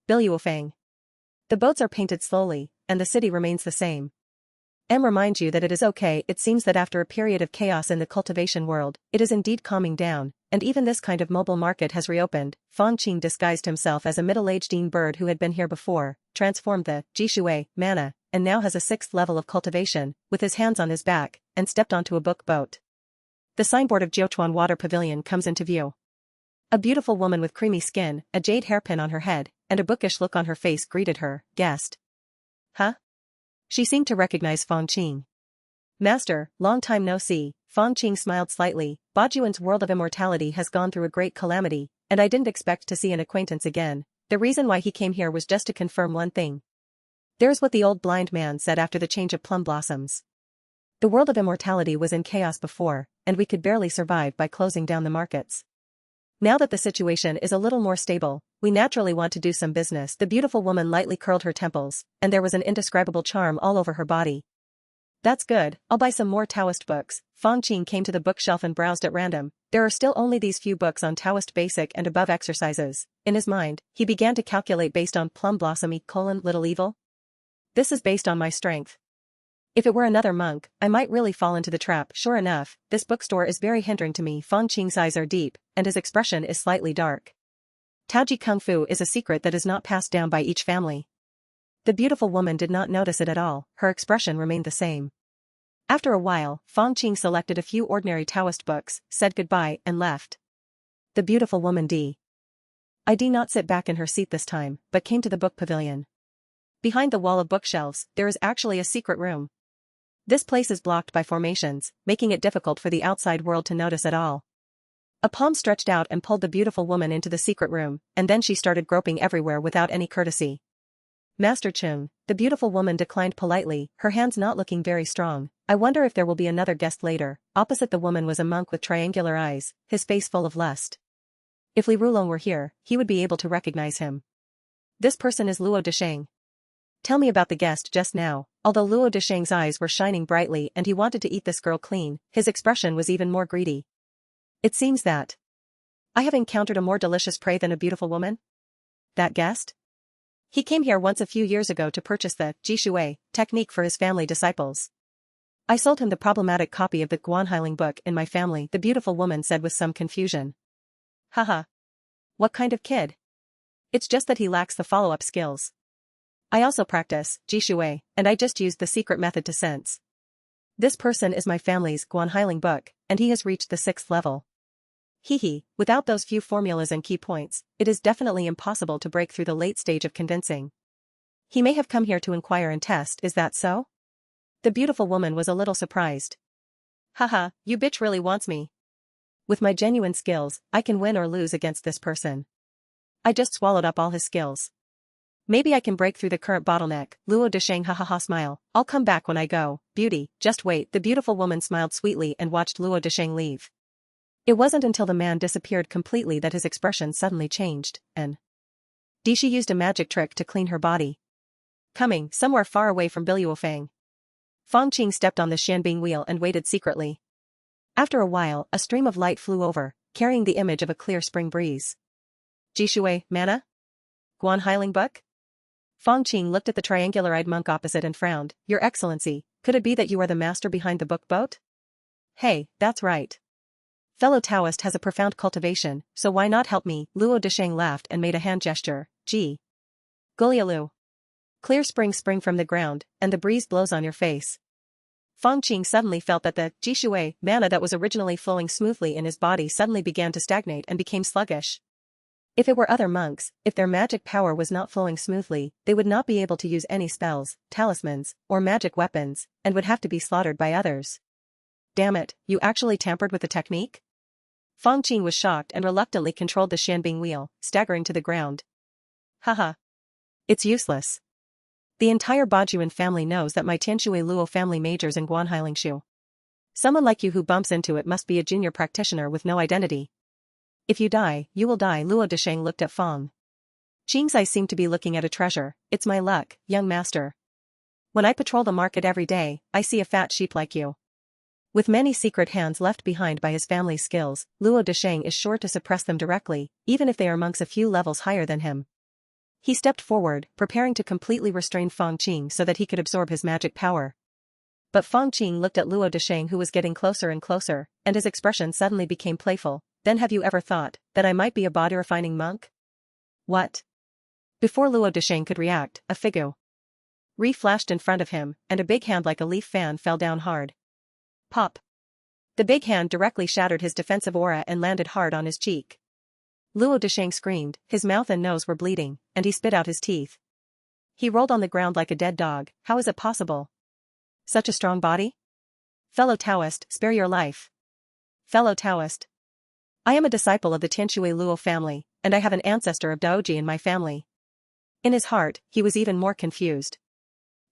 Fang. The boats are painted slowly, and the city remains the same. Reminds you that it is okay. It seems that after a period of chaos in the cultivation world, it is indeed calming down, and even this kind of mobile market has reopened. Fang Qing disguised himself as a middle-aged Dean bird who had been here before, transformed the Jishui mana, and now has a 6th level of cultivation, with his hands on his back, and stepped onto a boat. The signboard of Jiuquan Water Pavilion comes into view. A beautiful woman with creamy skin, a jade hairpin on her head, and a bookish look on her face greeted her. Guest. Huh? She seemed to recognize Fang Qing. Master, long time no see. Fang Qing smiled slightly. Bajuan's world of immortality has gone through a great calamity, and I didn't expect to see an acquaintance again. The reason why he came here was just to confirm one thing. There's what the old blind man said after the change of plum blossoms. The world of immortality was in chaos before, and we could barely survive by closing down the markets. Now that the situation is a little more stable, we naturally want to do some business. The beautiful woman lightly curled her temples, and there was an indescribable charm all over her body. That's good, I'll buy some more Taoist books. Fang Qing came to the bookshelf and browsed at random. There are still only these few books on Taoist basic and above exercises. In his mind, he began to calculate based on plum blossom little evil. This is based on my strength. If it were another monk, I might really fall into the trap. Sure enough, this bookstore is very hindering to me. Fang Qing's eyes are deep, and his expression is slightly dark. Taoji Kung Fu is a secret that is not passed down by each family. The beautiful woman did not notice it at all, her expression remained the same. After a while, Fang Qing selected a few ordinary Taoist books, said goodbye, and left. The beautiful woman did not sit back in her seat this time, but came to the book pavilion. Behind the wall of bookshelves, there is actually a secret room. This place is blocked by formations, making it difficult for the outside world to notice at all. A palm stretched out and pulled the beautiful woman into the secret room, and then she started groping everywhere without any courtesy. Master Chung, the beautiful woman declined politely, her hands not looking very strong. I wonder if there will be another guest later. Opposite the woman was a monk with triangular eyes, his face full of lust. If Li Rulong were here, he would be able to recognize him. This person is Luo Desheng. Tell me about the guest just now. Although Luo Desheng's eyes were shining brightly and he wanted to eat this girl clean, his expression was even more greedy. It seems that I have encountered a more delicious prey than a beautiful woman. That guest? He came here once a few years ago to purchase the Jishui technique for his family disciples. I sold him the problematic copy of the Guanhailing book in my family, the beautiful woman said with some confusion. Haha. What kind of kid? It's just that he lacks the follow-up skills. I also practice Jishui, and I just used the secret method to sense. This person is my family's Guanhailing book, and he has reached the 6th level. Hehe, without those few formulas and key points, it is definitely impossible to break through the late stage of convincing. He may have come here to inquire and test, is that so? The beautiful woman was a little surprised. Haha, you bitch really wants me. With my genuine skills, I can win or lose against this person. I just swallowed up all his skills. Maybe I can break through the current bottleneck. Luo Desheng ha smile. I'll come back when I go. Beauty, just wait. The beautiful woman smiled sweetly and watched Luo Desheng leave. It wasn't until the man disappeared completely that his expression suddenly changed, and she used a magic trick to clean her body. Coming, somewhere far away from Fang. Fang Qing stepped on the Xianbing wheel and waited secretly. After a while, a stream of light flew over, carrying the image of a clear spring breeze. Jishui, mana? Guanhailing book? Fang Qing looked at the triangular-eyed monk opposite and frowned. Your Excellency, could it be that you are the master behind the book boat? Hey, that's right. Fellow Taoist has a profound cultivation, so why not help me? Luo Desheng laughed and made a hand gesture. Gee. Gulialu. Clear spring from the ground, and the breeze blows on your face. Fang Qing suddenly felt that the Jishui mana that was originally flowing smoothly in his body suddenly began to stagnate and became sluggish. If it were other monks, if their magic power was not flowing smoothly, they would not be able to use any spells, talismans, or magic weapons, and would have to be slaughtered by others. Damn it, you actually tampered with the technique? Fang Qing was shocked and reluctantly controlled the Xianbing wheel, staggering to the ground. Haha. It's useless. The entire Bajuan family knows that my Tianshui Luo family majors in Guanhailing Shu. Someone like you who bumps into it must be a junior practitioner with no identity. If you die, you will die. Luo Desheng looked at Fang Qing's eyes seemed to be looking at a treasure. It's my luck, young master. When I patrol the market every day, I see a fat sheep like you. With many secret hands left behind by his family's skills, Luo Desheng is sure to suppress them directly, even if they are monks a few levels higher than him. He stepped forward, preparing to completely restrain Fang Qing so that he could absorb his magic power. But Fang Qing looked at Luo Desheng, who was getting closer and closer, and his expression suddenly became playful. Then have you ever thought that I might be a body-refining monk? What? Before Luo Desheng could react, a figure flashed in front of him, and a big hand like a leaf fan fell down hard. Pop! The big hand directly shattered his defensive aura and landed hard on his cheek. Luo Desheng screamed, his mouth and nose were bleeding, and he spit out his teeth. He rolled on the ground like a dead dog. How is it possible? Such a strong body? Fellow Taoist, spare your life. Fellow Taoist. I am a disciple of the Tianshui Luo family, and I have an ancestor of Daoji in my family. In his heart, he was even more confused.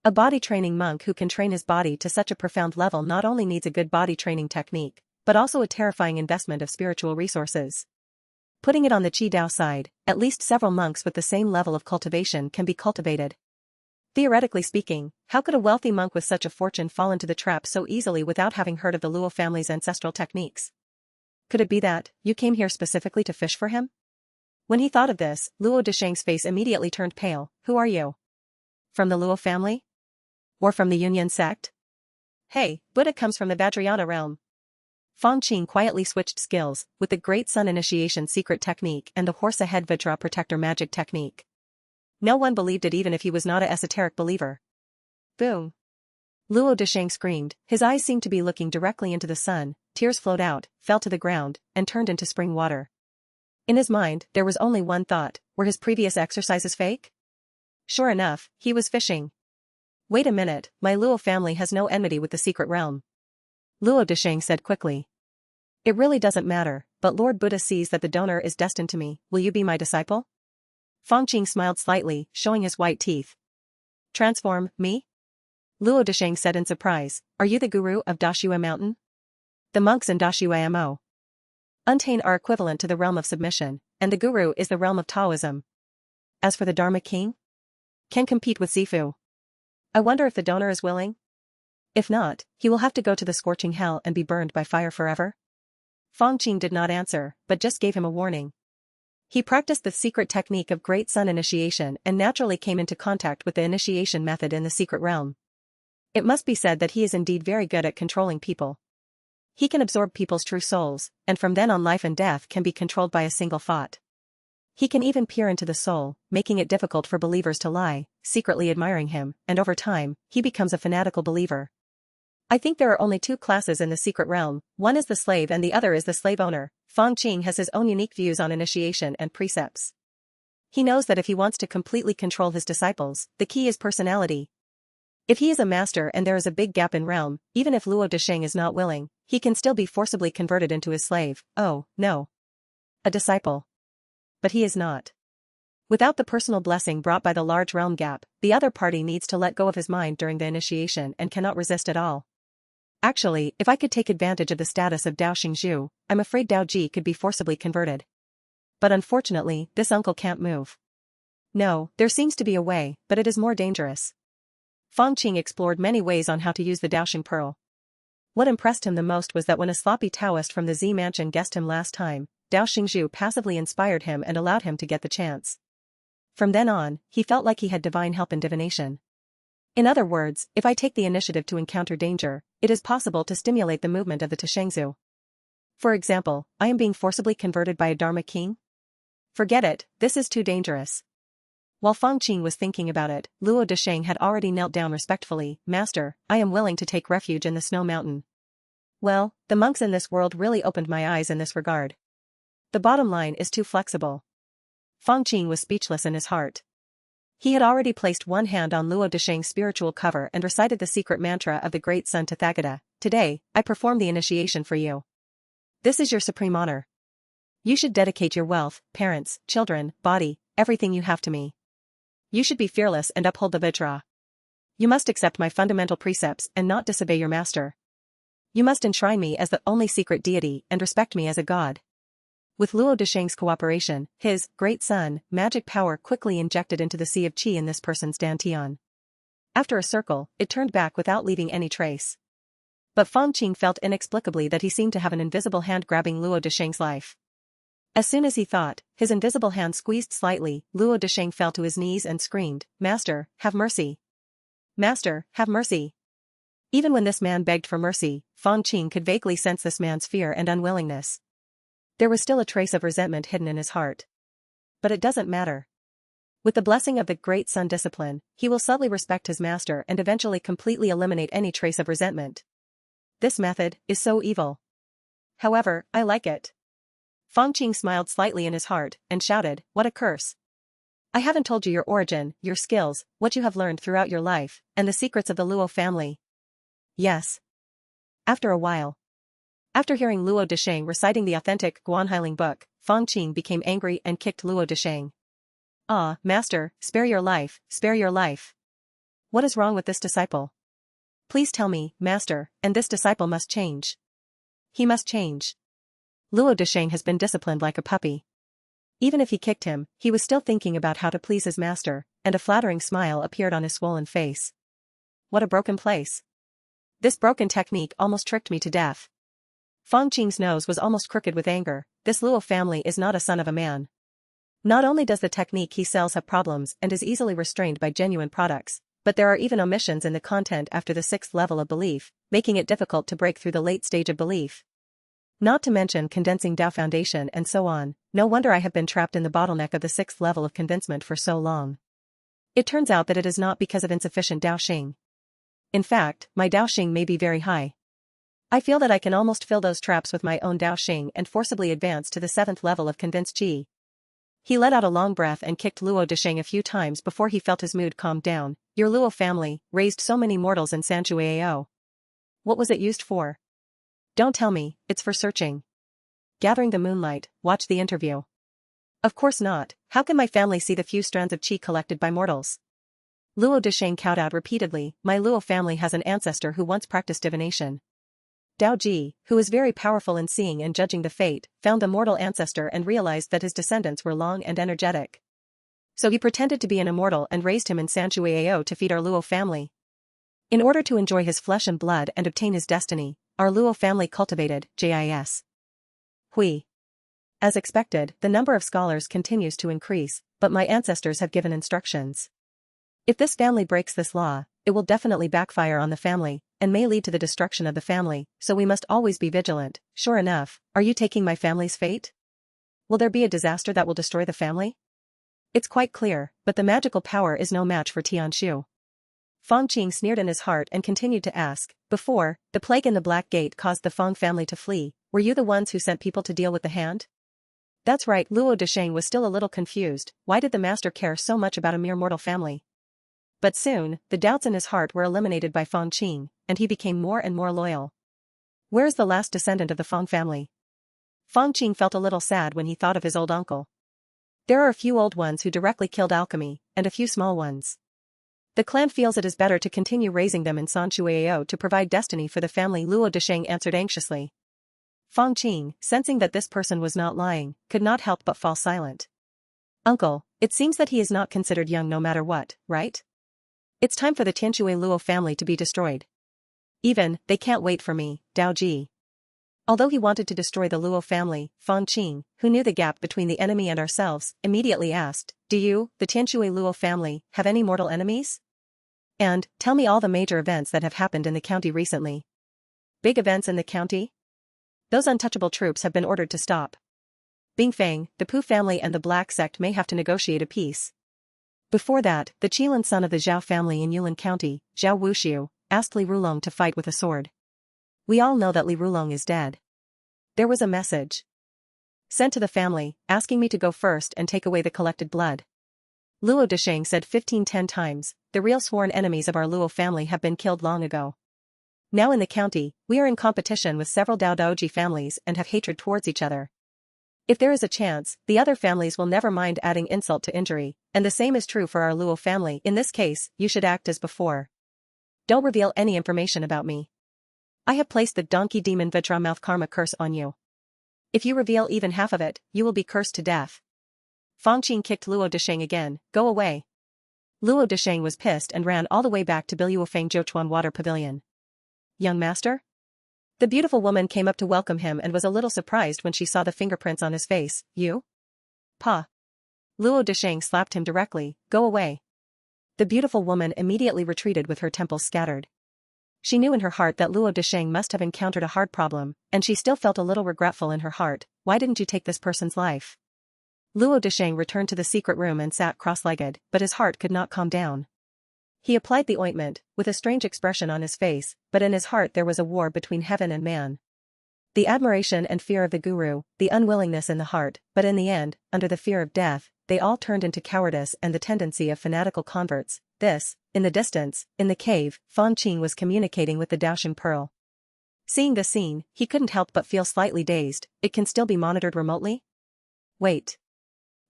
A body-training monk who can train his body to such a profound level not only needs a good body-training technique, but also a terrifying investment of spiritual resources. Putting it on the Qi Dao side, at least several monks with the same level of cultivation can be cultivated. Theoretically speaking, how could a wealthy monk with such a fortune fall into the trap so easily without having heard of the Luo family's ancestral techniques? Could it be that you came here specifically to fish for him? When he thought of this, Luo Desheng's face immediately turned pale. Who are you? From the Luo family? Or from the Yunyan sect? Hey, Buddha comes from the Vajrayana realm. Fang Qing quietly switched skills, with the Great Sun Initiation secret technique and the Horse Ahead Vajra Protector magic technique. No one believed it even if he was not an esoteric believer. Boom! Luo Desheng screamed, his eyes seemed to be looking directly into the sun, tears flowed out, fell to the ground, and turned into spring water. In his mind, there was only one thought: were his previous exercises fake? Sure enough, he was fishing. Wait a minute, my Luo family has no enmity with the secret realm. Luo Desheng said quickly. It really doesn't matter, but Lord Buddha sees that the donor is destined to me. Will you be my disciple? Fang Qing smiled slightly, showing his white teeth. Transform, me? Luo Desheng said in surprise. Are you the guru of Dashue Mountain? The monks in Dashue Mo Untain are equivalent to the realm of submission, and the guru is the realm of Taoism. As for the Dharma king? Can compete with Zifu. I wonder if the donor is willing? If not, he will have to go to the scorching hell and be burned by fire forever. Fang Qing did not answer, but just gave him a warning. He practiced the secret technique of Great Sun Initiation and naturally came into contact with the initiation method in the secret realm. It must be said that he is indeed very good at controlling people. He can absorb people's true souls, and from then on life and death can be controlled by a single thought. He can even peer into the soul, making it difficult for believers to lie, secretly admiring him, and over time, he becomes a fanatical believer. I think there are only two classes in the secret realm, one is the slave and the other is the slave owner. Fang Qing has his own unique views on initiation and precepts. He knows that if he wants to completely control his disciples, the key is personality. If he is a master and there is a big gap in realm, even if Luo Desheng is not willing, he can still be forcibly converted into his slave. Oh, no. A disciple. But he is not. Without the personal blessing brought by the large realm gap, the other party needs to let go of his mind during the initiation and cannot resist at all. Actually, if I could take advantage of the status of Daoshengzhu, I'm afraid Dao Ji could be forcibly converted. But unfortunately, this uncle can't move. No, there seems to be a way, but it is more dangerous. Fang Qing explored many ways on how to use the Daosheng Pearl. What impressed him the most was that when a sloppy Taoist from the Z mansion guessed him last time, Daoshengzhu passively inspired him and allowed him to get the chance. From then on, he felt like he had divine help in divination. In other words, if I take the initiative to encounter danger, it is possible to stimulate the movement of the Daoshengzhu. For example, I am being forcibly converted by a Dharma king? Forget it, this is too dangerous. While Fang Qing was thinking about it, Luo Desheng had already knelt down respectfully. Master, I am willing to take refuge in the snow mountain. Well, the monks in this world really opened my eyes in this regard. The bottom line is too flexible. Fang Qing was speechless in his heart. He had already placed one hand on Luo Desheng's spiritual cover and recited the secret mantra of the Great Sun Tathagata. Today, I perform the initiation for you. This is your supreme honor. You should dedicate your wealth, parents, children, body, everything you have to me. You should be fearless and uphold the Vajra. You must accept my fundamental precepts and not disobey your master. You must enshrine me as the only secret deity and respect me as a god. With Luo Desheng's cooperation, his Great Sun magic power quickly injected into the sea of qi in this person's dantian. After a circle, it turned back without leaving any trace. But Fang Qing felt inexplicably that he seemed to have an invisible hand grabbing Luo Desheng's life. As soon as he thought, his invisible hand squeezed slightly, Luo Desheng fell to his knees and screamed, "Master, have mercy! Master, have mercy!" Even when this man begged for mercy, Fang Qing could vaguely sense this man's fear and unwillingness. There was still a trace of resentment hidden in his heart. But it doesn't matter. With the blessing of the Great Sun discipline, he will subtly respect his master and eventually completely eliminate any trace of resentment. This method is so evil. However, I like it. Fang Qing smiled slightly in his heart and shouted, "What a curse! I haven't told you your origin, your skills, what you have learned throughout your life, and the secrets of the Luo family." Yes. After a while. After hearing Luo Desheng reciting the authentic Guanhailing book, Fang Qing became angry and kicked Luo Desheng. "Ah, master, spare your life, spare your life. What is wrong with this disciple? Please tell me, master, and this disciple must change. He must change." Luo Desheng has been disciplined like a puppy. Even if he kicked him, he was still thinking about how to please his master, and a flattering smile appeared on his swollen face. What a broken place. This broken technique almost tricked me to death. Fang Qing's nose was almost crooked with anger. This Luo family is not a son of a man. Not only does the technique he sells have problems and is easily restrained by genuine products, but there are even omissions in the content after the 6th level of belief, making it difficult to break through the late stage of belief. Not to mention condensing Dao foundation and so on. No wonder I have been trapped in the bottleneck of the 6th level of convincement for so long. It turns out that it is not because of insufficient Daosheng. In fact, my Daosheng may be very high. I feel that I can almost fill those traps with my own Daosheng and forcibly advance to the 7th level of convinced Qi. He let out a long breath and kicked Luo Desheng a few times before he felt his mood calm down. Your Luo family raised so many mortals in Sanchuao. What was it used for? Don't tell me, it's for searching. Gathering the moonlight, watch the interview. Of course not. How can my family see the few strands of Qi collected by mortals? Luo Desheng cowed out repeatedly. My Luo family has an ancestor who once practiced divination. Dao Ji, who is very powerful in seeing and judging the fate, found the mortal ancestor and realized that his descendants were long and energetic. So he pretended to be an immortal and raised him in Sanchuao to feed our Luo family. In order to enjoy his flesh and blood and obtain his destiny, our Luo family cultivated JIS. Hui. As expected, the number of scholars continues to increase, but my ancestors have given instructions. If this family breaks this law, it will definitely backfire on the family, and may lead to the destruction of the family, so we must always be vigilant. Sure enough, are you taking my family's fate? Will there be a disaster that will destroy the family? It's quite clear, but the magical power is no match for Tianshu. Fang Qing sneered in his heart and continued to ask, before, the plague in the Black Gate caused the Fang family to flee, were you the ones who sent people to deal with the hand? That's right. Luo Desheng was still a little confused. Why did the master care so much about a mere mortal family? But soon, the doubts in his heart were eliminated by Fang Qing, and he became more and more loyal. Where is the last descendant of the Fang family? Fang Qing felt a little sad when he thought of his old uncle. There are a few old ones who directly killed alchemy, and a few small ones. The clan feels it is better to continue raising them in Sanchuao to provide destiny for the family. Luo Desheng answered anxiously. Fang Qing, sensing that this person was not lying, could not help but fall silent. Uncle, it seems that he is not considered young no matter what, right? It's time for the Tianshui Luo family to be destroyed. Even, they can't wait for me, Dao Ji. Although he wanted to destroy the Luo family, Fang Qing, who knew the gap between the enemy and ourselves, immediately asked, do you, the Tianshui Luo family, have any mortal enemies? And, tell me all the major events that have happened in the county recently. Big events in the county? Those untouchable troops have been ordered to stop. Bing Fang, the Pu family and the Black Sect may have to negotiate a peace. Before that, the Qilin son of the Zhao family in Yulin County, Zhao Wuxiu, asked Li Rulong to fight with a sword. We all know that Li Rulong is dead. There was a message sent to the family, asking me to go first and take away the collected blood. Luo Desheng said 10 times, the real sworn enemies of our Luo family have been killed long ago. Now in the county, we are in competition with several Dao Daoji families and have hatred towards each other. If there is a chance, the other families will never mind adding insult to injury, and the same is true for our Luo family. In this case, you should act as before. Don't reveal any information about me. I have placed the donkey demon Vajra mouth karma curse on you. If you reveal even half of it, you will be cursed to death. Fang Qing kicked Luo Desheng again. Go away. Luo Desheng was pissed and ran all the way back to Biluofeng Zhouchuan Water Pavilion. Young master? The beautiful woman came up to welcome him and was a little surprised when she saw the fingerprints on his face. You? Pa. Luo Desheng slapped him directly. Go away. The beautiful woman immediately retreated with her temples scattered. She knew in her heart that Luo Desheng must have encountered a hard problem, and she still felt a little regretful in her heart. Why didn't you take this person's life? Luo Desheng returned to the secret room and sat cross-legged, but his heart could not calm down. He applied the ointment, with a strange expression on his face, but in his heart there was a war between heaven and man. The admiration and fear of the guru, the unwillingness in the heart, but in the end, under the fear of death, they all turned into cowardice and the tendency of fanatical converts. This, in the distance, in the cave, Fang Qing was communicating with the Daoshengzhu pearl. Seeing this scene, he couldn't help but feel slightly dazed. It can still be monitored remotely? Wait.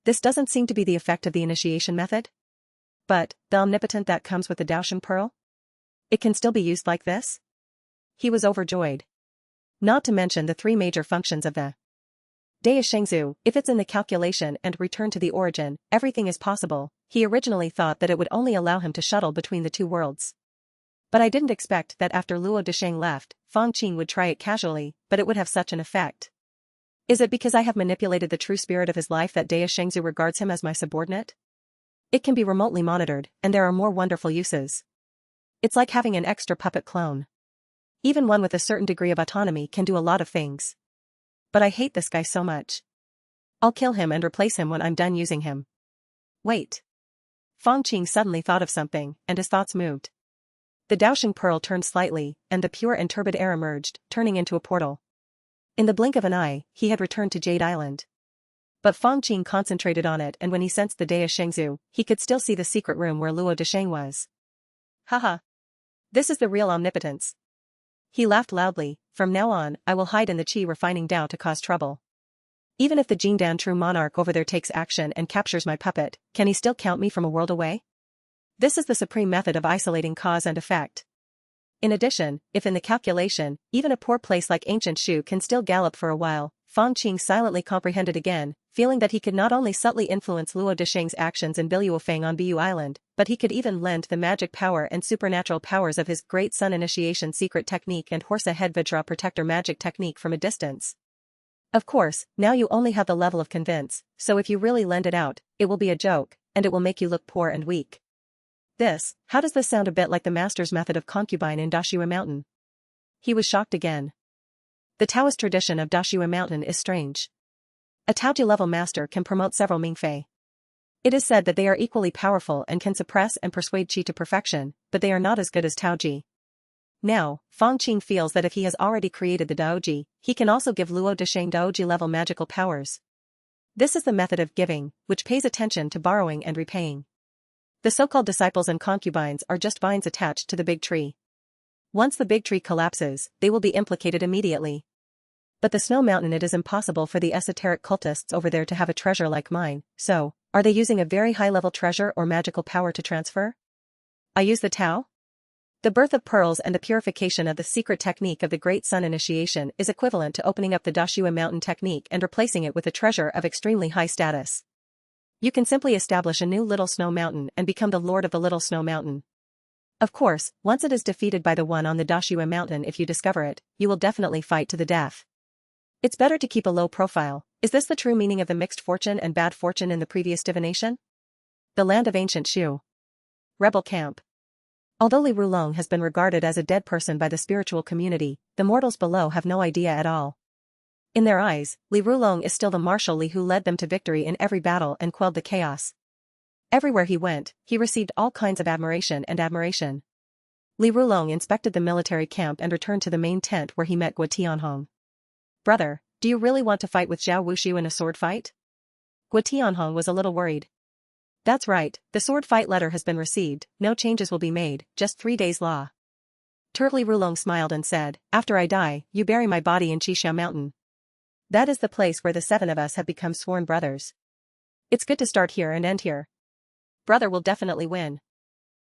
This doesn't seem to be the effect of the initiation method? But, the omnipotent that comes with the Daoshengzhu pearl? It can still be used like this? He was overjoyed. Not to mention the three major functions of the Daoshengzhu. If it's in the calculation and return to the origin, everything is possible. He originally thought that it would only allow him to shuttle between the two worlds. But I didn't expect that after Luo Desheng left, Fang Qing would try it casually, but it would have such an effect. Is it because I have manipulated the true spirit of his life that Daoshengzhu regards him as my subordinate? It can be remotely monitored, and there are more wonderful uses. It's like having an extra puppet clone. Even one with a certain degree of autonomy can do a lot of things. But I hate this guy so much. I'll kill him and replace him when I'm done using him. Wait. Fang Qing suddenly thought of something, and his thoughts moved. The Daoshengzhu pearl turned slightly, and the pure and turbid air emerged, turning into a portal. In the blink of an eye, he had returned to Jade Island. But Fang Qing concentrated on it, and when he sensed the Daoshengzhu, he could still see the secret room where Luo Desheng was. Haha. This is the real omnipotence. He laughed loudly. From now on, I will hide in the qi refining Dao to cause trouble. Even if the Jingdan true monarch over there takes action and captures my puppet, can he still count me from a world away? This is the supreme method of isolating cause and effect. In addition, if in the calculation, even a poor place like ancient Shu can still gallop for a while, Fang Qing silently comprehended again, feeling that he could not only subtly influence Luo Desheng's actions in Biluofeng on Bu Island, but he could even lend the magic power and supernatural powers of his Great Sun Initiation secret technique and Horsa Head Vajra Protector magic technique from a distance. Of course, now you only have the level of convince, so if you really lend it out, it will be a joke, and it will make you look poor and weak. How does this sound a bit like the master's method of concubine in Daoshengzhu Mountain? He was shocked again. The Taoist tradition of Daoshengzhu Mountain is strange. A Taoji-level master can promote several Mingfei. It is said that they are equally powerful and can suppress and persuade qi to perfection, but they are not as good as Taoji. Now, Fang Qing feels that if he has already created the Daoji, he can also give Luo Desheng Daoji-level magical powers. This is the method of giving, which pays attention to borrowing and repaying. The so-called disciples and concubines are just vines attached to the big tree. Once the big tree collapses, they will be implicated immediately. But the snow mountain, it is impossible for the esoteric cultists over there to have a treasure like mine, so, are they using a very high-level treasure or magical power to transfer? I use the Tao? The birth of pearls and the purification of the secret technique of the Great Sun Initiation is equivalent to opening up the Daoshengzhu Mountain technique and replacing it with a treasure of extremely high status. You can simply establish a new little snow mountain and become the lord of the little snow mountain. Of course, once it is defeated by the one on the Daoshengzhu Mountain, if you discover it, you will definitely fight to the death. It's better to keep a low profile. Is this the true meaning of the mixed fortune and bad fortune in the previous divination? The land of ancient Shu. Rebel camp. Although Li Rulong has been regarded as a dead person by the spiritual community, the mortals below have no idea at all. In their eyes, Li Rulong is still the martial Li who led them to victory in every battle and quelled the chaos. Everywhere he went, he received all kinds of admiration. Li Rulong inspected the military camp and returned to the main tent where he met Guo Tianhong. Brother, do you really want to fight with Zhao Wuxiu in a sword fight? Guo Tianhong was a little worried. That's right, the sword fight letter has been received, no changes will be made, just 3 days law. Li Rulong smiled and said, after I die, you bury my body in Qixia Mountain. That is the place where the 7 of us have become sworn brothers. It's good to start here and end here. Brother will definitely win.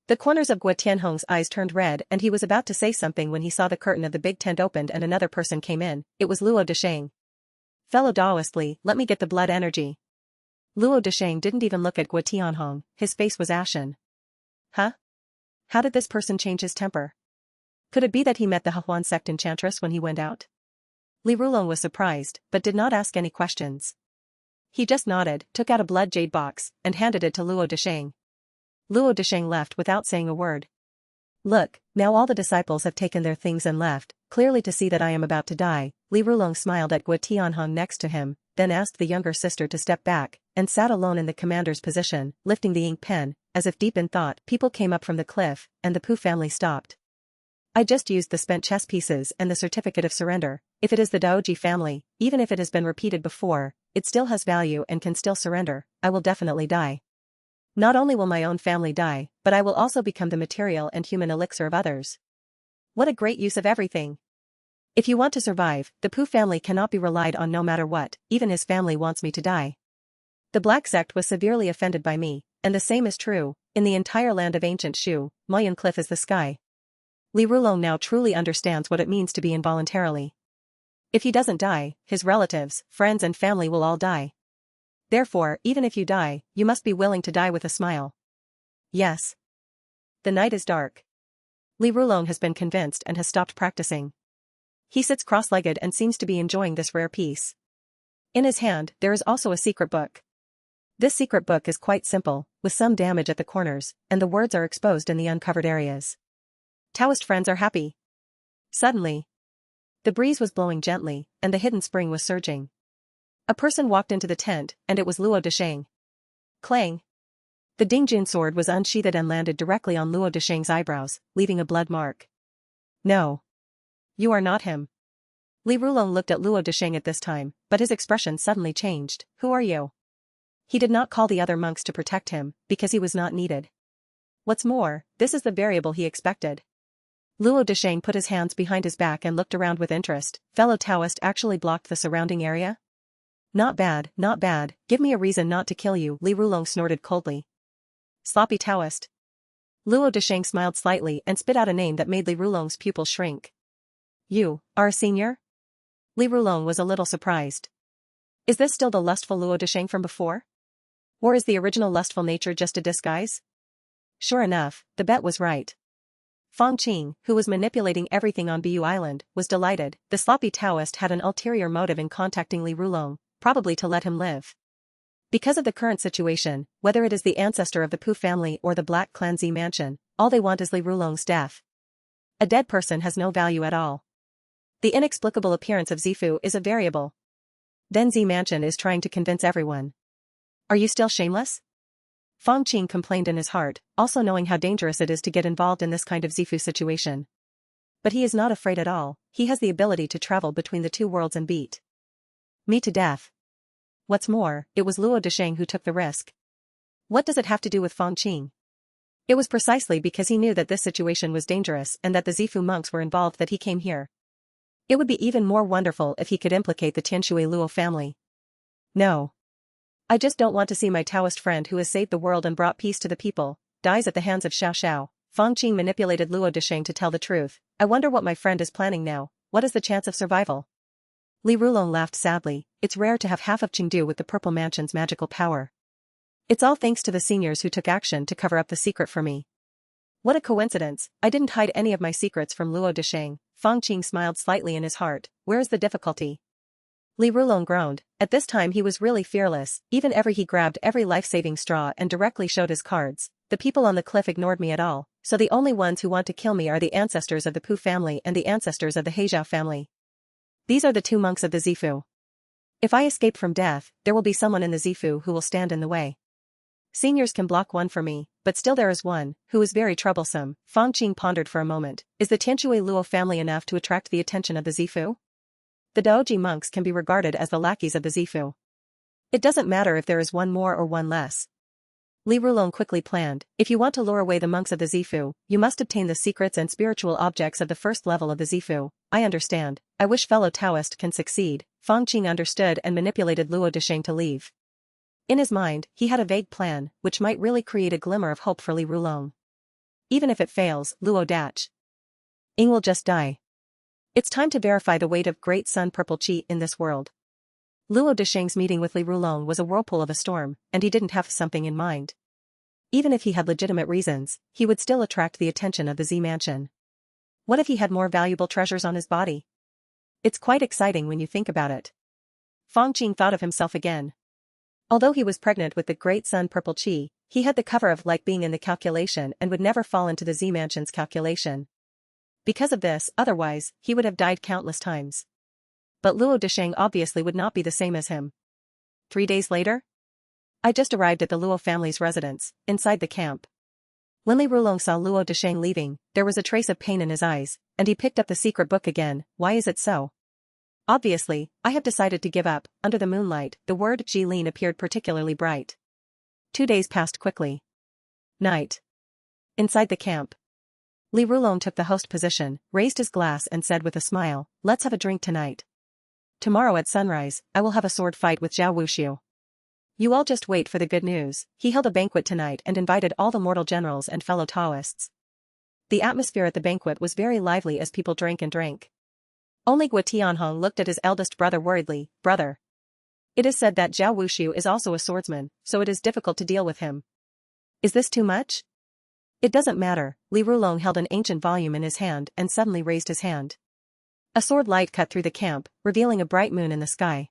The corners of Guo Tianhong's eyes turned red and he was about to say something when he saw the curtain of the big tent opened and another person came in. It was Luo Desheng. Fellow Daoist Li, let me get the blood energy. Luo Desheng didn't even look at Guo Tianhong, his face was ashen. Huh? How did this person change his temper? Could it be that he met the Huan sect enchantress when he went out? Li Rulong was surprised, but did not ask any questions. He just nodded, took out a blood jade box, and handed it to Luo Desheng. Luo Desheng left without saying a word. Look, now all the disciples have taken their things and left, clearly to see that I am about to die. Li Rulong smiled at Guo Tianhong next to him, then asked the younger sister to step back, and sat alone in the commander's position, lifting the ink pen. As if deep in thought, people came up from the cliff, and the Pu family stopped. I just used the spent chess pieces and the certificate of surrender. If it is the Daoji family, even if it has been repeated before, it still has value and can still surrender. I will definitely die. Not only will my own family die, but I will also become the material and human elixir of others. What a great use of everything. If you want to survive, the Pu family cannot be relied on no matter what, even his family wants me to die. The Black Sect was severely offended by me, and the same is true, in the entire land of ancient Shu, Moyan Cliff is the sky. Li Rulong now truly understands what it means to be involuntarily. If he doesn't die, his relatives, friends and family will all die. Therefore, even if you die, you must be willing to die with a smile. Yes. The night is dark. Li Rulong has been convinced and has stopped practicing. He sits cross-legged and seems to be enjoying this rare peace. In his hand, there is also a secret book. This secret book is quite simple, with some damage at the corners, and the words are exposed in the uncovered areas. Taoist friends are happy. Suddenly, the breeze was blowing gently, and the hidden spring was surging. A person walked into the tent, and it was Luo Desheng. Clang! The Dingjun sword was unsheathed and landed directly on Luo Desheng's eyebrows, leaving a blood mark. No. You are not him. Li Rulong looked at Luo Desheng at this time, but his expression suddenly changed. Who are you? He did not call the other monks to protect him, because he was not needed. What's more, this is the variable he expected. Luo Desheng put his hands behind his back and looked around with interest. Fellow Taoist actually blocked the surrounding area? Not bad, not bad. Give me a reason not to kill you, Li Rulong snorted coldly. Sloppy Taoist. Luo Desheng smiled slightly and spit out a name that made Li Rulong's pupils shrink. You are a senior? Li Rulong was a little surprised. Is this still the lustful Luo Desheng from before? Or is the original lustful nature just a disguise? Sure enough, the bet was right. Fang Qing, who was manipulating everything on Bu Island, was delighted. The sloppy Taoist had an ulterior motive in contacting Li Rulong, probably to let him live. Because of the current situation, whether it is the ancestor of the Pu family or the Black Clan Z mansion, all they want is Li Rulong's death. A dead person has no value at all. The inexplicable appearance of Zifu is a variable. Then Z mansion is trying to convince everyone. Are you still shameless? Fang Qing complained in his heart, also knowing how dangerous it is to get involved in this kind of Zifu situation. But he is not afraid at all. He has the ability to travel between the two worlds and beat me to death. What's more, it was Luo Desheng who took the risk. What does it have to do with Fang Qing? It was precisely because he knew that this situation was dangerous and that the Zifu monks were involved that he came here. It would be even more wonderful if he could implicate the Tianshui Luo family. No. I just don't want to see my Taoist friend who has saved the world and brought peace to the people, dies at the hands of Xiao Xiao. Fang Qing manipulated Luo Desheng to tell the truth. I wonder what my friend is planning now. What is the chance of survival? Li Rulong laughed sadly. It's rare to have half of Chengdu with the Purple Mansion's magical power. It's all thanks to the seniors who took action to cover up the secret for me. What a coincidence, I didn't hide any of my secrets from Luo Desheng. Fang Qing smiled slightly in his heart. Where is the difficulty? Li Rulong groaned. At this time he was really fearless, even he grabbed every life-saving straw and directly showed his cards. The people on the cliff ignored me at all, so the only ones who want to kill me are the ancestors of the Pu family and the ancestors of the Heizhao family. These are the two monks of the Zifu. If I escape from death, there will be someone in the Zifu who will stand in the way. Seniors can block one for me, but still there is one, who is very troublesome. Fang Qing pondered for a moment. Is the Tianshui Luo family enough to attract the attention of the Zifu? The Daoji monks can be regarded as the lackeys of the Zifu. It doesn't matter if there is one more or one less. Li Rulong quickly planned. If you want to lure away the monks of the Zifu, you must obtain the secrets and spiritual objects of the first level of the Zifu. I understand. I wish fellow Taoist can succeed. Fang Qing understood and manipulated Luo Desheng to leave. In his mind, he had a vague plan, which might really create a glimmer of hope for Li Rulong. Even if it fails, Luo Dacheng will just die. It's time to verify the weight of Great Sun Purple Chi in this world. Luo Desheng's meeting with Li Rulong was a whirlpool of a storm, and he didn't have something in mind. Even if he had legitimate reasons, he would still attract the attention of the Z mansion. What if he had more valuable treasures on his body? It's quite exciting when you think about it. Fang Qing thought of himself again. Although he was pregnant with the great sun Purple Qi, he had the cover of like being in the calculation and would never fall into the Z Mansion's calculation. Because of this, otherwise, he would have died countless times. But Luo Desheng obviously would not be the same as him. 3 days later? I just arrived at the Luo family's residence, inside the camp. When Li Rulong saw Luo Desheng leaving, there was a trace of pain in his eyes, and he picked up the secret book again. Why is it so? Obviously, I have decided to give up. Under the moonlight, the word Jilin appeared particularly bright. 2 days passed quickly. Night. Inside the camp. Li Rulong took the host position, raised his glass and said with a smile, let's have a drink tonight. Tomorrow at sunrise, I will have a sword fight with Zhao Wuxiu. You all just wait for the good news. He held a banquet tonight and invited all the mortal generals and fellow Taoists. The atmosphere at the banquet was very lively as people drank and drank. Only Guo Tianhong looked at his eldest brother worriedly. Brother. It is said that Zhao Wuxiu is also a swordsman, so it is difficult to deal with him. Is this too much? It doesn't matter. Li Rulong held an ancient volume in his hand and suddenly raised his hand. A sword light cut through the camp, revealing a bright moon in the sky.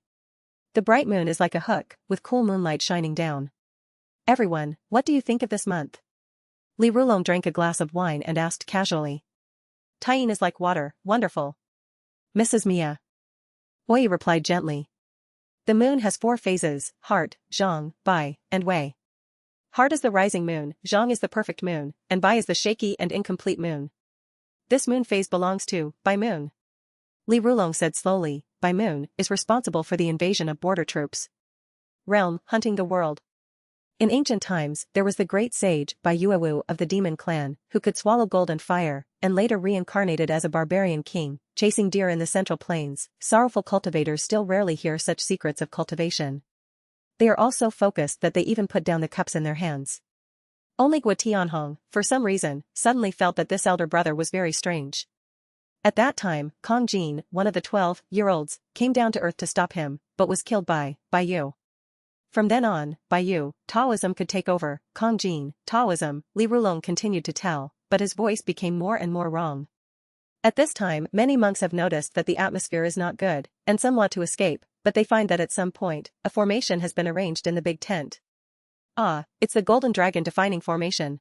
The bright moon is like a hook, with cool moonlight shining down. Everyone, what do you think of this month? Li Rulong drank a glass of wine and asked casually. Tying is like water, wonderful. Mrs. Mia. Oi replied gently. The moon has 4 phases, Heart, Zhang, Bai, and Wei. Heart is the rising moon, Zhang is the perfect moon, and Bai is the shaky and incomplete moon. This moon phase belongs to Bai moon. Li Rulong said slowly, Bai moon is responsible for the invasion of border troops. Realm, hunting the world. In ancient times, there was the great sage, Bai Yuewu of the demon clan, who could swallow gold and fire, and later reincarnated as a barbarian king, chasing deer in the central plains. Sorrowful cultivators still rarely hear such secrets of cultivation. They are all so focused that they even put down the cups in their hands. Only Guo Tianhong, for some reason, suddenly felt that this elder brother was very strange. At that time, Kong Jin, one of the 12-year-olds, came down to earth to stop him, but was killed by Yu. From then on, Bai Yu, Taoism could take over. Kong Jin, Taoism, Li Rulong continued to tell, but his voice became more and more wrong. At this time, many monks have noticed that the atmosphere is not good, and some want to escape, but they find that at some point, a formation has been arranged in the big tent. Ah, it's the golden dragon defining formation.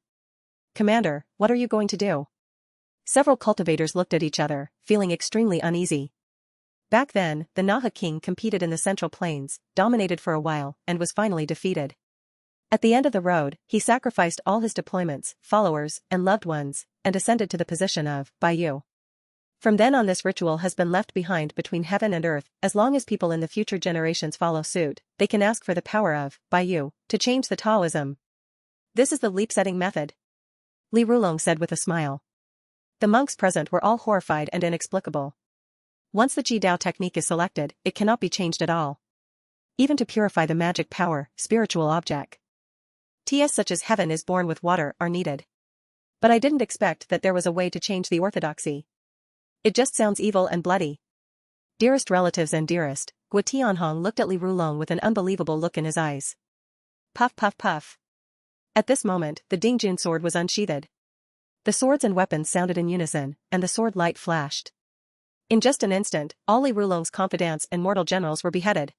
Commander, what are you going to do? Several cultivators looked at each other, feeling extremely uneasy. Back then, the Naha king competed in the Central Plains, dominated for a while, and was finally defeated. At the end of the road, he sacrificed all his deployments, followers, and loved ones, and ascended to the position of Bai Yu. From then on, this ritual has been left behind between heaven and earth. As long as people in the future generations follow suit, they can ask for the power of Bai Yu to change the Taoism. This is the leap-setting method. Li Rulong said with a smile. The monks present were all horrified and inexplicable. Once the Ji Dao technique is selected, it cannot be changed at all. Even to purify the magic power, spiritual object. Ts such as heaven is born with water are needed. But I didn't expect that there was a way to change the orthodoxy. It just sounds evil and bloody. Dearest relatives and dearest, Guo Tianhong looked at Li Rulong with an unbelievable look in his eyes. Puff puff puff. At this moment, the Dingjun sword was unsheathed. The swords and weapons sounded in unison, and the sword light flashed. In just an instant, all Li Rulong's confidants and mortal generals were beheaded.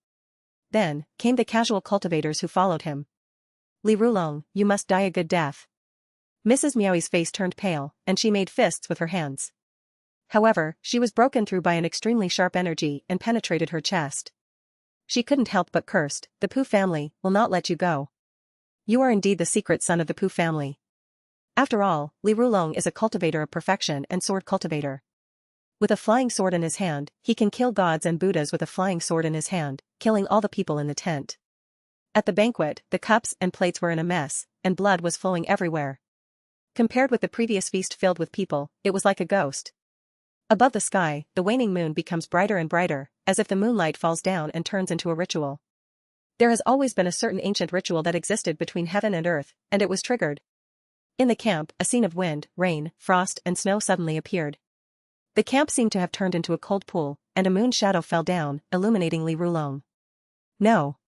Then, came the casual cultivators who followed him. Li Rulong, you must die a good death. Mrs. Miaoi's face turned pale, and she made fists with her hands. However, she was broken through by an extremely sharp energy and penetrated her chest. She couldn't help but cursed, the Pu family will not let you go. You are indeed the secret son of the Pu family. After all, Li Rulong is a cultivator of perfection and sword cultivator. With a flying sword in his hand, he can kill gods and Buddhas with a flying sword in his hand, killing all the people in the tent. At the banquet, the cups and plates were in a mess, and blood was flowing everywhere. Compared with the previous feast filled with people, it was like a ghost. Above the sky, the waning moon becomes brighter and brighter, as if the moonlight falls down and turns into a ritual. There has always been a certain ancient ritual that existed between heaven and earth, and it was triggered. In the camp, a scene of wind, rain, frost, and snow suddenly appeared. The camp seemed to have turned into a cold pool, and a moon shadow fell down, illuminating Li Rulong. No.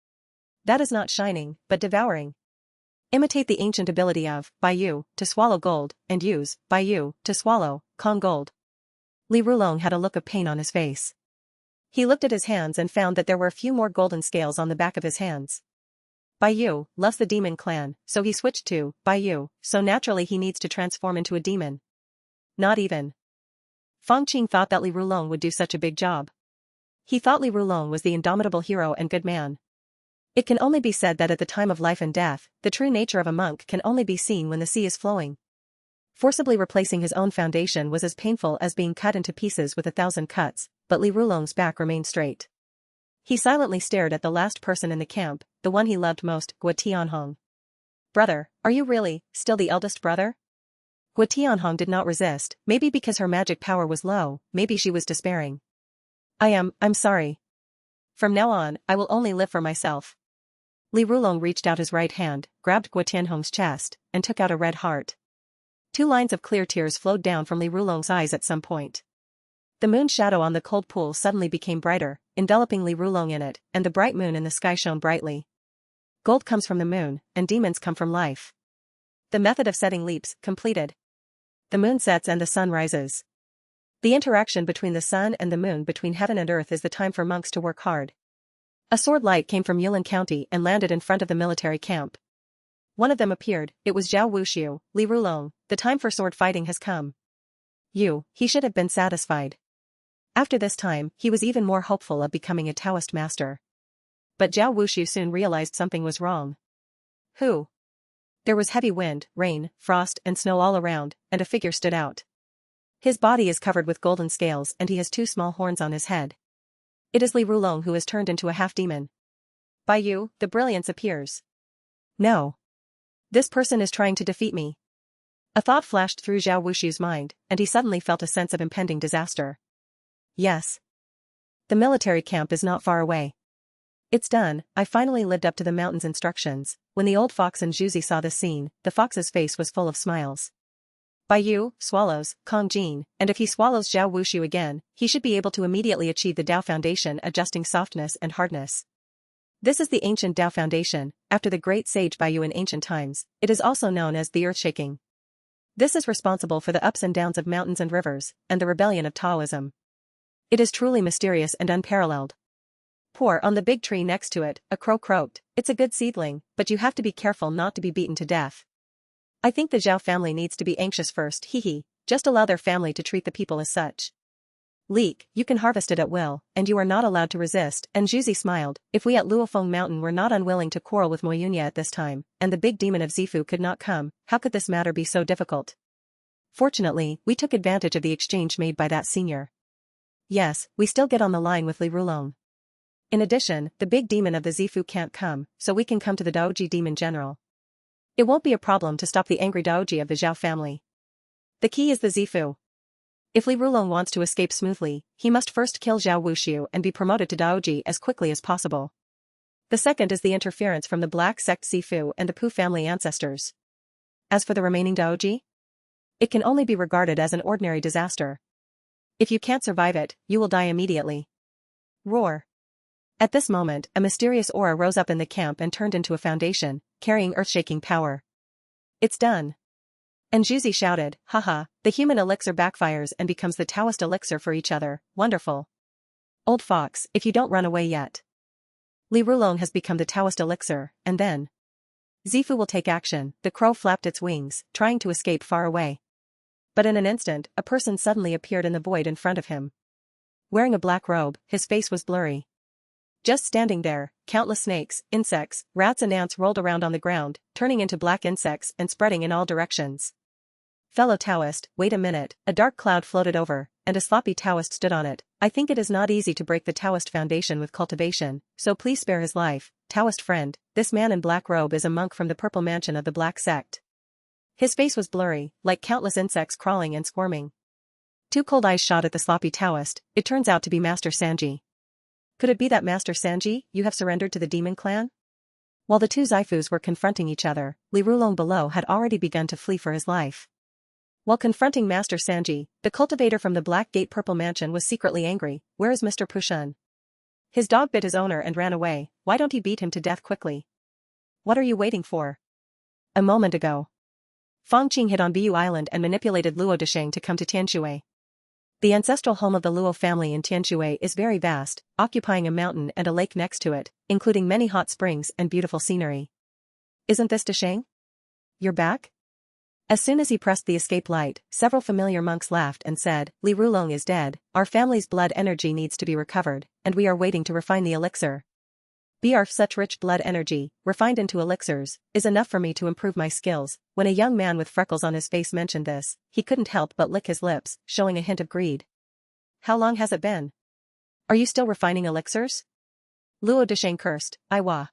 That is not shining, but devouring. Imitate the ancient ability of Bai Yu to swallow gold, and use Bai Yu to swallow Kong gold. Li Rulong had a look of pain on his face. He looked at his hands and found that there were a few more golden scales on the back of his hands. Bai Yu loves the demon clan, so he switched to Bai Yu, so naturally he needs to transform into a demon. Not even. Fang Qing thought that Li Rulong would do such a big job. He thought Li Rulong was the indomitable hero and good man. It can only be said that at the time of life and death, the true nature of a monk can only be seen when the sea is flowing. Forcibly replacing his own foundation was as painful as being cut into pieces with 1,000 cuts, but Li Rulong's back remained straight. He silently stared at the last person in the camp, the one he loved most, Gua Tianhong. Brother, are you really, still the eldest brother? Gua Tianhong did not resist, maybe because her magic power was low, maybe she was despairing. I'm sorry. From now on, I will only live for myself. Li Rulong reached out his right hand, grabbed Gua Tianhong's chest, and took out a red heart. 2 lines of clear tears flowed down from Li Rulong's eyes at some point. The moon's shadow on the cold pool suddenly became brighter, enveloping Li Rulong in it, and the bright moon in the sky shone brightly. Gold comes from the moon, and demons come from life. The method of setting leaps, completed. The moon sets and the sun rises. The interaction between the sun and the moon, between heaven and earth, is the time for monks to work hard. A sword light came from Yulin County and landed in front of the military camp. One of them appeared, it was Zhao Wuxiu. Li Rulong, the time for sword fighting has come. He should have been satisfied. After this time, he was even more hopeful of becoming a Taoist master. But Zhao Wuxiu soon realized something was wrong. Who? There was heavy wind, rain, frost, and snow all around, and a figure stood out. His body is covered with golden scales and he has 2 small horns on his head. It is Li Rulong who has turned into a half-demon. Bai Yu, the brilliance appears. No. This person is trying to defeat me. A thought flashed through Zhao Wuxiu's mind, and he suddenly felt a sense of impending disaster. Yes. The military camp is not far away. It's done, I finally lived up to the mountain's instructions. When the old fox and Zhuzi saw this scene, the fox's face was full of smiles. Bai Yu swallows Kong Jin, and if he swallows Zhao Wuxiu again, he should be able to immediately achieve the Dao Foundation, adjusting softness and hardness. This is the ancient Dao Foundation, after the great sage Bai Yu in ancient times. It is also known as the earth-shaking. This is responsible for the ups and downs of mountains and rivers, and the rebellion of Taoism. It is truly mysterious and unparalleled. Poor on the big tree next to it, a crow croaked. It's a good seedling, but you have to be careful not to be beaten to death. I think the Zhao family needs to be anxious first, hehe, just allow their family to treat the people as such. Leek, you can harvest it at will, and you are not allowed to resist, and Zhuzi smiled. If we at Luofeng Mountain were not unwilling to quarrel with Moyunya at this time, and the big demon of Zifu could not come, how could this matter be so difficult? Fortunately, we took advantage of the exchange made by that senior. Yes, we still get on the line with Li Rulong. In addition, the big demon of the Zifu can't come, so we can come to the Daoji demon general. It won't be a problem to stop the angry Daoji of the Zhao family. The key is the Zifu. If Li Rulong wants to escape smoothly, he must first kill Zhao Wuxiu and be promoted to Daoji as quickly as possible. The second is the interference from the Black Sect Zifu and the Pu family ancestors. As for the remaining Daoji, it can only be regarded as an ordinary disaster. If you can't survive it, you will die immediately. Roar. At this moment, a mysterious aura rose up in the camp and turned into a foundation, carrying earth-shaking power. It's done. And Zhuzi shouted, haha, the human elixir backfires and becomes the Taoist elixir for each other, wonderful. Old fox, if you don't run away yet. Li Rulong has become the Taoist elixir, and then Zifu will take action. The crow flapped its wings, trying to escape far away. But in an instant, a person suddenly appeared in the void in front of him. Wearing a black robe, his face was blurry. Just standing there, countless snakes, insects, rats and ants rolled around on the ground, turning into black insects and spreading in all directions. Fellow Taoist, wait a minute, a dark cloud floated over, and a sloppy Taoist stood on it. I think it is not easy to break the Taoist foundation with cultivation, so please spare his life. Taoist friend, this man in black robe is a monk from the purple mansion of the Black Sect. His face was blurry, like countless insects crawling and squirming. 2 cold eyes shot at the sloppy Taoist. It turns out to be Master Sanji. Could it be that Master Sanji, you have surrendered to the demon clan? While the 2 Zifus were confronting each other, Li Rulong below had already begun to flee for his life. While confronting Master Sanji, the cultivator from the Black Gate Purple Mansion was secretly angry. Where is Mr. Pushun? His dog bit his owner and ran away. Why don't he beat him to death quickly? What are you waiting for? A moment ago, Fang Qing hid on Bu Island and manipulated Luo Desheng to come to Tianshui. The ancestral home of the Luo family in Tianshui is very vast, occupying a mountain and a lake next to it, including many hot springs and beautiful scenery. Isn't this Dasheng? You're back? As soon as he pressed the escape light, several familiar monks laughed and said, Li Rulong is dead, our family's blood energy needs to be recovered, and we are waiting to refine the elixir. Brf, such rich blood energy, refined into elixirs, is enough for me to improve my skills. When a young man with freckles on his face mentioned this, he couldn't help but lick his lips, showing a hint of greed. How long has it been? Are you still refining elixirs? Luo Dasheng cursed, Iwa.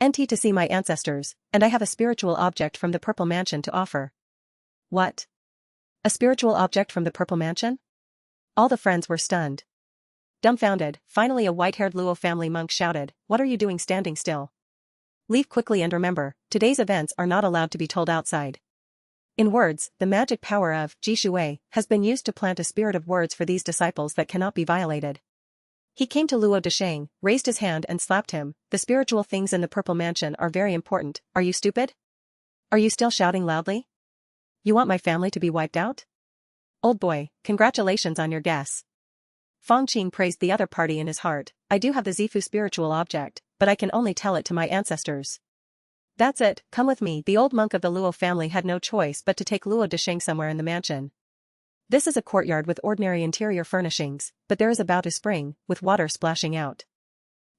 NT to see my ancestors, and I have a spiritual object from the Purple Mansion to offer. What? A spiritual object from the Purple Mansion? All the friends were stunned. Dumbfounded, finally a white-haired Luo family monk shouted, What are you doing standing still? Leave quickly and remember, today's events are not allowed to be told outside. In words, the magic power of Jishui has been used to plant a spirit of words for these disciples that cannot be violated. He came to Luo Dasheng, raised his hand and slapped him. The spiritual things in the Purple Mansion are very important. Are you stupid? Are you still shouting loudly? You want my family to be wiped out? Old boy, congratulations on your guess. Fang Qing praised the other party in his heart. I do have the Zifu spiritual object, but I can only tell it to my ancestors. That's it, come with me. The old monk of the Luo family had no choice but to take Luo Dasheng somewhere in the mansion. This is a courtyard with ordinary interior furnishings, but there is a bout of spring, with water splashing out.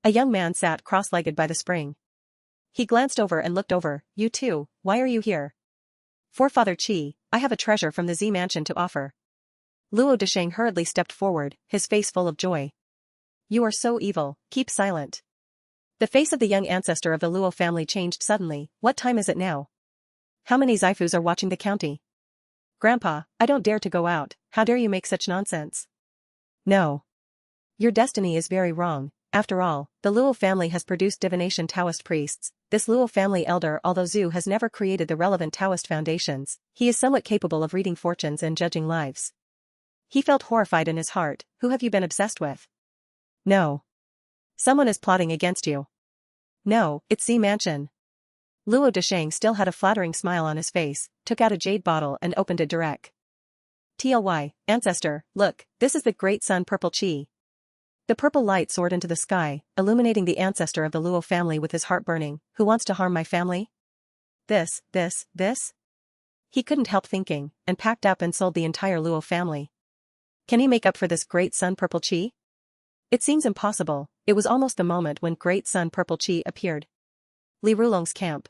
A young man sat cross-legged by the spring. He glanced over and looked over. You too, why are you here? Forefather Qi, I have a treasure from the Z mansion to offer. Luo Dasheng hurriedly stepped forward, his face full of joy. You are so evil, keep silent. The face of the young ancestor of the Luo family changed suddenly. What time is it now? How many Zaifus are watching the county? Grandpa, I don't dare to go out, how dare you make such nonsense? No. Your destiny is very wrong. After all, the Luo family has produced divination Taoist priests. This Luo family elder, although Zhu has never created the relevant Taoist foundations, he is somewhat capable of reading fortunes and judging lives. He felt horrified in his heart. Who have you been obsessed with? No. Someone is plotting against you. No, it's Z Mansion. Luo Dasheng still had a flattering smile on his face, took out a jade bottle and opened it direct. TLY, ancestor, look, this is the great sun Purple Qi. The purple light soared into the sky, illuminating the ancestor of the Luo family with his heart burning. Who wants to harm my family? This? He couldn't help thinking, and packed up and sold the entire Luo family. Can he make up for this great sun Purple Qi? It seems impossible. It was almost the moment when great sun Purple Qi appeared. Li Rulong's camp.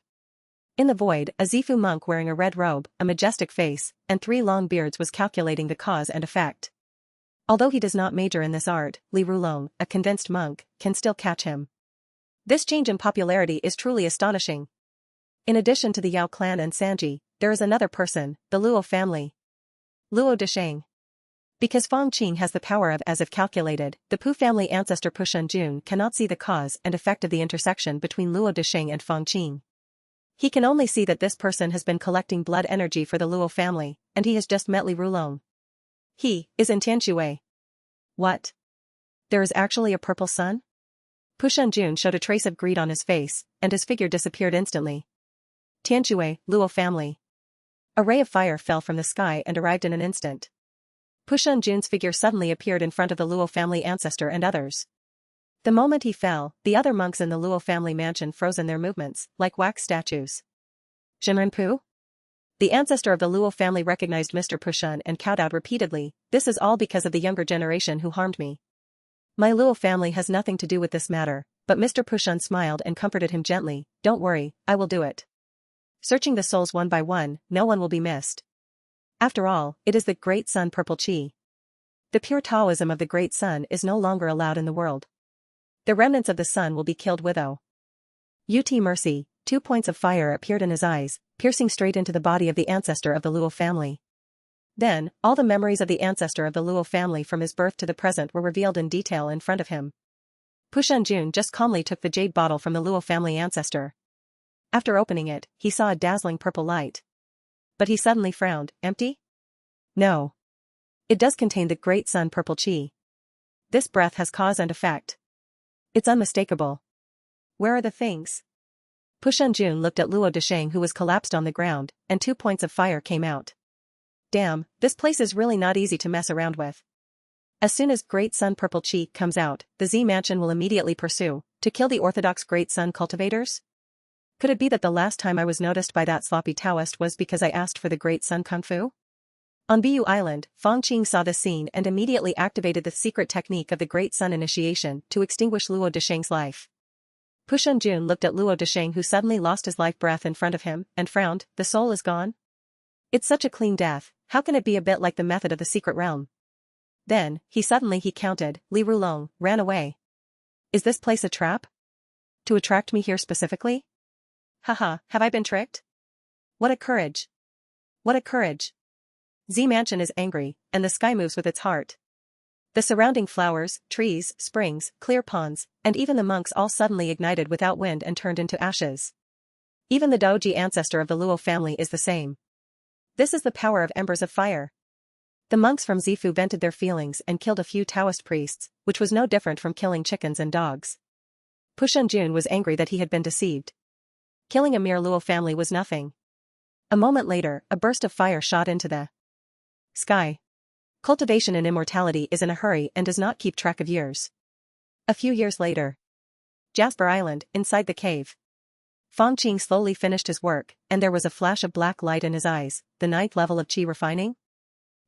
In the void, a Zifu monk wearing a red robe, a majestic face, and 3 long beards was calculating the cause and effect. Although he does not major in this art, Li Rulong, a convinced monk, can still catch him. This change in popularity is truly astonishing. In addition to the Yao clan and Sanji, there is another person, the Luo family. Luo Dasheng. Because Fang Qing has the power of as if calculated, the Pu family ancestor Pu Shunjun cannot see the cause and effect of the intersection between Luo Dasheng and Fang Qing. He can only see that this person has been collecting blood energy for the Luo family, and he has just met Li Rulong. He is in Tianshui. What? There is actually a purple sun? Pu Shunjun showed a trace of greed on his face, and his figure disappeared instantly. Tianshui, Luo family. A ray of fire fell from the sky and arrived in an instant. Pu Shunjun's figure suddenly appeared in front of the Luo family ancestor and others. The moment he fell, the other monks in the Luo family mansion froze in their movements, like wax statues. Jinrenpu? The ancestor of the Luo family recognized Mr. Pu Shun and cowed out repeatedly, this is all because of the younger generation who harmed me. My Luo family has nothing to do with this matter, but Mr. Pu Shun smiled and comforted him gently, don't worry, I will do it. Searching the souls one by one, no one will be missed. After all, it is the great sun Purple Qi. The pure Taoism of the great sun is no longer allowed in the world. The remnants of the sun will be killed without mercy. 2 points of fire appeared in his eyes, piercing straight into the body of the ancestor of the Luo family. Then, all the memories of the ancestor of the Luo family from his birth to the present were revealed in detail in front of him. Pu Shunjun just calmly took the jade bottle from the Luo family ancestor. After opening it, he saw a dazzling purple light. But he suddenly frowned. Empty? No. It does contain the great sun Purple Qi. This breath has cause and effect. It's unmistakable. Where are the things? Pu Shunjun looked at Luo Dasheng who was collapsed on the ground, and 2 points of fire came out. Damn, this place is really not easy to mess around with. As soon as Great Sun Purple Qi comes out, the Z Mansion will immediately pursue, to kill the orthodox Great Sun cultivators? Could it be that the last time I was noticed by that sloppy Taoist was because I asked for the Great Sun Kung Fu? On Bu Island, Fang Qing saw this scene and immediately activated the secret technique of the Great Sun initiation to extinguish Luo Desheng's life. Pu Shunjun looked at Luo Desheng, who suddenly lost his life breath in front of him, and frowned. The soul is gone? It's such a clean death, how can it be a bit like the method of the secret realm? Then, he counted, Li Rulong, ran away. Is this place a trap? To attract me here specifically? Haha, have I been tricked? What a courage. What a courage. Z Mansion is angry, and the sky moves with its heart. The surrounding flowers, trees, springs, clear ponds, and even the monks all suddenly ignited without wind and turned into ashes. Even the Daoji ancestor of the Luo family is the same. This is the power of embers of fire. The monks from Zifu vented their feelings and killed a few Taoist priests, which was no different from killing chickens and dogs. Pu Shunjun was angry that he had been deceived. Killing a mere Luo family was nothing. A moment later, a burst of fire shot into the sky. Cultivation in immortality is in a hurry and does not keep track of years. A few years later. Jasper Island, inside the cave. Fang Qing slowly finished his work, and there was a flash of black light in his eyes. The 9th level of Qi refining?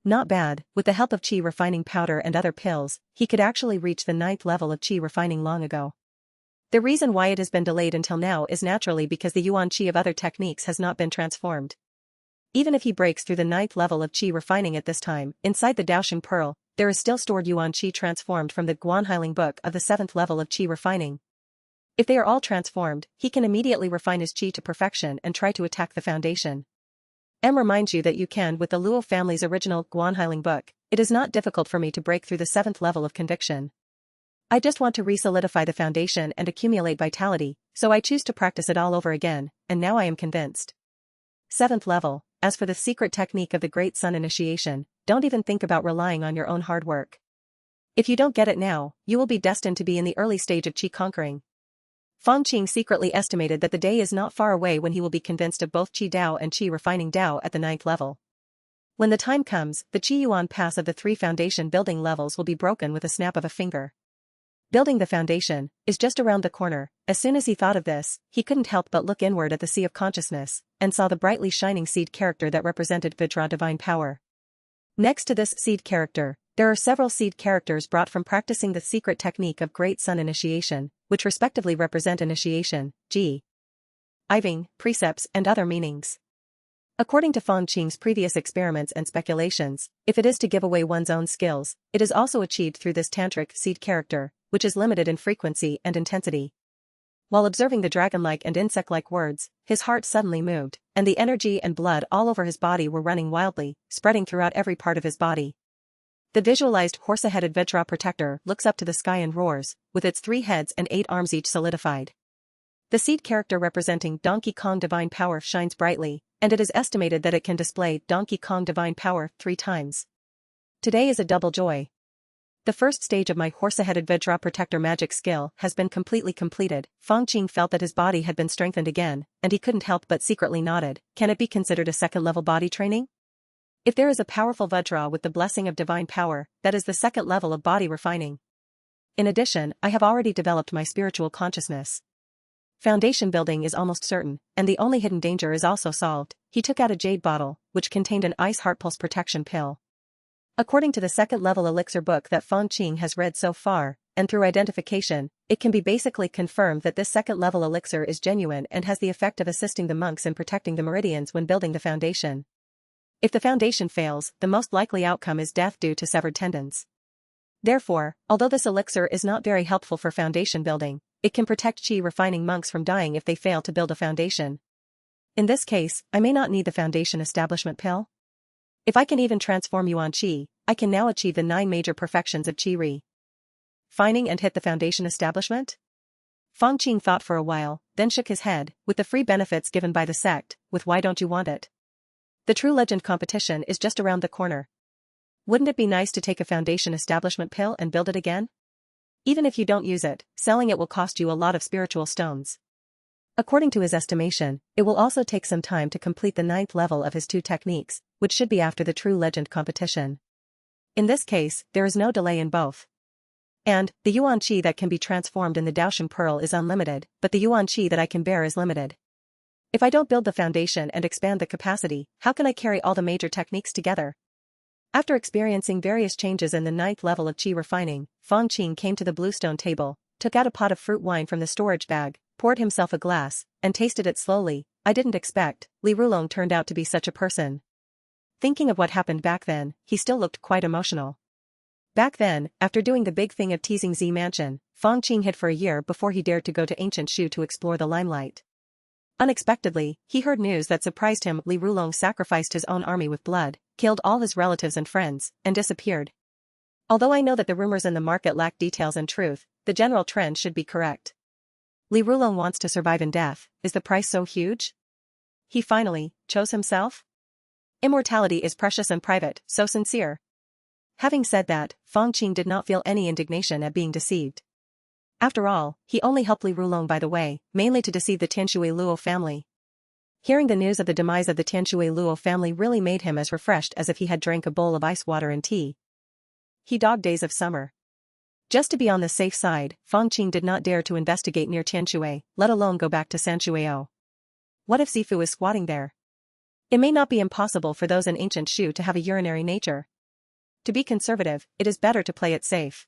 Not bad, with the help of Qi refining powder and other pills, he could actually reach the 9th level of Qi refining long ago. The reason why it has been delayed until now is naturally because the Yuan Qi of other techniques has not been transformed. Even if he breaks through the 9th level of Qi refining at this time, inside the Daosheng Pearl, there is still stored Yuan Qi transformed from the Guanhailing book of the 7th level of Qi refining. If they are all transformed, he can immediately refine his Qi to perfection and try to attack the foundation. M reminds you that you can with the Luo family's original Guanhailing book. It is not difficult for me to break through the 7th level of conviction. I just want to re-solidify the foundation and accumulate vitality, so I choose to practice it all over again, and now I am convinced. 7th level. As for the secret technique of the Great Sun initiation, don't even think about relying on your own hard work. If you don't get it now, you will be destined to be in the early stage of Qi conquering. Fang Qing secretly estimated that the day is not far away when he will be convinced of both Qi Dao and Qi refining Dao at the 9th level. When the time comes, the Qi Yuan pass of the 3 foundation building levels will be broken with a snap of a finger. Building the foundation is just around the corner. As soon as he thought of this, he couldn't help but look inward at the sea of consciousness, and saw the brightly shining seed character that represented Vajra divine power. Next to this seed character, there are several seed characters brought from practicing the secret technique of Great Sun initiation, which respectively represent initiation, Ji, Iving, precepts, and other meanings. According to Fang Qing's previous experiments and speculations, if it is to give away one's own skills, it is also achieved through this tantric seed character, which is limited in frequency and intensity. While observing the dragon-like and insect-like words, his heart suddenly moved, and the energy and blood all over his body were running wildly, spreading throughout every part of his body. The visualized horse-headed Vajra protector looks up to the sky and roars, with its 3 heads and 8 arms each solidified. The seed character representing Donkey Kong divine power shines brightly, and it is estimated that it can display Donkey Kong divine power 3 times. Today is a double joy. The first stage of my horse-headed Vajra protector magic skill has been completely completed. Fang Qing felt that his body had been strengthened again, and he couldn't help but secretly nodded. Can it be considered a second-level body training? If there is a powerful Vajra with the blessing of divine power, that is the second level of body refining. In addition, I have already developed my spiritual consciousness. Foundation building is almost certain, and the only hidden danger is also solved. He took out a jade bottle, which contained an ice heart pulse protection pill. According to the second-level elixir book that Fang Qing has read so far, and through identification, it can be basically confirmed that this second-level elixir is genuine and has the effect of assisting the monks in protecting the meridians when building the foundation. If the foundation fails, the most likely outcome is death due to severed tendons. Therefore, although this elixir is not very helpful for foundation building, it can protect Qi refining monks from dying if they fail to build a foundation. In this case, I may not need the foundation establishment pill. If I can even transform Yuan Qi, I can now achieve the 9 major perfections of Qi refining and hit the foundation establishment? Fang Qing thought for a while, then shook his head, with the free benefits given by the sect, with why don't you want it? The True Legend competition is just around the corner. Wouldn't it be nice to take a foundation establishment pill and build it again? Even if you don't use it, selling it will cost you a lot of spiritual stones. According to his estimation, it will also take some time to complete the 9th level of his 2 techniques, which should be after the True Legend competition. In this case, there is no delay in both. And, the Yuan Qi that can be transformed in the Daosheng Pearl is unlimited, but the Yuan Qi that I can bear is limited. If I don't build the foundation and expand the capacity, how can I carry all the major techniques together? After experiencing various changes in the 9th level of Qi refining, Fang Qing came to the bluestone table, took out a pot of fruit wine from the storage bag, poured himself a glass, and tasted it slowly. I didn't expect Li Rulong turned out to be such a person. Thinking of what happened back then, he still looked quite emotional. Back then, after doing the big thing of teasing Z Mansion, Fang Qing hid for a year before he dared to go to ancient Shu to explore the limelight. Unexpectedly, he heard news that surprised him. Li Rulong sacrificed his own army with blood, killed all his relatives and friends, and disappeared. Although I know that the rumors in the market lack details and truth, the general trend should be correct. Li Rulong wants to survive in death. Is the price so huge? He finally chose himself? Immortality is precious and private, so sincere. Having said that, Fang Qing did not feel any indignation at being deceived. After all, he only helped Li Rulong by the way, mainly to deceive the Tianshui Luo family. Hearing the news of the demise of the Tianshui Luo family really made him as refreshed as if he had drank a bowl of ice water and tea. He dogged days of summer. Just to be on the safe side, Fang Qing did not dare to investigate near Tianshui, let alone go back to Sanshuiao. What if Zifu is squatting there? It may not be impossible for those in ancient Shu to have a urinary nature. To be conservative, it is better to play it safe.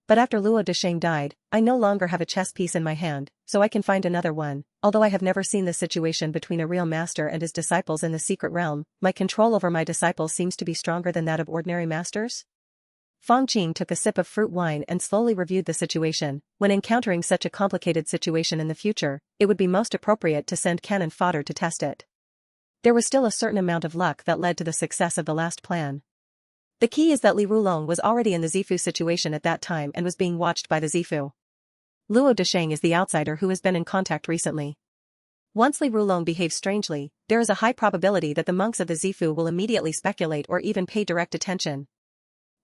But after Luo Desheng died, I no longer have a chess piece in my hand, so I can find another one. Although I have never seen the situation between a real master and his disciples in the secret realm, my control over my disciples seems to be stronger than that of ordinary masters. Fang Qing took a sip of fruit wine and slowly reviewed the situation. When encountering such a complicated situation in the future, it would be most appropriate to send cannon fodder to test it. There was still a certain amount of luck that led to the success of the last plan. The key is that Li Rulong was already in the Zifu situation at that time and was being watched by the Zifu. Luo Desheng is the outsider who has been in contact recently. Once Li Rulong behaves strangely, there is a high probability that the monks of the Zifu will immediately speculate or even pay direct attention.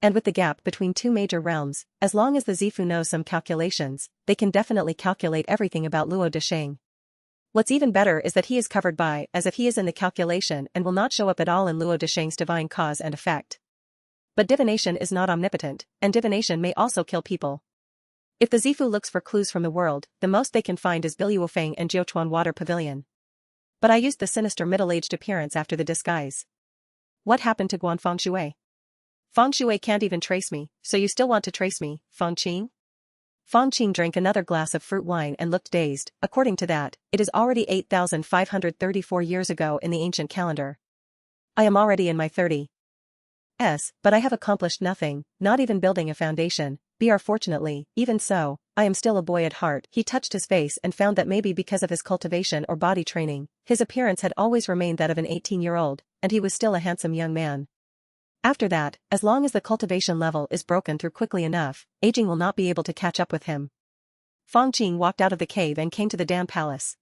And with the gap between 2 major realms, as long as the Zifu knows some calculations, they can definitely calculate everything about Luo Desheng. What's even better is that he is covered by as if he is in the calculation and will not show up at all in Luo Desheng's divine cause and effect. But divination is not omnipotent, and divination may also kill people. If the Zifu looks for clues from the world, the most they can find is Biluofeng and Jiuchuan Water Pavilion. But I used the sinister middle-aged appearance after the disguise. What happened to Guan Fengshui? Fengshui can't even trace me, so you still want to trace me, Fang Qing? Fang Qing drank another glass of fruit wine and looked dazed. According to that, it is already 8,534 years ago in the ancient calendar. I am already in my 30s, but I have accomplished nothing, not even building a foundation. Fortunately, even so, I am still a boy at heart. He touched his face and found that maybe because of his cultivation or body training, his appearance had always remained that of an 18-year-old, and he was still a handsome young man. After that, as long as the cultivation level is broken through quickly enough, aging will not be able to catch up with him. Fang Qing walked out of the cave and came to the Dan Palace.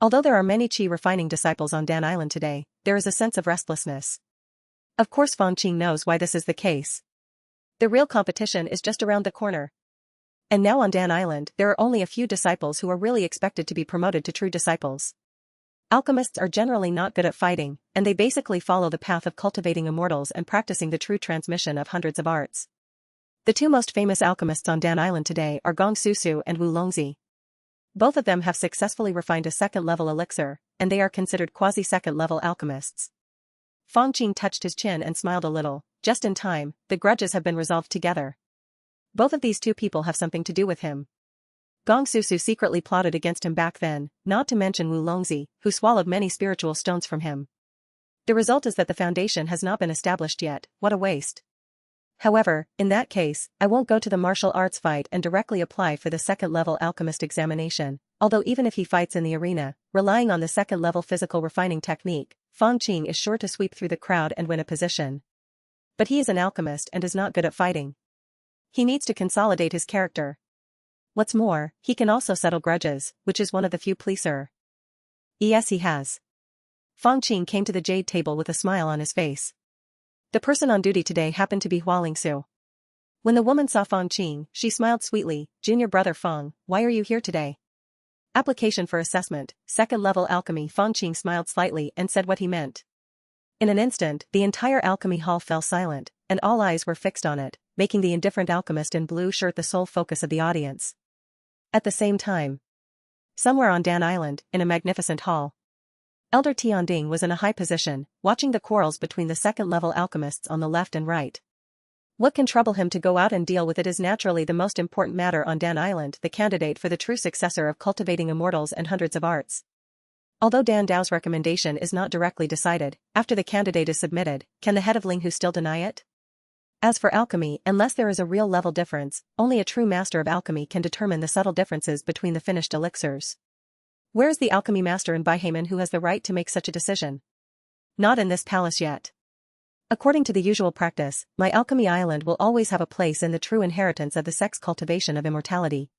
Although there are many Qi refining disciples on Dan Island today, there is a sense of restlessness. Of course Fang Qing knows why this is the case. The real competition is just around the corner. And now on Dan Island there are only a few disciples who are really expected to be promoted to true disciples. Alchemists are generally not good at fighting, and they basically follow the path of cultivating immortals and practicing the true transmission of hundreds of arts. The 2 most famous alchemists on Dan Island today are Gong Susu and Wu Longzi. Both of them have successfully refined a second-level elixir, and they are considered quasi-second-level alchemists. Fang Qing touched his chin and smiled a little. Just in time, the grudges have been resolved together. Both of these 2 people have something to do with him. Gong Susu secretly plotted against him back then, not to mention Wu Longzi, who swallowed many spiritual stones from him. The result is that the foundation has not been established yet. What a waste. However, in that case, I won't go to the martial arts fight and directly apply for the second-level alchemist examination, although even if he fights in the arena, relying on the second-level physical refining technique, Fang Qing is sure to sweep through the crowd and win a position. But he is an alchemist and is not good at fighting. He needs to consolidate his character. What's more, he can also settle grudges, which is one of the few pleaser. Yes, he has. Fang Qing came to the jade table with a smile on his face. The person on duty today happened to be Hua Lingsu. When the woman saw Fang Qing, she smiled sweetly. Junior brother Fang, why are you here today? Application for assessment, second-level alchemy. Fang Qing smiled slightly and said what he meant. In an instant, the entire alchemy hall fell silent, and all eyes were fixed on it, making the indifferent alchemist in blue shirt the sole focus of the audience. At the same time, somewhere on Dan Island, in a magnificent hall, Elder Tianding was in a high position, watching the quarrels between the second-level alchemists on the left and right. What can trouble him to go out and deal with it is naturally the most important matter on Dan Island, the candidate for the true successor of cultivating immortals and hundreds of arts. Although Dan Dao's recommendation is not directly decided, after the candidate is submitted, can the head of Linghu still deny it? As for alchemy, unless there is a real level difference, only a true master of alchemy can determine the subtle differences between the finished elixirs. Where is the alchemy master in Baihaman who has the right to make such a decision? Not in this palace yet. According to the usual practice, my alchemy island will always have a place in the true inheritance of the sex cultivation of immortality.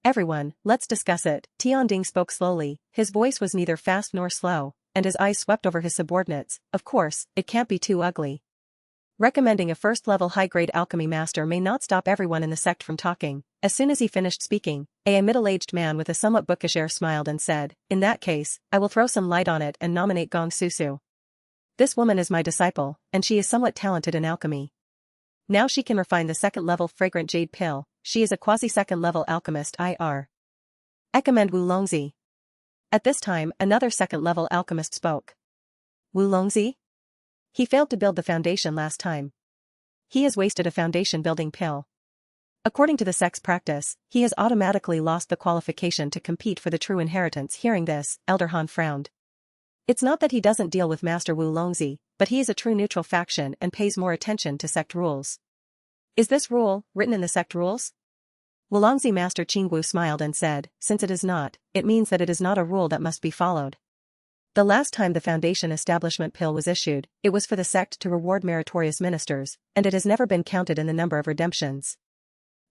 Everyone, let's discuss it. Tianding spoke slowly, his voice was neither fast nor slow, and his eyes swept over his subordinates. Of course, it can't be too ugly. Recommending a first-level high-grade alchemy master may not stop everyone in the sect from talking. As soon as he finished speaking, a middle-aged man with a somewhat bookish air smiled and said, "In that case, I will throw some light on it and nominate Gong Susu. This woman is my disciple, and she is somewhat talented in alchemy. Now she can refine the second-level fragrant jade pill. She is a quasi-second-level alchemist. I recommend Wu Longzi." At this time, another second-level alchemist spoke. Wu Longzi? He failed to build the foundation last time. He has wasted a foundation-building pill. According to the sect's practice, he has automatically lost the qualification to compete for the true inheritance. Hearing this, Elder Han frowned. It's not that he doesn't deal with Master Wu Longzi, but he is a true neutral faction and pays more attention to sect rules. Is this rule written in the sect rules? Wulongzi Master Qingwu smiled and said, since it is not, it means that it is not a rule that must be followed. The last time the foundation establishment pill was issued, it was for the sect to reward meritorious ministers, and it has never been counted in the number of redemptions.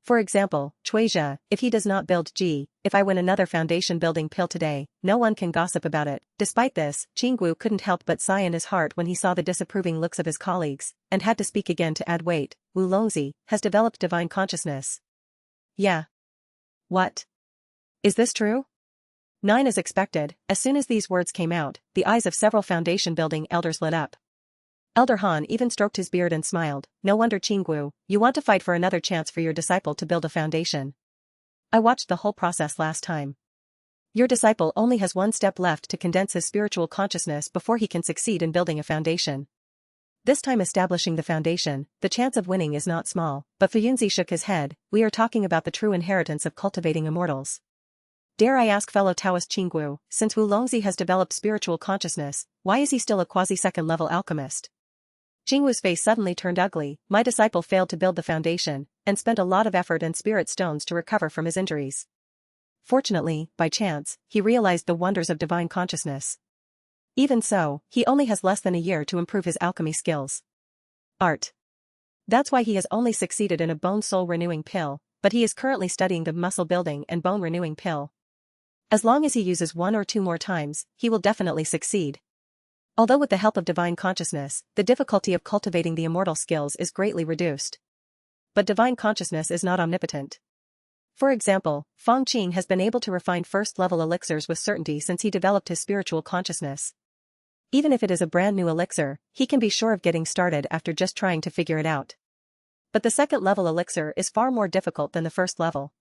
For example, Chuizha, if he does not build G, if I win another foundation building pill today, no one can gossip about it. Despite this, Qingwu couldn't help but sigh in his heart when he saw the disapproving looks of his colleagues, and had to speak again to add weight. Wu Longzi has developed divine consciousness. Yeah. What? Is this true? 9 as expected. As soon as these words came out, the eyes of several foundation-building elders lit up. Elder Han even stroked his beard and smiled. No wonder Qingwu, you want to fight for another chance for your disciple to build a foundation. I watched the whole process last time. Your disciple only has one step left to condense his spiritual consciousness before he can succeed in building a foundation. This time establishing the foundation, the chance of winning is not small, but Fuyunzi shook his head. We are talking about the true inheritance of cultivating immortals. Dare I ask fellow Taoist Qingwu, since Wu Longzi has developed spiritual consciousness, why is he still a quasi-second level alchemist? Qingwu's face suddenly turned ugly. My disciple failed to build the foundation, and spent a lot of effort and spirit stones to recover from his injuries. Fortunately, by chance, he realized the wonders of divine consciousness. Even so, he only has less than a year to improve his alchemy skills. Art. That's why he has only succeeded in a bone-soul renewing pill, but he is currently studying the muscle building and bone renewing pill. As long as he uses 1 or 2 more times, he will definitely succeed. Although with the help of divine consciousness, the difficulty of cultivating the immortal skills is greatly reduced. But divine consciousness is not omnipotent. For example, Fang Qing has been able to refine first-level elixirs with certainty since he developed his spiritual consciousness. Even if it is a brand new elixir, he can be sure of getting started after just trying to figure it out. But the second-level elixir is far more difficult than the first level.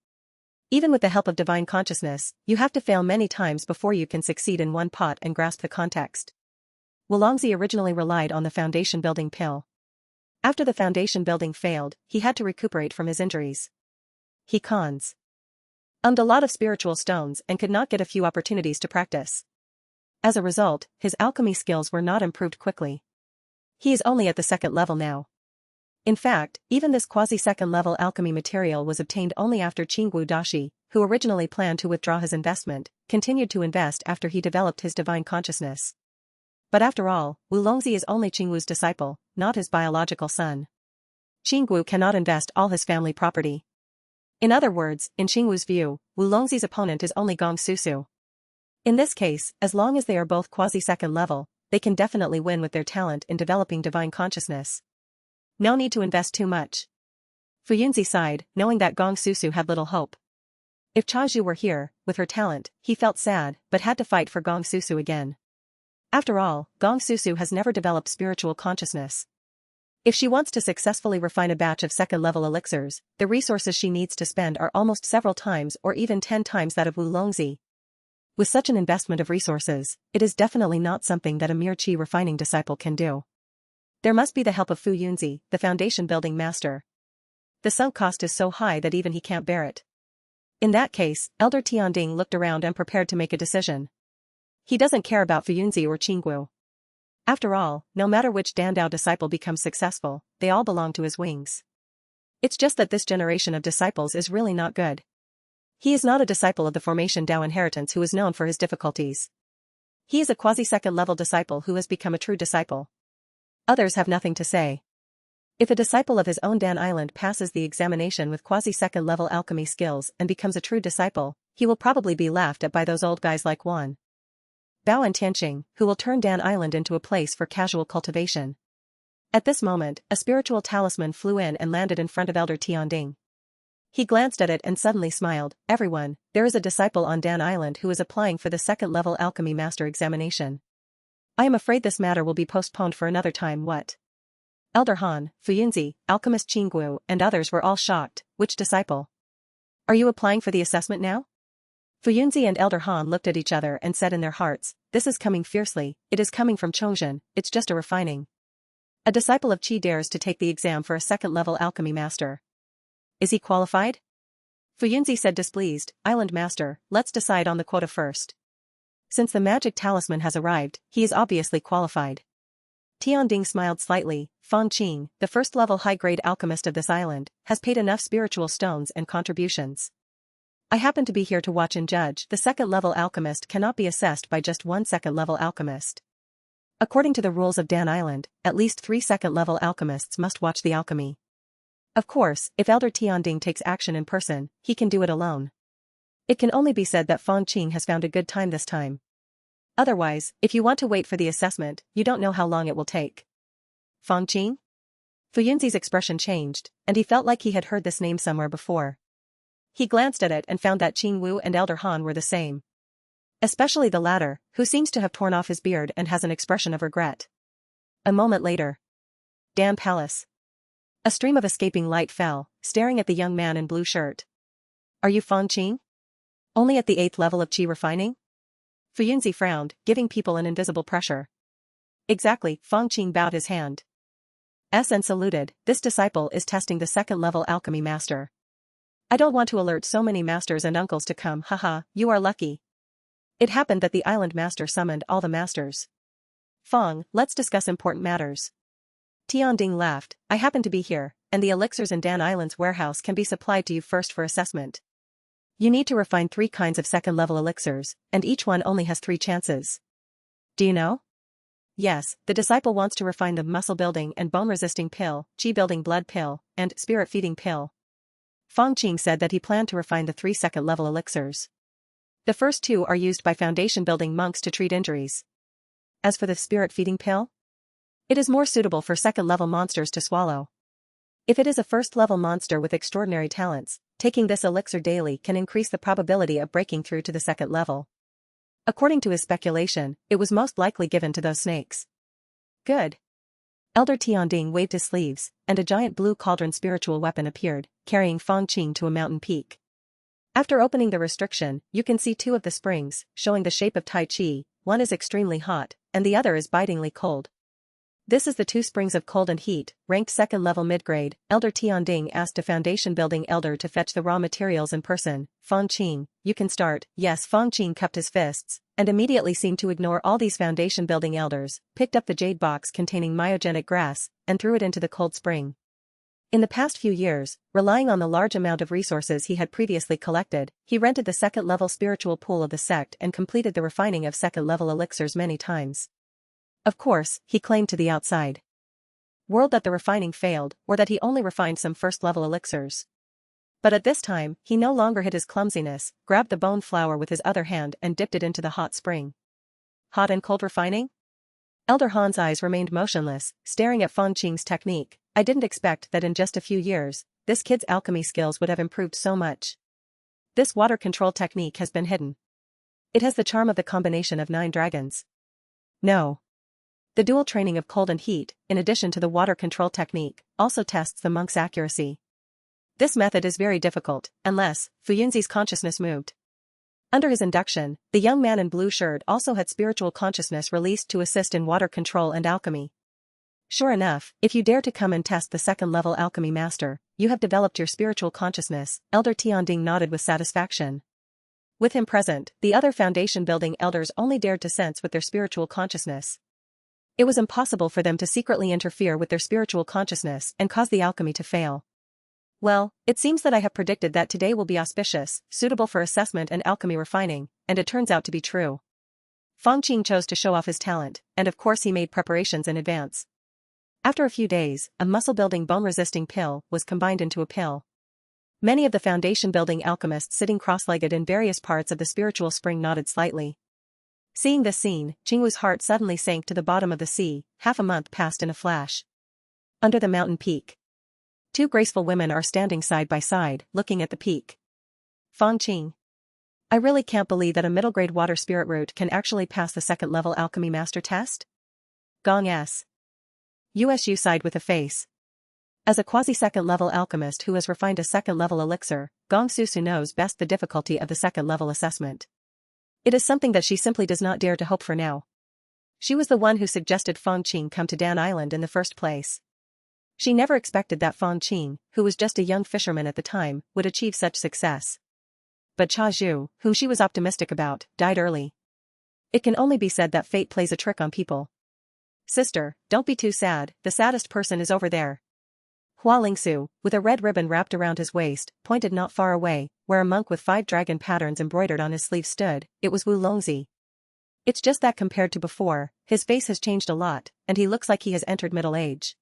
Even with the help of divine consciousness, you have to fail many times before you can succeed in one pot and grasp the context. Wulongzi originally relied on the foundation-building pill. After the foundation building failed, he had to recuperate from his injuries. He cons. A lot of spiritual stones and could not get a few opportunities to practice. As a result, his alchemy skills were not improved quickly. He is only at the second level now. In fact, even this quasi-second level alchemy material was obtained only after Qingwu Dashi, who originally planned to withdraw his investment, continued to invest after he developed his divine consciousness. But after all, Wu Longzi is only Qingwu's disciple, not his biological son. Qingwu cannot invest all his family property. In other words, in Qingwu's view, Wu Longzi's opponent is only Gong Susu. In this case, as long as they are both quasi-second level, they can definitely win with their talent in developing divine consciousness. No need to invest too much. Fuyunzi sighed, knowing that Gong Susu had little hope. If Chazhu were here, with her talent, he felt sad, but had to fight for Gong Susu again. After all, Gong Susu has never developed spiritual consciousness. If she wants to successfully refine a batch of second-level elixirs, the resources she needs to spend are almost several times or even 10 times that of Wu Longzi. With such an investment of resources, it is definitely not something that a mere qi refining disciple can do. There must be the help of Fu Yunzi, the foundation-building master. The sunk cost is so high that even he can't bear it. In that case, Elder Tianding looked around and prepared to make a decision. He doesn't care about Fu Yunzi or Qingguo. After all, no matter which Dandao disciple becomes successful, they all belong to his wings. It's just that this generation of disciples is really not good. He is not a disciple of the formation Dao inheritance who is known for his difficulties. He is a quasi-second level disciple who has become a true disciple. Others have nothing to say. If a disciple of his own Dan Island passes the examination with quasi-second level alchemy skills and becomes a true disciple, he will probably be laughed at by those old guys like Wan Bao and Tianqing, who will turn Dan Island into a place for casual cultivation. At this moment, a spiritual talisman flew in and landed in front of Elder Tianding. He glanced at it and suddenly smiled. Everyone, there is a disciple on Dan Island who is applying for the second-level alchemy master examination. I am afraid this matter will be postponed for another time. What? Elder Han, Fu Yunzi, Alchemist Qingguo, and others were all shocked. Which disciple? Are you applying for the assessment now? Fu Yunzi and Elder Han looked at each other and said in their hearts, this is coming fiercely, it is coming from Chongzhen, it's just a refining. A disciple of Qi dares to take the exam for a second-level alchemy master. Is he qualified? Fu Yunzi said displeased, Island Master, let's decide on the quota first. Since the magic talisman has arrived, he is obviously qualified. Tianding smiled slightly. Fang Qing, the first-level high-grade alchemist of this island, has paid enough spiritual stones and contributions. I happen to be here to watch and judge. The second-level alchemist cannot be assessed by just one second-level alchemist. According to the rules of Dan Island, at least 3 second-level alchemists must watch the alchemy. Of course, if Elder Tianding takes action in person, he can do it alone. It can only be said that Fang Qing has found a good time this time. Otherwise, if you want to wait for the assessment, you don't know how long it will take. Fang Qing? Fu Yunzi's expression changed, and he felt like he had heard this name somewhere before. He glanced at it and found that Qing Wu and Elder Han were the same. Especially the latter, who seems to have torn off his beard and has an expression of regret. A moment later. Dan Palace. A stream of escaping light fell, staring at the young man in blue shirt. Are you Fang Qing? Only at the 8th level of Qi refining? Fu Yunzi frowned, giving people an invisible pressure. Exactly, Fang Qing bowed his hand. And saluted. This disciple is testing the second-level alchemy master. I don't want to alert so many masters and uncles to come, haha, you are lucky. It happened that the island master summoned all the masters. Fang, let's discuss important matters. Tianding laughed, I happen to be here, and the elixirs in Dan Island's warehouse can be supplied to you first for assessment. You need to refine 3 kinds of second-level elixirs, and each one only has 3 chances. Do you know? Yes, the disciple wants to refine the muscle-building and bone-resisting pill, qi-building blood pill, and spirit-feeding pill. Fang Qing said that he planned to refine the 3 second-level elixirs. The first 2 are used by foundation-building monks to treat injuries. As for the spirit-feeding pill? It is more suitable for second-level monsters to swallow. If it is a first-level monster with extraordinary talents, taking this elixir daily can increase the probability of breaking through to the second level. According to his speculation, it was most likely given to those snakes. Good. Elder Tianding waved his sleeves, and a giant blue cauldron spiritual weapon appeared, carrying Fang Qing to a mountain peak. After opening the restriction, you can see 2 of the springs, showing the shape of Tai Chi. One is extremely hot, and the other is bitingly cold. This is the 2 springs of cold and heat, ranked second-level mid-grade. Elder Tianding asked a foundation-building elder to fetch the raw materials in person. Fang Qing, you can start. Yes, Fang Qing cupped his fists, and immediately seemed to ignore all these foundation-building elders, picked up the jade box containing myogenic grass, and threw it into the cold spring. In the past few years, relying on the large amount of resources he had previously collected, he rented the second-level spiritual pool of the sect and completed the refining of second-level elixirs many times. Of course, he claimed to the outside world that the refining failed or that he only refined some first-level elixirs. But at this time, he no longer hid his clumsiness, grabbed the bone flower with his other hand and dipped it into the hot spring. Hot and cold refining? Elder Han's eyes remained motionless, staring at Fang Qing's technique. I didn't expect that in just a few years, this kid's alchemy skills would have improved so much. This water control technique has been hidden. It has the charm of the combination of 9 dragons. No. The dual training of cold and heat, in addition to the water control technique, also tests the monk's accuracy. This method is very difficult, unless Fuyunzi's consciousness moved. Under his induction, the young man in blue shirt also had spiritual consciousness released to assist in water control and alchemy. Sure enough, if you dare to come and test the second-level alchemy master, you have developed your spiritual consciousness, Elder Tianding nodded with satisfaction. With him present, the other foundation-building elders only dared to sense with their spiritual consciousness. It was impossible for them to secretly interfere with their spiritual consciousness and cause the alchemy to fail. Well, it seems that I have predicted that today will be auspicious, suitable for assessment and alchemy refining, and it turns out to be true. Fang Qing chose to show off his talent, and of course he made preparations in advance. After a few days, a muscle-building bone-resisting pill was combined into a pill. Many of the foundation-building alchemists sitting cross-legged in various parts of the spiritual spring nodded slightly. Seeing this scene, Qingwu's heart suddenly sank to the bottom of the sea. Half a month passed in a flash. Under the mountain peak. 2 graceful women are standing side by side, looking at the peak. Fang Qing. I really can't believe that a middle-grade water spirit root can actually pass the second-level alchemy master test. Gong S. USU sighed with a face. As a quasi-second-level alchemist who has refined a second-level elixir, Gong Susu knows best the difficulty of the second-level assessment. It is something that she simply does not dare to hope for now. She was the one who suggested Fang Qing come to Dan Island in the first place. She never expected that Fang Qing, who was just a young fisherman at the time, would achieve such success. But Cha Zhu, whom she was optimistic about, died early. It can only be said that fate plays a trick on people. Sister, don't be too sad, the saddest person is over there. Hua Lingsu, with a red ribbon wrapped around his waist, pointed not far away, where a monk with 5 dragon patterns embroidered on his sleeve stood. It was Wu Longzi. It's just that compared to before, his face has changed a lot, and he looks like he has entered middle age.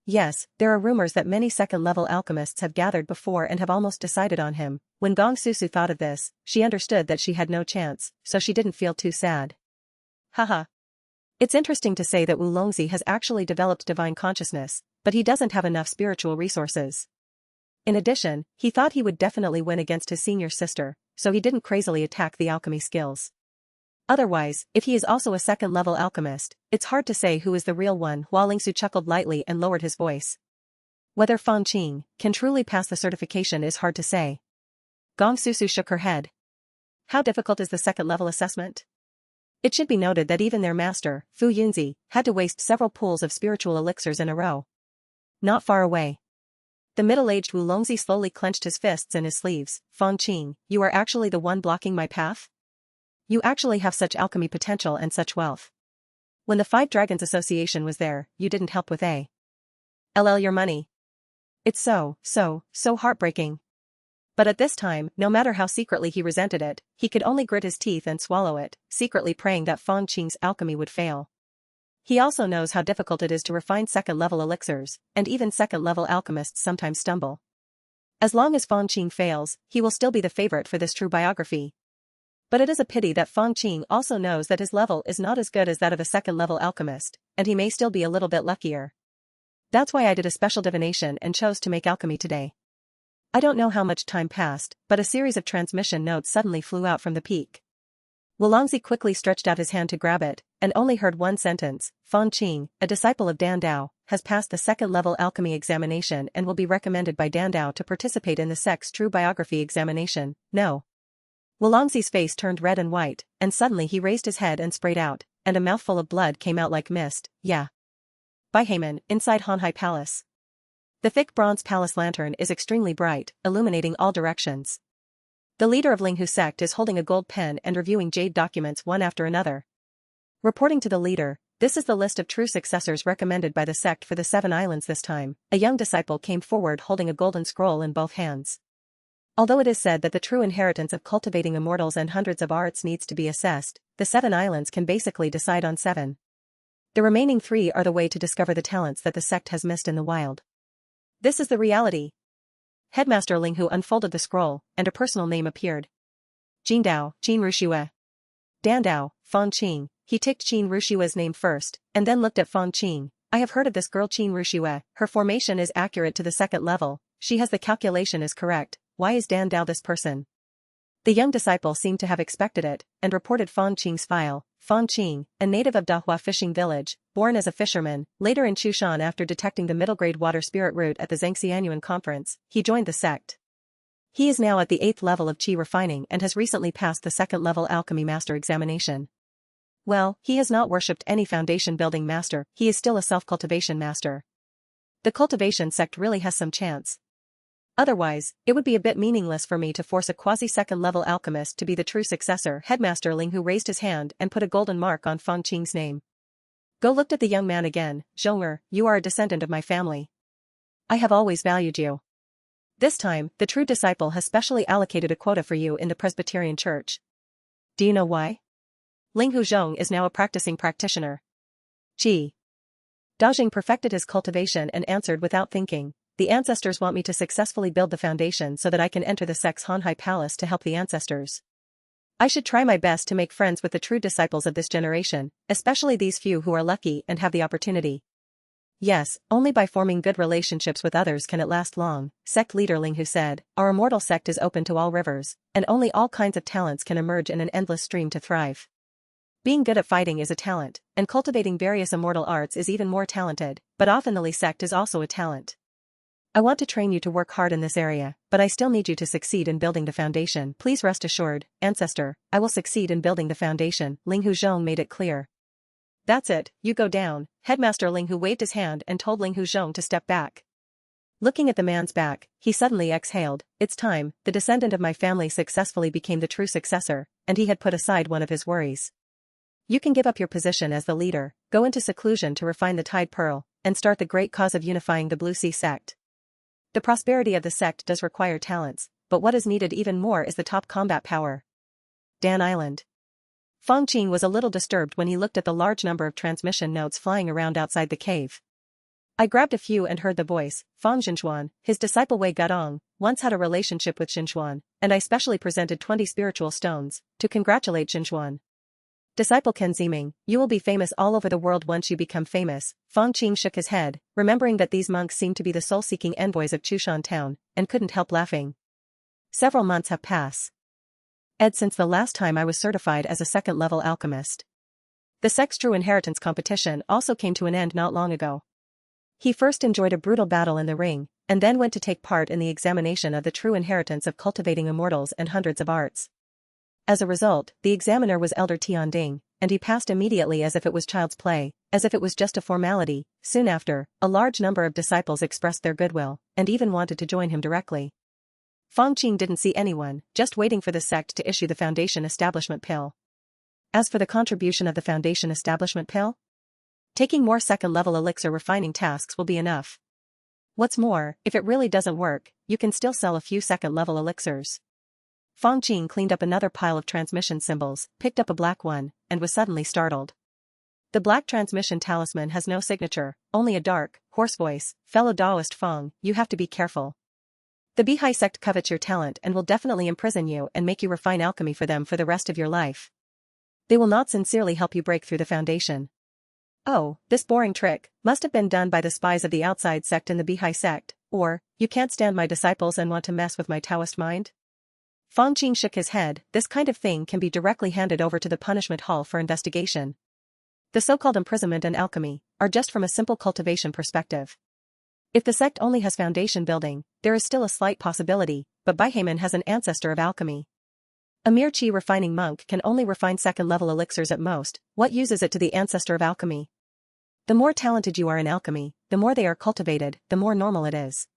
Yes, there are rumors that many second-level alchemists have gathered before and have almost decided on him. When Gong Susu thought of this, she understood that she had no chance, so she didn't feel too sad. Haha. It's interesting to say that Wu Longzi has actually developed divine consciousness, but he doesn't have enough spiritual resources. In addition, he thought he would definitely win against his senior sister, so he didn't crazily attack the alchemy skills. Otherwise, if he is also a second-level alchemist, it's hard to say who is the real one. Hua Lingsu chuckled lightly and lowered his voice. Whether Fang Qing can truly pass the certification is hard to say. Gong Susu shook her head. How difficult is the second-level assessment? It should be noted that even their master, Fu Yunzi, had to waste several pools of spiritual elixirs in a row. Not far away. The middle-aged Wu Longzi slowly clenched his fists in his sleeves. Fang Qing, you are actually the one blocking my path? You actually have such alchemy potential and such wealth. When the 5 Dragons Association was there, you didn't help with your money. It's so heartbreaking. But at this time, no matter how secretly he resented it, he could only grit his teeth and swallow it, secretly praying that Fang Qing's alchemy would fail. He also knows how difficult it is to refine second-level elixirs, and even second-level alchemists sometimes stumble. As long as Fang Qing fails, he will still be the favorite for this true biography. But it is a pity that Fang Qing also knows that his level is not as good as that of a second-level alchemist, and he may still be a little bit luckier. That's why I did a special divination and chose to make alchemy today. I don't know how much time passed, but a series of transmission notes suddenly flew out from the peak. Wu Longzi quickly stretched out his hand to grab it, and only heard one sentence. Fang Qing, a disciple of Dan Dao, has passed the second-level alchemy examination and will be recommended by Dan Dao to participate in the sect's true biography examination. No. Wu Longzi's face turned red and white, and suddenly he raised his head and sprayed out, and a mouthful of blood came out like mist. Yeah. By Haman, inside Hanhai Palace. The thick bronze palace lantern is extremely bright, illuminating all directions. The leader of Linghu sect is holding a gold pen and reviewing jade documents one after another. Reporting to the leader, this is the list of true successors recommended by the sect for the 7 islands this time. A young disciple came forward holding a golden scroll in both hands. Although it is said that the true inheritance of cultivating immortals and hundreds of arts needs to be assessed, the 7 islands can basically decide on 7. The remaining 3 are the way to discover the talents that the sect has missed in the wild. This is the reality. Headmaster Linghu unfolded the scroll, and a personal name appeared. Jin Dao, Qin Rushue. Dan Dao, Fang Qing. He ticked Qin Rushue's name first, and then looked at Fang Qing. I have heard of this girl Qin Rushue. Her formation is accurate to the 2nd level. She has the calculation is correct. Why is Dan Dao this person? The young disciple seemed to have expected it, and reported Fang Qing's file. Fang Qing, a native of Dahua fishing village, born as a fisherman, later in Chushan after detecting the middle-grade water spirit root at the Zhangxianyuan conference, he joined the sect. He is now at the 8th level of qi refining and has recently passed the 2nd level alchemy master examination. Well, he has not worshipped any foundation building master, he is still a self-cultivation master. The cultivation sect really has some chance. Otherwise, it would be a bit meaningless for me to force a quasi-2nd level alchemist to be the true successor. Headmaster Ling Hu raised his hand and put a golden mark on Fang Qing's name. Go looked at the young man again. Zhong'er, you are a descendant of my family. I have always valued you. This time, the true disciple has specially allocated a quota for you in the Presbyterian Church. Do you know why? Ling Hu Zhong is now a practicing practitioner. Gee. Daoshengzhu perfected his cultivation and answered without thinking. The ancestors want me to successfully build the foundation so that I can enter the sect's Hanhai Palace to help the ancestors. I should try my best to make friends with the true disciples of this generation, especially these few who are lucky and have the opportunity. Yes, only by forming good relationships with others can it last long, sect leader Ling Hu said. Our immortal sect is open to all rivers, and only all kinds of talents can emerge in an endless stream to thrive. Being good at fighting is a talent, and cultivating various immortal arts is even more talented, but often the Li sect is also a talent. I want to train you to work hard in this area, but I still need you to succeed in building the foundation. Please rest assured, ancestor, I will succeed in building the foundation, Ling Hu Zhong made it clear. That's it, you go down. Headmaster Ling Hu waved his hand and told Ling Hu Zhong to step back. Looking at the man's back, he suddenly exhaled. It's time, the descendant of my family successfully became the true successor, and he had put aside one of his worries. You can give up your position as the leader, go into seclusion to refine the Tide Pearl, and start the great cause of unifying the Blue Sea sect. The prosperity of the sect does require talents, but what is needed even more is the top combat power. Dan Island. Fang Qing was a little disturbed when he looked at the large number of transmission notes flying around outside the cave. I grabbed a few and heard the voice. Fang Xinzhuan, his disciple Wei Gadong, once had a relationship with Xinzhuan, and I specially presented 20 spiritual stones to congratulate Xinzhuan. Disciple Ken Ziming, you will be famous all over the world once you become famous. Fang Qing shook his head, remembering that these monks seemed to be the soul-seeking envoys of Chushan town, and couldn't help laughing. Several months have passed. Since the last time I was certified as a 2nd-level alchemist. The sect's true inheritance competition also came to an end not long ago. He first enjoyed a brutal battle in the ring, and then went to take part in the examination of the true inheritance of cultivating immortals and hundreds of arts. As a result, the examiner was Elder Tianding, and he passed immediately as if it was child's play, as if it was just a formality. Soon after, a large number of disciples expressed their goodwill, and even wanted to join him directly. Fang Qing didn't see anyone, just waiting for the sect to issue the Foundation Establishment Pill. As for the contribution of the Foundation Establishment Pill? Taking more 2nd-level elixir refining tasks will be enough. What's more, if it really doesn't work, you can still sell a few 2nd-level elixirs. Fang Qing cleaned up another pile of transmission symbols, picked up a black one, and was suddenly startled. The black transmission talisman has no signature, only a dark, hoarse voice. Fellow Taoist Fang, you have to be careful. The Bihai sect covets your talent and will definitely imprison you and make you refine alchemy for them for the rest of your life. They will not sincerely help you break through the foundation. Oh, this boring trick must have been done by the spies of the outside sect in the Bihai sect, or, you can't stand my disciples and want to mess with my Taoist mind? Fang Qing shook his head. This kind of thing can be directly handed over to the punishment hall for investigation. The so-called imprisonment and alchemy are just from a simple cultivation perspective. If the sect only has foundation building, there is still a slight possibility, but Baihaman has an ancestor of alchemy. A mere qi refining monk can only refine 2nd-level elixirs at most. What use is it to the ancestor of alchemy? The more talented you are in alchemy, the more they are cultivated, the more normal it is.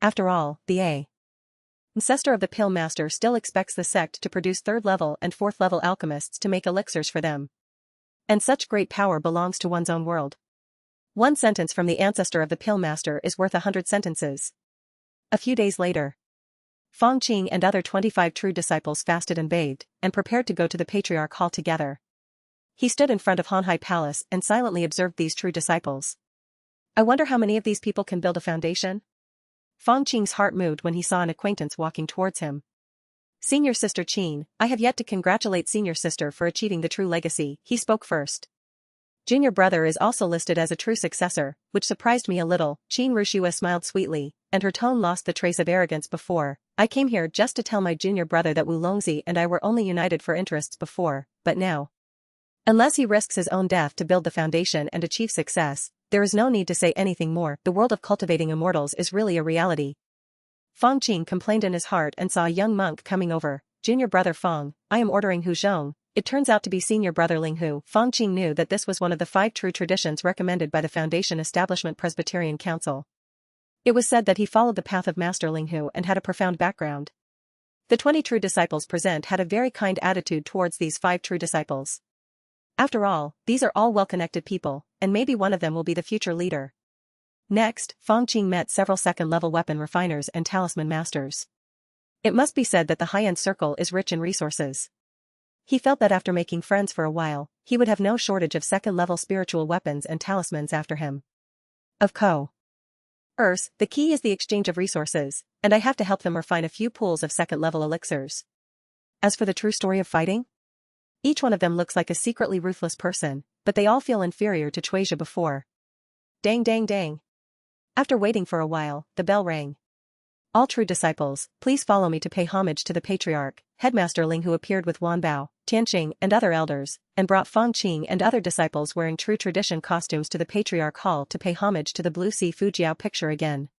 After all, the ancestor of the Pill Master still expects the sect to produce 3rd-level and 4th-level alchemists to make elixirs for them. And such great power belongs to one's own world. One sentence from the ancestor of the Pill Master is worth 100 sentences. A few days later, Fang Qing and other 25 true disciples fasted and bathed, and prepared to go to the Patriarch Hall together. He stood in front of Hanhai Palace and silently observed these true disciples. I wonder how many of these people can build a foundation? Fang Qing's heart moved when he saw an acquaintance walking towards him. Senior Sister Qin, I have yet to congratulate Senior Sister for achieving the true legacy. He spoke first. Junior brother is also listed as a true successor, which surprised me a little. Qin Rushua smiled sweetly, and her tone lost the trace of arrogance before. I came here just to tell my junior brother that Wulongzi and I were only united for interests before, but now. Unless he risks his own death to build the foundation and achieve success, there is no need to say anything more. The world of cultivating immortals is really a reality. Fang Qing complained in his heart and saw a young monk coming over. Junior brother Fang, I am ordering Hu Zhong. It turns out to be senior brother Ling Hu. Fang Qing knew that this was one of the 5 true traditions recommended by the Foundation Establishment Presbyterian Council. It was said that he followed the path of Master Ling Hu and had a profound background. The 20 true disciples present had a very kind attitude towards these 5 true disciples. After all, these are all well-connected people, and maybe one of them will be the future leader. Next, Fang Qing met several second-level weapon refiners and talisman masters. It must be said that the high-end circle is rich in resources. He felt that after making friends for a while, he would have no shortage of second-level spiritual weapons and talismans after him. Of course, the key is the exchange of resources, and I have to help them refine a few pools of second-level elixirs. As for the true story of fighting, each one of them looks like a secretly ruthless person, but they all feel inferior to Chuizha before. Dang dang dang. After waiting for a while, the bell rang. All true disciples, please follow me to pay homage to the patriarch. Headmaster Ling Hu appeared with Wanbao, Tianqing and other elders, and brought Fang Qing and other disciples wearing true tradition costumes to the patriarch hall to pay homage to the Blue Sea Fujiao picture again.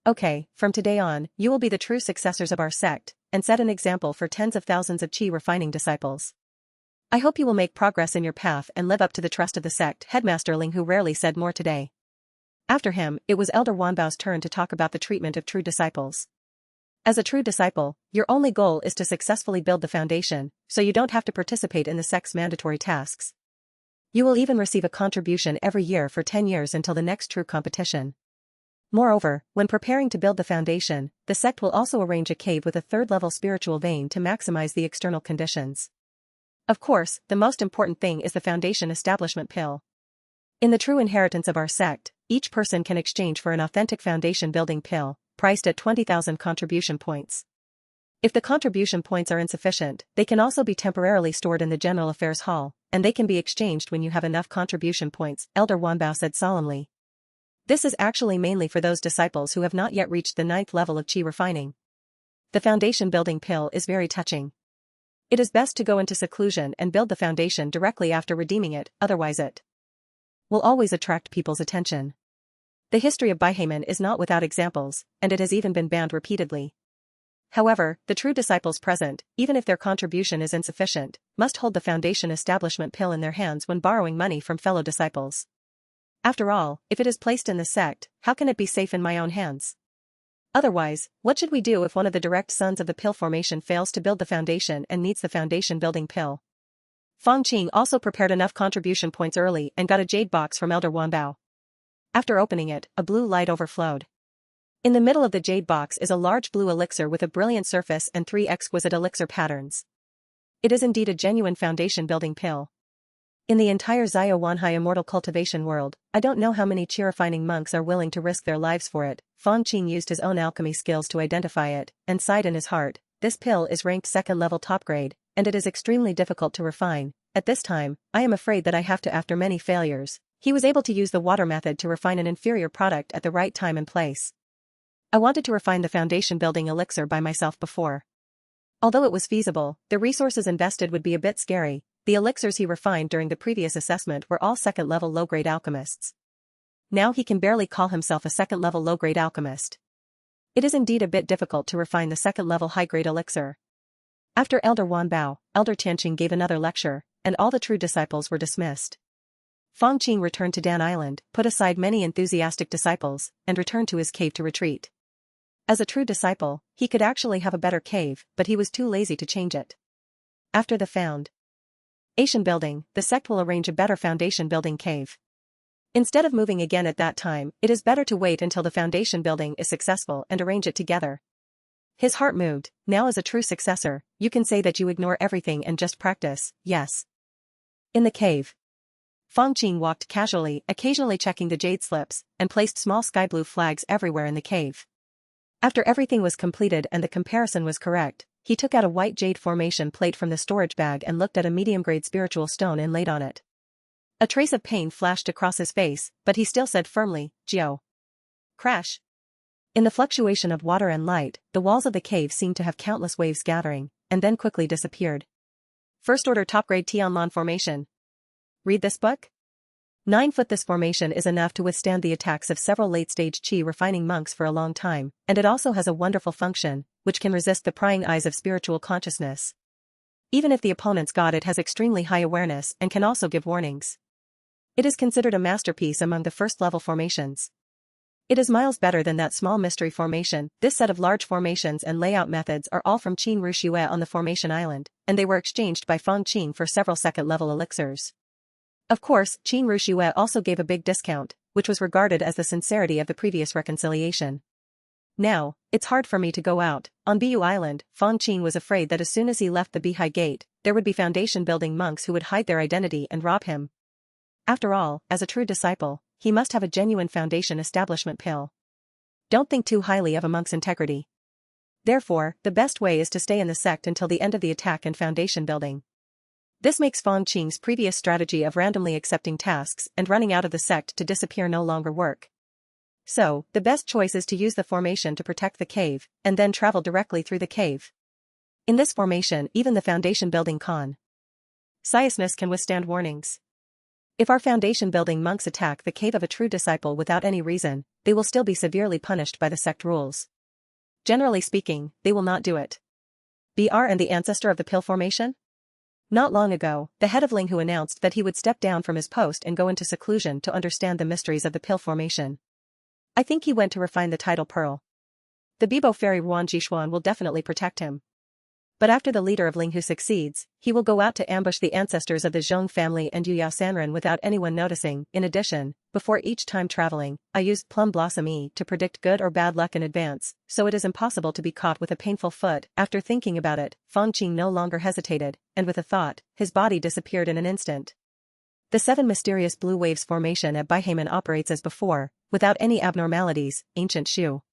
Okay, from today on, you will be the true successors of our sect, and set an example for tens of thousands of qi refining disciples. I hope you will make progress in your path and live up to the trust of the sect. Headmaster Ling Hu rarely said more today. After him, it was Elder Wanbao's turn to talk about the treatment of true disciples. As a true disciple, your only goal is to successfully build the foundation, so you don't have to participate in the sect's mandatory tasks. You will even receive a contribution every year for 10 years until the next true competition. Moreover, when preparing to build the foundation, the sect will also arrange a cave with a 3rd-level spiritual vein to maximize the external conditions. Of course, the most important thing is the foundation establishment pill. In the true inheritance of our sect, each person can exchange for an authentic foundation building pill, priced at 20,000 contribution points. If the contribution points are insufficient, they can also be temporarily stored in the General Affairs Hall, and they can be exchanged when you have enough contribution points, Elder Wanbao said solemnly. This is actually mainly for those disciples who have not yet reached the 9th level of qi refining. The foundation building pill is very touching. It is best to go into seclusion and build the foundation directly after redeeming it, otherwise it will always attract people's attention. The history of Baihaman is not without examples, and it has even been banned repeatedly. However, the true disciples present, even if their contribution is insufficient, must hold the foundation establishment pill in their hands when borrowing money from fellow disciples. After all, if it is placed in the sect, how can it be safe in my own hands? Otherwise, what should we do if one of the direct sons of the pill formation fails to build the foundation and needs the foundation building pill? Fang Qing also prepared enough contribution points early and got a jade box from Elder Wanbao. After opening it, a blue light overflowed. In the middle of the jade box is a large blue elixir with a brilliant surface and 3 exquisite elixir patterns. It is indeed a genuine foundation building pill. In the entire Zio Wanhai immortal cultivation world, I don't know how many qi refining monks are willing to risk their lives for it. Fang Qing used his own alchemy skills to identify it, and sighed in his heart. This pill is ranked 2nd level top grade, and it is extremely difficult to refine. At this time, I am afraid that I have to. After many failures, he was able to use the water method to refine an inferior product at the right time and place. I wanted to refine the foundation building elixir by myself before. Although it was feasible, the resources invested would be a bit scary. The elixirs he refined during the previous assessment were all 2nd level low-grade alchemists. Now he can barely call himself a 2nd level low-grade alchemist. It is indeed a bit difficult to refine the 2nd level high-grade elixir. After Elder Wanbao, Elder Tianqing gave another lecture, and all the true disciples were dismissed. Fang Qing returned to Dan Island, put aside many enthusiastic disciples, and returned to his cave to retreat. As a true disciple, he could actually have a better cave, but he was too lazy to change it. After the foundation building, the sect will arrange a better foundation building cave. Instead of moving again at that time, it is better to wait until the foundation building is successful and arrange it together. His heart moved. Now as a true successor, you can say that you ignore everything and just practice, yes. In the cave, Fang Qing walked casually, occasionally checking the jade slips, and placed small sky blue flags everywhere in the cave. After everything was completed and the comparison was correct, he took out a white jade formation plate from the storage bag and looked at a medium-grade spiritual stone inlaid on it. A trace of pain flashed across his face, but he still said firmly, "Jiao." Crash. In the fluctuation of water and light, the walls of the cave seemed to have countless waves gathering, and then quickly disappeared. First order top-grade Tianlan formation. Read this book? 9 foot. This formation is enough to withstand the attacks of several late-stage qi refining monks for a long time, and it also has a wonderful function, which can resist the prying eyes of spiritual consciousness. Even if the opponent's god, it has extremely high awareness and can also give warnings. It is considered a masterpiece among the first-level formations. It is miles better than that small mystery formation. This set of large formations and layout methods are all from Qin Ruxue on the formation island, and they were exchanged by Fang Qing for several second-level elixirs. Of course, Qin Ruxue also gave a big discount, which was regarded as the sincerity of the previous reconciliation. Now, it's hard for me to go out. On Bu Island, Fang Qing was afraid that as soon as he left the Beihai Gate, there would be foundation-building monks who would hide their identity and rob him. After all, as a true disciple, he must have a genuine foundation establishment pill. Don't think too highly of a monk's integrity. Therefore, the best way is to stay in the sect until the end of the attack and foundation building. This makes Fang Qing's previous strategy of randomly accepting tasks and running out of the sect to disappear no longer work. So, the best choice is to use the formation to protect the cave, and then travel directly through the cave. In this formation, even the foundation building consciousness can withstand warnings. If our foundation-building monks attack the cave of a true disciple without any reason, they will still be severely punished by the sect rules. Generally speaking, they will not do it. BR and the ancestor of the pill formation? Not long ago, the head of Linghu announced that he would step down from his post and go into seclusion to understand the mysteries of the pill formation. I think he went to refine the tidal pearl. The Bibo fairy Ruan Jishuan will definitely protect him. But after the leader of Linghu succeeds, he will go out to ambush the ancestors of the Zhong family and Yu Yao Sanren without anyone noticing. In addition, before each time traveling, I used Plum Blossom E to predict good or bad luck in advance, so it is impossible to be caught with a painful foot. After thinking about it, Fang Qing no longer hesitated, and with a thought, his body disappeared in an instant. The 7 mysterious blue waves formation at Baihamen operates as before, without any abnormalities. Ancient Shu.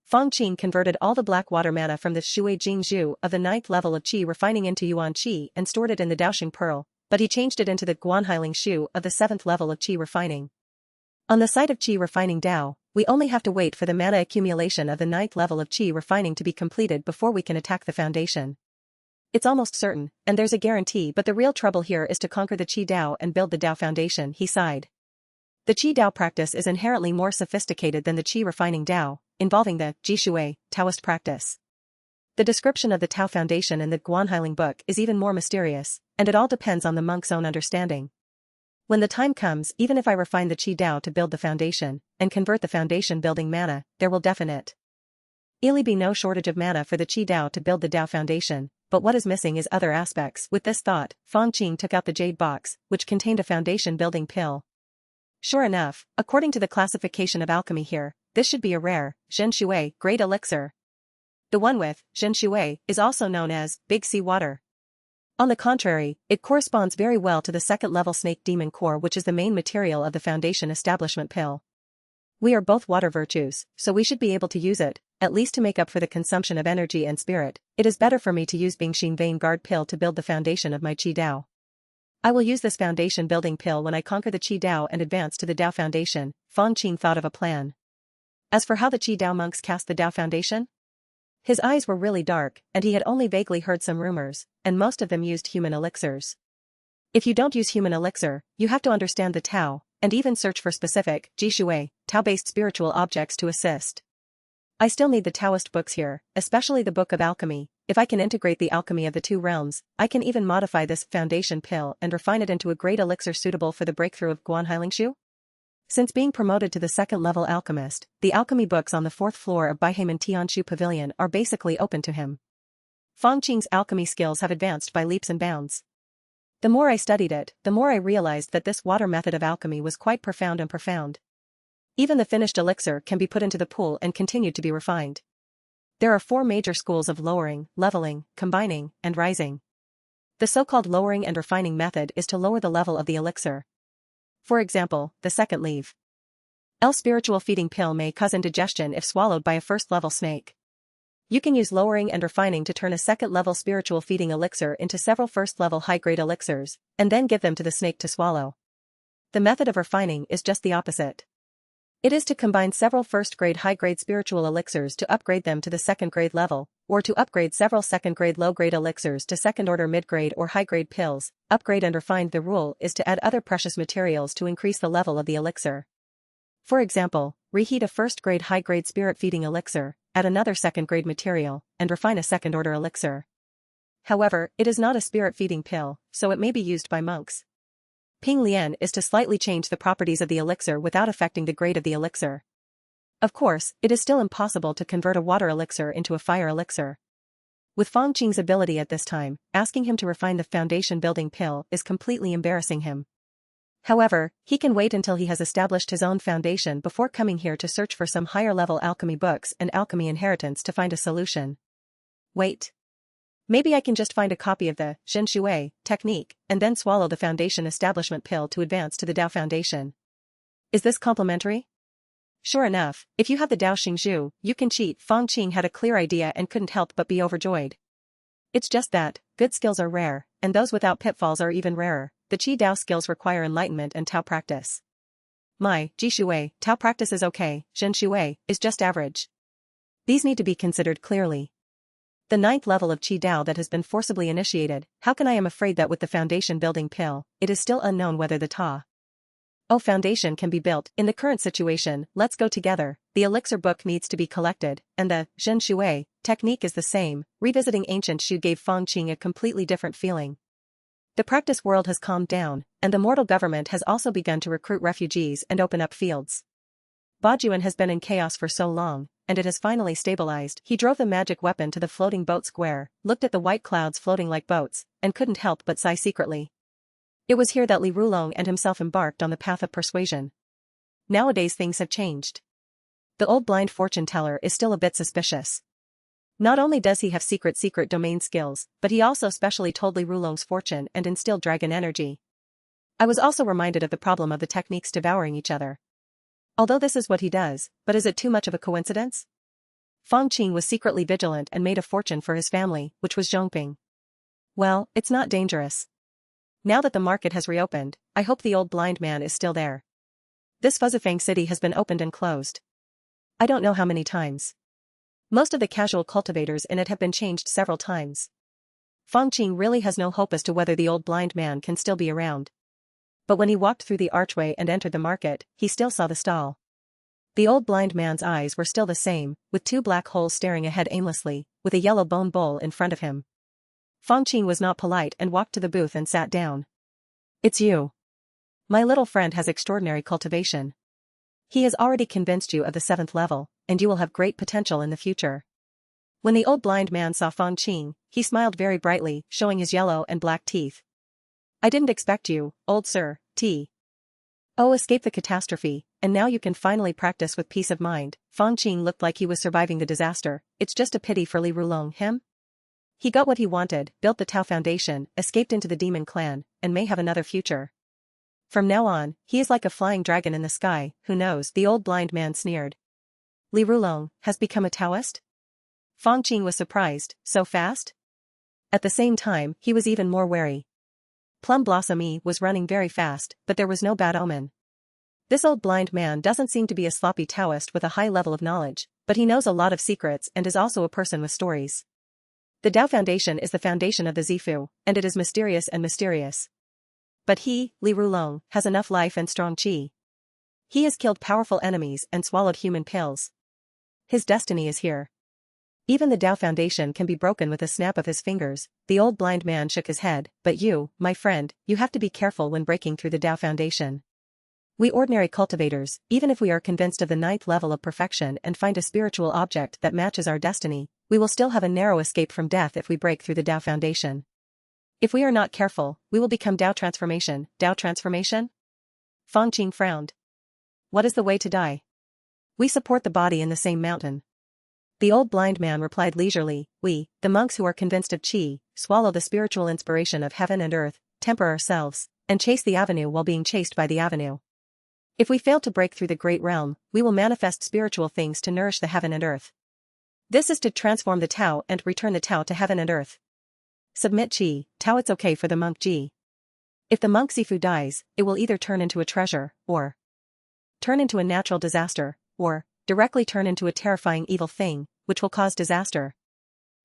Fang Qing converted all the black water mana from the Shuijingzhu of the 9th level of Qi refining into Yuan Qi and stored it in the Daosheng Pearl, but he changed it into the Guanhailing Shu of the 7th level of Qi refining. On the site of Qi refining Dao, we only have to wait for the mana accumulation of the 9th level of Qi refining to be completed before we can attack the foundation. It's almost certain, and there's a guarantee, but the real trouble here is to conquer the Qi Dao and build the Dao foundation, he sighed. The Qi Dao practice is inherently more sophisticated than the Qi refining Dao, involving the Jishui, Taoist practice. The description of the Tao foundation in the Guanhailing book is even more mysterious, and it all depends on the monk's own understanding. When the time comes, even if I refine the Qi Dao to build the foundation, and convert the foundation building mana, there will definitely be no shortage of mana for the Qi Dao to build the Dao foundation, but what is missing is other aspects. With this thought, Fang Qing took out the jade box, which contained a foundation building pill. Sure enough, according to the classification of alchemy here, this should be a rare, Zhenshui, great elixir. The one with Zhenshui is also known as Big Sea Water. On the contrary, it corresponds very well to the 2nd level snake demon core, which is the main material of the foundation establishment pill. We are both water virtues, so we should be able to use it, at least to make up for the consumption of energy and spirit. It is better for me to use Bingxin Vein Guard pill to build the foundation of my Qi Dao. I will use this foundation building pill when I conquer the Qi Dao and advance to the Dao foundation. Fang Qing thought of a plan. As for how the Qi Dao monks cast the Dao foundation? His eyes were really dark, and he had only vaguely heard some rumors, and most of them used human elixirs. If you don't use human elixir, you have to understand the Tao, and even search for specific, Jishui, Tao-based spiritual objects to assist. I still need the Taoist books here, especially the Book of Alchemy. If I can integrate the alchemy of the 2 realms, I can even modify this foundation pill and refine it into a great elixir suitable for the breakthrough of Guanhailing Shu. Since being promoted to the 2nd level alchemist, the alchemy books on the 4th floor of Baihamen Tianshu Pavilion are basically open to him. Fang Qing's alchemy skills have advanced by leaps and bounds. The more I studied it, the more I realized that this water method of alchemy was quite profound and profound. Even the finished elixir can be put into the pool and continued to be refined. There are 4 major schools of lowering, leveling, combining, and rising. The so-called lowering and refining method is to lower the level of the elixir. For example, the 2nd leave. L spiritual feeding pill may cause indigestion if swallowed by a 1st level snake. You can use lowering and refining to turn a 2nd level spiritual feeding elixir into several 1st level high-grade elixirs, and then give them to the snake to swallow. The method of refining is just the opposite. It is to combine several first-grade high-grade spiritual elixirs to upgrade them to the second-grade level, or to upgrade several second-grade low-grade elixirs to second-order mid-grade or high-grade pills. Upgrade and refine. The rule is to add other precious materials to increase the level of the elixir. For example, reheat a first-grade high-grade spirit-feeding elixir, add another second-grade material, and refine a second-order elixir. However, it is not a spirit-feeding pill, so it may be used by monks. Ping Lian is to slightly change the properties of the elixir without affecting the grade of the elixir. Of course, it is still impossible to convert a water elixir into a fire elixir. With Fang Qing's ability at this time, asking him to refine the foundation-building pill is completely embarrassing him. However, he can wait until he has established his own foundation before coming here to search for some higher-level alchemy books and alchemy inheritance to find a solution. Wait. Maybe I can just find a copy of the Zhen Shui technique and then swallow the foundation establishment pill to advance to the Dao Foundation. Is this complimentary? Sure enough, if you have the Daoshengzhu, you can cheat. Fang Qing had a clear idea and couldn't help but be overjoyed. It's just that, good skills are rare, and those without pitfalls are even rarer. The Qi Dao skills require enlightenment and Tao practice. My Ji Shui, Tao practice is okay, Zhen Shui is just average. These need to be considered clearly. The 9th level of Qi Dao that has been forcibly initiated, how can I am afraid that with the foundation building pill, it is still unknown whether the foundation can be built. In the current situation, let's go together. The elixir book needs to be collected, and the Zhen Shui technique is the same. Revisiting ancient Shu gave Fang Qing a completely different feeling. The practice world has calmed down, and the mortal government has also begun to recruit refugees and open up fields. Bajuan has been in chaos for so long, and it has finally stabilized. He drove the magic weapon to the floating boat square, looked at the white clouds floating like boats, and couldn't help but sigh secretly. It was here that Li Rulong and himself embarked on the path of persuasion. Nowadays things have changed. The old blind fortune teller is still a bit suspicious. Not only does he have secret domain skills, but he also specially told Li Rulong's fortune and instilled dragon energy. I was also reminded of the problem of the techniques devouring each other. Although this is what he does, but is it too much of a coincidence? Fang Qing was secretly vigilant and made a fortune for his family, which was Zhongping. Well, it's not dangerous. Now that the market has reopened, I hope the old blind man is still there. This Fuzifang city has been opened and closed. I don't know how many times. Most of the casual cultivators in it have been changed several times. Fang Qing really has no hope as to whether the old blind man can still be around. But when he walked through the archway and entered the market, he still saw the stall. The old blind man's eyes were still the same, with 2 black holes staring ahead aimlessly, with a yellow bone bowl in front of him. Fang Qing was not polite and walked to the booth and sat down. It's you. My little friend has extraordinary cultivation. He has already convinced you of the 7th level, and you will have great potential in the future. When the old blind man saw Fang Qing, he smiled very brightly, showing his yellow and black teeth. I didn't expect you, old sir, escape the catastrophe, and now you can finally practice with peace of mind. Fang Qing looked like he was surviving the disaster. It's just a pity for Li Rulong, him. He got what he wanted, built the Tao Foundation, escaped into the demon clan, and may have another future. From now on, he is like a flying dragon in the sky, who knows? The old blind man sneered. Li Rulong has become a Taoist? Fang Qing was surprised, so fast? At the same time, he was even more wary. Plum Blossom E was running very fast, but there was no bad omen. This old blind man doesn't seem to be a sloppy Taoist with a high level of knowledge, but he knows a lot of secrets and is also a person with stories. The Dao Foundation is the foundation of the Zifu, and it is mysterious and mysterious. But he, Li Rulong, has enough life and strong qi. He has killed powerful enemies and swallowed human pills. His destiny is here. Even the Dao Foundation can be broken with a snap of his fingers. The old blind man shook his head. But you, my friend, you have to be careful when breaking through the Dao Foundation. We ordinary cultivators, even if we are convinced of the 9th level of perfection and find a spiritual object that matches our destiny, we will still have a narrow escape from death if we break through the Dao Foundation. If we are not careful, we will become Dao Transformation. Dao Transformation? Fang Qing frowned. What is the way to die? We support the body in the same mountain. The old blind man replied leisurely, we, the monks who are convinced of qi, swallow the spiritual inspiration of heaven and earth, temper ourselves, and chase the avenue while being chased by the avenue. If we fail to break through the great realm, we will manifest spiritual things to nourish the heaven and earth. This is to transform the Tao and return the Tao to heaven and earth. Submit qi, Tao. It's okay for the monk ji. If the monk Zifu dies, it will either turn into a treasure, or turn into a natural disaster, or, directly turn into a terrifying evil thing, which will cause disaster.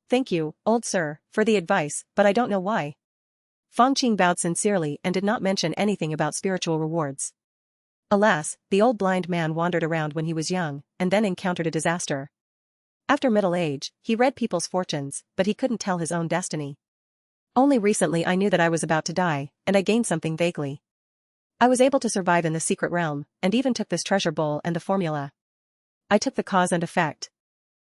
Thank you, old sir, for the advice, but I don't know why. Fang Qing bowed sincerely and did not mention anything about spiritual rewards. Alas, the old blind man wandered around when he was young, and then encountered a disaster. After middle age, he read people's fortunes, but he couldn't tell his own destiny. Only recently I knew that I was about to die, and I gained something vaguely. I was able to survive in the secret realm, and even took this treasure bowl and the formula. I took the cause and effect.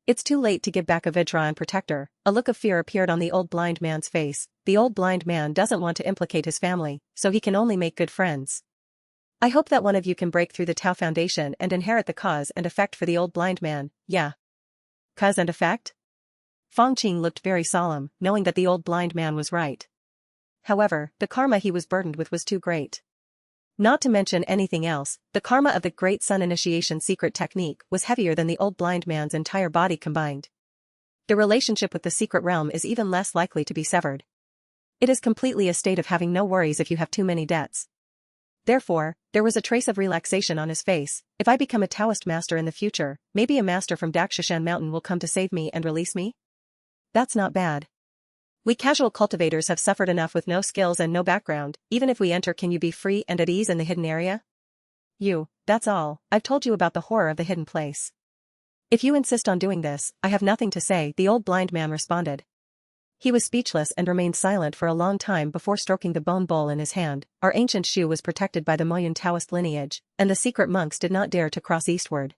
It's too late to give back a Vidra and protector. A look of fear appeared on the old blind man's face. The old blind man doesn't want to implicate his family, so he can only make good friends. I hope that one of you can break through the Tao Foundation and inherit the cause and effect for the old blind man, yeah. Cause and effect? Fang Qing looked very solemn, knowing that the old blind man was right. However, the karma he was burdened with was too great. Not to mention anything else, the karma of the Great Sun Initiation secret technique was heavier than the old blind man's entire body combined. The relationship with the secret realm is even less likely to be severed. It is completely a state of having no worries if you have too many debts. Therefore, there was a trace of relaxation on his face. If I become a Taoist master in the future, maybe a master from Daoshengzhu mountain will come to save me and release me? That's not bad. We casual cultivators have suffered enough with no skills and no background. Even if we enter, can you be free and at ease in the hidden area? That's all. I've told you about the horror of the hidden place. If you insist on doing this, I have nothing to say, the old blind man responded. He was speechless and remained silent for a long time before stroking the bone bowl in his hand. Our ancient Shu was protected by the Moyun Taoist lineage, and the secret monks did not dare to cross eastward.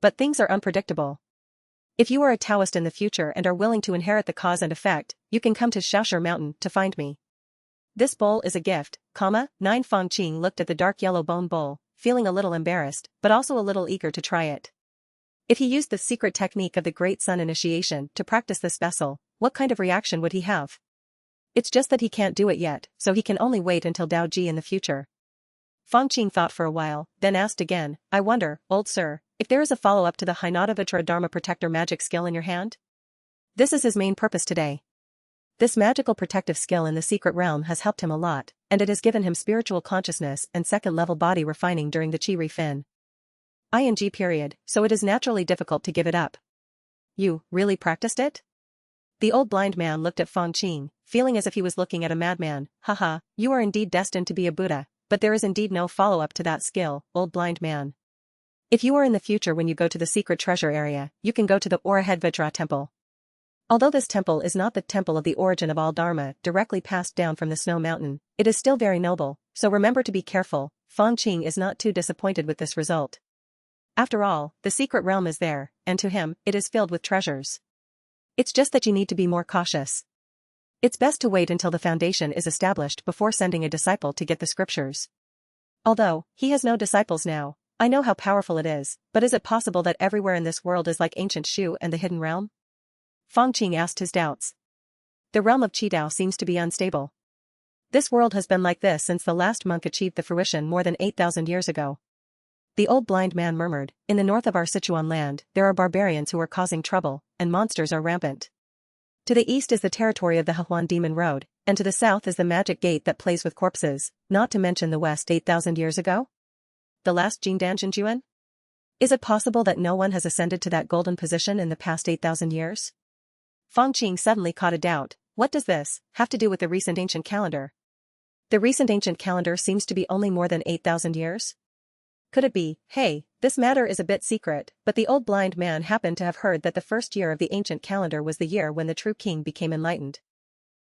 But things are unpredictable. If you are a Taoist in the future and are willing to inherit the cause and effect, you can come to Shaoshur Mountain to find me. This bowl is a gift, 9 Fang Qing looked at the dark yellow bone bowl, feeling a little embarrassed, but also a little eager to try it. If he used the secret technique of the Great Sun Initiation to practice this vessel, what kind of reaction would he have? It's just that he can't do it yet, so he can only wait until Dao Ji in the future. Fang Qing thought for a while, then asked again, I wonder, old sir, if there is a follow-up to the Hinatavitra Dharma Protector magic skill in your hand? This is his main purpose today. This magical protective skill in the secret realm has helped him a lot, and it has given him spiritual consciousness and second-level body refining during the Qi Refin. So it is naturally difficult to give it up. You really practiced it? The old blind man looked at Fang Qing, feeling as if he was looking at a madman. Haha, you are indeed destined to be a Buddha, but there is indeed no follow-up to that skill, old blind man. If you are in the future when you go to the secret treasure area, you can go to the Orahedvajra temple. Although this temple is not the temple of the origin of all Dharma directly passed down from the snow mountain, it is still very noble, so remember to be careful. Fang Qing is not too disappointed with this result. After all, the secret realm is there, and to him, it is filled with treasures. It's just that you need to be more cautious. It's best to wait until the foundation is established before sending a disciple to get the scriptures. Although, he has no disciples now, I know how powerful it is, but is it possible that everywhere in this world is like ancient Shu and the hidden realm? Fang Qing asked his doubts. The realm of Qidao seems to be unstable. This world has been like this since the last monk achieved the fruition more than 8,000 years ago. The old blind man murmured, in the north of our Sichuan land, there are barbarians who are causing trouble, and monsters are rampant. To the east is the territory of the Hehuan Demon Road, and to the south is the magic gate that plays with corpses, not to mention the west 8,000 years ago? The last Daoshengzhu? Is it possible that no one has ascended to that golden position in the past 8,000 years? Fang Qing suddenly caught a doubt. What does this have to do with the recent ancient calendar? The recent ancient calendar seems to be only more than 8,000 years? Could it be, hey, this matter is a bit secret, but the old blind man happened to have heard that the first year of the ancient calendar was the year when the true king became enlightened.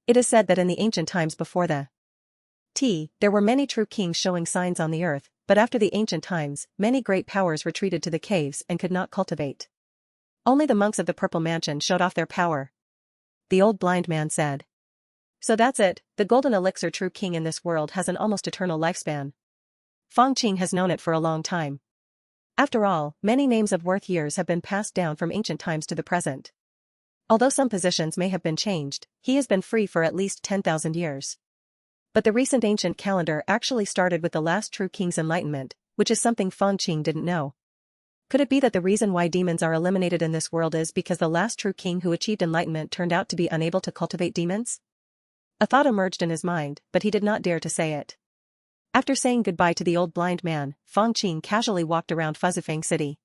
It is said that in the ancient times before the there were many true kings showing signs on the earth, but after the ancient times, many great powers retreated to the caves and could not cultivate. Only the monks of the Purple Mansion showed off their power. The old blind man said. So that's it, the golden elixir true king in this world has an almost eternal lifespan. Fang Qing has known it for a long time. After all, many names of worth years have been passed down from ancient times to the present. Although some positions may have been changed, he has been free for at least 10,000 years. But the recent ancient calendar actually started with the last true king's enlightenment, which is something Fang Qing didn't know. Could it be that the reason why demons are eliminated in this world is because the last true king who achieved enlightenment turned out to be unable to cultivate demons? A thought emerged in his mind, but he did not dare to say it. After saying goodbye to the old blind man, Fang Qing casually walked around Fuzifang City.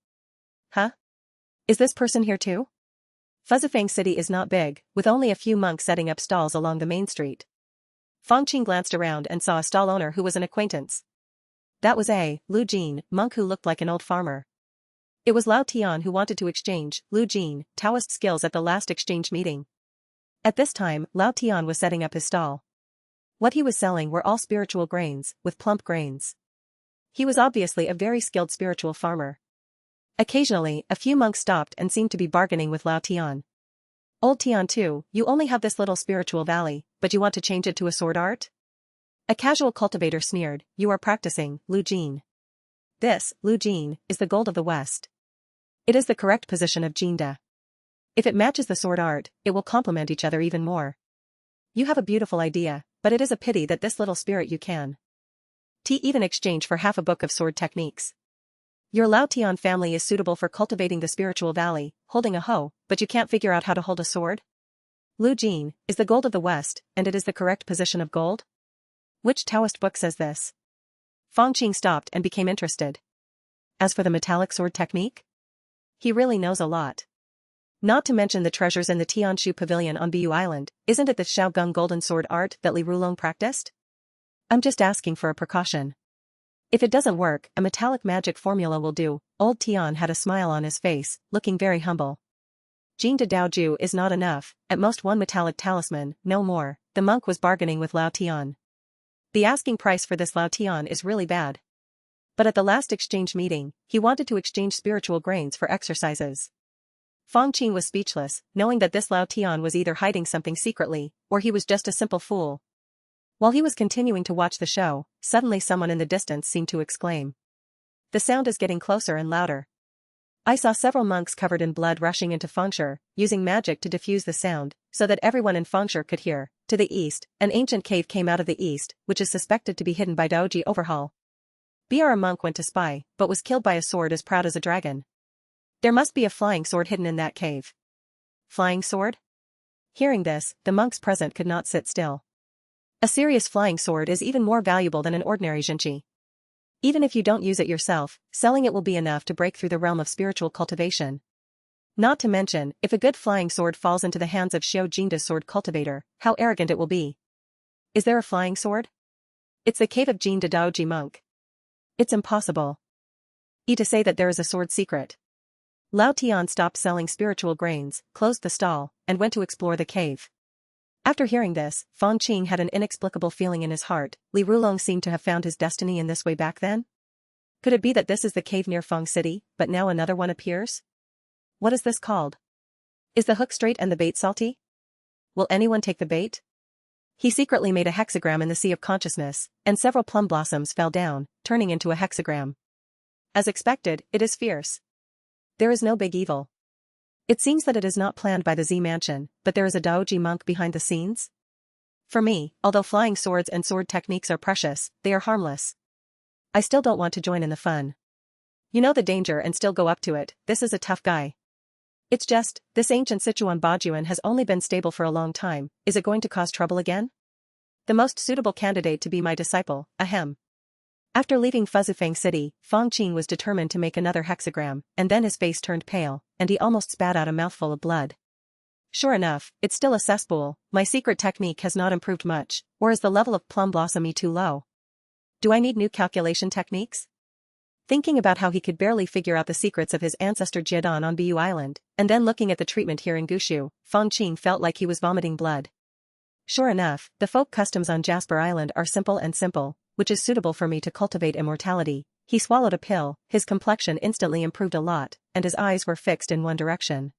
Huh? Is this person here too? Fuzifang City is not big, with only a few monks setting up stalls along the main street. Fang Qing glanced around and saw a stall owner who was an acquaintance. That was Lu Jin, monk who looked like an old farmer. It was Lao Tian who wanted to exchange Lu Jin Taoist skills at the last exchange meeting. At this time, Lao Tian was setting up his stall. What he was selling were all spiritual grains, with plump grains. He was obviously a very skilled spiritual farmer. Occasionally, a few monks stopped and seemed to be bargaining with Lao Tian. Old Tian too, you only have this little spiritual valley, but you want to change it to a sword art? A casual cultivator sneered, you are practicing, Lu Jin. This, Lu Jin, is the gold of the West. It is the correct position of Jinda. If it matches the sword art, it will complement each other even more. You have a beautiful idea, but it is a pity that this little spirit you can even exchange for half a book of sword techniques. Your Lao Tian family is suitable for cultivating the spiritual valley, holding a hoe, but you can't figure out how to hold a sword? Lu Jin is the gold of the West, and it is the correct position of gold? Which Taoist book says this? Fang Qing stopped and became interested. As for the metallic sword technique? He really knows a lot. Not to mention the treasures in the Tianshu Pavilion on Bu Island, isn't it the Shaogung golden sword art that Li Rulong practiced? I'm just asking for a precaution. If it doesn't work, a metallic magic formula will do. Old Tian had a smile on his face, looking very humble. Jinda Daoju is not enough, at most one metallic talisman, no more. The monk was bargaining with Lao Tian. The asking price for this Lao Tian is really bad. But at the last exchange meeting, he wanted to exchange spiritual grains for exercises. Fang Qing was speechless, knowing that this Lao Tian was either hiding something secretly, or he was just a simple fool. While he was continuing to watch the show, suddenly someone in the distance seemed to exclaim. The sound is getting closer and louder. I saw several monks covered in blood rushing into Fengshe, using magic to diffuse the sound, so that everyone in Fengshe could hear. To the east, an ancient cave came out of the east, which is suspected to be hidden by Daoji Overhaul. A monk went to spy, but was killed by a sword as proud as a dragon. There must be a flying sword hidden in that cave. Flying sword? Hearing this, the monks present could not sit still. A serious flying sword is even more valuable than an ordinary jinchi. Even if you don't use it yourself, selling it will be enough to break through the realm of spiritual cultivation. Not to mention, if a good flying sword falls into the hands of Xiao Jinda's sword cultivator, how arrogant it will be. Is there a flying sword? It's the cave of Jinda Daoji monk. It's impossible. To say that there is a sword secret. Lao Tian stopped selling spiritual grains, closed the stall, and went to explore the cave. After hearing this, Fang Qing had an inexplicable feeling in his heart. Li Rulong seemed to have found his destiny in this way back then? Could it be that this is the cave near Fang City, but now another one appears? What is this called? Is the hook straight and the bait salty? Will anyone take the bait? He secretly made a hexagram in the sea of consciousness, and several plum blossoms fell down, turning into a hexagram. As expected, it is fierce. There is no big evil. It seems that it is not planned by the Z Mansion, but there is a Daoji monk behind the scenes? For me, although flying swords and sword techniques are precious, they are harmless. I still don't want to join in the fun. You know the danger and still go up to it. This is a tough guy. It's just, this ancient Sichuan Bajuan has only been stable for a long time. Is it going to cause trouble again? The most suitable candidate to be my disciple, ahem. After leaving Fuzifang City, Fang Qing was determined to make another hexagram, and then his face turned pale, and he almost spat out a mouthful of blood. Sure enough, it's still a cesspool. My secret technique has not improved much, or is the level of plum blossom too low? Do I need new calculation techniques? Thinking about how he could barely figure out the secrets of his ancestor Jiedan on Bu Island, and then looking at the treatment here in Gushu, Fang Qing felt like he was vomiting blood. Sure enough, the folk customs on Jasper Island are simple, which is suitable for me to cultivate immortality. He swallowed a pill, his complexion instantly improved a lot, and his eyes were fixed in one direction.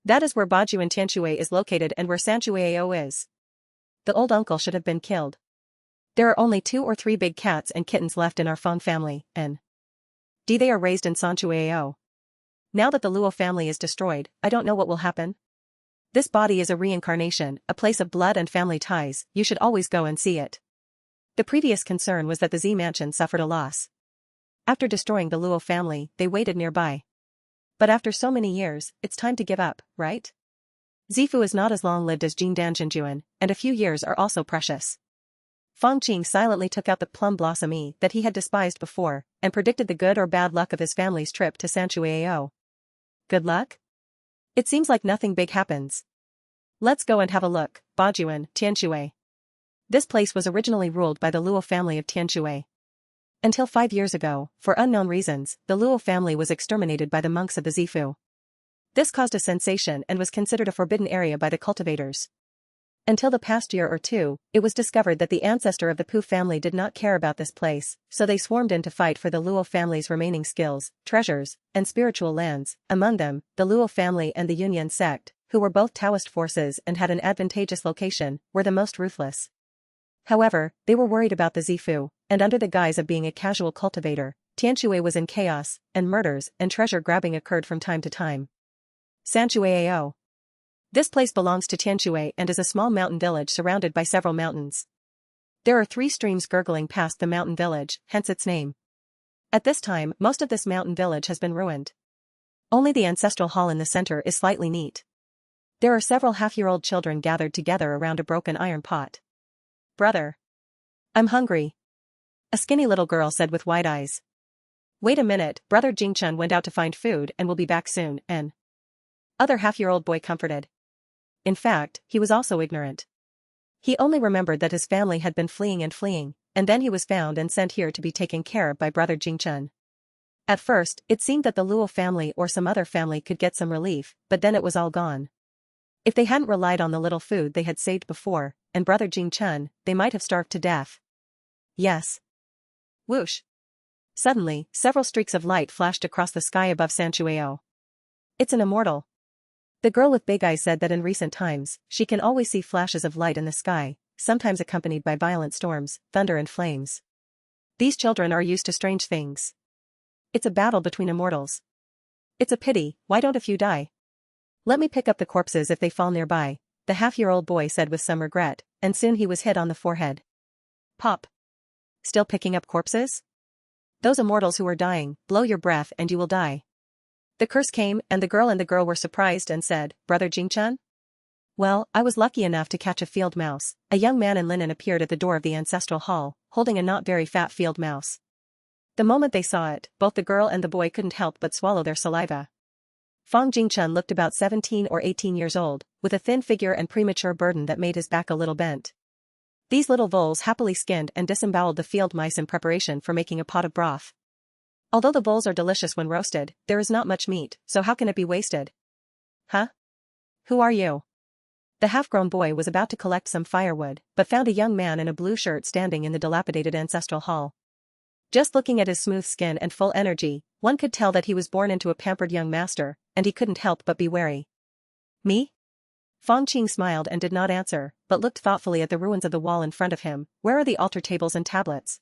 That is where Bajuan Tianchue is located and where Sanchueao is. The old uncle should have been killed. There are only 2 or 3 big cats and kittens left in our Fang family, and they are raised in Sanchueao. Now that the Luo family is destroyed, I don't know what will happen. This body is a reincarnation, a place of blood and family ties. You should always go and see it. The previous concern was that the Z Mansion suffered a loss. After destroying the Luo family, they waited nearby. But after so many years, it's time to give up, right? Zifu is not as long-lived as Jin Danzhenjuan, and a few years are also precious. Fang Qing silently took out the plum blossom that he had despised before, and predicted the good or bad luck of his family's trip to Sanchuao. Good luck? It seems like nothing big happens. Let's go and have a look, Bajuan, Tianshui. This place was originally ruled by the Luo family of Tianshui. Until 5 years ago, for unknown reasons, the Luo family was exterminated by the monks of the Zifu. This caused a sensation and was considered a forbidden area by the cultivators. Until the past year or two, it was discovered that the ancestor of the Pu family did not care about this place, so they swarmed in to fight for the Luo family's remaining skills, treasures, and spiritual lands, among them, the Luo family and the Yunyan sect, who were both Taoist forces and had an advantageous location, were the most ruthless. However, they were worried about the Zifu, and under the guise of being a casual cultivator, Tianshui was in chaos, and murders and treasure grabbing occurred from time to time. Sanchuao. This place belongs to Tianshui and is a small mountain village surrounded by several mountains. There are 3 streams gurgling past the mountain village, hence its name. At this time, most of this mountain village has been ruined. Only the ancestral hall in the center is slightly neat. There are several half-year-old children gathered together around a broken iron pot. Brother. I'm hungry. A skinny little girl said with wide eyes. Wait a minute, Brother Jingchun went out to find food and will be back soon, and other half-year-old boy comforted. In fact, he was also ignorant. He only remembered that his family had been fleeing, and then he was found and sent here to be taken care of by Brother Jingchun. At first, it seemed that the Luo family or some other family could get some relief, but then it was all gone. If they hadn't relied on the little food they had saved before, and Brother Jingchun, they might have starved to death. Yes. Whoosh. Suddenly, several streaks of light flashed across the sky above Sanchuao. It's an immortal. The girl with big eyes said that in recent times, she can always see flashes of light in the sky, sometimes accompanied by violent storms, thunder and flames. These children are used to strange things. It's a battle between immortals. It's a pity, why don't a few die? Let me pick up the corpses if they fall nearby, the half-year-old boy said with some regret, and soon he was hit on the forehead. Pop. Still picking up corpses? Those immortals who are dying, blow your breath and you will die. The curse came, and the girl were surprised and said, Brother Jingchun? Well, I was lucky enough to catch a field mouse. A young man in linen appeared at the door of the ancestral hall, holding a not very fat field mouse. The moment they saw it, both the girl and the boy couldn't help but swallow their saliva. Fang Jingchun looked about 17 or 18 years old, with a thin figure and premature burden that made his back a little bent. These little voles happily skinned and disemboweled the field mice in preparation for making a pot of broth. Although the voles are delicious when roasted, there is not much meat, so how can it be wasted? Huh? Who are you? The half-grown boy was about to collect some firewood, but found a young man in a blue shirt standing in the dilapidated ancestral hall. Just looking at his smooth skin and full energy, one could tell that he was born into a pampered young master, and he couldn't help but be wary. Me? Fang Qing smiled and did not answer, but looked thoughtfully at the ruins of the wall in front of him. Where are the altar tables and tablets?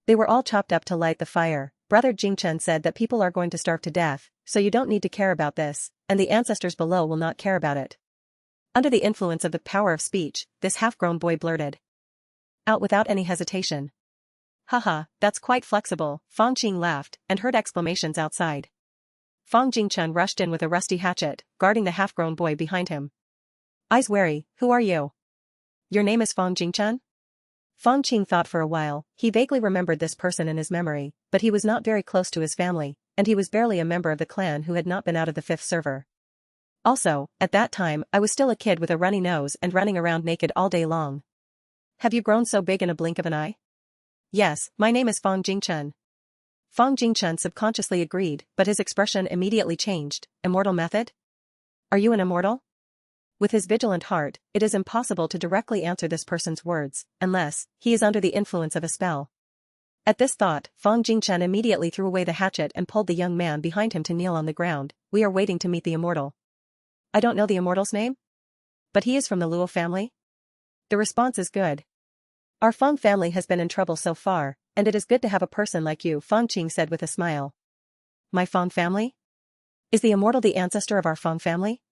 They were all chopped up to light the fire. Brother Jingchun said that people are going to starve to death, so you don't need to care about this, and the ancestors below will not care about it. Under the influence of the power of speech, this half-grown boy blurted out without any hesitation. Haha, that's quite flexible, Fang Qing laughed, and heard exclamations outside. Fang Jingchun rushed in with a rusty hatchet, guarding the half-grown boy behind him. Eyes wary, who are you? Your name is Fang Jingchun? Fang Qing thought for a while. He vaguely remembered this person in his memory, but he was not very close to his family, and he was barely a member of the clan who had not been out of the 5th server. Also, at that time, I was still a kid with a runny nose and running around naked all day long. Have you grown so big in a blink of an eye? Yes, my name is Fang Jingchun. Fang Jingchun subconsciously agreed, but his expression immediately changed. Immortal method? Are you an immortal? With his vigilant heart, it is impossible to directly answer this person's words, unless he is under the influence of a spell. At this thought, Fang Jingchun immediately threw away the hatchet and pulled the young man behind him to kneel on the ground. We are waiting to meet the immortal. I don't know the immortal's name? But he is from the Luo family? The response is good. Our Fang family has been in trouble so far, and it is good to have a person like you, Fang Qing said with a smile. My Fang family? Is the immortal the ancestor of our Fang family?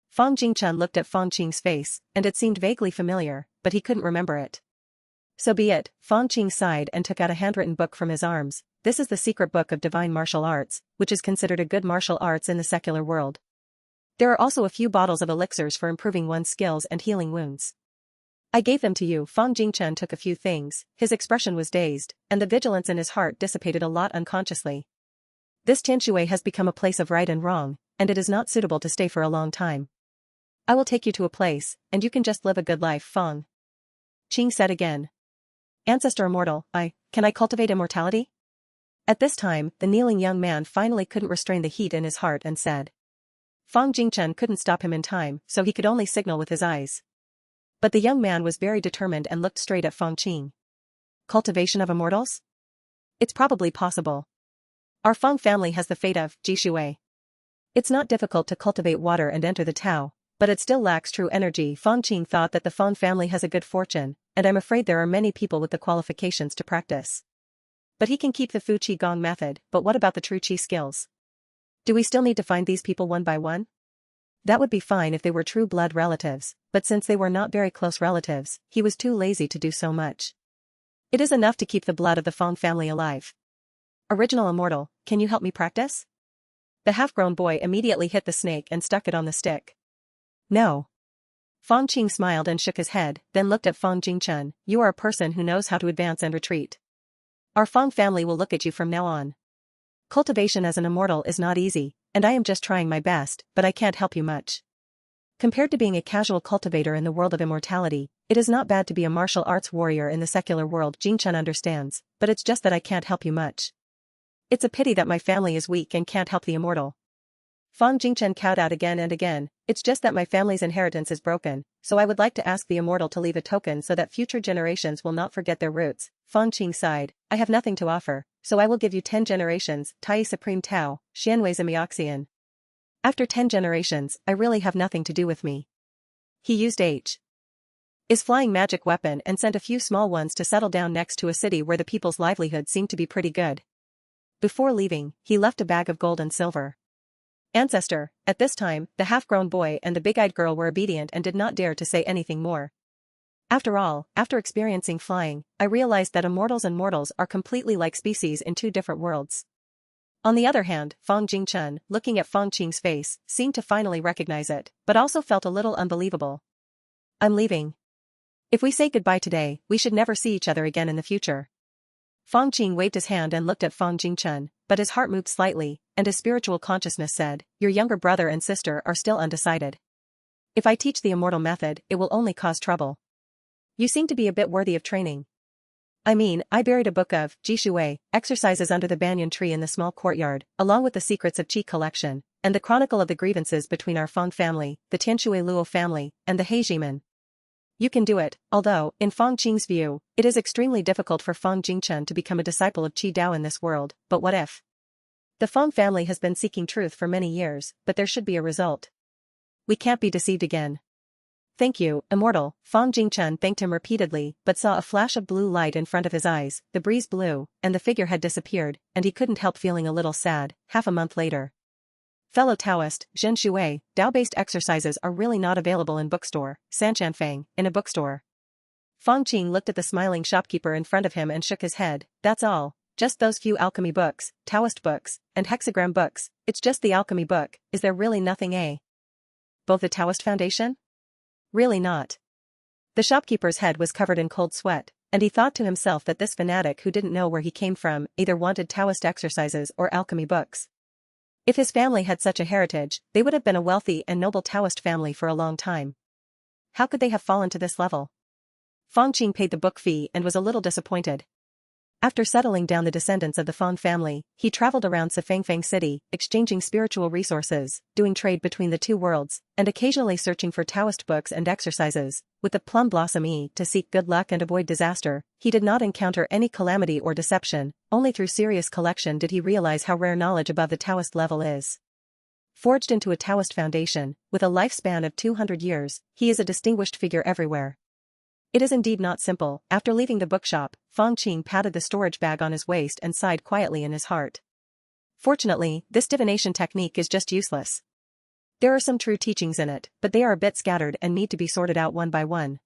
Fang Jingchun looked at Fang Qing's face, and it seemed vaguely familiar, but he couldn't remember it. So be it, Fang Qing sighed and took out a handwritten book from his arms. This is the secret book of divine martial arts, which is considered a good martial arts in the secular world. There are also a few bottles of elixirs for improving one's skills and healing wounds. I gave them to you. Fang Qing took a few things, his expression was dazed, and the vigilance in his heart dissipated a lot unconsciously. This Tianshui has become a place of right and wrong, and it is not suitable to stay for a long time. I will take you to a place, and you can just live a good life. Fang Qing said again. Ancestor Immortal, can I cultivate immortality? At this time, the kneeling young man finally couldn't restrain the heat in his heart and said. Fang Qing couldn't stop him in time, so he could only signal with his eyes. But the young man was very determined and looked straight at Fang Qing. Cultivation of immortals? It's probably possible. Our Fang family has the fate of Jishui. It's not difficult to cultivate water and enter the Tao, but it still lacks true energy. Fang Qing thought that the Fang family has a good fortune, and I'm afraid there are many people with the qualifications to practice. But he can keep the Fu Qi Gong method, but what about the true Qi skills? Do we still need to find these people one by one? That would be fine if they were true blood relatives, but since they were not very close relatives, he was too lazy to do so much. It is enough to keep the blood of the Fang family alive. Original Immortal, can you help me practice? The half-grown boy immediately hit the snake and stuck it on the stick. No. Fang Qing smiled and shook his head, then looked at Fang Jingchen. You are a person who knows how to advance and retreat. Our Fang family will look at you from now on. Cultivation as an immortal is not easy, and I am just trying my best, but I can't help you much. Compared to being a casual cultivator in the world of immortality, it is not bad to be a martial arts warrior in the secular world. Jingchen understands, but it's just that I can't help you much. It's a pity that my family is weak and can't help the immortal. Fang Jingchen cowed out again and again. It's just that my family's inheritance is broken, so I would like to ask the immortal to leave a token so that future generations will not forget their roots. Fang Qing sighed. I have nothing to offer, so I will give you 10 generations, Tai Supreme Tao, Xianwei Zimioxian. After 10 generations, I really have nothing to do with me. He used H's flying magic weapon and sent a few small ones to settle down next to a city where the people's livelihood seemed to be pretty good. Before leaving, he left a bag of gold and silver. Ancestor, at this time, the half-grown boy and the big-eyed girl were obedient and did not dare to say anything more. After all, after experiencing flying, I realized that immortals and mortals are completely like species in two different worlds. On the other hand, Fang Jingchen, looking at Fang Qing's face, seemed to finally recognize it, but also felt a little unbelievable. I'm leaving. If we say goodbye today, we should never see each other again in the future. Fang Qing waved his hand and looked at Fang Jingchen, but his heart moved slightly, and his spiritual consciousness said, your younger brother and sister are still undecided. If I teach the immortal method, it will only cause trouble. You seem to be a bit worthy of training. I buried a book of Jishui exercises under the banyan tree in the small courtyard, along with the secrets of Qi collection, and the chronicle of the grievances between our Fang family, the Tianshui Luo family, and the Hejimen. You can do it, although, in Fang Qing's view, it is extremely difficult for Fang Jingchen to become a disciple of Qi Dao in this world, but what if? The Fang family has been seeking truth for many years, but there should be a result. We can't be deceived again. Thank you, Immortal. Fang Jingchen thanked him repeatedly, but saw a flash of blue light in front of his eyes, the breeze blew, and the figure had disappeared, and he couldn't help feeling a little sad. Half a month later. Fellow Taoist, Zhen Shui, Dao-based exercises are really not available in bookstore, Sanchanfang, in a bookstore. Fang Qing looked at the smiling shopkeeper in front of him and shook his head. That's all, just those few alchemy books, Taoist books, and hexagram books. It's just the alchemy book. Is there really nothing? Both the Taoist Foundation? Really not. The shopkeeper's head was covered in cold sweat, and he thought to himself that this fanatic who didn't know where he came from either wanted Taoist exercises or alchemy books. If his family had such a heritage, they would have been a wealthy and noble Taoist family for a long time. How could they have fallen to this level? Fang Qing paid the book fee and was a little disappointed. After settling down the descendants of the Fang family, he traveled around Sifangfang City, exchanging spiritual resources, doing trade between the two worlds, and occasionally searching for Taoist books and exercises. With the plum blossom to seek good luck and avoid disaster, he did not encounter any calamity or deception. Only through serious collection did he realize how rare knowledge above the Taoist level is. Forged into a Taoist foundation, with a lifespan of 200 years, he is a distinguished figure everywhere. It is indeed not simple. After leaving the bookshop, Fang Qing patted the storage bag on his waist and sighed quietly in his heart. Fortunately, this divination technique is just useless. There are some true teachings in it, but they are a bit scattered and need to be sorted out one by one.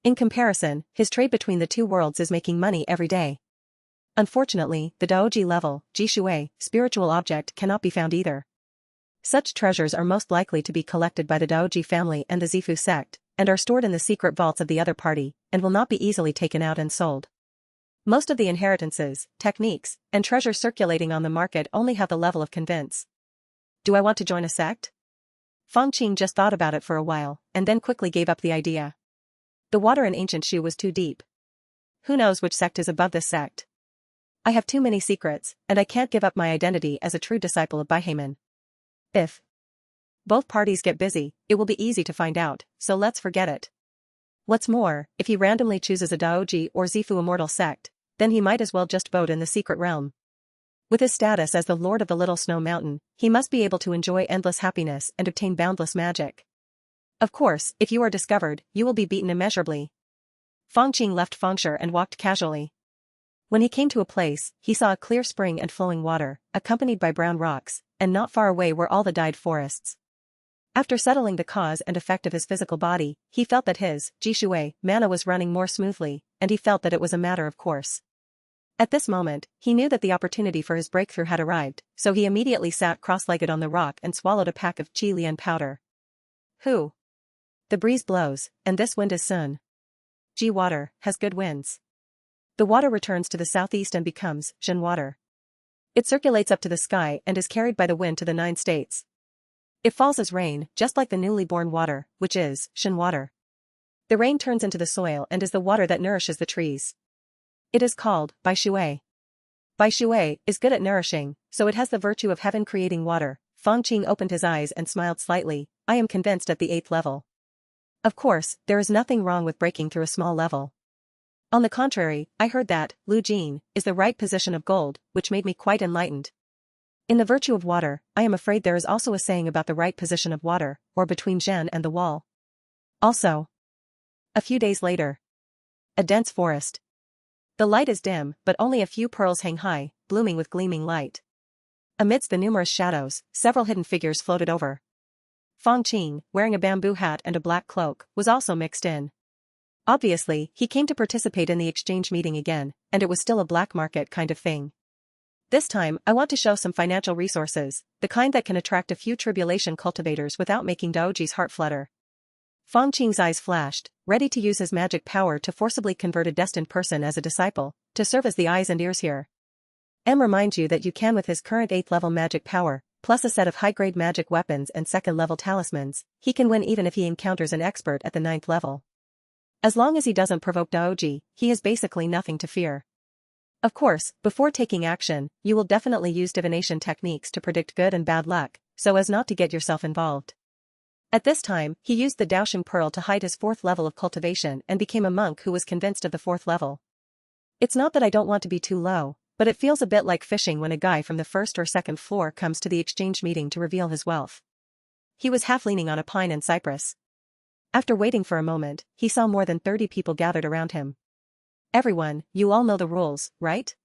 In comparison, his trade between the two worlds is making money every day. Unfortunately, the Daoji level, Jishui, spiritual object cannot be found either. Such treasures are most likely to be collected by the Daoji family and the Zifu sect, and are stored in the secret vaults of the other party, and will not be easily taken out and sold. Most of the inheritances, techniques, and treasure circulating on the market only have the level of convince. Do I want to join a sect? Fang Qing just thought about it for a while, and then quickly gave up the idea. The water in ancient Shu was too deep. Who knows which sect is above this sect? I have too many secrets, and I can't give up my identity as a true disciple of Baihaman. If both parties get busy, it will be easy to find out, so let's forget it. What's more, if he randomly chooses a Daoji or Zifu immortal sect, then he might as well just vote in the secret realm. With his status as the Lord of the Little Snow Mountain, he must be able to enjoy endless happiness and obtain boundless magic. Of course, if you are discovered, you will be beaten immeasurably. Fang Qing left Fengshe and walked casually. When he came to a place, he saw a clear spring and flowing water, accompanied by brown rocks, and not far away were all the dyed forests. After settling the cause and effect of his physical body, he felt that his Jishui mana was running more smoothly, and he felt that it was a matter of course. At this moment, he knew that the opportunity for his breakthrough had arrived, so he immediately sat cross-legged on the rock and swallowed a pack of Qi Lian powder. Who? The breeze blows, and this wind is Sun. Ji water has good winds. The water returns to the southeast and becomes Zhen water. It circulates up to the sky and is carried by the wind to the 9 states. It falls as rain, just like the newly born water, which is Shen water. The rain turns into the soil and is the water that nourishes the trees. It is called Bai Shui. Bai Shui is good at nourishing, so it has the virtue of heaven creating water. Fang Qing opened his eyes and smiled slightly. I am convinced at the 8th level. Of course, there is nothing wrong with breaking through a small level. On the contrary, I heard that Lu Jin is the right position of gold, which made me quite enlightened. In the virtue of water, I am afraid there is also a saying about the right position of water, or between Zhen and the wall. Also, a few days later, a dense forest. The light is dim, but only a few pearls hang high, blooming with gleaming light. Amidst the numerous shadows, several hidden figures floated over. Fang Qing, wearing a bamboo hat and a black cloak, was also mixed in. Obviously, he came to participate in the exchange meeting again, and it was still a black market kind of thing. This time, I want to show some financial resources, the kind that can attract a few tribulation cultivators without making Daoji's heart flutter. Fang Qing's eyes flashed, ready to use his magic power to forcibly convert a destined person as a disciple, to serve as the eyes and ears here. Reminds you that you can with his current 8th level magic power, plus a set of high-grade magic weapons and 2nd level talismans, he can win even if he encounters an expert at the 9th level. As long as he doesn't provoke Daoji, he has basically nothing to fear. Of course, before taking action, you will definitely use divination techniques to predict good and bad luck, so as not to get yourself involved. At this time, he used the Daosheng pearl to hide his 4th level of cultivation and became a monk who was convinced of the 4th level. It's not that I don't want to be too low, but it feels a bit like fishing when a guy from the 1st or 2nd floor comes to the exchange meeting to reveal his wealth. He was half leaning on a pine and cypress. After waiting for a moment, he saw more than 30 people gathered around him. Everyone, you all know the rules, right?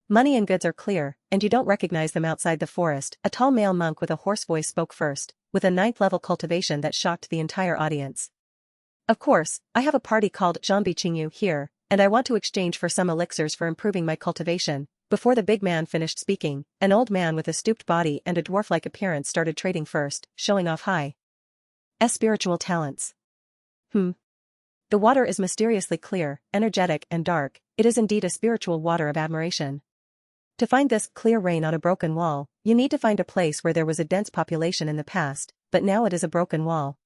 Money and goods are clear, and you don't recognize them outside the forest. A tall male monk with a hoarse voice spoke first, with a 9th level cultivation that shocked the entire audience. Of course, I have a party called Zhangbi Qingyu here, and I want to exchange for some elixirs for improving my cultivation. Before the big man finished speaking, an old man with a stooped body and a dwarf-like appearance started trading first, showing off high spiritual talents. The water is mysteriously clear, energetic and dark. It is indeed a spiritual water of admiration. To find this clear rain on a broken wall, you need to find a place where there was a dense population in the past, but now it is a broken wall.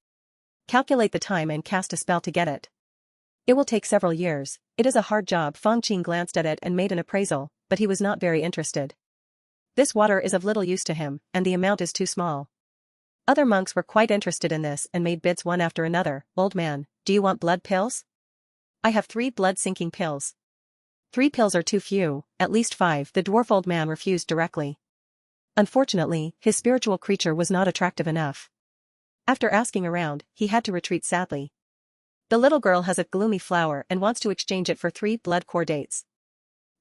Calculate the time and cast a spell to get it. It will take several years. It is a hard job. Fang Qing glanced at it and made an appraisal, but he was not very interested. This water is of little use to him, and the amount is too small. Other monks were quite interested in this and made bids one after another. Old man, do you want blood pills? I have 3 blood-sinking pills. 3 pills are too few, at least 5. The dwarf old man refused directly. Unfortunately, his spiritual creature was not attractive enough. After asking around, he had to retreat sadly. The little girl has a gloomy flower and wants to exchange it for 3 blood core dates.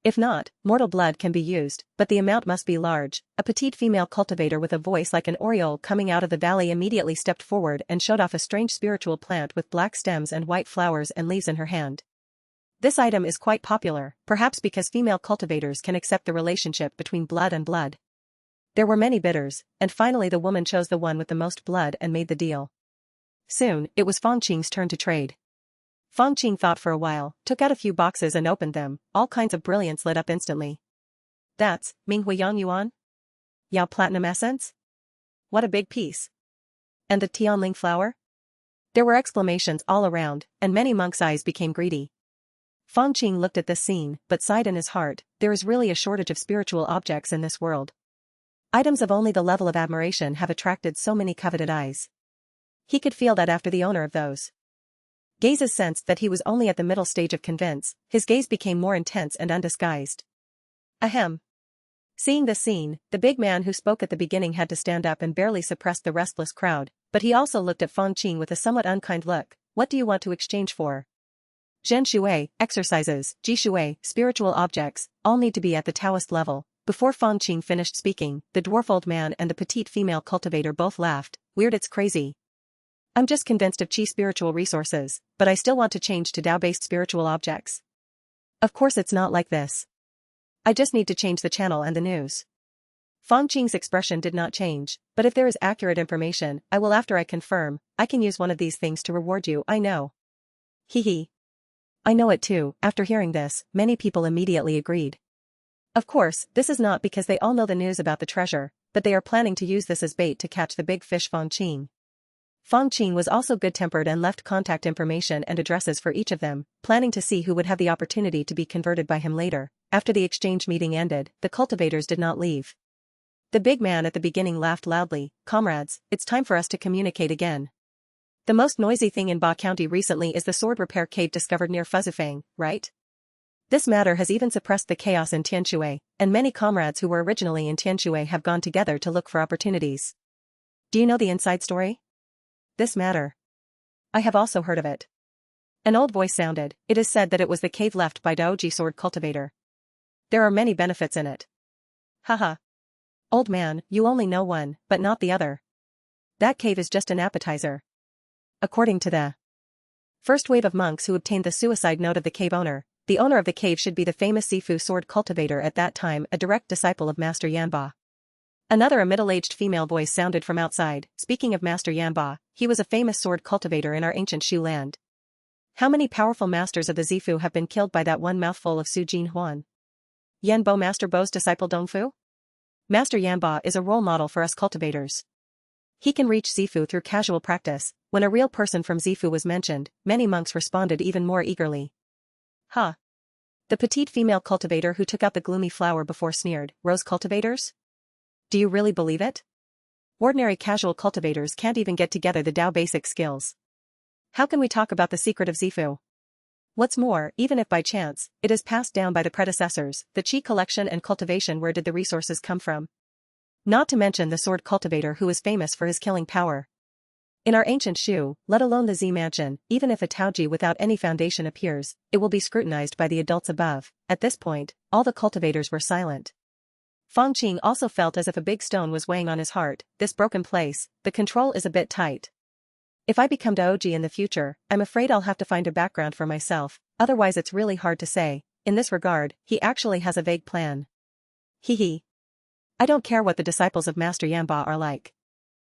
If not, mortal blood can be used, but the amount must be large. A petite female cultivator with a voice like an oriole coming out of the valley immediately stepped forward and showed off a strange spiritual plant with black stems and white flowers and leaves in her hand. This item is quite popular, perhaps because female cultivators can accept the relationship between blood and blood. There were many bidders, and finally the woman chose the one with the most blood and made the deal. Soon, it was Fang Qing's turn to trade. Fang Qing thought for a while, took out a few boxes and opened them. All kinds of brilliance lit up instantly. That's Minghui Yang Yuan? Yao Platinum Essence? What a big piece. And the Tianling flower? There were exclamations all around, and many monks' eyes became greedy. Fang Qing looked at this scene, but sighed in his heart, there is really a shortage of spiritual objects in this world. Items of only the level of admiration have attracted so many coveted eyes. He could feel that after the owner of those gazes sensed that he was only at the middle stage of convince, his gaze became more intense and undisguised. Ahem. Seeing this scene, the big man who spoke at the beginning had to stand up and barely suppressed the restless crowd, but he also looked at Fang Qing with a somewhat unkind look. What do you want to exchange for? Zhen Shui, exercises, Ji Shui, spiritual objects, all need to be at the Taoist level. Before Fang Qing finished speaking, the dwarf old man and the petite female cultivator both laughed. Weird, it's crazy. I'm just convinced of Qi spiritual resources, but I still want to change to Tao-based spiritual objects. Of course it's not like this. I just need to change the channel and the news. Fang Qing's expression did not change, but if there is accurate information, I will after I confirm, I can use one of these things to reward you, I know. Hee. I know it too. After hearing this, many people immediately agreed. Of course, this is not because they all know the news about the treasure, but they are planning to use this as bait to catch the big fish Fang Qing. Fang Qing was also good-tempered and left contact information and addresses for each of them, planning to see who would have the opportunity to be converted by him later. After the exchange meeting ended, the cultivators did not leave. The big man at the beginning laughed loudly. Comrades, it's time for us to communicate again. The most noisy thing in Ba County recently is the sword repair cave discovered near Fuzifang, right? This matter has even suppressed the chaos in Tianshui, and many comrades who were originally in Tianshui have gone together to look for opportunities. Do you know the inside story? This matter. I have also heard of it. An old voice sounded. It is said that it was the cave left by Daoji sword cultivator. There are many benefits in it. Haha. Old man, you only know one, but not the other. That cave is just an appetizer. According to the first wave of monks who obtained the suicide note of the cave owner, the owner of the cave should be the famous Sifu sword cultivator at that time, a direct disciple of Master Yanba. A middle-aged female voice sounded from outside. Speaking of Master Yanba, he was a famous sword cultivator in our ancient Shu land. How many powerful masters of the Zifu have been killed by that one mouthful of Su Jin Huan? Yanbo Master Bo's disciple Dongfu? Master Yanba is a role model for us cultivators. He can reach Zifu through casual practice. When a real person from Zifu was mentioned, many monks responded even more eagerly. Huh. The petite female cultivator who took out the gloomy flower before sneered, Rose cultivators? Do you really believe it? Ordinary casual cultivators can't even get together the Dao basic skills. How can we talk about the secret of Zifu? What's more, even if by chance, it is passed down by the predecessors, the Qi collection and cultivation, where did the resources come from? Not to mention the sword cultivator who is famous for his killing power. In our ancient Shu, let alone the Z mansion, even if a Taoji without any foundation appears, it will be scrutinized by the adults above. At this point, all the cultivators were silent. Fang Qing also felt as if a big stone was weighing on his heart. This broken place, the control is a bit tight. If I become Daoji in the future, I'm afraid I'll have to find a background for myself, otherwise it's really hard to say. In this regard, he actually has a vague plan. Hee. I don't care what the disciples of Master Yanba are like.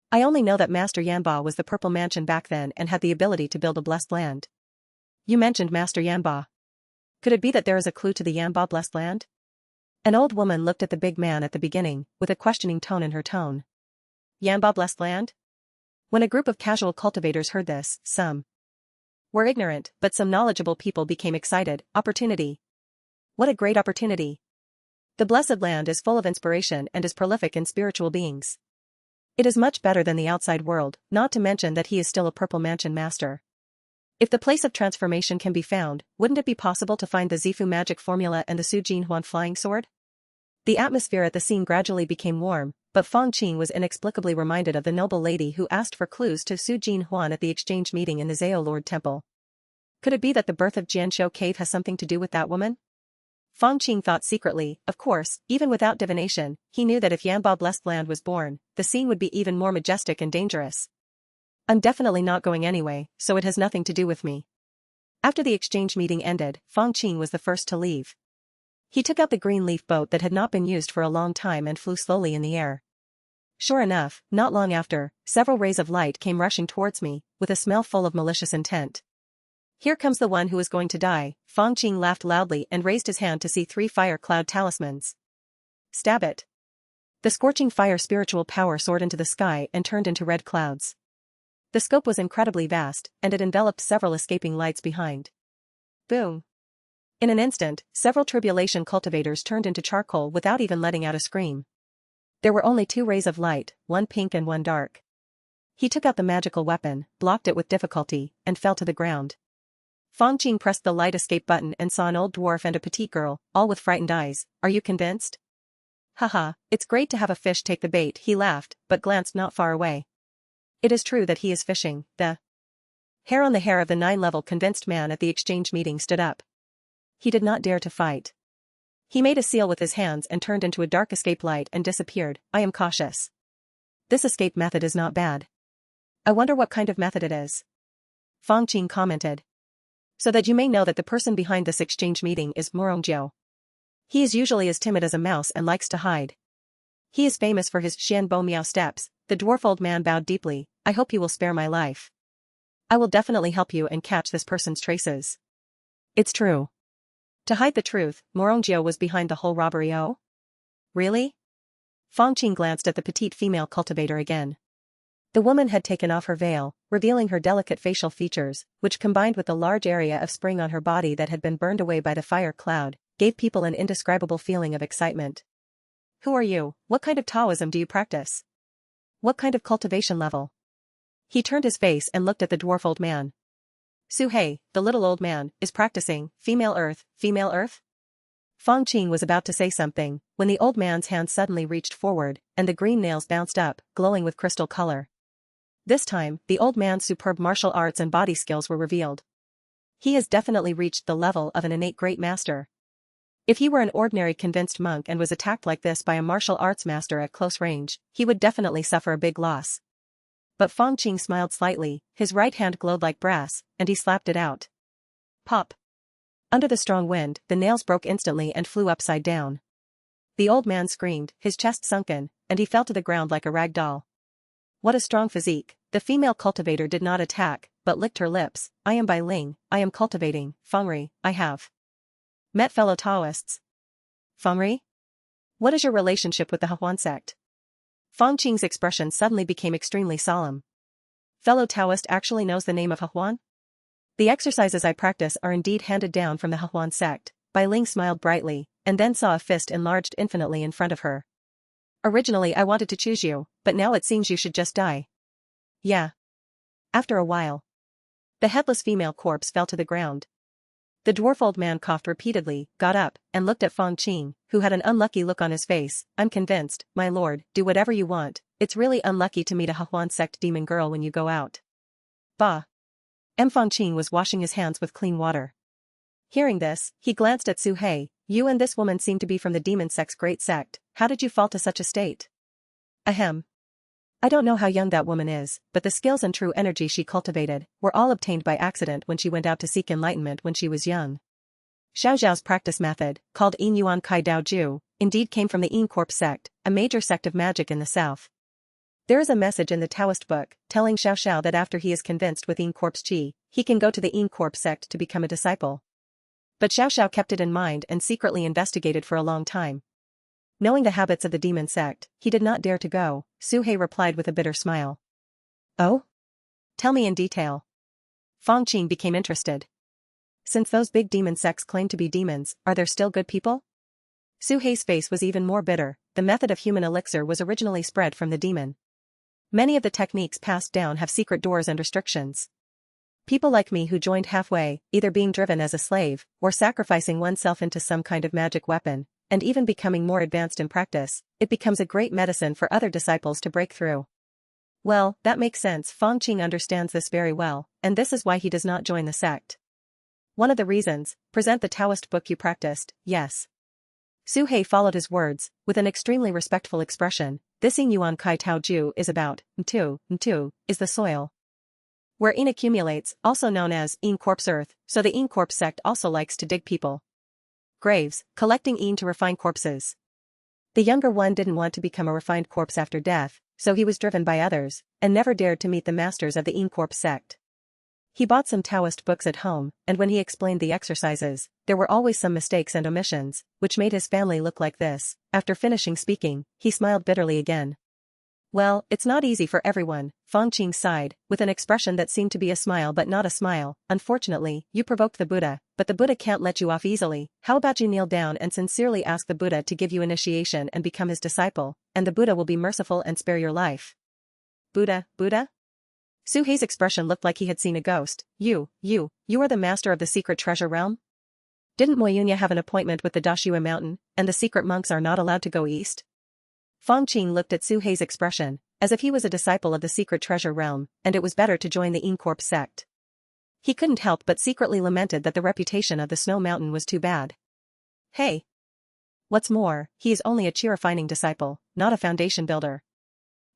I only know that Master Yanba was the Purple Mansion back then and had the ability to build a blessed land. You mentioned Master Yanba. Could it be that there is a clue to the Yanba blessed land? An old woman looked at the big man at the beginning, with a questioning tone in her tone. Yanba blessed land? When a group of casual cultivators heard this, some were ignorant, but some knowledgeable people became excited. Opportunity. What a great opportunity. The blessed land is full of inspiration and is prolific in spiritual beings. It is much better than the outside world, not to mention that he is still a Purple Mansion master. If the place of transformation can be found, wouldn't it be possible to find the Zifu magic formula and the Su Jin Huan flying sword? The atmosphere at the scene gradually became warm, but Fang Qing was inexplicably reminded of the noble lady who asked for clues to Su Jin Huan at the exchange meeting in the Zao Lord Temple. Could it be that the birth of Jianshou Cave has something to do with that woman? Fang Qing thought secretly. Of course, even without divination, he knew that if Yanba blessed land was born, the scene would be even more majestic and dangerous. I'm definitely not going anyway, so it has nothing to do with me. After the exchange meeting ended, Fang Qing was the first to leave. He took out the green leaf boat that had not been used for a long time and flew slowly in the air. Sure enough, not long after, several rays of light came rushing towards me, with a smell full of malicious intent. Here comes the one who is going to die. Fang Qing laughed loudly and raised his hand to see 3 fire cloud talismans. Stab it. The scorching fire spiritual power soared into the sky and turned into red clouds. The scope was incredibly vast, and it enveloped several escaping lights behind. Boom. In an instant, several tribulation cultivators turned into charcoal without even letting out a scream. There were only 2 rays of light, one pink and one dark. He took out the magical weapon, blocked it with difficulty, and fell to the ground. Fang Qing pressed the light escape button and saw an old dwarf and a petite girl, all with frightened eyes. Are you convinced? Haha, it's great to have a fish take the bait, he laughed, but glanced not far away. It is true that he is fishing. The hair on the hair of the 9-level convinced man at the exchange meeting stood up. He did not dare to fight. He made a seal with his hands and turned into a dark escape light and disappeared. I am cautious. This escape method is not bad. I wonder what kind of method it is. Fang Qing commented. So that you may know that the person behind this exchange meeting is Morongjiu. He is usually as timid as a mouse and likes to hide. He is famous for his Xian Bo Miao steps. The dwarf old man bowed deeply. I hope you will spare my life. I will definitely help you and catch this person's traces. It's true. To hide the truth, Morongjiu was behind the whole robbery. Oh? Really? Fang Qing glanced at the petite female cultivator again. The woman had taken off her veil, revealing her delicate facial features, which combined with the large area of spring on her body that had been burned away by the fire cloud, gave people an indescribable feeling of excitement. Who are you? What kind of Taoism do you practice? What kind of cultivation level? He turned his face and looked at the dwarf old man. Su Hei, the little old man, is practicing female earth, female earth? Fang Qing was about to say something, when the old man's hand suddenly reached forward, and the green nails bounced up, glowing with crystal color. This time, the old man's superb martial arts and body skills were revealed. He has definitely reached the level of an innate great master. If he were an ordinary convinced monk and was attacked like this by a martial arts master at close range, he would definitely suffer a big loss. But Fang Qing smiled slightly, his right hand glowed like brass, and he slapped it out. Pop. Under the strong wind, the nails broke instantly and flew upside down. The old man screamed, his chest sunken, and he fell to the ground like a rag doll. What a strong physique. The female cultivator did not attack, but licked her lips. I am Bai Ling, I am cultivating, Fengri, I have met fellow Taoists. Fengri? What is your relationship with the Huan sect? Fang Qing's expression suddenly became extremely solemn. Fellow Taoist actually knows the name of Huan? The exercises I practice are indeed handed down from the Huan sect. Bai Ling smiled brightly, and then saw a fist enlarged infinitely in front of her. Originally I wanted to choose you, but now it seems you should just die. Yeah. After a while, the headless female corpse fell to the ground. The dwarf old man coughed repeatedly, got up, and looked at Fang Qing, who had an unlucky look on his face. I'm convinced, my lord, do whatever you want. It's really unlucky to meet a Huan sect demon girl when you go out. Bah. Fang Qing was washing his hands with clean water. Hearing this, he glanced at Su Hei. You and this woman seem to be from the demon sect's great sect. How did you fall to such a state? Ahem. I don't know how young that woman is, but the skills and true energy she cultivated were all obtained by accident when she went out to seek enlightenment when she was young. Xiao Zhao's practice method, called Yin Yuan Kai Dao Ju, indeed came from the Yin Corp sect, a major sect of magic in the south. There is a message in the Taoist book, telling Xiao Zhao that after he is convinced with Yin Corp's qi, he can go to the Yin Corp sect to become a disciple. But Xiao Zhao kept it in mind and secretly investigated for a long time. Knowing the habits of the demon sect, he did not dare to go. Su Hei replied with a bitter smile. Oh? Tell me in detail. Fang Qing became interested. Since those big demon sects claim to be demons, are there still good people? Su Hei's face was even more bitter. The method of human elixir was originally spread from the demon. Many of the techniques passed down have secret doors and restrictions. People like me who joined halfway, either being driven as a slave, or sacrificing oneself into some kind of magic weapon, and even becoming more advanced in practice, it becomes a great medicine for other disciples to break through. Well, that makes sense. Fang Qing understands this very well, and this is why he does not join the sect. One of the reasons, present the Taoist book you practiced, yes. Su Hei followed his words, with an extremely respectful expression. This Yin Yuan Kai Tao Ju is about, Ntu is the soil where Yin accumulates, also known as Yin Corpse Earth, so the Yin Corpse sect also likes to dig people. Graves, collecting Yin to refine corpses. The younger one didn't want to become a refined corpse after death, so he was driven by others, and never dared to meet the masters of the Incorp sect. He bought some Taoist books at home, and when he explained the exercises, there were always some mistakes and omissions, which made his family look like this. After finishing speaking, he smiled bitterly again. Well, it's not easy for everyone, Fang Qing sighed, with an expression that seemed to be a smile but not a smile. Unfortunately, you provoked the Buddha, but the Buddha can't let you off easily. How about you kneel down and sincerely ask the Buddha to give you initiation and become his disciple, and the Buddha will be merciful and spare your life. Buddha? Su Hei's expression looked like he had seen a ghost. You are the master of the secret treasure realm? Didn't Moyunya have an appointment with the Daoshengzhu mountain, and the secret monks are not allowed to go east? Fang Qing looked at Su Hei's expression, as if he was a disciple of the secret treasure realm, and it was better to join the Incorp sect. He couldn't help but secretly lamented that the reputation of the Snow Mountain was too bad. Hey! What's more, he is only a chi-refining disciple, not a foundation builder.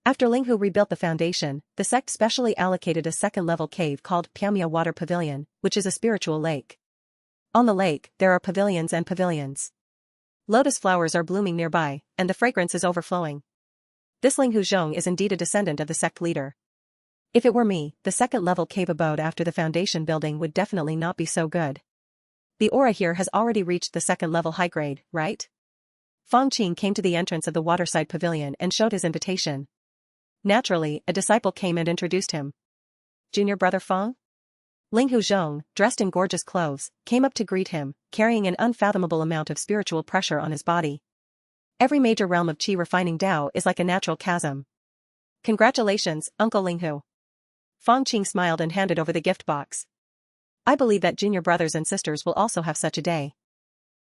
After Linghu rebuilt the foundation, the sect specially allocated a second-level cave called Pyamya Water Pavilion, which is a spiritual lake. On the lake, there are pavilions and pavilions. Lotus flowers are blooming nearby, and the fragrance is overflowing. This Linghu Zhong is indeed a descendant of the sect leader. If it were me, the second-level cave abode after the foundation building would definitely not be so good. The aura here has already reached the second-level high grade, right? Fang Qing came to the entrance of the waterside pavilion and showed his invitation. Naturally, a disciple came and introduced him. Junior brother Fang? Linghu Zhong, dressed in gorgeous clothes, came up to greet him, carrying an unfathomable amount of spiritual pressure on his body. Every major realm of chi refining Dao is like a natural chasm. Congratulations, Uncle Linghu. Fang Qing smiled and handed over the gift box. I believe that junior brothers and sisters will also have such a day.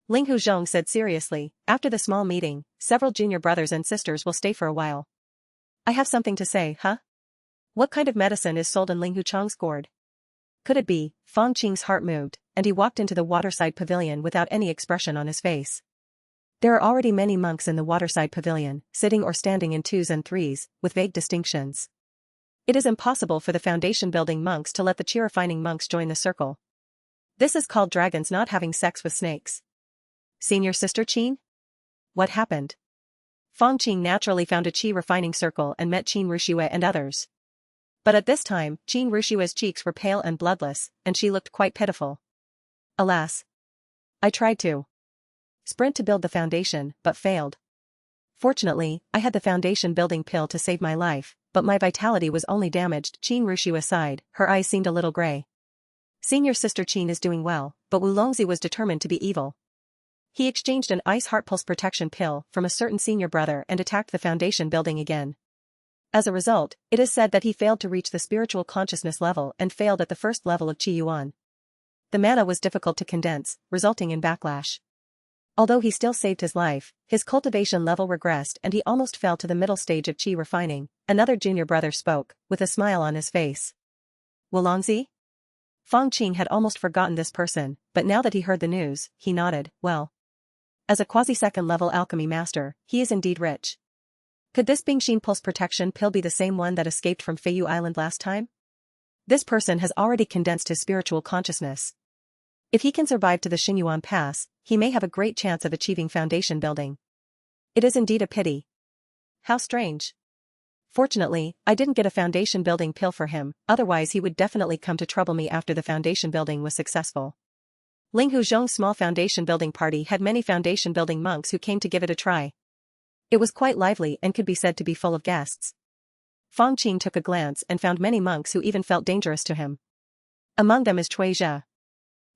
Linghu Zhong said seriously, after the small meeting, several junior brothers and sisters will stay for a while. I have something to say, huh? What kind of medicine is sold in Linghu Chang's gourd? Could it be? Fang Qing's heart moved, and he walked into the waterside pavilion without any expression on his face. There are already many monks in the waterside pavilion, sitting or standing in twos and threes, with vague distinctions. It is impossible for the foundation-building monks to let the chi-refining monks join the circle. This is called dragons not having sex with snakes. Senior Sister Qin? What happened? Fang Qing naturally found a chi-refining circle and met Qin Rushue and others. But at this time, Qin Rushue's cheeks were pale and bloodless, and she looked quite pitiful. Alas. I tried to sprint to build the foundation, but failed. Fortunately, I had the foundation building pill to save my life, but my vitality was only damaged. Qin Rushue sighed, her eyes seemed a little gray. Senior Sister Qin is doing well, but Wu Longzi was determined to be evil. He exchanged an ice heart pulse protection pill from a certain senior brother and attacked the foundation building again. As a result, it is said that he failed to reach the spiritual consciousness level and failed at the first level of Qi Yuan. The mana was difficult to condense, resulting in backlash. Although he still saved his life, his cultivation level regressed and he almost fell to the middle stage of Qi refining. Another junior brother spoke, with a smile on his face. Wulongzi? Fang Qing had almost forgotten this person, but now that he heard the news, he nodded, well. As a quasi-second level alchemy master, he is indeed rich. Could this Bingxin pulse protection pill be the same one that escaped from Feiyu Island last time? This person has already condensed his spiritual consciousness. If he can survive to the Xingyuan Pass, he may have a great chance of achieving foundation building. It is indeed a pity. How strange. Fortunately, I didn't get a foundation building pill for him, otherwise he would definitely come to trouble me after the foundation building was successful. Linghu Zhong's small foundation building party had many foundation building monks who came to give it a try. It was quite lively and could be said to be full of guests. Fang Qing took a glance and found many monks who even felt dangerous to him. Among them is Cui Zhe.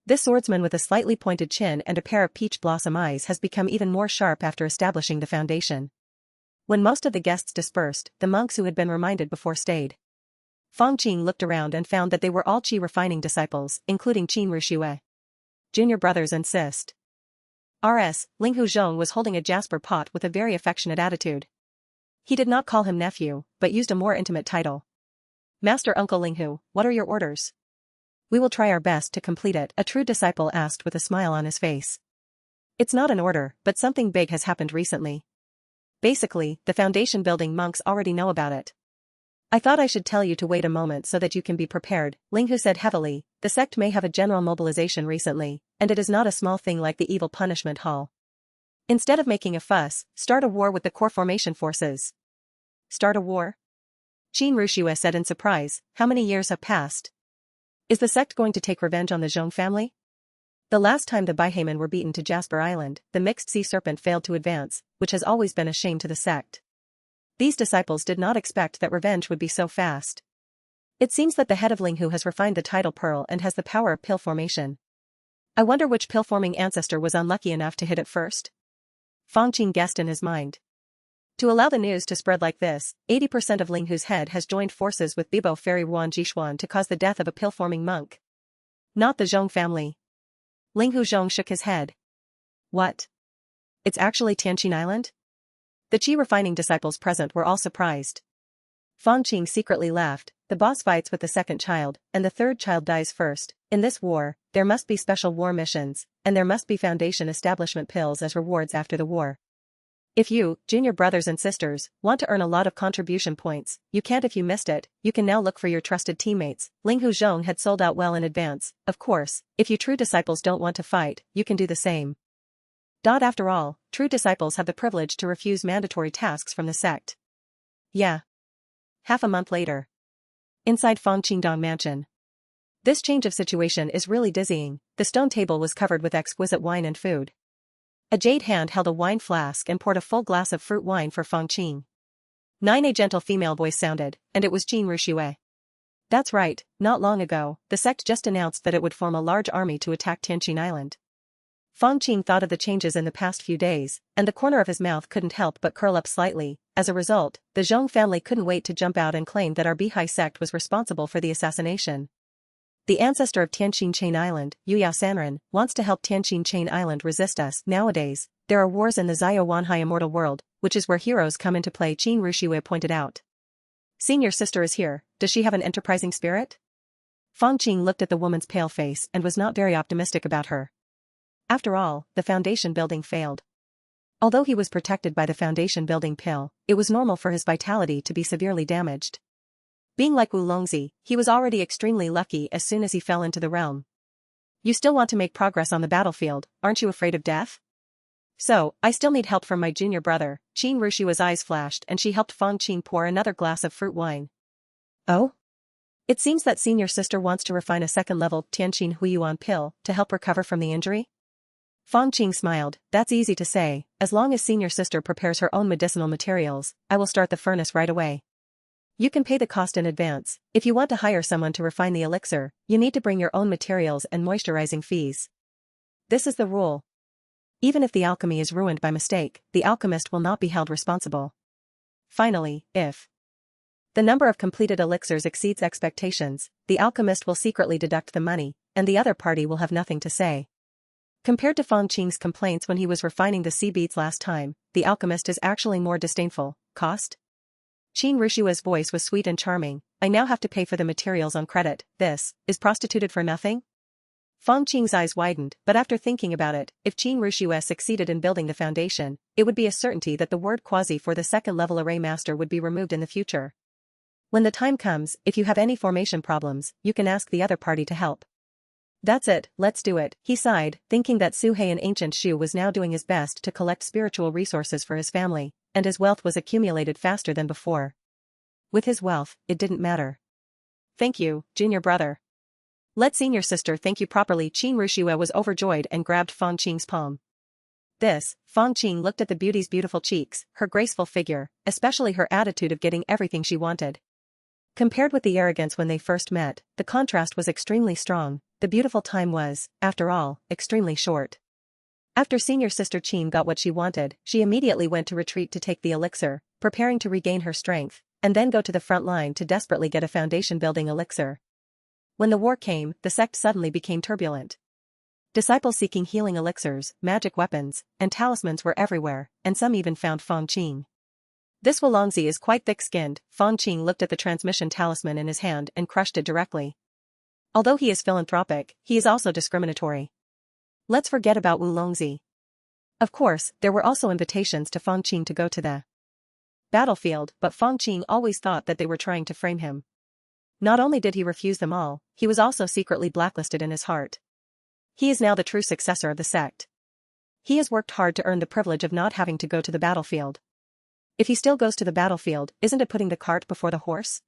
This swordsman with a slightly pointed chin and a pair of peach blossom eyes has become even more sharp after establishing the foundation. When most of the guests dispersed, the monks who had been reminded before stayed. Fang Qing looked around and found that they were all Qi refining disciples, including Qin Rushue. Junior brothers and sis. R.S. Linghu Zhong was holding a jasper pot with a very affectionate attitude. He did not call him nephew, but used a more intimate title. Master Uncle Linghu, what are your orders? We will try our best to complete it, a true disciple asked with a smile on his face. It's not an order, but something big has happened recently. Basically, the foundation building monks already know about it. I thought I should tell you to wait a moment so that you can be prepared, Linghu said heavily. The sect may have a general mobilization recently, and it is not a small thing like the evil punishment hall. Instead of making a fuss, start a war with the core formation forces. Start a war? Qin Rushue said in surprise. How many years have passed? Is the sect going to take revenge on the Zhong family? The last time the Baihamen were beaten to Jasper Island, the mixed sea serpent failed to advance, which has always been a shame to the sect. These disciples did not expect that revenge would be so fast. It seems that the head of Linghu has refined the tidal pearl and has the power of pill formation. I wonder which pill-forming ancestor was unlucky enough to hit it first? Fang Qing guessed in his mind. To allow the news to spread like this, 80% of Linghu's head has joined forces with Bibo Fairy Ruan Jishuan to cause the death of a pill-forming monk. Not the Zhong family. Linghu Zhong shook his head. What? It's actually Tianqin Island? The qi refining disciples present were all surprised. Fang Qing secretly laughed. The boss fights with the second child, and the third child dies first. In this war, there must be special war missions, and there must be Foundation establishment pills as rewards after the war. If you, junior brothers and sisters, want to earn a lot of contribution points, you can't if you missed it, you can now look for your trusted teammates. Linghu Zhong had sold out well in advance. Of course, if you true disciples don't want to fight, you can do the same. After all, true disciples have the privilege to refuse mandatory tasks from the sect. Yeah. Half a month later. Inside Fang Qingdong Mansion. This change of situation is really dizzying. The stone table was covered with exquisite wine and food. A jade hand held a wine flask and poured a full glass of fruit wine for Fang Qing. A gentle female voice sounded, and it was Qin Rushue. That's right, not long ago, the sect just announced that it would form a large army to attack Tianqin Island. Fang Qing thought of the changes in the past few days, and the corner of his mouth couldn't help but curl up slightly. As a result, the Zhong family couldn't wait to jump out and claim that our Bihai sect was responsible for the assassination. The ancestor of Tianqin Chain Island, Yuyao Sanren, wants to help Tianqin Chain Island resist us. Nowadays, there are wars in the Zio Wanhai immortal world, which is where heroes come into play, Qin Rushue pointed out. Senior sister is here. Does she have an enterprising spirit? Fang Qing looked at the woman's pale face and was not very optimistic about her. After all, the foundation building failed. Although he was protected by the foundation building pill, it was normal for his vitality to be severely damaged. Being like Wu Longzi, he was already extremely lucky as soon as he fell into the realm. You still want to make progress on the battlefield, aren't you afraid of death? So, I still need help from my junior brother. Qin Rushue's eyes flashed and she helped Fang Qing pour another glass of fruit wine. Oh? It seems that senior sister wants to refine a second-level Tianqin Huiyuan pill to help recover from the injury? Fang Qing smiled. That's easy to say. As long as senior sister prepares her own medicinal materials, I will start the furnace right away. You can pay the cost in advance. If you want to hire someone to refine the elixir, you need to bring your own materials and moisturizing fees. This is the rule. Even if the alchemy is ruined by mistake, the alchemist will not be held responsible. Finally, if the number of completed elixirs exceeds expectations, the alchemist will secretly deduct the money, and the other party will have nothing to say. Compared to Fang Qing's complaints when he was refining the sea beads last time, the alchemist is actually more disdainful. Cost? Qin Rushue's voice was sweet and charming. I now have to pay for the materials on credit. This is prostituted for nothing? Fang Qing's eyes widened, but after thinking about it, if Qin Rushue succeeded in building the foundation, it would be a certainty that the word quasi for the second-level array master would be removed in the future. When the time comes, if you have any formation problems, you can ask the other party to help. That's it, let's do it, he sighed, thinking that Suhei in ancient Shu was now doing his best to collect spiritual resources for his family, and his wealth was accumulated faster than before. With his wealth, it didn't matter. Thank you, junior brother. Let senior sister thank you properly. Qin Rushue was overjoyed and grabbed Fang Qing's palm. Fang Qing looked at the beauty's beautiful cheeks, her graceful figure, especially her attitude of getting everything she wanted. Compared with the arrogance when they first met, the contrast was extremely strong. The beautiful time was, after all, extremely short. After senior sister Qin got what she wanted, she immediately went to retreat to take the elixir, preparing to regain her strength, and then go to the front line to desperately get a foundation-building elixir. When the war came, the sect suddenly became turbulent. Disciples seeking healing elixirs, magic weapons, and talismans were everywhere, and some even found Fang Qing. This Wulongzi is quite thick-skinned. Fang Qing looked at the transmission talisman in his hand and crushed it directly. Although he is philanthropic, he is also discriminatory. Let's forget about Wulongzi. Of course, there were also invitations to Fang Qing to go to the battlefield, but Fang Qing always thought that they were trying to frame him. Not only did he refuse them all, he was also secretly blacklisted in his heart. He is now the true successor of the sect. He has worked hard to earn the privilege of not having to go to the battlefield. If he still goes to the battlefield, isn't it putting the cart before the horse?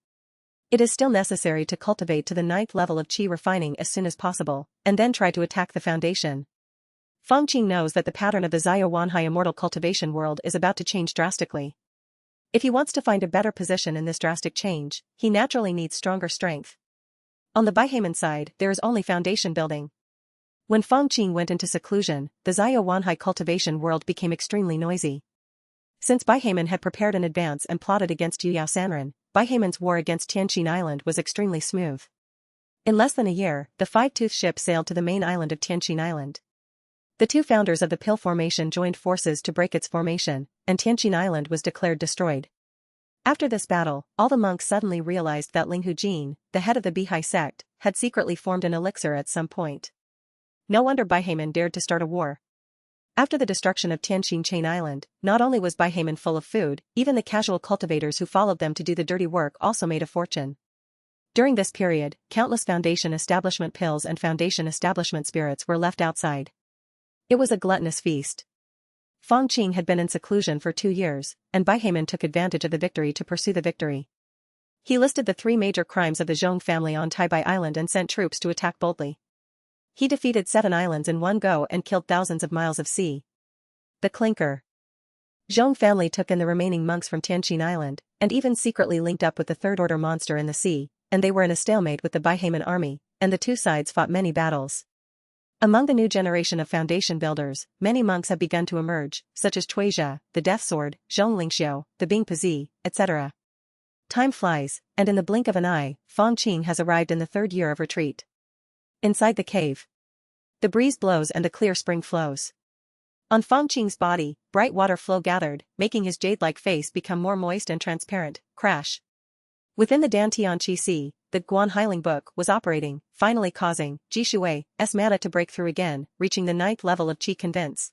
It is still necessary to cultivate to the 9th level of qi refining as soon as possible, and then try to attack the foundation. Fang Qing knows that the pattern of the Zaya Wanhai immortal cultivation world is about to change drastically. If he wants to find a better position in this drastic change, he naturally needs stronger strength. On the Baihaman side, there is only foundation building. When Fang Qing went into seclusion, the Zaya Wanhai cultivation world became extremely noisy. Since Baihaman had prepared in advance and plotted against Yu Yao Sanren, Baihaman's war against Tianqin Island was extremely smooth. In less than a year, the five-toothed ship sailed to the main island of Tianqin Island. The two founders of the Pill Formation joined forces to break its formation, and Tianqin Island was declared destroyed. After this battle, all the monks suddenly realized that Linghu Jin, the head of the Bihai sect, had secretly formed an elixir at some point. No wonder Baihaman dared to start a war. After the destruction of Tianqin Chain Island, not only was Baihaman full of food, even the casual cultivators who followed them to do the dirty work also made a fortune. During this period, countless foundation establishment pills and foundation establishment spirits were left outside. It was a gluttonous feast. Fang Qing had been in seclusion for 2 years, and Baihaman took advantage of the victory to pursue the victory. He listed the 3 major crimes of the Zhong family on Taibai Island and sent troops to attack boldly. He defeated 7 islands in one go and killed thousands of miles of sea. The Clinker. Zhong family took in the remaining monks from Tianqin Island, and even secretly linked up with the third-order monster in the sea, and they were in a stalemate with the Baihaman army, and the two sides fought many battles. Among the new generation of foundation builders, many monks have begun to emerge, such as Tuizha, the Death Sword, Zhong Lingxiu, the Bing Pazi, etc. Time flies, and in the blink of an eye, Fang Qing has arrived in the 3rd year of retreat. Inside the cave. The breeze blows and the clear spring flows. On Fang Qing's body, bright water flow gathered, making his jade-like face become more moist and transparent. Crash. Within the Dantian Qi Sea, the Guan Heiling book was operating, finally causing Ji Shui's mana to break through again, reaching the 9th level of Qi Convince.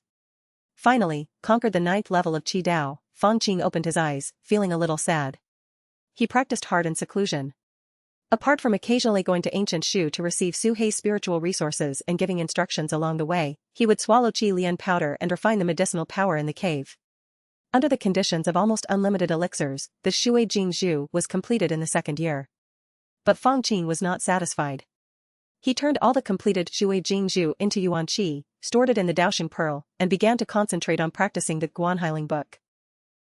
Finally, conquered the 9th level of Qi Dao, Fang Qing opened his eyes, feeling a little sad. He practiced hard in seclusion. Apart from occasionally going to ancient Shu to receive Su Hei's spiritual resources and giving instructions along the way, he would swallow Qi Lian powder and refine the medicinal power in the cave. Under the conditions of almost unlimited elixirs, the Shui Jingzhu was completed in the 2nd year. But Fang Qing was not satisfied. He turned all the completed Shui Jingzhu into Yuan Qi, stored it in the Daosheng Pearl, and began to concentrate on practicing the Guan Heiling book.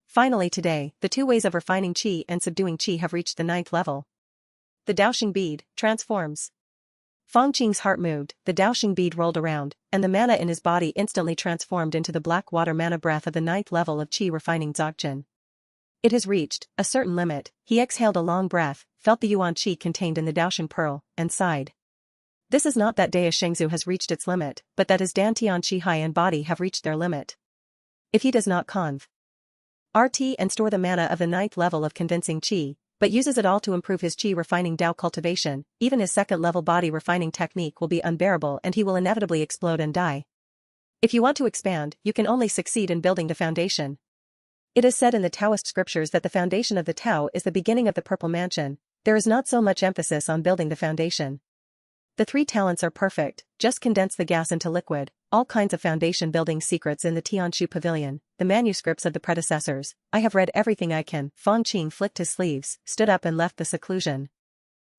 Finally today, the 2 ways of refining Qi and subduing Qi have reached the 9th level. The Daosheng bead transforms. Fang Qing's heart moved, the Daosheng bead rolled around, and the mana in his body instantly transformed into the black water mana breath of the 9th level of Qi refining Dzogchen. It has reached a certain limit. He exhaled a long breath, felt the Yuan Qi contained in the Daosheng Pearl, and sighed. This is not that Daoshengzhu has reached its limit, but that his Dantian Qi Hai and body have reached their limit. If he does not conv. RT and store the mana of the 9th level of convincing Qi, but uses it all to improve his Qi refining Dao cultivation, even his 2nd level body refining technique will be unbearable and he will inevitably explode and die. If you want to expand, you can only succeed in building the foundation. It is said in the Taoist scriptures that the foundation of the Tao is the beginning of the Purple Mansion. There is not so much emphasis on building the foundation. The 3 talents are perfect, just condense the gas into liquid, all kinds of foundation building secrets in the Tianshu Pavilion, the manuscripts of the predecessors. I have read everything I can. Fang Qing flicked his sleeves, stood up and left the seclusion.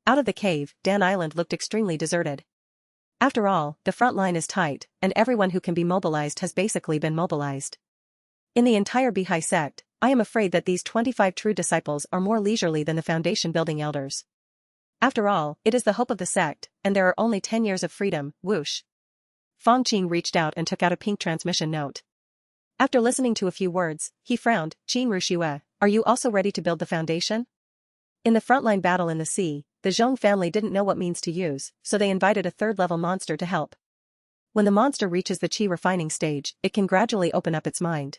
Out of the cave, Dan Island looked extremely deserted. After all, the front line is tight, and everyone who can be mobilized has basically been mobilized. In the entire Bihai sect, I am afraid that these 25 true disciples are more leisurely than the foundation building elders. After all, it is the hope of the sect, and there are only 10 years of freedom. Whoosh. Fang Qing reached out and took out a pink transmission note. After listening to a few words, he frowned. Qing Rushue, are you also ready to build the foundation? In the frontline battle in the sea, the Zhong family didn't know what means to use, so they invited a 3rd-level monster to help. When the monster reaches the Qi refining stage, it can gradually open up its mind.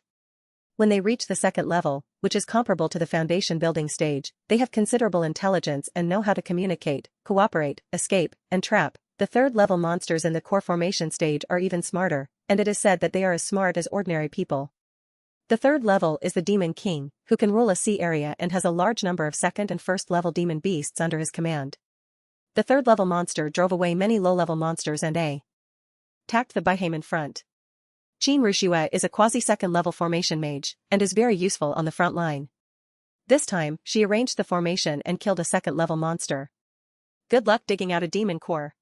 When they reach the 2nd level, which is comparable to the foundation building stage, they have considerable intelligence and know how to communicate, cooperate, escape, and trap. The 3rd-level monsters in the core formation stage are even smarter, and it is said that they are as smart as ordinary people. The 3rd level is the Demon King, who can rule a sea area and has a large number of 2nd and 1st-level demon beasts under his command. The 3rd-level monster drove away many low-level monsters and attacked the Baihaman front. Qin Rushue is a quasi-second level formation mage, and is very useful on the front line. This time, she arranged the formation and killed a second-level monster. Good luck digging out a demon core.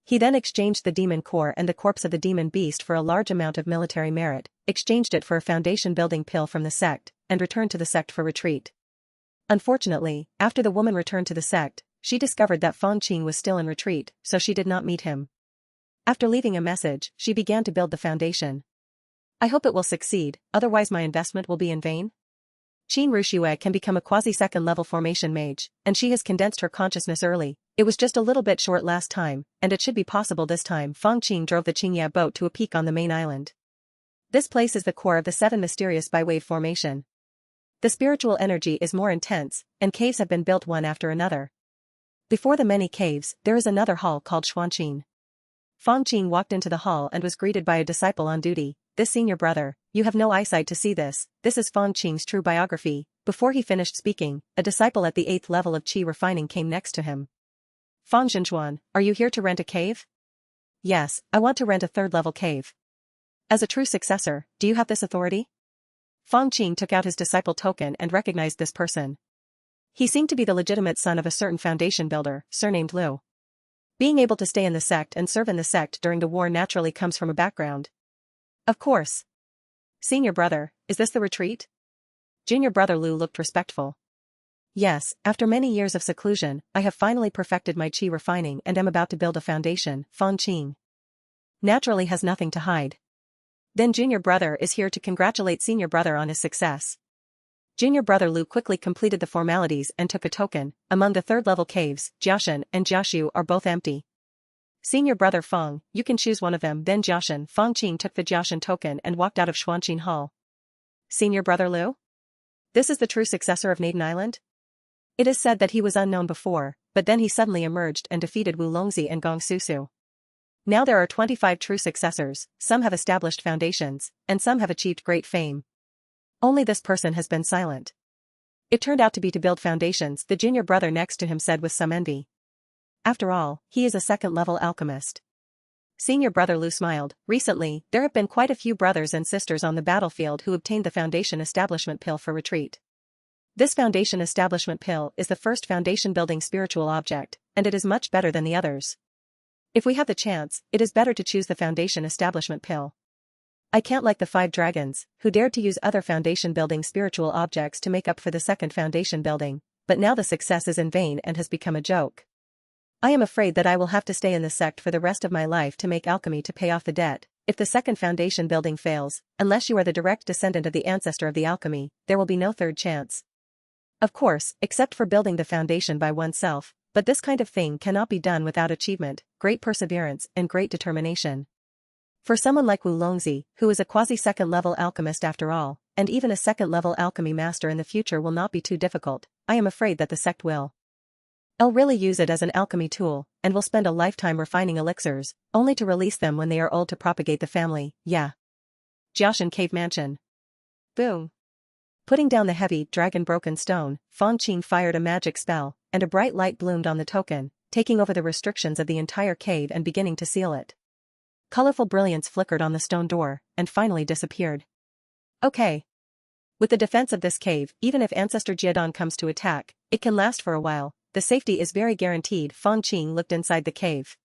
He then exchanged the demon core and the corpse of the demon beast for a large amount of military merit, exchanged it for a foundation-building pill from the sect, and returned to the sect for retreat. Unfortunately, after the woman returned to the sect, she discovered that Fang Qing was still in retreat, so she did not meet him. After leaving a message, she began to build the foundation. I hope it will succeed, otherwise my investment will be in vain. Qin Rushue can become a quasi-second level formation mage, and she has condensed her consciousness early. It was just a little bit short last time, and it should be possible this time. Fang Qing drove the Qingya boat to a peak on the main island. This place is the core of the 7 mysterious bi-wave formation. The spiritual energy is more intense, and caves have been built one after another. Before the many caves, there is another hall called Xuanqin. Fang Qing walked into the hall and was greeted by a disciple on duty. This senior brother, you have no eyesight to see this. This is Fang Qing's true biography. Before he finished speaking, a disciple at the 8th level of Qi refining came next to him. Fang Zhenchuan, are you here to rent a cave? Yes, I want to rent a 3rd level cave. As a true successor, do you have this authority? Fang Qing took out his disciple token and recognized this person. He seemed to be the legitimate son of a certain foundation builder, surnamed Liu. Being able to stay in the sect and serve in the sect during the war naturally comes from a background. Of course. Senior brother, is this the retreat? Junior brother Liu looked respectful. Yes, after many years of seclusion, I have finally perfected my qi refining and am about to build a foundation. Fang Qing naturally has nothing to hide. Then junior brother is here to congratulate senior brother on his success. Junior brother Liu quickly completed the formalities and took a token. Among the 3rd level caves, Jiashan and Jiashu are both empty. Senior brother Fang, you can choose one of them. Then Jiashan. Fang Qing took the Jiashan token and walked out of Xuanqin Hall. Senior brother Liu? This is the true successor of Naden Island? It is said that he was unknown before, but then he suddenly emerged and defeated Wu Longzi and Gong Susu. Now there are 25 true successors, some have established foundations, and some have achieved great fame. Only this person has been silent. It turned out to be to build foundations, the junior brother next to him said with some envy. After all, he is a 2nd-level alchemist. Senior brother Liu smiled. Recently, there have been quite a few brothers and sisters on the battlefield who obtained the foundation establishment pill for retreat. This foundation establishment pill is the first foundation-building spiritual object, and it is much better than the others. If we have the chance, it is better to choose the foundation establishment pill. I can't like the 5 dragons, who dared to use other foundation-building spiritual objects to make up for the 2nd foundation building, but now the success is in vain and has become a joke. I am afraid that I will have to stay in the sect for the rest of my life to make alchemy to pay off the debt. If the 2nd foundation building fails, unless you are the direct descendant of the ancestor of the alchemy, there will be no 3rd chance. Of course, except for building the foundation by oneself, but this kind of thing cannot be done without achievement, great perseverance, and great determination. For someone like Wu Longzi, who is a quasi-2nd level alchemist after all, and even a 2nd level alchemy master in the future will not be too difficult, I am afraid that the sect will. I'll really use it as an alchemy tool, and will spend a lifetime refining elixirs, only to release them when they are old to propagate the family. Yeah. Jiashan Cave Mansion. Boom. Putting down the heavy, dragon-broken stone, Fang Qing fired a magic spell, and a bright light bloomed on the token, taking over the restrictions of the entire cave and beginning to seal it. Colorful brilliance flickered on the stone door, and finally disappeared. Okay. With the defense of this cave, even if Ancestor Jiadan comes to attack, it can last for a while. The safety is very guaranteed. Fang Qing looked inside the cave.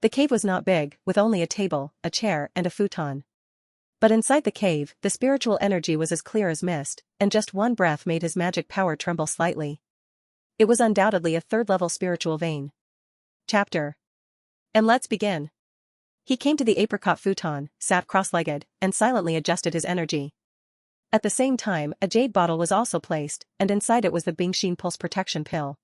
The cave was not big, with only a table, a chair, and a futon. But inside the cave, the spiritual energy was as clear as mist, and just one breath made his magic power tremble slightly. It was undoubtedly a 3rd-level spiritual vein. Chapter. And let's begin. He came to the apricot futon, sat cross-legged, and silently adjusted his energy. At the same time, a jade bottle was also placed, and inside it was the Bingxin Pulse Protection Pill.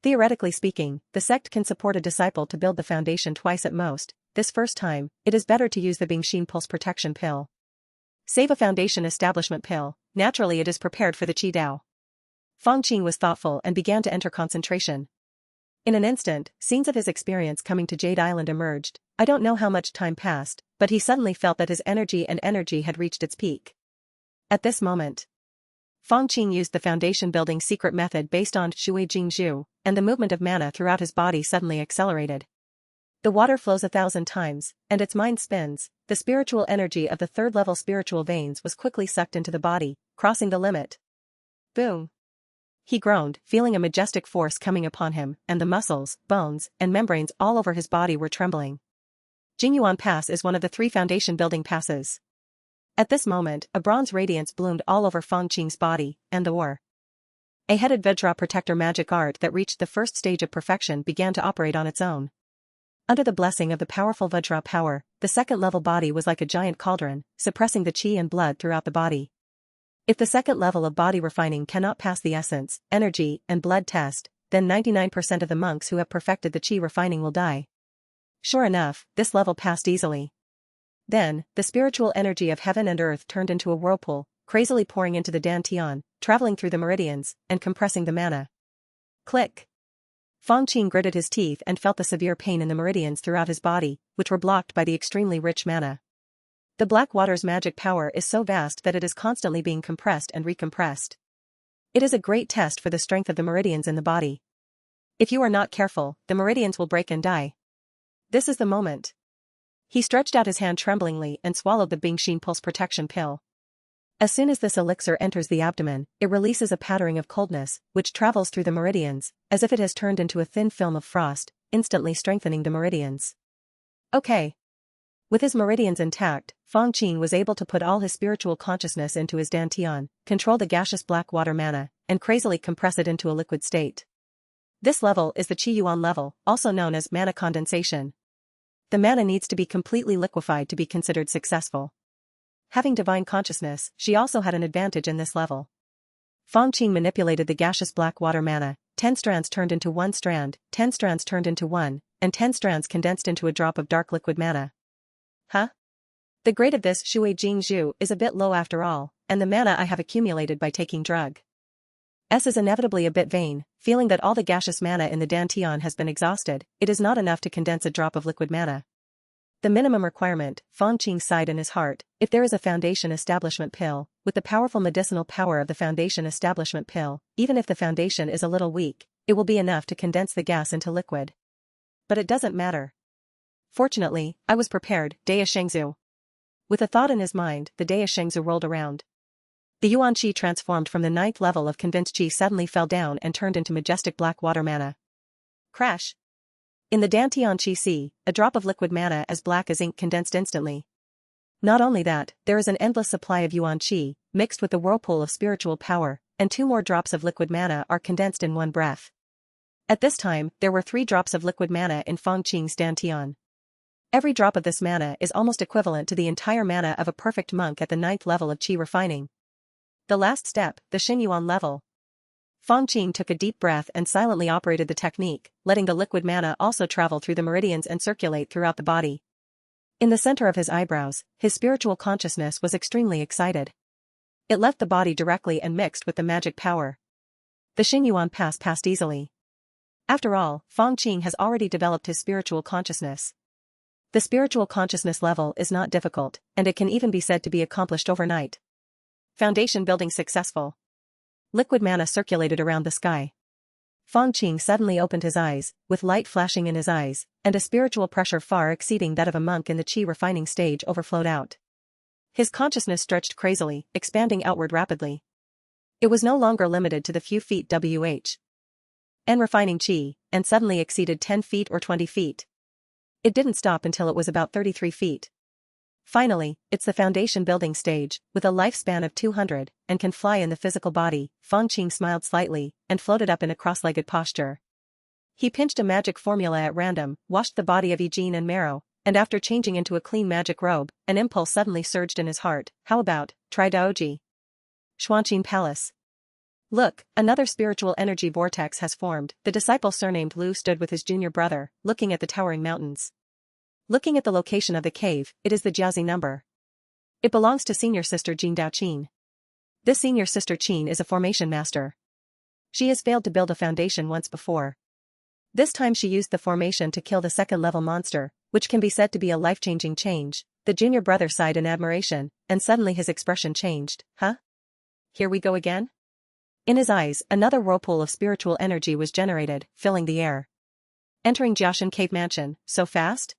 Theoretically speaking, the sect can support a disciple to build the foundation twice at most. This first time, it is better to use the Bingxin Pulse Protection Pill. Save a foundation establishment pill, naturally it is prepared for the Qi Dao. Fang Qing was thoughtful and began to enter concentration. In an instant, scenes of his experience coming to Jade Island emerged. I don't know how much time passed, but he suddenly felt that his energy had reached its peak. At this moment, Fang Qing used the foundation-building secret method based on Daoshengzhu, and the movement of mana throughout his body suddenly accelerated. The water flows 1,000 times, and its mind spins, The spiritual energy of the third-level spiritual veins was quickly sucked into the body, crossing the limit. Boom! He groaned, feeling a majestic force coming upon him, and the muscles, bones, and membranes all over his body were trembling. Jingyuan Pass is one of the 3 foundation-building passes. At this moment, a bronze radiance bloomed all over Fang Qing's body, and the a headed Vajra protector magic art that reached the first stage of perfection began to operate on its own. Under the blessing of the powerful Vajra power, the second-level body was like a giant cauldron, suppressing the qi and blood throughout the body. If the second level of body refining cannot pass the essence, energy, and blood test, then 99% of the monks who have perfected the qi refining will die. Sure enough, this level passed easily. Then, the spiritual energy of heaven and earth turned into a whirlpool, crazily pouring into the dantian, traveling through the meridians, and compressing the mana. Click! Fang Qing gritted his teeth and felt the severe pain in the meridians throughout his body, which were blocked by the extremely rich mana. The black water's magic power is so vast that it is constantly being compressed and recompressed. It is a great test for the strength of the meridians in the body. If you are not careful, the meridians will break and die. This is the moment. He stretched out his hand tremblingly and swallowed the Bingxin Pulse Protection Pill. As soon as this elixir enters the abdomen, it releases a pattering of coldness, which travels through the meridians, as if it has turned into a thin film of frost, instantly strengthening the meridians. Okay. With his meridians intact, Fang Qing was able to put all his spiritual consciousness into his dantian, control the gaseous black water mana, and crazily compress it into a liquid state. This level is the Qi Yuan level, also known as mana condensation. The mana needs to be completely liquefied to be considered successful. Having divine consciousness, she also had an advantage in this level. Fang Qing manipulated the gaseous black water mana, 10 strands turned into 1 strand, 10 strands turned into 1, and 10 strands condensed into a drop of dark liquid mana. Huh? The grade of this Shuizhengzhu is a bit low after all, and the mana I have accumulated by taking drug S is inevitably a bit vain, feeling that all the gaseous mana in the dantian has been exhausted, it is not enough to condense a drop of liquid mana. The minimum requirement, Fang Qing sighed in his heart, if there is a foundation establishment pill, with the powerful medicinal power of the foundation establishment pill, even if the foundation is a little weak, it will be enough to condense the gas into liquid. But it doesn't matter. Fortunately, I was prepared, Daoshengzhu. With a thought in his mind, the Daoshengzhu rolled around. The Yuan Qi transformed from the 9th level of convinced Qi suddenly fell down and turned into majestic black water mana. Crash! In the dantian Qi Sea, a drop of liquid mana as black as ink condensed instantly. Not only that, there is an endless supply of Yuan Qi, mixed with the whirlpool of spiritual power, and 2 more drops of liquid mana are condensed in one breath. At this time, there were 3 drops of liquid mana in Fang Qing's dantian. Every drop of this mana is almost equivalent to the entire mana of a perfect monk at the 9th level of Qi refining. The last step, the Xingyuan level. Fang Qing took a deep breath and silently operated the technique, letting the liquid mana also travel through the meridians and circulate throughout the body. In the center of his eyebrows, his spiritual consciousness was extremely excited. It left the body directly and mixed with the magic power. The Xingyuan Pass passed easily. After all, Fang Qing has already developed his spiritual consciousness. The spiritual consciousness level is not difficult, and it can even be said to be accomplished overnight. Foundation building successful. Liquid mana circulated around the sky. Fang Qing suddenly opened his eyes, with light flashing in his eyes, and a spiritual pressure far exceeding that of a monk in the Qi refining stage overflowed out. His consciousness stretched crazily, expanding outward rapidly. It was no longer limited to the few feet and refining Qi, and suddenly exceeded 10 feet or 20 feet. It didn't stop until it was about 33 feet. Finally, it's the foundation building stage, with a lifespan of 200, and can fly in the physical body. Fang Qing smiled slightly, and floated up in a cross-legged posture. He pinched a magic formula at random, washed the body of Yijin and Marrow, and after changing into a clean magic robe, an impulse suddenly surged in his heart. How about, try Daoji? Xuanqin Palace. Look, another spiritual energy vortex has formed. The disciple surnamed Lu stood with his junior brother, looking at the towering mountains. Looking at the location of the cave, it is the Jiazi number. It belongs to senior sister Jin Daoqin. This senior sister Qin is a formation master. She has failed to build a foundation once before. This time she used the formation to kill the second-level monster, which can be said to be a life-changing change. The junior brother sighed in admiration, and suddenly his expression changed. Huh? Here we go again? In his eyes, another whirlpool of spiritual energy was generated, filling the air. Entering Jiashan Cave Mansion, so fast?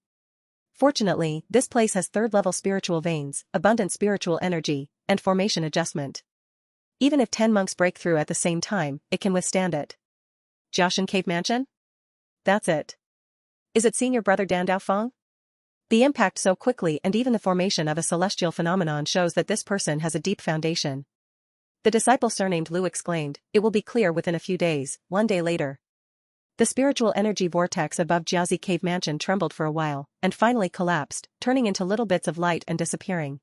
Fortunately, this place has third-level spiritual veins, abundant spiritual energy, and formation adjustment. Even if 10 monks break through at the same time, it can withstand it. Daoshengzhu Cave Mansion? That's it. Is it Senior Brother Dan Daofeng? The impact so quickly and even the formation of a celestial phenomenon shows that this person has a deep foundation. The disciple surnamed Lu exclaimed, "It will be clear within a few days." 1 day later. The spiritual energy vortex above Jiazi Cave Mansion trembled for a while, and finally collapsed, turning into little bits of light and disappearing.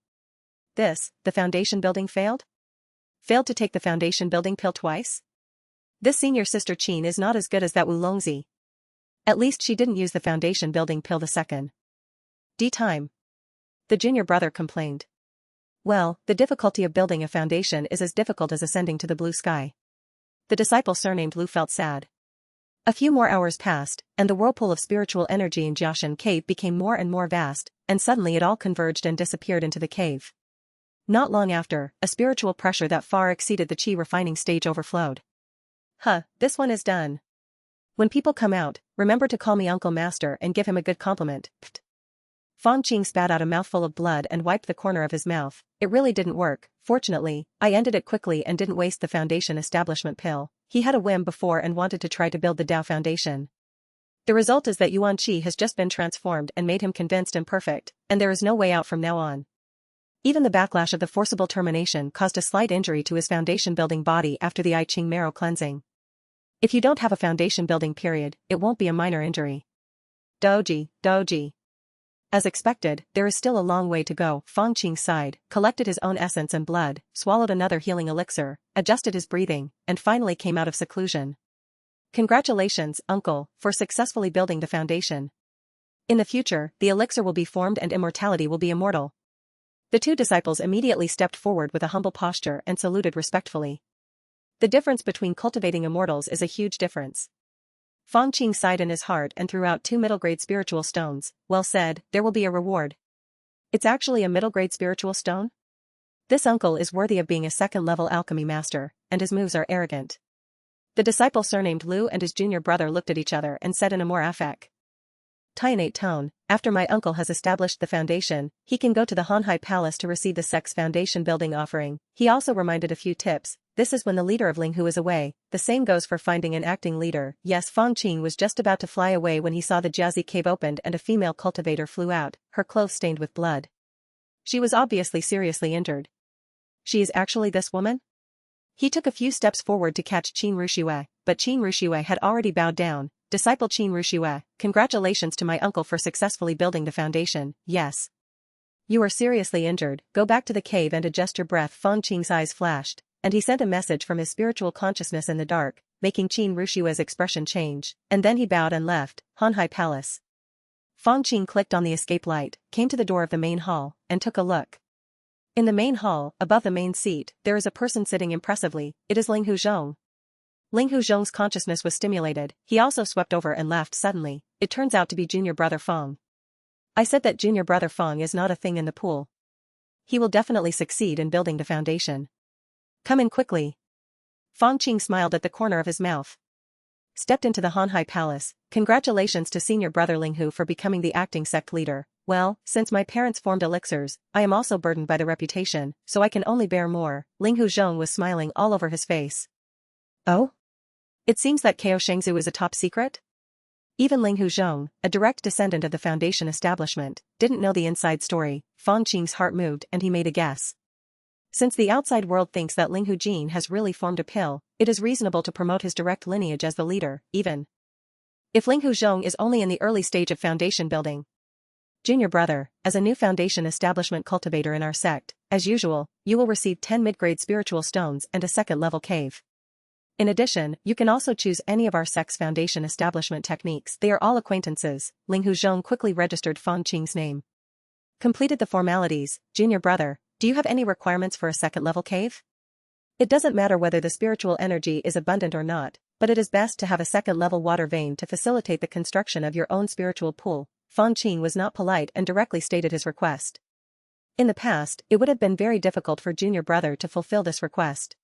The foundation building failed? Failed to take the foundation building pill twice? This senior sister Qin is not as good as that Wu Longzi. At least she didn't use the foundation building pill the second time. The junior brother complained. Well, the difficulty of building a foundation is as difficult as ascending to the blue sky. The disciple surnamed Lu felt sad. A few more hours passed, and the whirlpool of spiritual energy in Daoshengzhu Cave became more and more vast, and suddenly it all converged and disappeared into the cave. Not long after, a spiritual pressure that far exceeded the qi refining stage overflowed. This one is done. When people come out, remember to call me Uncle Master and give him a good compliment. Pfft. Fang Qing spat out a mouthful of blood and wiped the corner of his mouth. It really didn't work. Fortunately, I ended it quickly and didn't waste the foundation establishment pill. He had a whim before and wanted to try to build the Dao foundation. The result is that Yuan Qi has just been transformed and made him convinced and perfect, and there is no way out from now on. Even the backlash of the forcible termination caused a slight injury to his foundation-building body after the I Ching marrow cleansing. If you don't have a foundation-building period, it won't be a minor injury. Doji. As expected, there is still a long way to go. Fang Qing sighed, collected his own essence and blood, swallowed another healing elixir, adjusted his breathing, and finally came out of seclusion. Congratulations, uncle, for successfully building the foundation. In the future, the elixir will be formed and immortality will be immortal. The two disciples immediately stepped forward with a humble posture and saluted respectfully. The difference between cultivating immortals is a huge difference. Fang Qing sighed in his heart and threw out 2 middle-grade spiritual stones. Well said, there will be a reward. It's actually a middle-grade spiritual stone? This uncle is worthy of being a second-level alchemy master, and his moves are arrogant. The disciple surnamed Lu and his junior brother looked at each other and said in a more affect tone, after my uncle has established the foundation, he can go to the Hanhai Palace to receive the sex foundation building offering. He also reminded a few tips. This is when the leader of Linghu is away. The same goes for finding an acting leader. Yes, Fang Qing was just about to fly away when he saw the Jiazi cave opened and a female cultivator flew out, her clothes stained with blood. She was obviously seriously injured. She is actually this woman? He took a few steps forward to catch Qin Ruxue, but Qin Ruxue had already bowed down. Disciple Qin Ruxue, congratulations to my uncle for successfully building the foundation. Yes. You are seriously injured, go back to the cave and adjust your breath. Fang Qing's eyes flashed, and he sent a message from his spiritual consciousness in the dark, making Qin Rushue's expression change, and then he bowed and left Hanhai Palace. Fang Qing clicked on the escape light, came to the door of the main hall, and took a look. In the main hall, above the main seat, there is a person sitting impressively. It is Linghu Zhong. Linghu Zhong's consciousness was stimulated. He also swept over and laughed suddenly. It turns out to be junior brother Fang. I said that junior brother Fang is not a thing in the pool. He will definitely succeed in building the foundation. Come in quickly. Fang Qing smiled at the corner of his mouth. Stepped into the Hanhai Palace. Congratulations to senior brother Linghu for becoming the acting sect leader. Well, since my parents formed elixirs, I am also burdened by the reputation, so I can only bear more. Linghu Zhong was smiling all over his face. Oh? It seems that Daoshengzhu is a top secret? Even Linghu Zhong, a direct descendant of the foundation establishment, didn't know the inside story. Fang Qing's heart moved and he made a guess. Since the outside world thinks that Linghu Jin has really formed a pill, it is reasonable to promote his direct lineage as the leader, even if Linghu Zhong is only in the early stage of foundation building. Junior brother, as a new foundation establishment cultivator in our sect, as usual, you will receive 10 mid-grade spiritual stones and a second-level cave. In addition, you can also choose any of our sect's foundation establishment techniques. They are all acquaintances. Linghu Zhong quickly registered Fang Qing's name. Completed the formalities. Junior brother, do you have any requirements for a second-level cave? It doesn't matter whether the spiritual energy is abundant or not, but it is best to have a second-level water vein to facilitate the construction of your own spiritual pool. Fang Qing was not polite and directly stated his request. In the past, it would have been very difficult for junior brother to fulfill this request.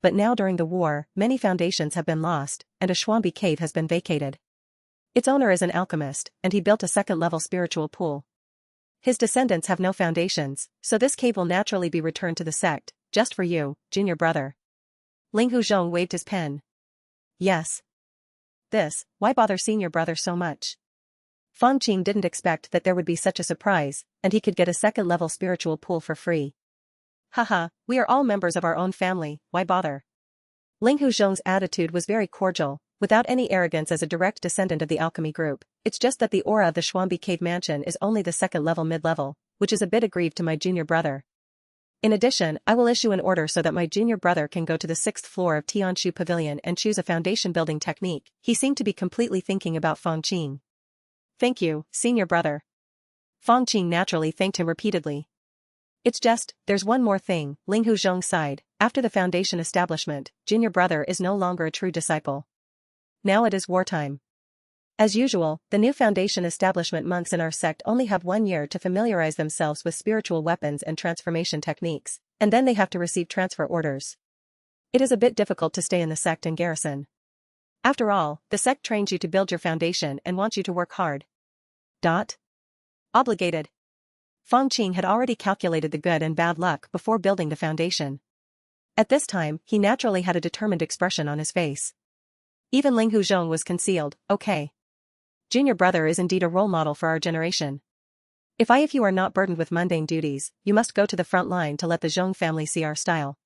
But now during the war, many foundations have been lost, and a Xuanbi cave has been vacated. Its owner is an alchemist, and he built a second-level spiritual pool. His descendants have no foundations, so this cave will naturally be returned to the sect, just for you, junior brother. Ling Huzhong waved his pen. Yes. Why bother senior brother so much? Fang Qing didn't expect that there would be such a surprise, and he could get a second-level spiritual pool for free. Haha, we are all members of our own family, why bother? Ling Huzhong's attitude was very cordial, without any arrogance as a direct descendant of the alchemy group. It's just that the aura of the Xuanbi Cave Mansion is only the second-level mid-level, which is a bit aggrieved to my junior brother. In addition, I will issue an order so that my junior brother can go to the 6th floor of Tianshu Pavilion and choose a foundation building technique. He seemed to be completely thinking about Fang Qing. Thank you, senior brother. Fang Qing naturally thanked him repeatedly. It's just, there's one more thing, Ling Huzhong sighed. After the foundation establishment, junior brother is no longer a true disciple. Now it is wartime. As usual, the new foundation establishment monks in our sect only have 1 year to familiarize themselves with spiritual weapons and transformation techniques, and then they have to receive transfer orders. It is a bit difficult to stay in the sect and garrison. After all, the sect trains you to build your foundation and wants you to work hard. Obligated. Fang Qing had already calculated the good and bad luck before building the foundation. At this time, he naturally had a determined expression on his face. Even Ling Huzhong was concealed. Okay. Junior brother is indeed a role model for our generation. If you are not burdened with mundane duties, you must go to the front line to let the Zhong family see our style.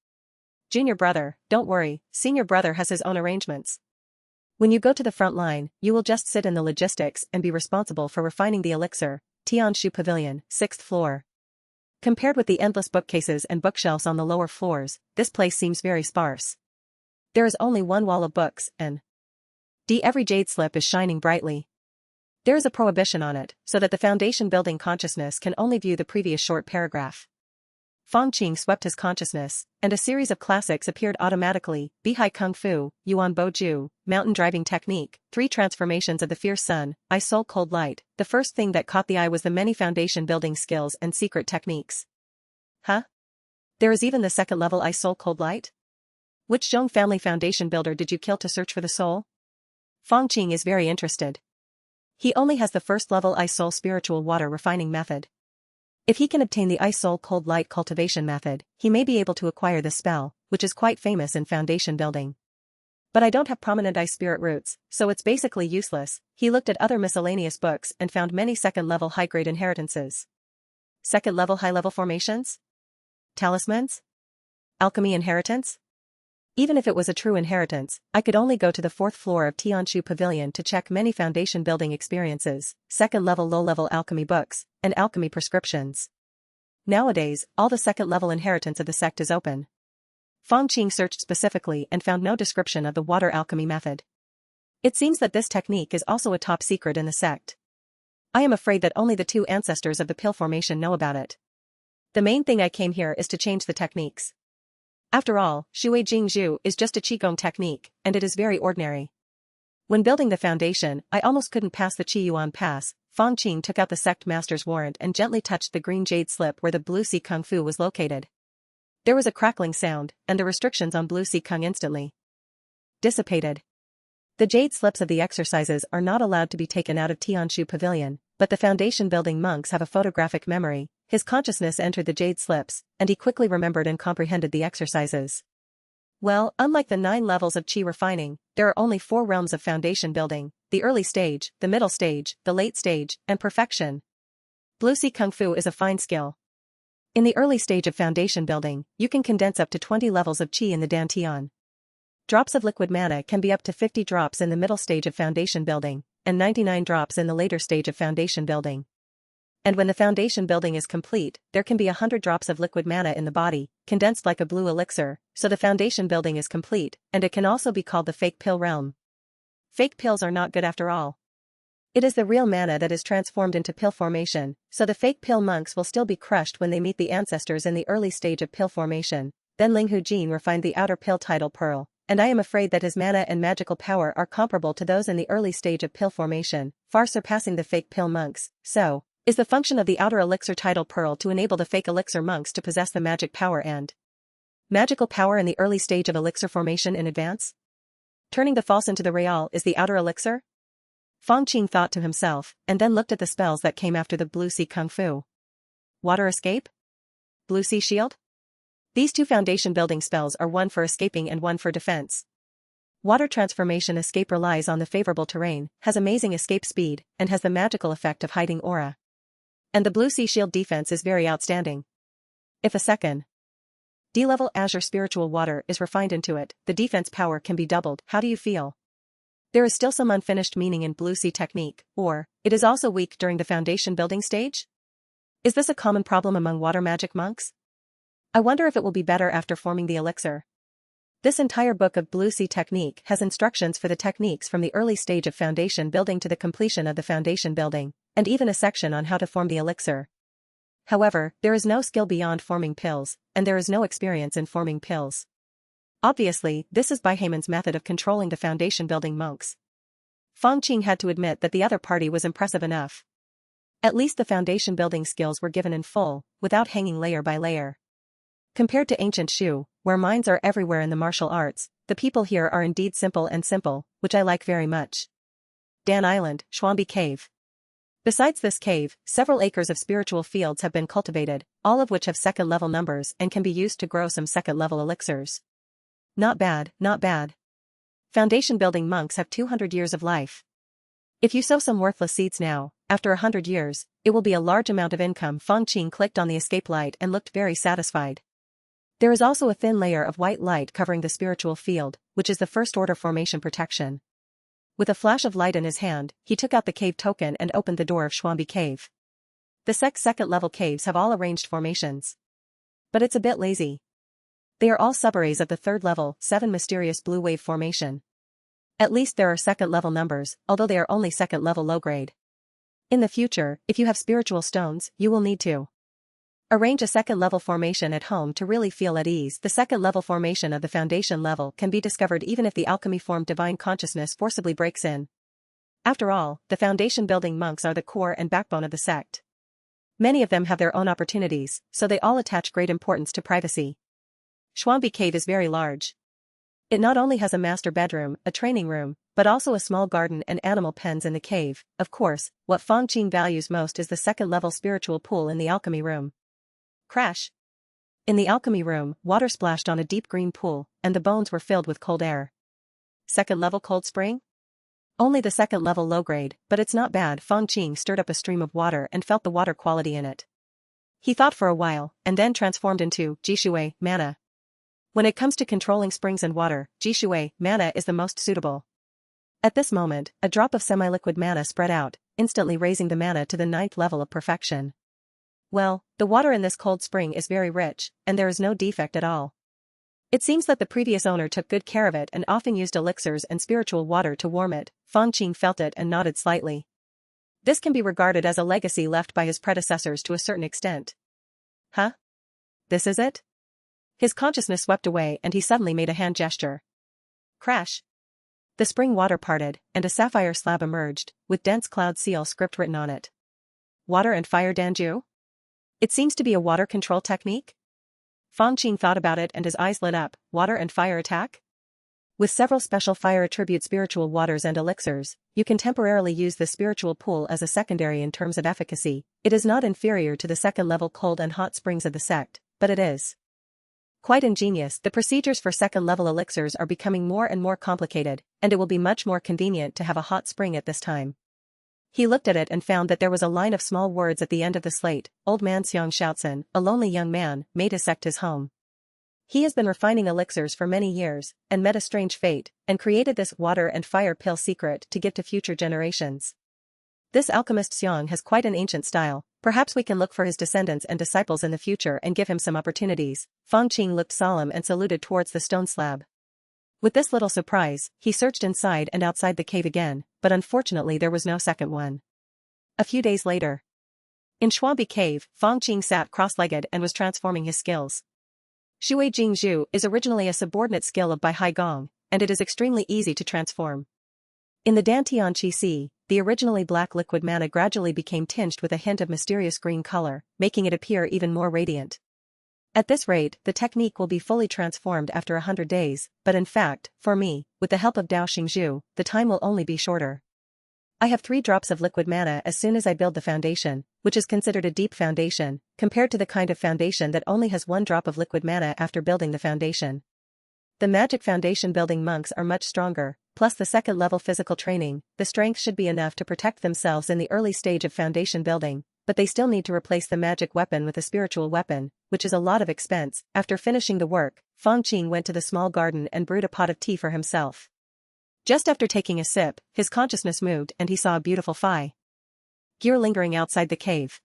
Junior brother, don't worry, senior brother has his own arrangements. When you go to the front line, you will just sit in the logistics and be responsible for refining the elixir. Tianshu Pavilion, 6th floor. Compared with the endless bookcases and bookshelves on the lower floors, this place seems very sparse. There is only one wall of books, and every jade slip is shining brightly. There is a prohibition on it, so that the foundation building consciousness can only view the previous short paragraph. Fang Qing swept his consciousness, and a series of classics appeared automatically: Bihai Kung Fu, Yuan Bo Ju, Mountain Driving Technique, 3 Transformations of the Fierce Sun, Ice Soul Cold Light. The first thing that caught the eye was the many foundation building skills and secret techniques. Huh? There is even the second-level Ice Soul Cold Light? Which Zhong family foundation builder did you kill to search for the soul? Fang Qing is very interested. He only has the first-level Ice Soul Spiritual Water Refining Method. If he can obtain the Ice Soul Cold Light cultivation method, he may be able to acquire this spell, which is quite famous in foundation building. But I don't have prominent ice spirit roots, so it's basically useless. He looked at other miscellaneous books and found many second-level high-grade inheritances. Second-level high-level formations? Talismans? Alchemy inheritance? Even if it was a true inheritance, I could only go to the 4th floor of Tianshu Pavilion to check many foundation building experiences, second-level low-level alchemy books, and alchemy prescriptions. Nowadays, all the second-level inheritance of the sect is open. Fang Qing searched specifically and found no description of the water alchemy method. It seems that this technique is also a top secret in the sect. I am afraid that only the 2 ancestors of the pill formation know about it. The main thing I came here is to change the techniques. After all, Daoshengzhu is just a qigong technique, and it is very ordinary. When building the foundation, I almost couldn't pass the Qi Yuan pass. Fang Qing took out the sect master's warrant and gently touched the green jade slip where the blue sea kung fu was located. There was a crackling sound, and the restrictions on blue sea kung instantly dissipated. The jade slips of the exercises are not allowed to be taken out of Tianshu Pavilion, but the foundation building monks have a photographic memory. His consciousness entered the jade slips, and he quickly remembered and comprehended the exercises. Well, unlike the 9 levels of Qi refining, there are only 4 realms of foundation building: the early stage, the middle stage, the late stage, and perfection. Blue Sea Kung Fu is a fine skill. In the early stage of foundation building, you can condense up to 20 levels of Qi in the Dantian. Drops of liquid mana can be up to 50 drops in the middle stage of foundation building, and 99 drops in the later stage of foundation building. And when the foundation building is complete, there can be 100 drops of liquid mana in the body, condensed like a blue elixir, so the foundation building is complete, and it can also be called the fake pill realm. Fake pills are not good after all. It is the real mana that is transformed into pill formation, so the fake pill monks will still be crushed when they meet the ancestors in the early stage of pill formation. Then Ling Hujin refined the outer pill tidal pearl, and I am afraid that his mana and magical power are comparable to those in the early stage of pill formation, far surpassing the fake pill monks. So, is the function of the outer elixir tidal pearl to enable the fake elixir monks to possess the magic power and magical power in the early stage of elixir formation in advance? Turning the false into the real is the outer elixir? Fang Qing thought to himself, and then looked at the spells that came after the blue sea kung fu. Water escape? Blue sea shield? These two foundation building spells are one for escaping and one for defense. Water transformation escape relies on the favorable terrain, has amazing escape speed, and has the magical effect of hiding aura. And the blue sea shield defense is very outstanding. If a second D-level Azure spiritual water is refined into it, the defense power can be doubled. How do you feel? There is still some unfinished meaning in blue sea technique, or, it is also weak during the foundation building stage? Is this a common problem among water magic monks? I wonder if it will be better after forming the elixir. This entire book of blue sea technique has instructions for the techniques from the early stage of foundation building to the completion of the foundation building, and even a section on how to form the elixir. However, there is no skill beyond forming pills, and there is no experience in forming pills. Obviously, this is Baihamon's method of controlling the foundation building monks. Fang Qing had to admit that the other party was impressive enough. At least the foundation building skills were given in full, without hanging layer by layer. Compared to ancient Shu, where mines are everywhere in the martial arts, the people here are indeed simple, which I like very much. Dan Island, Xuanbi Cave. Besides this cave, several acres of spiritual fields have been cultivated, all of which have second-level numbers and can be used to grow some second-level elixirs. Not bad, not bad. Foundation building monks have 200 years of life. If you sow some worthless seeds now, after 100 years, it will be a large amount of income. Fang Qing clicked on the escape light and looked very satisfied. There is also a thin layer of white light covering the spiritual field, which is the first-order formation protection. With a flash of light in his hand, he took out the cave token and opened the door of Xuanbi Cave. The second-level caves have all arranged formations. But it's a bit lazy. They are all subarrays of the third level, 7 mysterious blue wave formation. At least there are second-level numbers, although they are only second-level low-grade. In the future, if you have spiritual stones, you will need to arrange a second-level formation at home to really feel at ease. The second-level formation of the foundation level can be discovered even if the alchemy-formed divine consciousness forcibly breaks in. After all, the foundation-building monks are the core and backbone of the sect. Many of them have their own opportunities, so they all attach great importance to privacy. Xuanbi Cave is very large. It not only has a master bedroom, a training room, but also a small garden and animal pens in the cave. Of course, what Fang Qing values most is the second-level spiritual pool in the alchemy room. Crash. In the alchemy room, water splashed on a deep green pool, and the bones were filled with cold air. Second-level cold spring? Only the second-level low-grade, but it's not bad. Fang Qing stirred up a stream of water and felt the water quality in it. He thought for a while, and then transformed into Jishui, mana. When it comes to controlling springs and water, Jishui, mana is the most suitable. At this moment, a drop of semi-liquid mana spread out, instantly raising the mana to the 9th level of perfection. Well, the water in this cold spring is very rich, and there is no defect at all. It seems that the previous owner took good care of it and often used elixirs and spiritual water to warm it. Fang Qing felt it and nodded slightly. This can be regarded as a legacy left by his predecessors to a certain extent. Huh? This is it? His consciousness swept away and he suddenly made a hand gesture. Crash. The spring water parted, and a sapphire slab emerged, with dense cloud seal script written on it. Water and fire Danju? It seems to be a water control technique? Fang Qing thought about it and his eyes lit up. Water and fire attack? With several special fire attribute spiritual waters and elixirs, you can temporarily use the spiritual pool as a secondary in terms of efficacy. It is not inferior to the second-level cold and hot springs of the sect, but it is quite ingenious. The procedures for second-level elixirs are becoming more and more complicated, and it will be much more convenient to have a hot spring at this time. He looked at it and found that there was a line of small words at the end of the slate. Old man Xiang Shaotzin, a lonely young man, made his sect his home. He has been refining elixirs for many years, and met a strange fate, and created this water and fire pill secret to give to future generations. This alchemist Xiang has quite an ancient style. Perhaps we can look for his descendants and disciples in the future and give him some opportunities. Fang Qing looked solemn and saluted towards the stone slab. With this little surprise, he searched inside and outside the cave again, but unfortunately there was no second one. A few days later, in Xuanbi Cave, Fang Qing sat cross-legged and was transforming his skills. Daoshengzhu is originally a subordinate skill of Bai Hai Gong, and it is extremely easy to transform. In the Dantian Qi Si, the originally black liquid mana gradually became tinged with a hint of mysterious green color, making it appear even more radiant. At this rate, the technique will be fully transformed after 100 days, but in fact, for me, with the help of Daoshengzhu, the time will only be shorter. I have 3 drops of liquid mana as soon as I build the foundation, which is considered a deep foundation, compared to the kind of foundation that only has 1 drop of liquid mana after building the foundation. The magic foundation building monks are much stronger, plus the second level physical training, the strength should be enough to protect themselves in the early stage of foundation building, but they still need to replace the magic weapon with a spiritual weapon, which is a lot of expense. After finishing the work, Fang Qing went to the small garden and brewed a pot of tea for himself. Just after taking a sip, his consciousness moved and he saw a beautiful fire gear lingering outside the cave.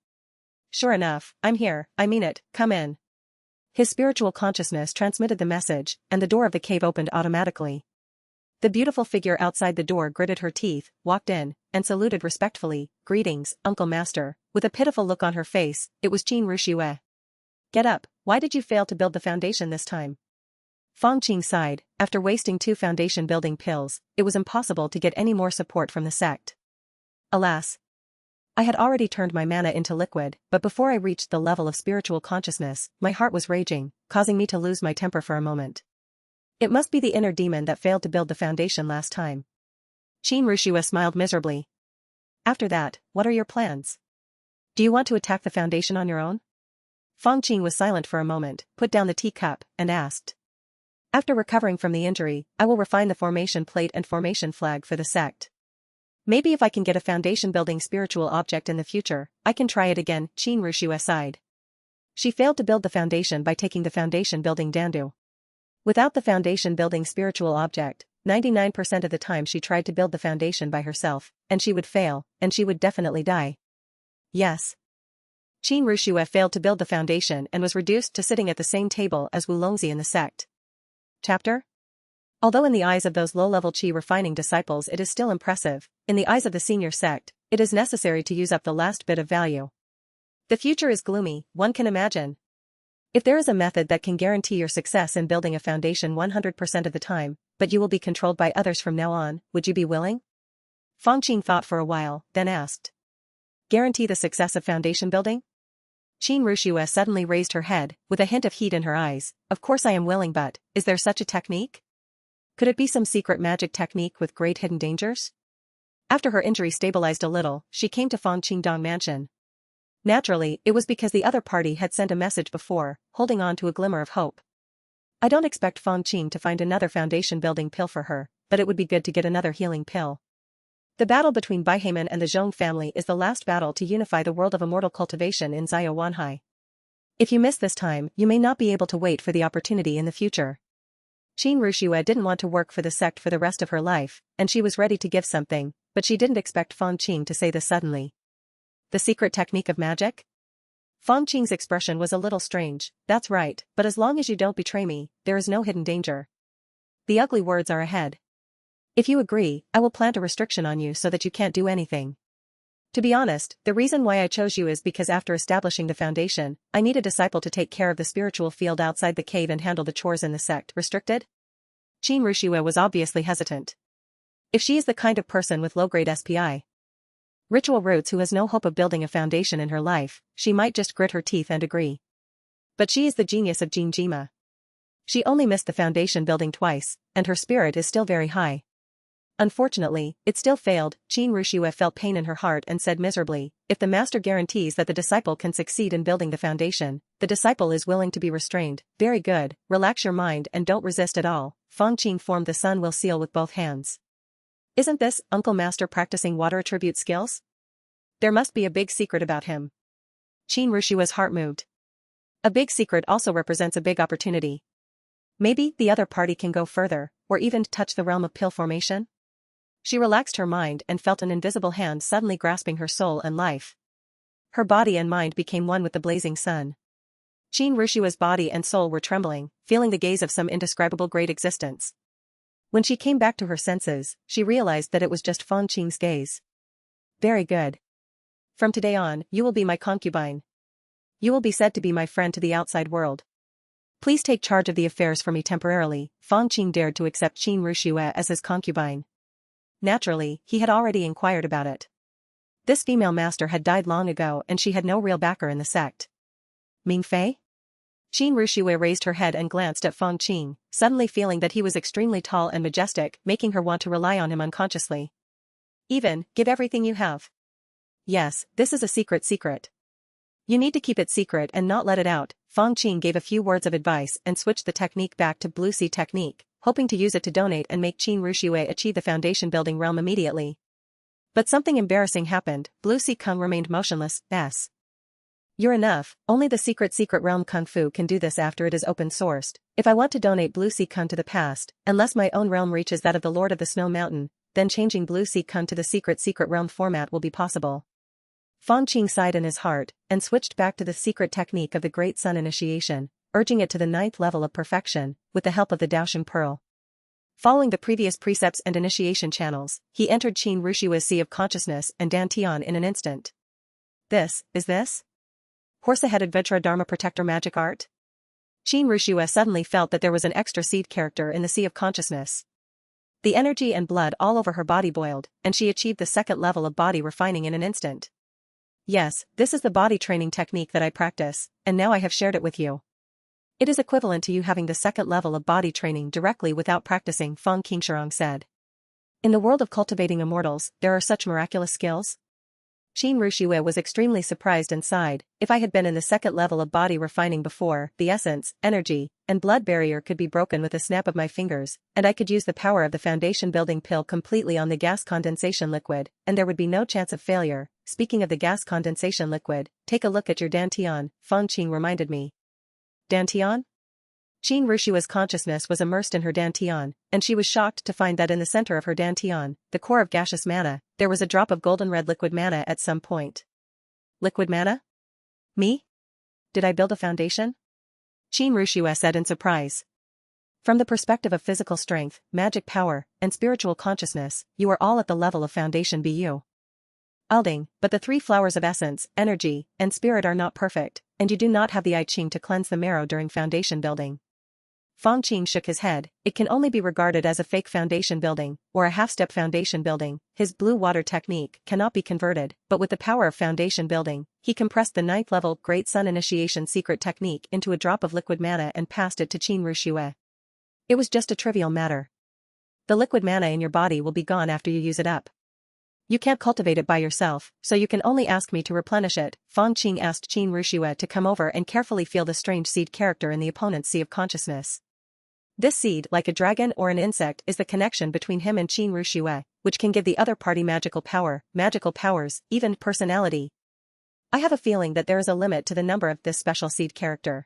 Sure enough, I'm here, I mean it, come in. His spiritual consciousness transmitted the message, and the door of the cave opened automatically. The beautiful figure outside the door gritted her teeth, walked in, and saluted respectfully. Greetings, Uncle Master. With a pitiful look on her face, it was Qin Rushue. Get up, why did you fail to build the foundation this time? Fang Qing sighed. After wasting 2 foundation building pills, it was impossible to get any more support from the sect. Alas, I had already turned my mana into liquid, but before I reached the level of spiritual consciousness, my heart was raging, causing me to lose my temper for a moment. It must be the inner demon that failed to build the foundation last time. Qin Rushue smiled miserably. After that, what are your plans? Do you want to attack the foundation on your own? Fang Qing was silent for a moment, put down the teacup, and asked. After recovering from the injury, I will refine the formation plate and formation flag for the sect. Maybe if I can get a foundation-building spiritual object in the future, I can try it again. Qin Rushue sighed. She failed to build the foundation by taking the foundation-building dandu. Without the foundation-building spiritual object, 99% of the time she tried to build the foundation by herself, and she would fail, and she would definitely die. Yes. Qin Rushue failed to build the foundation and was reduced to sitting at the same table as Wu Longzi in the sect. Chapter? Although in the eyes of those low-level qi refining disciples it is still impressive, in the eyes of the senior sect, it is necessary to use up the last bit of value. The future is gloomy, one can imagine. If there is a method that can guarantee your success in building a foundation 100% of the time, but you will be controlled by others from now on, would you be willing? Fang Qing thought for a while, then asked. Guarantee the success of foundation building? Qin Rushue suddenly raised her head, with a hint of heat in her eyes. Of course I am willing, but, is there such a technique? Could it be some secret magic technique with great hidden dangers? After her injury stabilized a little, she came to Fang Qingdong Mansion. Naturally, it was because the other party had sent a message before, holding on to a glimmer of hope. I don't expect Fang Qing to find another foundation-building pill for her, but it would be good to get another healing pill. The battle between Baiheman and the Zhong family is the last battle to unify the world of immortal cultivation in Zaya Wanhai. If you miss this time, you may not be able to wait for the opportunity in the future. Qin Rushue didn't want to work for the sect for the rest of her life, and she was ready to give something, but she didn't expect Fang Qing to say this suddenly. The secret technique of magic? Fang Qing's expression was a little strange. That's right, but as long as you don't betray me, there is no hidden danger. The ugly words are ahead. If you agree, I will plant a restriction on you so that you can't do anything. To be honest, the reason why I chose you is because after establishing the foundation, I need a disciple to take care of the spiritual field outside the cave and handle the chores in the sect. Restricted? Qin Rushue was obviously hesitant. If she is the kind of person with low-grade SPI ritual roots who has no hope of building a foundation in her life, she might just grit her teeth and agree. But she is the genius of Jinjima. She only missed the foundation building twice, and her spirit is still very high. Unfortunately, it still failed. Qin Rushue felt pain in her heart and said miserably, if the master guarantees that the disciple can succeed in building the foundation, the disciple is willing to be restrained. Very good, relax your mind and don't resist at all. Fang Qing formed the sun will seal with both hands. Isn't this Uncle Master practicing water attribute skills? There must be a big secret about him. Qin Rushue's heart moved. A big secret also represents a big opportunity. Maybe the other party can go further, or even touch the realm of pill formation? She relaxed her mind and felt an invisible hand suddenly grasping her soul and life. Her body and mind became one with the blazing sun. Qin Rushue's body and soul were trembling, feeling the gaze of some indescribable great existence. When she came back to her senses, she realized that it was just Fang Qing's gaze. Very good. From today on, you will be my concubine. You will be said to be my friend to the outside world. Please take charge of the affairs for me temporarily. Fang Qing dared to accept Qin Rushue as his concubine. Naturally, he had already inquired about it. This female master had died long ago and she had no real backer in the sect. Ming Fei? Qin Rushue raised her head and glanced at Fang Qing, suddenly feeling that he was extremely tall and majestic, making her want to rely on him unconsciously. Even, give everything you have. Yes, this is a secret. You need to keep it secret and not let it out. Fang Qing gave a few words of advice and switched the technique back to Blue Sea technique, hoping to use it to donate and make Qin Rushui achieve the foundation building realm immediately. But something embarrassing happened. Blue Sea Kung remained motionless. You're enough, only the secret realm Kung Fu can do this after it is open-sourced. If I want to donate Blue Sea Kung to the past, unless my own realm reaches that of the Lord of the Snow Mountain, then changing Blue Sea Kung to the secret realm format will be possible. Fang Qing sighed in his heart, and switched back to the secret technique of the Great Sun initiation, urging it to the 9th level of perfection, with the help of the Daoshengzhu Pearl. Following the previous precepts and initiation channels, he entered Qin Rushui's Sea of Consciousness and Dantian in an instant. This? Horse-headed Vajra Dharma Protector Magic Art? Qin Rushui suddenly felt that there was an extra seed character in the Sea of Consciousness. The energy and blood all over her body boiled, and she achieved the 2nd level of body refining in an instant. Yes, this is the body training technique that I practice, and now I have shared it with you. It is equivalent to you having the 2nd level of body training directly without practicing, Fang Qing said. In the world of cultivating immortals, there are such miraculous skills? Qin Rushui was extremely surprised and sighed. If I had been in the 2nd level of body refining before, the essence, energy, and blood barrier could be broken with a snap of my fingers, and I could use the power of the foundation building pill completely on the gas condensation liquid, and there would be no chance of failure. Speaking of the gas condensation liquid, take a look at your Dantian, Fang Qing reminded me. Dantian? Qin Rushui's consciousness was immersed in her Dantian, and she was shocked to find that in the center of her Dantian, the core of gaseous mana, there was a drop of golden red liquid mana at some point. Liquid mana? Me? Did I build a foundation? Qin Rushui said in surprise. From the perspective of physical strength, magic power, and spiritual consciousness, you are all at the level of foundation BU. Alding, but the 3 flowers of essence, energy, and spirit are not perfect, and you do not have the I Ching to cleanse the marrow during foundation building. Fang Qing shook his head. It can only be regarded as a fake foundation building, or a half-step foundation building. His blue water technique cannot be converted, but with the power of foundation building, he compressed the 9th level Great Sun initiation secret technique into a drop of liquid mana and passed it to Qin Rushui. It was just a trivial matter. The liquid mana in your body will be gone after you use it up. You can't cultivate it by yourself, so you can only ask me to replenish it. Fang Qing asked Qin Rushui to come over and carefully feel the strange seed character in the opponent's Sea of Consciousness. This seed, like a dragon or an insect, is the connection between him and Qin Rushui, which can give the other party magical powers, even personality. I have a feeling that there is a limit to the number of this special seed character.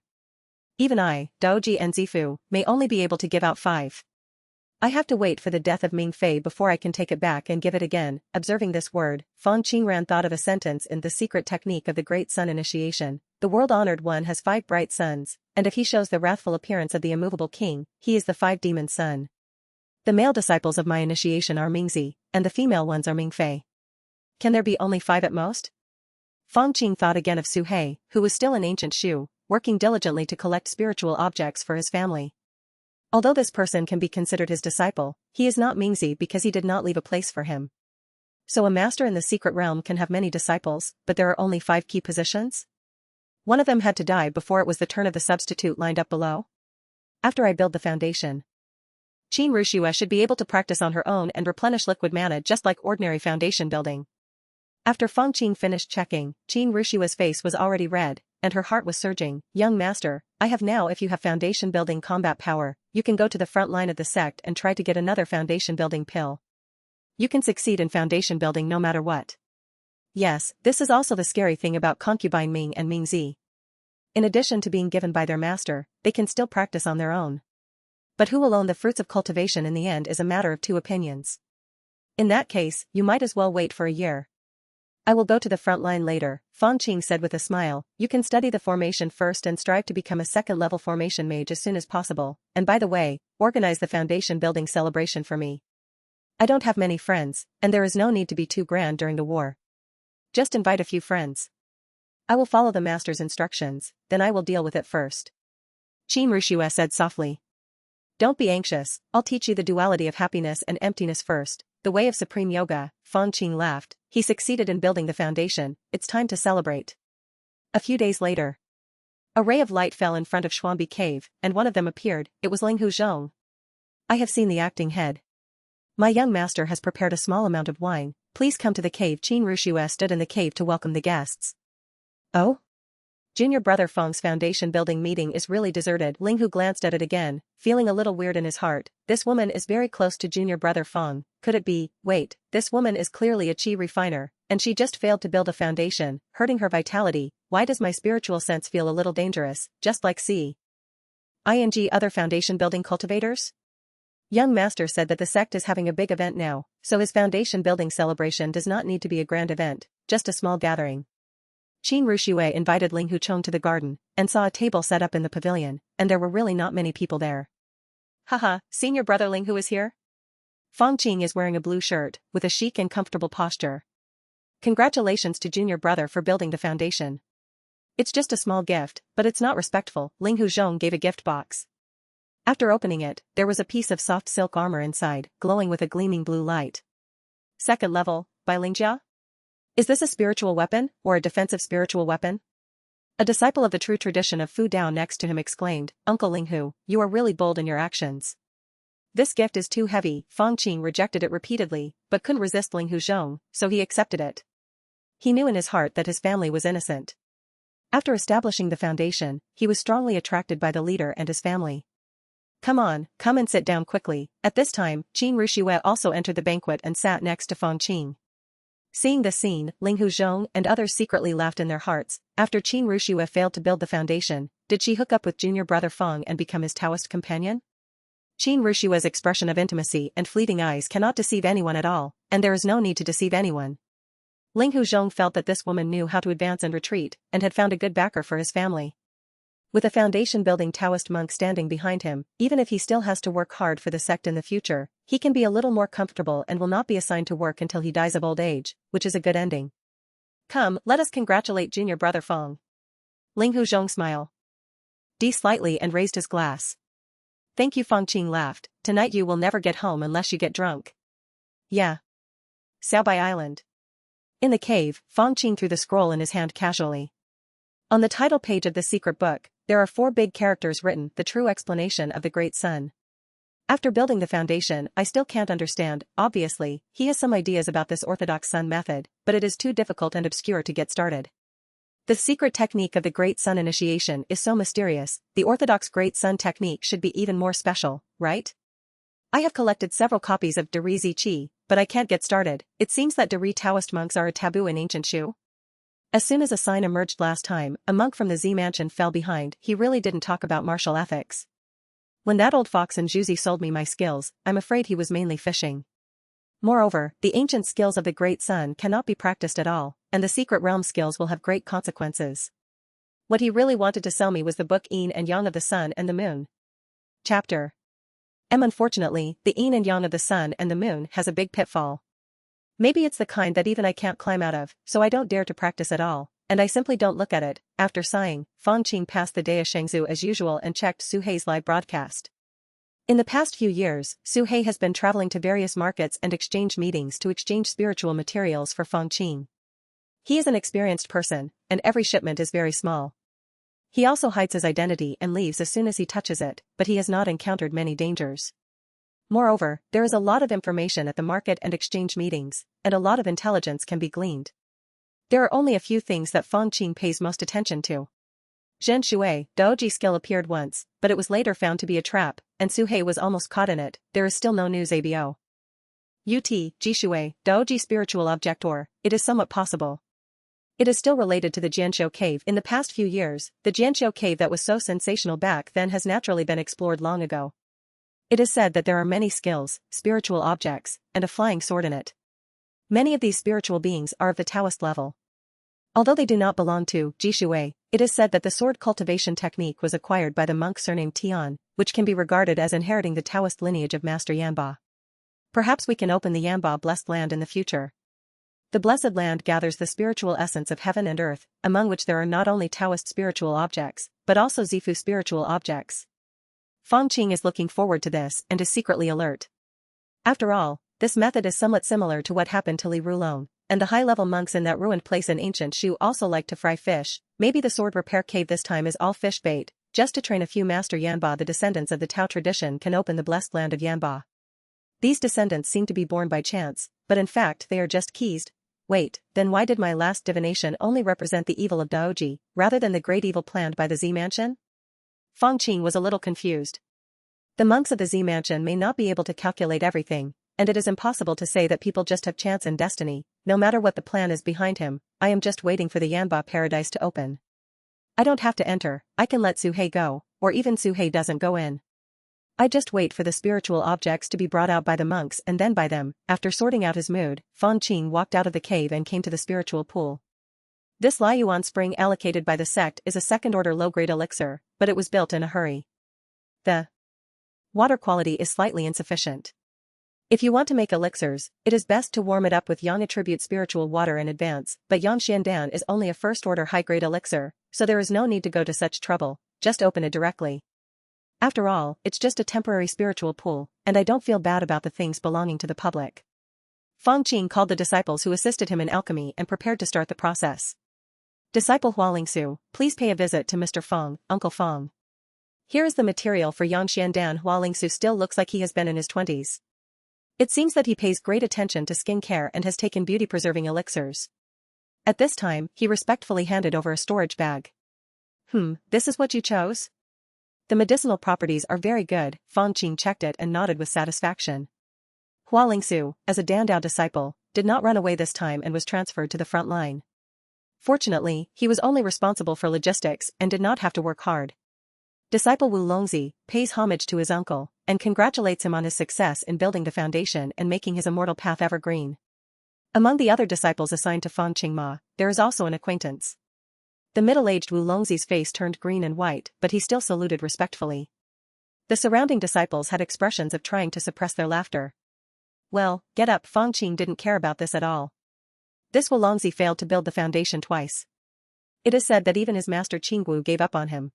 Even I, Daoji and Zifu, may only be able to give out 5. I have to wait for the death of Ming Fei before I can take it back and give it again. Observing this word, Fang Qing thought of a sentence in the secret technique of the Great Sun initiation. The world-honored one has 5 bright suns, and if he shows the wrathful appearance of the immovable king, he is the 5-demon sun. The male disciples of my initiation are Mingzi, and the female ones are Ming Fei. Can there be only 5 at most? Fang Qing thought again of Su Hei, who was still an ancient Shu, working diligently to collect spiritual objects for his family. Although this person can be considered his disciple, he is not Mingzi because he did not leave a place for him. So a master in the secret realm can have many disciples, but there are only 5 key positions? One of them had to die before it was the turn of the substitute lined up below? After I build the foundation, Qin Rushui should be able to practice on her own and replenish liquid mana just like ordinary foundation building. After Fang Qing finished checking, Qin Rushui's face was already red, and her heart was surging. Young master, I have now. If you have foundation building combat power, you can go to the front line of the sect and try to get another foundation building pill. You can succeed in foundation building no matter what. Yes, this is also the scary thing about concubine Ming and Mingzi. In addition to being given by their master, they can still practice on their own. But who will own the fruits of cultivation in the end is a matter of 2 opinions. In that case, you might as well wait for a year. I will go to the front line later, Fang Qing said with a smile. You can study the formation first and strive to become a 2nd level formation mage as soon as possible, and by the way, organize the foundation building celebration for me. I don't have many friends, and there is no need to be too grand during the war. Just invite a few friends. I will follow the master's instructions, then I will deal with it first. Qin Rushui said softly. Don't be anxious, I'll teach you the duality of happiness and emptiness first, the way of supreme yoga. Fang Qing laughed. He succeeded in building the foundation, it's time to celebrate. A few days later, a ray of light fell in front of Xuanbi Cave, and one of them appeared. It was Ling Huzhong. I have seen the acting head. My young master has prepared a small amount of wine, please come to the cave. Qin Rushue stood in the cave to welcome the guests. Oh? Junior brother Fang's foundation building meeting is really deserted. Linghu glanced at it again, feeling a little weird in his heart. This woman is very close to junior brother Fang. Could it be? Wait, this woman is clearly a qi refiner, and she just failed to build a foundation, hurting her vitality. Why does my spiritual sense feel a little dangerous, just like other foundation building cultivators? Young master said that the sect is having a big event now, so his foundation building celebration does not need to be a grand event, just a small gathering. Qin Rushue invited Ling Huchong to the garden, and saw a table set up in the pavilion, and there were really not many people there. Haha, senior brother Ling Hu is here? Fang Qing is wearing a blue shirt, with a chic and comfortable posture. Congratulations to junior brother for building the foundation. It's just a small gift, but it's not respectful. Ling Huchong gave a gift box. After opening it, there was a piece of soft silk armor inside, glowing with a gleaming blue light. Second level, by Lingjia? Is this a spiritual weapon, or a defensive spiritual weapon? A disciple of the true tradition of Fu Dao next to him exclaimed, Uncle Linghu, you are really bold in your actions. This gift is too heavy. Fang Qing rejected it repeatedly, but couldn't resist Ling Huchong, so he accepted it. He knew in his heart that his family was innocent. After establishing the foundation, he was strongly attracted by the leader and his family. Come on, come and sit down quickly. At this time, Qin Rushue also entered the banquet and sat next to Fang Qing. Seeing this scene, Ling Huchong and others secretly laughed in their hearts. After Qin Rushue failed to build the foundation, did she hook up with junior brother Fang and become his Taoist companion? Qin Rushue's expression of intimacy and fleeting eyes cannot deceive anyone at all, and there is no need to deceive anyone. Ling Huchong felt that this woman knew how to advance and retreat, and had found a good backer for his family. With a foundation-building Taoist monk standing behind him, even if he still has to work hard for the sect in the future, he can be a little more comfortable and will not be assigned to work until he dies of old age, which is a good ending. Come, let us congratulate junior brother Fang. Ling Huchong smiled slightly and raised his glass. Thank you. Fang Qing laughed. Tonight you will never get home unless you get drunk. Yeah. Xiaobai Island. In the cave, Fang Qing threw the scroll in his hand casually. On the title page of the secret book, there are 4 big characters written, the true explanation of the Great Sun. After building the foundation, I still can't understand. Obviously, he has some ideas about this orthodox sun method, but it is too difficult and obscure to get started. The secret technique of the Great Sun initiation is so mysterious. The orthodox Great Sun technique should be even more special, right? I have collected several copies of Dari Zi Qi, but I can't get started. It seems that Dari Taoist monks are a taboo in ancient Shu. As soon as a sign emerged last time, a monk from the Z mansion fell behind. He really didn't talk about martial ethics. When that old fox in Juzi sold me my skills, I'm afraid he was mainly fishing. Moreover, the ancient skills of the Great Sun cannot be practiced at all, and the secret realm skills will have great consequences. What he really wanted to sell me was the book Yin and Yang of the Sun and the Moon. Chapter M. Unfortunately, the Yin and Yang of the Sun and the Moon has a big pitfall. Maybe it's the kind that even I can't climb out of, so I don't dare to practice at all, and I simply don't look at it. After sighing, Fang Qing passed the Daoshengzhu as usual and checked Su Hei's live broadcast. In the past few years, Su Hei has been traveling to various markets and exchange meetings to exchange spiritual materials for Fang Qing. He is an experienced person, and every shipment is very small. He also hides his identity and leaves as soon as he touches it, but he has not encountered many dangers. Moreover, there is a lot of information at the market and exchange meetings, and a lot of intelligence can be gleaned. There are only a few things that Fang Qing pays most attention to. Zhen Shui, Daoji skill appeared once, but it was later found to be a trap, and Su Hei was almost caught in it. There is still no news abo. Jishui, Daoji spiritual object, or, it is somewhat possible. It is still related to the Jianqiu cave. In the past few years, the Jianqiu cave that was so sensational back then has naturally been explored long ago. It is said that there are many skills, spiritual objects, and a flying sword in it. Many of these spiritual beings are of the Taoist level. Although they do not belong to Jishui, it is said that the sword cultivation technique was acquired by the monk surnamed Tian, which can be regarded as inheriting the Taoist lineage of Master Yanba. Perhaps we can open the Yanba blessed land in the future. The blessed land gathers the spiritual essence of heaven and earth, among which there are not only Taoist spiritual objects, but also Zifu spiritual objects. Fang Qing is looking forward to this and is secretly alert. After all, this method is somewhat similar to what happened to Li Rulong, and the high-level monks in that ruined place in ancient Shu also like to fry fish. Maybe the sword repair cave this time is all fish bait, just to train a few Master Yanba. The descendants of the Tao tradition can open the blessed land of Yanba. These descendants seem to be born by chance, but in fact they are just keys. Wait, then why did my last divination only represent the evil of Daoji, rather than the great evil planned by the Z Mansion? Fang Qing was a little confused. The monks of the Z Mansion may not be able to calculate everything, and it is impossible to say that people just have chance and destiny, no matter what the plan is behind him. I am just waiting for the Yanba paradise to open. I don't have to enter, I can let Suhei go, or even Suhei doesn't go in. I just wait for the spiritual objects to be brought out by the monks and then by them. After sorting out his mood, Fang Qing walked out of the cave and came to the spiritual pool. This Liuyuan spring allocated by the sect is a second-order low-grade elixir, but it was built in a hurry. The water quality is slightly insufficient. If you want to make elixirs, it is best to warm it up with Yang attribute spiritual water in advance, but Yang Xiandan is only a first-order high-grade elixir, so there is no need to go to such trouble, just open it directly. After all, it's just a temporary spiritual pool, and I don't feel bad about the things belonging to the public. Fang Qing called the disciples who assisted him in alchemy and prepared to start the process. Disciple Hualingsu, please pay a visit to Mr. Fang, Uncle Fang. Here is the material for Yang Xiandan. Hualingsu still looks like he has been in his 20s. It seems that he pays great attention to skin care and has taken beauty-preserving elixirs. At this time, he respectfully handed over a storage bag. This is what you chose? The medicinal properties are very good. Fang Qing checked it and nodded with satisfaction. Hualingsu, as a Dandao disciple, did not run away this time and was transferred to the front line. Fortunately, he was only responsible for logistics and did not have to work hard. Disciple Wu Longzi pays homage to his uncle and congratulates him on his success in building the foundation and making his immortal path evergreen. Among the other disciples assigned to Fang Qingma, there is also an acquaintance. The middle-aged Wu Longzi's face turned green and white, but he still saluted respectfully. The surrounding disciples had expressions of trying to suppress their laughter. Well, get up. Fang Qing didn't care about this at all. This Wu Longzi failed to build the foundation twice. It is said that even his master Qinggu gave up on him.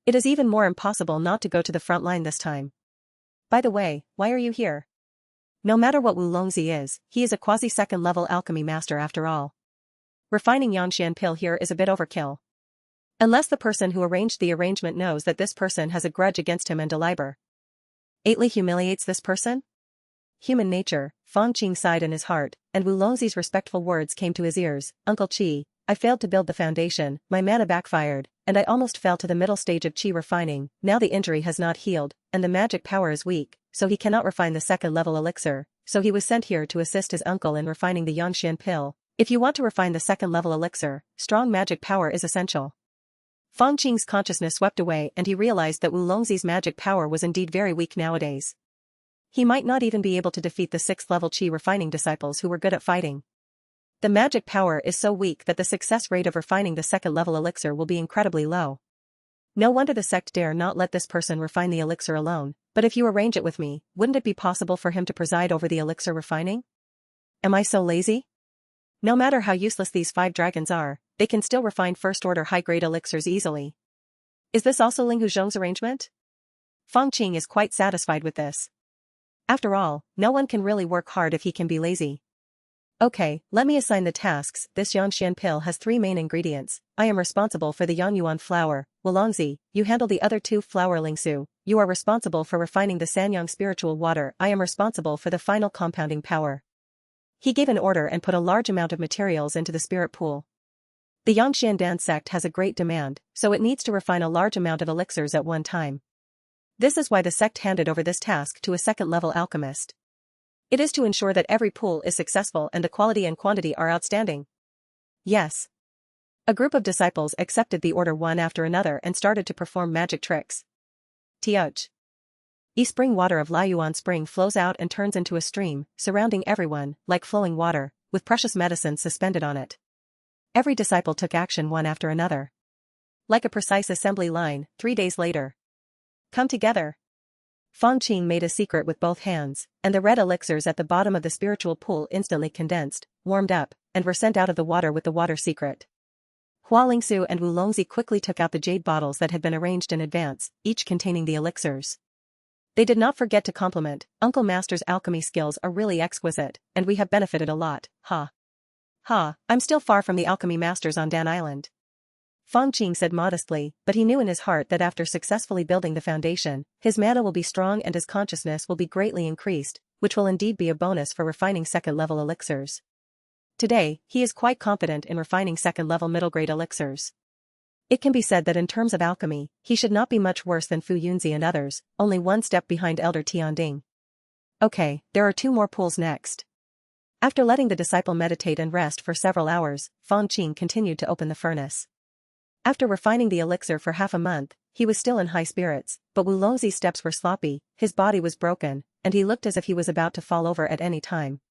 It is even more impossible not to go to the front line this time. By the way, why are you here? No matter what Wu Longzi is, he is a quasi-second level alchemy master after all. Refining Yanshan pill here is a bit overkill. Unless the person who arranged the arrangement knows that this person has a grudge against him and deliberately humiliates this person? Human nature, Fang Qing sighed in his heart, and Wu Longzi's respectful words came to his ears. Uncle Qi, I failed to build the foundation, my mana backfired, and I almost fell to the middle stage of Qi refining. Now the injury has not healed, and the magic power is weak, so he cannot refine the second level elixir, so he was sent here to assist his uncle in refining the Yanshan pill. If you want to refine the second level elixir, strong magic power is essential. Fang Qing's consciousness swept away and he realized that Wu Longzi's magic power was indeed very weak nowadays. He might not even be able to defeat the 6th level Qi refining disciples who were good at fighting. The magic power is so weak that the success rate of refining the second level elixir will be incredibly low. No wonder the sect dare not let this person refine the elixir alone, but if you arrange it with me, wouldn't it be possible for him to preside over the elixir refining? Am I so lazy? No matter how useless these 5 dragons are, they can still refine first-order high-grade elixirs easily. Is this also Ling Huzhong's arrangement? Fang Qing is quite satisfied with this. After all, no one can really work hard if he can be lazy. Okay, let me assign the tasks. This Yanshan pill has 3 main ingredients. I am responsible for the Yangyuan flower. Wu Longzi, you handle the other 2 flower. Lingsu, you are responsible for refining the Sanyang spiritual water. I am responsible for the final compounding power. He gave an order and put a large amount of materials into the spirit pool. The Yangshan sect has a great demand, so it needs to refine a large amount of elixirs at one time. This is why the sect handed over this task to a second-level alchemist. It is to ensure that every pool is successful and the quality and quantity are outstanding. Yes. A group of disciples accepted the order one after another and started to perform magic tricks. Tioj. Spring water of Liuyuan spring flows out and turns into a stream, surrounding everyone, like flowing water, with precious medicine suspended on it. Every disciple took action one after another. Like a precise assembly line, 3 days later. Come together. Fang Qing made a secret with both hands, and the red elixirs at the bottom of the spiritual pool instantly condensed, warmed up, and were sent out of the water with the water secret. Hualingsu and Wu Longzi quickly took out the jade bottles that had been arranged in advance, each containing the elixirs. They did not forget to compliment, Uncle Master's alchemy skills are really exquisite, and we have benefited a lot, ha. Ha, I'm still far from the alchemy masters on Dan Island. Fang Qing said modestly, but he knew in his heart that after successfully building the foundation, his mana will be strong and his consciousness will be greatly increased. which will indeed be a bonus for refining second-level elixirs. Today, he is quite competent in refining second-level middle-grade elixirs. It can be said that in terms of alchemy, he should not be much worse than Fu Yunzi and others, only one step behind Elder Tianding. Okay, there are 2 more pools next. After letting the disciple meditate and rest for several hours, Fang Qing continued to open the furnace. After refining the elixir for half a month, he was still in high spirits, but Wulongzi's steps were sloppy, his body was broken, and he looked as if he was about to fall over at any time.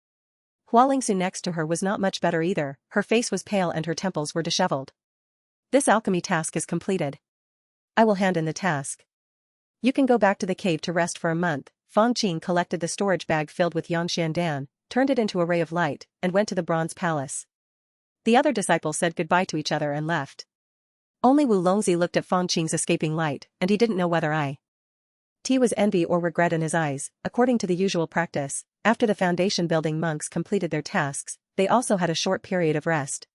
Hualingsu next to her was not much better either, her face was pale and her temples were disheveled. This alchemy task is completed. I will hand in the task. You can go back to the cave to rest for a month. Fang Qing collected the storage bag filled with Yangshandan, turned it into a ray of light, and went to the bronze palace. The other disciples said goodbye to each other and left. Only Wulongzi looked at Fang Qing's escaping light, and he didn't know whether T was envy or regret in his eyes. According to the usual practice, after the foundation building monks completed their tasks, they also had a short period of rest.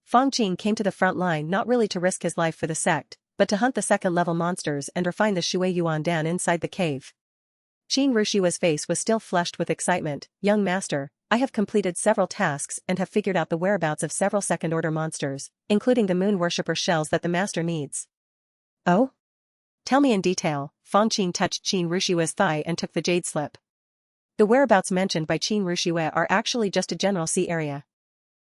Fang Qing came to the front line not really to risk his life for the sect, but to hunt the second-level monsters and refine the Shui Yuan Dan inside the cave. Qin Rushua's face was still flushed with excitement. Young master, I have completed several tasks and have figured out the whereabouts of several second-order monsters, including the moon worshipper shells that the master needs. Oh? Tell me in detail. Fang Qing touched Qin Rushua's thigh and took the jade slip. The whereabouts mentioned by Qin Rushua are actually just a general sea area.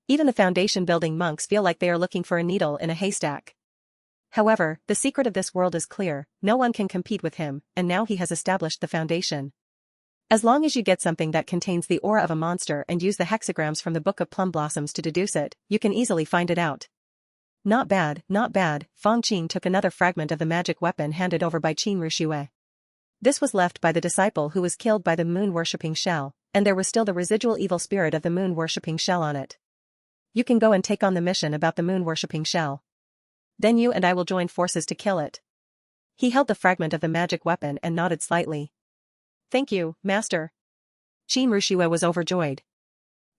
Even the foundation building monks feel like they are looking for a needle in a haystack. However, the secret of this world is clear, no one can compete with him, and now he has established the foundation. As long as you get something that contains the aura of a monster and use the hexagrams from the Book of Plum Blossoms to deduce it, you can easily find it out. Not bad, not bad. Fang Qing took another fragment of the magic weapon handed over by Qin Rushua. This was left by the disciple who was killed by the moon-worshipping shell, and there was still the residual evil spirit of the moon-worshipping shell on it. You can go and take on the mission about the moon-worshipping shell. Then you and I will join forces to kill it. He held the fragment of the magic weapon and nodded slightly. Thank you, master. Qin Rushua was overjoyed.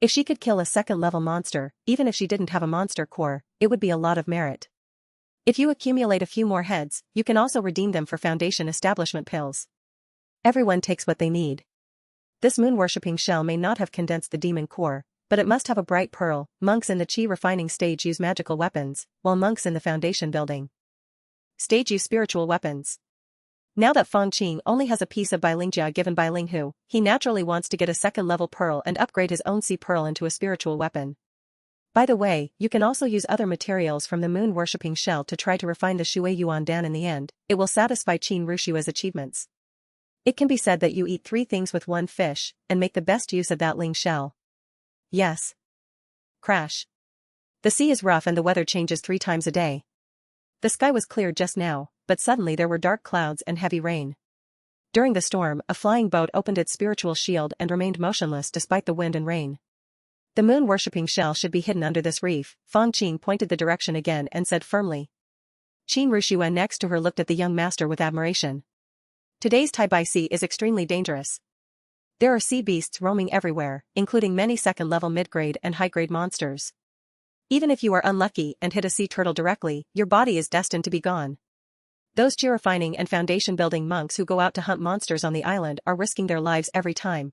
If she could kill a second-level monster, even if she didn't have a monster core, it would be a lot of merit. If you accumulate a few more heads, you can also redeem them for foundation establishment pills. Everyone takes what they need. This moon-worshipping shell may not have condensed the demon core, but it must have a bright pearl. Monks in the Qi refining stage use magical weapons, while monks in the foundation building stage use spiritual weapons. Now that Fang Qing only has a piece of Bilingjia given by Ling Hu, he naturally wants to get a second-level pearl and upgrade his own sea pearl into a spiritual weapon. By the way, you can also use other materials from the moon-worshipping shell to try to refine the Shui Yuan Dan in the end. It will satisfy Qin Rushua's achievements. It can be said that you eat 3 things with 1 fish, and make the best use of that Ling shell. Yes. Crash. The sea is rough and the weather changes 3 times a day. The sky was clear just now, but suddenly there were dark clouds and heavy rain. During the storm, a flying boat opened its spiritual shield and remained motionless despite the wind and rain. The moon-worshipping shell should be hidden under this reef. Fang Qing pointed the direction again and said firmly. Qin Rushua next to her looked at the young master with admiration. Today's Taibai Sea is extremely dangerous. There are sea beasts roaming everywhere, including many second-level mid-grade and high-grade monsters. Even if you are unlucky and hit a sea turtle directly, your body is destined to be gone. Those Qi refining and foundation-building monks who go out to hunt monsters on the island are risking their lives every time.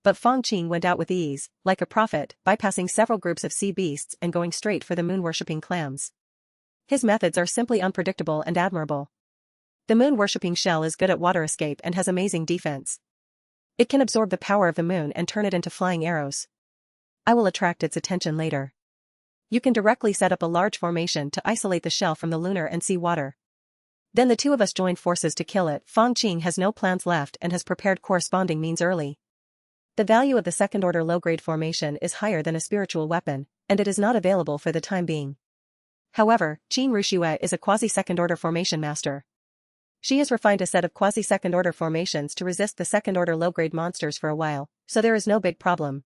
But Fang Qing went out with ease, like a prophet, bypassing several groups of sea beasts and going straight for the moon-worshipping clams. His methods are simply unpredictable and admirable. The moon-worshipping shell is good at water escape and has amazing defense. It can absorb the power of the moon and turn it into flying arrows. I will attract its attention later. You can directly set up a large formation to isolate the shell from the lunar and sea water. Then the 2 of us join forces to kill it. Fang Qing has no plans left and has prepared corresponding means early. The value of the second-order low-grade formation is higher than a spiritual weapon, and it is not available for the time being. However, Qin Rushua is a quasi-second-order formation master. She has refined a set of quasi-second-order formations to resist the second-order low-grade monsters for a while, so there is no big problem.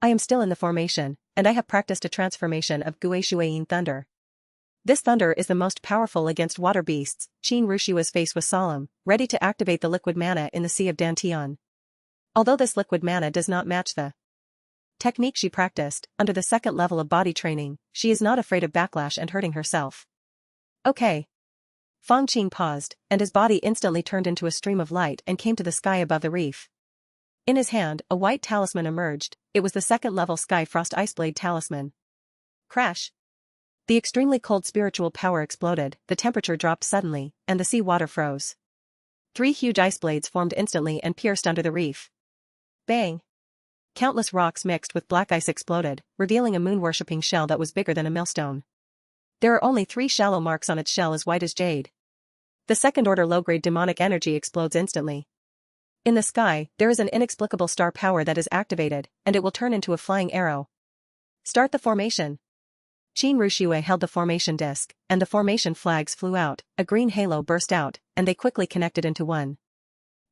I am still in the formation, and I have practiced a transformation of Gui Shuiyin Thunder. This thunder is the most powerful against water beasts. Qin Rushua's face was solemn, ready to activate the liquid mana in the Sea of Dantian. Although this liquid mana does not match the technique she practiced, under the second level of body training, she is not afraid of backlash and hurting herself. Okay. Fang Qing paused, and his body instantly turned into a stream of light and came to the sky above the reef. In his hand, a white talisman emerged. It was the second-level Sky Frost Iceblade talisman. Crash! The extremely cold spiritual power exploded, the temperature dropped suddenly, and the sea water froze. 3 huge ice blades formed instantly and pierced under the reef. Bang! Countless rocks mixed with black ice exploded, revealing a moon-worshipping shell that was bigger than a millstone. There are only 3 shallow marks on its shell as white as jade. The second-order low-grade demonic energy explodes instantly. In the sky, there is an inexplicable star power that is activated, and it will turn into a flying arrow. Start the formation. Qin Rushue held the formation disc, and the formation flags flew out, a green halo burst out, and they quickly connected into one.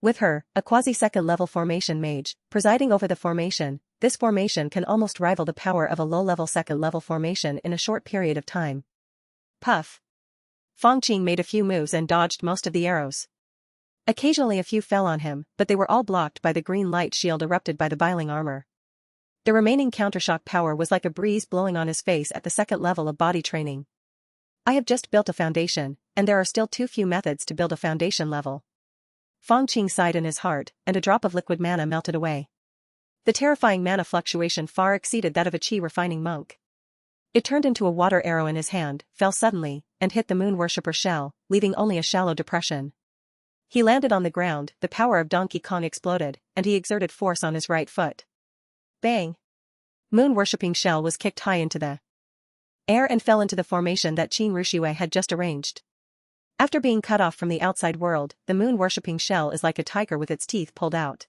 With her, a quasi-second-level formation mage, presiding over the formation, this formation can almost rival the power of a low-level second-level formation in a short period of time. Puff! Fang Qing made a few moves and dodged most of the arrows. Occasionally a few fell on him, but they were all blocked by the green light shield erupted by the biling armor. The remaining countershock power was like a breeze blowing on his face at the second level of body training. I have just built a foundation, and there are still too few methods to build a foundation level. Fang Qing sighed in his heart, and a drop of liquid mana melted away. The terrifying mana fluctuation far exceeded that of a chi refining monk. It turned into a water arrow in his hand, fell suddenly, and hit the moon worshipper shell, leaving only a shallow depression. He landed on the ground, the power of Donkey Kong exploded, and he exerted force on his right foot. Bang! Moon-worshipping shell was kicked high into the air and fell into the formation that Qin Rushue had just arranged. After being cut off from the outside world, the moon-worshipping shell is like a tiger with its teeth pulled out.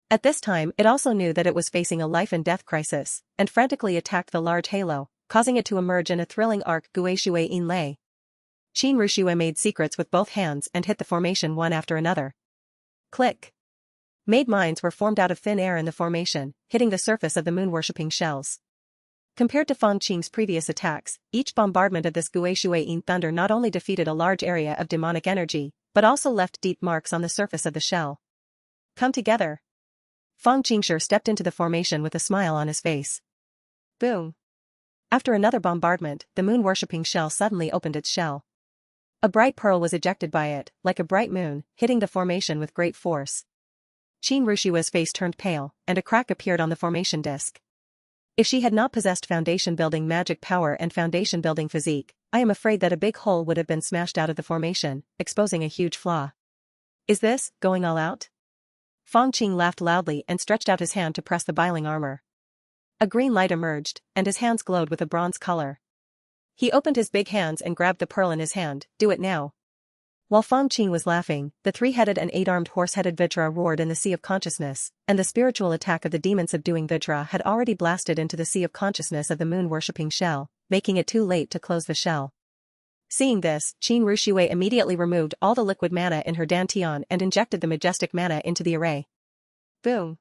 At this time, it also knew that it was facing a life-and-death crisis, and frantically attacked the large halo, causing it to emerge in a thrilling arc Guishue in Lei. Qin Rushue made secrets with both hands and hit the formation one after another. Click! Made mines were formed out of thin air in the formation, hitting the surface of the moon-worshipping shells. Compared to Fang Qing's previous attacks, each bombardment of this Guishue in thunder not only defeated a large area of demonic energy, but also left deep marks on the surface of the shell. Come together! Fang Qingshi stepped into the formation with a smile on his face. Boom! After another bombardment, the moon-worshipping shell suddenly opened its shell. A bright pearl was ejected by it, like a bright moon, hitting the formation with great force. Qin Rushue's face turned pale, and a crack appeared on the formation disc. If she had not possessed foundation-building magic power and foundation-building physique, I am afraid that a big hole would have been smashed out of the formation, exposing a huge flaw. Is this going all out? Fang Qing laughed loudly and stretched out his hand to press the biling armor. A green light emerged, and his hands glowed with a bronze color. He opened his big hands and grabbed the pearl in his hand. Do it now. While Fang Qing was laughing, the 3-headed and 8-armed horse-headed Vajra roared in the sea of consciousness, and the spiritual attack of the demon-subduing Vajra had already blasted into the sea of consciousness of the moon-worshipping shell, making it too late to close the shell. Seeing this, Qin Rushue immediately removed all the liquid mana in her dantian and injected the majestic mana into the array. Boom!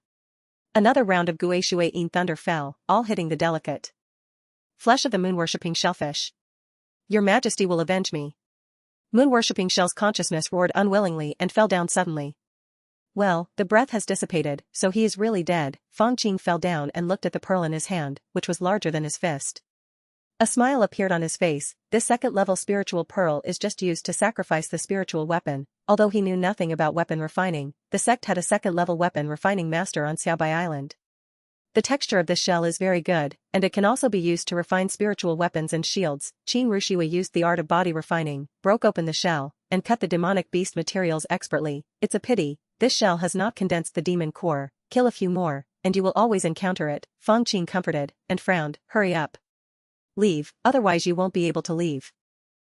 Another round of Guishue in thunder fell, all hitting the delicate flesh of the moon-worshipping shellfish. Your Majesty will avenge me. Moon-worshipping shell's consciousness roared unwillingly and fell down suddenly. Well, the breath has dissipated, so he is really dead. Fang Qing fell down and looked at the pearl in his hand, which was larger than his fist. A smile appeared on his face. This second-level spiritual pearl is just used to sacrifice the spiritual weapon. Although he knew nothing about weapon refining, the sect had a second-level weapon refining master on Xiaobai Island. The texture of this shell is very good, and it can also be used to refine spiritual weapons and shields. Qin Rushue used the art of body refining, broke open the shell, and cut the demonic beast materials expertly. It's a pity, this shell has not condensed the demon core. Kill a few more, and you will always encounter it. Fang Qing comforted, and frowned. Hurry up. Leave, otherwise you won't be able to leave.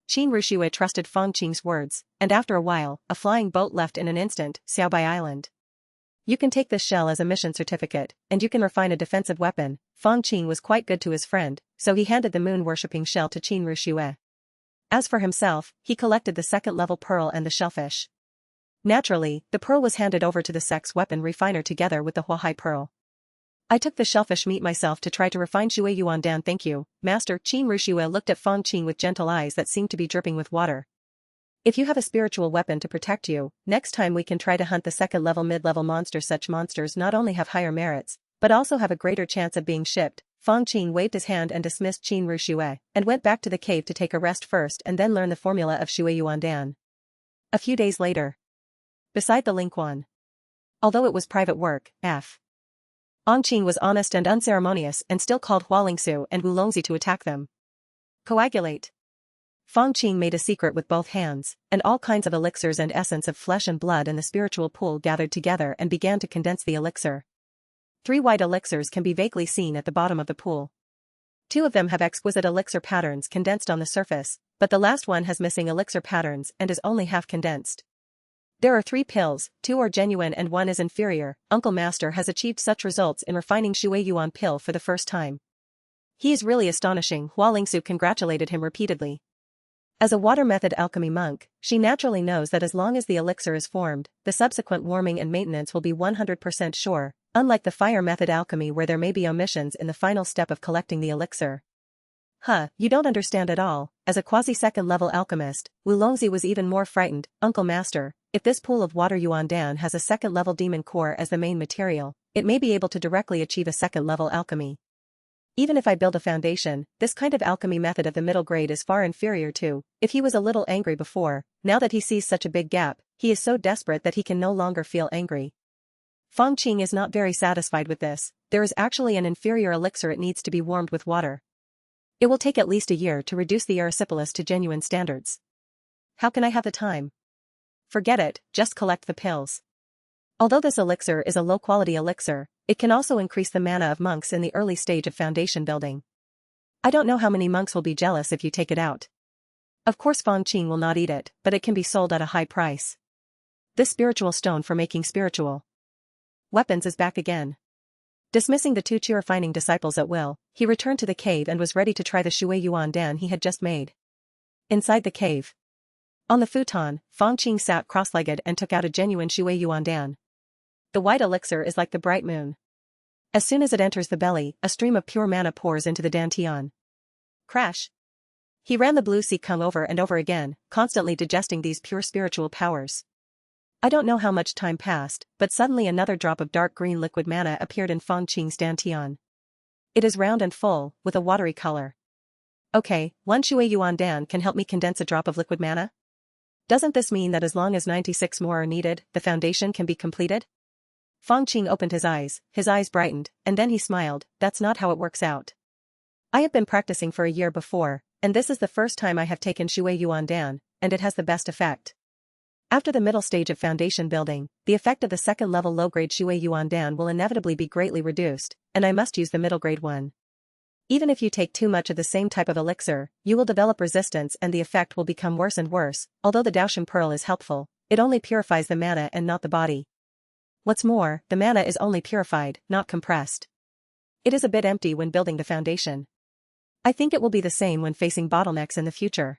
Qin Rushue trusted Fang Qing's words, and after a while, a flying boat left in an instant, Xiaobai Island. You can take this shell as a mission certificate, and you can refine a defensive weapon. Fang Qing was quite good to his friend, so he handed the moon-worshipping shell to Qin Rushue. As for himself, he collected the second-level pearl and the shellfish. Naturally, the pearl was handed over to the sect's weapon refiner together with the Huahai pearl. I took the shellfish meat myself to try to refine Shui Yuan Dan. Thank you, Master. Qin Rushue looked at Fang Qing with gentle eyes that seemed to be dripping with water. If you have a spiritual weapon to protect you, next time we can try to hunt the second-level mid-level monsters. Such monsters not only have higher merits, but also have a greater chance of being shipped. Fang Qing waved his hand and dismissed Qin Rushue, and went back to the cave to take a rest first and then learn the formula of Shui Yuan Dan. A few days later. Beside the Lingquan. Although it was private work, Fang Qing was honest and unceremonious and still called Hualingsu and Wulongzi to attack them. Coagulate. Fang Qing made a secret with both hands, and all kinds of elixirs and essence of flesh and blood in the spiritual pool gathered together and began to condense the elixir. 3 white elixirs can be vaguely seen at the bottom of the pool. 2 of them have exquisite elixir patterns condensed on the surface, but the last one has missing elixir patterns and is only half condensed. There are 3 pills, 2 are genuine and 1 is inferior. Uncle Master has achieved such results in refining Shui Yuan pill for the first time. He is really astonishing. Hualingsu congratulated him repeatedly. As a water method alchemy monk, she naturally knows that as long as the elixir is formed, the subsequent warming and maintenance will be 100% sure, unlike the fire method alchemy where there may be omissions in the final step of collecting the elixir. You don't understand at all. As a quasi-second level alchemist, Wulongzi was even more frightened. Uncle Master, if this pool of water Yuandan has a second level demon core as the main material, it may be able to directly achieve a second level alchemy. Even if I build a foundation, this kind of alchemy method of the middle grade is far inferior to. If he was a little angry before, now that he sees such a big gap, he is so desperate that he can no longer feel angry. Fang Qing is not very satisfied with this. There is actually an inferior elixir, it needs to be warmed with water. It will take at least a year to reduce the erysipelas to genuine standards. How can I have the time? Forget it, just collect the pills. Although this elixir is a low-quality elixir, it can also increase the mana of monks in the early stage of foundation building. I don't know how many monks will be jealous if you take it out. Of course Fang Qing will not eat it, but it can be sold at a high price. This spiritual stone for making spiritual weapons is back again. Dismissing the 2 chi refining disciples at will, he returned to the cave and was ready to try the Shui Yuan Dan he had just made. Inside the cave. On the futon, Fang Qing sat cross-legged and took out a genuine Shui Yuan Dan. The white elixir is like the bright moon. As soon as it enters the belly, a stream of pure mana pours into the dantian. Crash. He ran the blue sea kung over and over again, constantly digesting these pure spiritual powers. I don't know how much time passed, but suddenly another drop of dark green liquid mana appeared in Fang Qing's dantian. It is round and full, with a watery color. Okay, 1 Shui Yuan Dan can help me condense a drop of liquid mana? Doesn't this mean that as long as 96 more are needed, the foundation can be completed? Fang Qing opened his eyes brightened, and then he smiled. That's not how it works out. I have been practicing for a year before, and this is the first time I have taken Shui Yuan Dan, and it has the best effect. After the middle stage of foundation building, the effect of the second level low-grade Shui Yuan Dan will inevitably be greatly reduced, and I must use the middle grade one. Even if you take too much of the same type of elixir, you will develop resistance and the effect will become worse and worse. Although the Daoshengzhu pearl is helpful, it only purifies the mana and not the body. What's more, the mana is only purified, not compressed. It is a bit empty when building the foundation. I think it will be the same when facing bottlenecks in the future.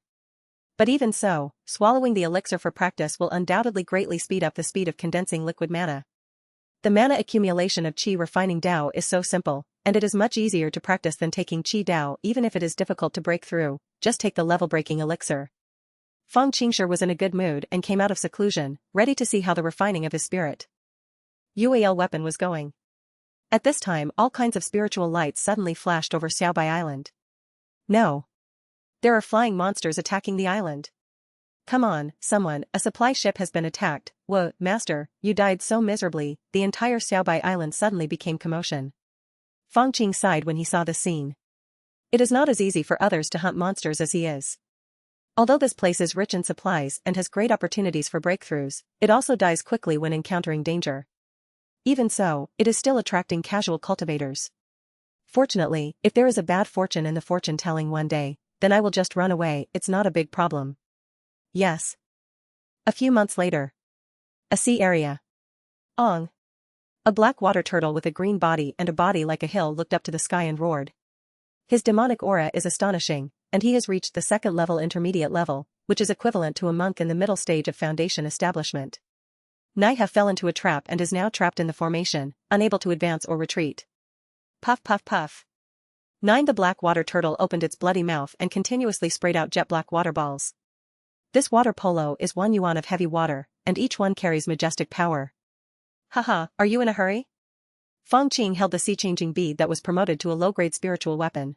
But even so, swallowing the elixir for practice will undoubtedly greatly speed up the speed of condensing liquid mana. The mana accumulation of Qi refining Dao is so simple, and it is much easier to practice than taking Qi Dao. Even if it is difficult to break through, just take the level-breaking elixir. Fang Qing was in a good mood and came out of seclusion, ready to see how the refining of his spirit UAL weapon was going. At this time all kinds of spiritual lights suddenly flashed over Xiaobai Island. No. There are flying monsters attacking the island. Come on, someone, a supply ship has been attacked. Whoa, master, you died so miserably. The entire Xiaobai Island suddenly became commotion. Fang Qing sighed when he saw the scene. It is not as easy for others to hunt monsters as he is. Although this place is rich in supplies and has great opportunities for breakthroughs, it also dies quickly when encountering danger. Even so, it is still attracting casual cultivators. Fortunately, if there is a bad fortune in the fortune-telling one day, then I will just run away. It's not a big problem. Yes. A few months later. A sea area. Ong. A black water turtle with a green body and a body like a hill looked up to the sky and roared. His demonic aura is astonishing, and he has reached the second level intermediate level, which is equivalent to a monk in the middle stage of foundation establishment. Naiha fell into a trap and is now trapped in the formation, unable to advance or retreat. Puff puff puff. 9. The black water turtle opened its bloody mouth and continuously sprayed out jet black water balls. This water polo is 1 yuan of heavy water, and each one carries majestic power. Haha, are you in a hurry? Fang Qing held the sea-changing bead that was promoted to a low-grade spiritual weapon.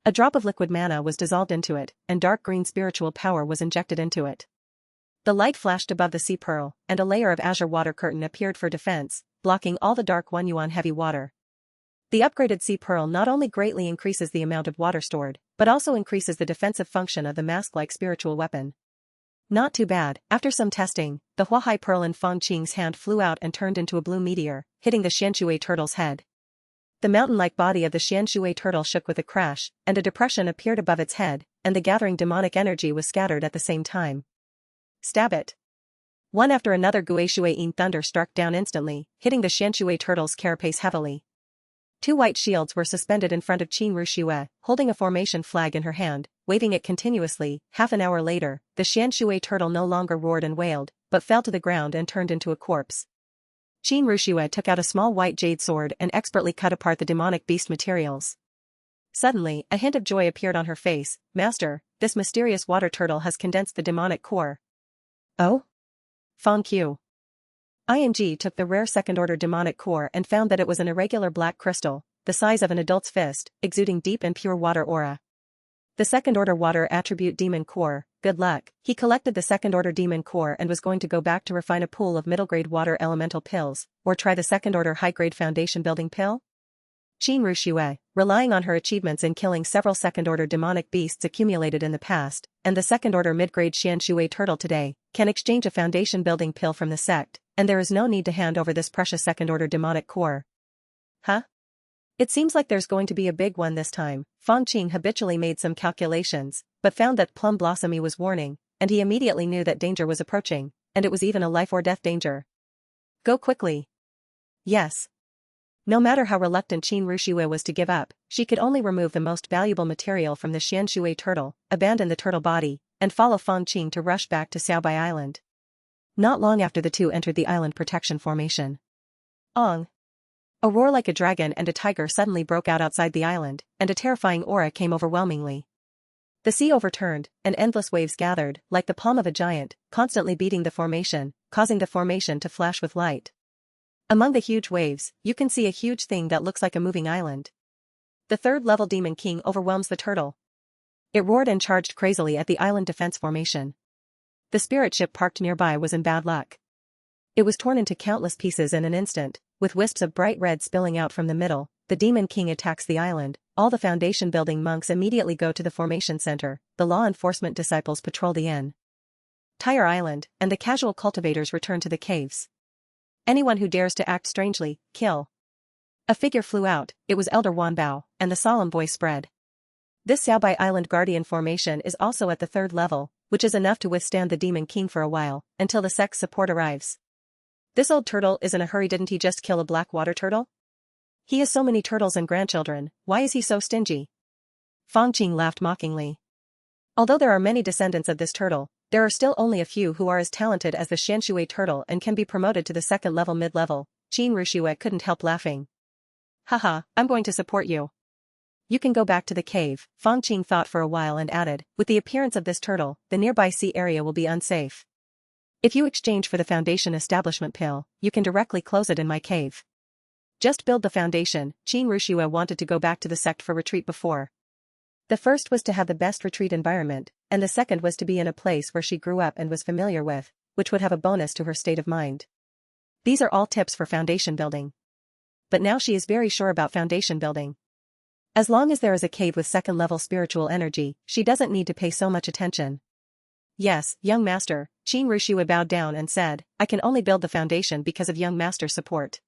A drop of liquid mana was dissolved into it, and dark green spiritual power was injected into it. The light flashed above the sea pearl, and a layer of azure water curtain appeared for defense, blocking all the dark 1 yuan heavy water. The upgraded sea pearl not only greatly increases the amount of water stored, but also increases the defensive function of the mask-like spiritual weapon. Not too bad. After some testing, the Huahai pearl in Fang Qing's hand flew out and turned into a blue meteor, hitting the Xianshui turtle's head. The mountain-like body of the Xianshui turtle shook with a crash, and a depression appeared above its head, and the gathering demonic energy was scattered at the same time. Stab it. One after another Guishui-in thunder struck down instantly, hitting the Xianshui turtle's carapace heavily. 2 white shields were suspended in front of Qin Ruxue, holding a formation flag in her hand, waving it continuously. Half an hour later, the Xianshui turtle no longer roared and wailed, but fell to the ground and turned into a corpse. Qin Ruxue took out a small white jade sword and expertly cut apart the demonic beast materials. Suddenly, a hint of joy appeared on her face. Master, this mysterious water turtle has condensed the demonic core. Oh? Fang Qing. IMG took the rare second-order demonic core and found that it was an irregular black crystal, the size of an adult's fist, exuding deep and pure water aura. The second-order water attribute demon core, good luck. He collected the second-order demon core and was going to go back to refine a pool of middle-grade water elemental pills, or try the second-order high-grade foundation building pill? Qin Ruxue, relying on her achievements in killing several second-order demonic beasts accumulated in the past, and the second-order mid-grade Xianshui turtle today, can exchange a foundation building pill from the sect, and there is no need to hand over this precious second-order demonic core. Huh? It seems like there's going to be a big one this time. Fang Qing habitually made some calculations, but found that Plum Blossomy was warning, and he immediately knew that danger was approaching, and it was even a life-or-death danger. Go quickly. Yes. No matter how reluctant Qin Ruxue was to give up, she could only remove the most valuable material from the Xianshui turtle, abandon the turtle body, and follow Fang Qing to rush back to Xiaobai Island. Not long after the two entered the island protection formation. Ong. A roar like a dragon and a tiger suddenly broke out outside the island, and a terrifying aura came overwhelmingly. The sea overturned, and endless waves gathered, like the palm of a giant, constantly beating the formation, causing the formation to flash with light. Among the huge waves, you can see a huge thing that looks like a moving island. The third-level Demon King overwhelms the turtle. It roared and charged crazily at the island defense formation. The spirit ship parked nearby was in bad luck. It was torn into countless pieces in an instant, with wisps of bright red spilling out from the middle. The Demon King attacks the island. All the foundation building monks immediately go to the formation center. The law enforcement disciples patrol the entire island, and the casual cultivators return to the caves. Anyone who dares to act strangely, kill. A figure flew out. It was Elder Wanbao, and the solemn voice spread. This Xiaobai Island Guardian formation is also at the 3rd level, which is enough to withstand the Demon King for a while, until the sect's support arrives. This old turtle is in a hurry. Didn't he just kill a black water turtle? He has so many turtles and grandchildren, why is he so stingy? Fang Qing laughed mockingly. Although there are many descendants of this turtle, there are still only a few who are as talented as the Xianshui turtle and can be promoted to the 2nd level mid-level. Qin Ruxue couldn't help laughing. Haha, I'm going to support you. You can go back to the cave. Fang Qing thought for a while and added, with the appearance of this turtle, the nearby sea area will be unsafe. If you exchange for the foundation establishment pill, you can directly close it in my cave. Just build the foundation. Qin Ruxue wanted to go back to the sect for retreat before. The first was to have the best retreat environment, and the second was to be in a place where she grew up and was familiar with, which would have a bonus to her state of mind. These are all tips for foundation building. But now she is very sure about foundation building. As long as there is a cave with 2nd level spiritual energy, she doesn't need to pay so much attention. Yes, young master, Qin Ruxue bowed down and said, I can only build the foundation because of young master's support.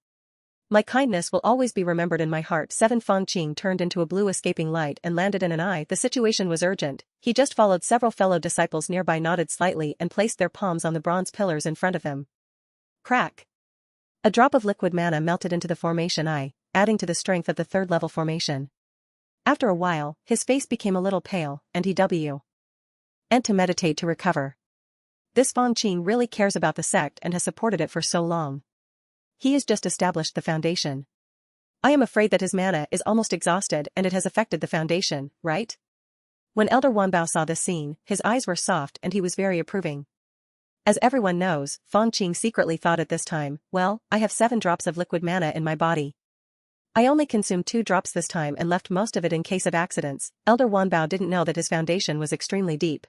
My kindness will always be remembered in my heart. 7 Fang Qing turned into a blue escaping light and landed in an eye. The situation was urgent. He just followed several fellow disciples nearby, nodded slightly and placed their palms on the bronze pillars in front of him. Crack. A drop of liquid mana melted into the formation eye, adding to the strength of the 3rd level formation. After a while, his face became a little pale, and he and to meditate to recover. This Fang Qing really cares about the sect and has supported it for so long. He has just established the foundation. I am afraid that his mana is almost exhausted and it has affected the foundation, right? When Elder Wanbao saw this scene, his eyes were soft and he was very approving. As everyone knows, Fang Qing secretly thought at this time, well, I have 7 drops of liquid mana in my body. I only consumed 2 drops this time and left most of it in case of accidents. Elder Wanbao didn't know that his foundation was extremely deep.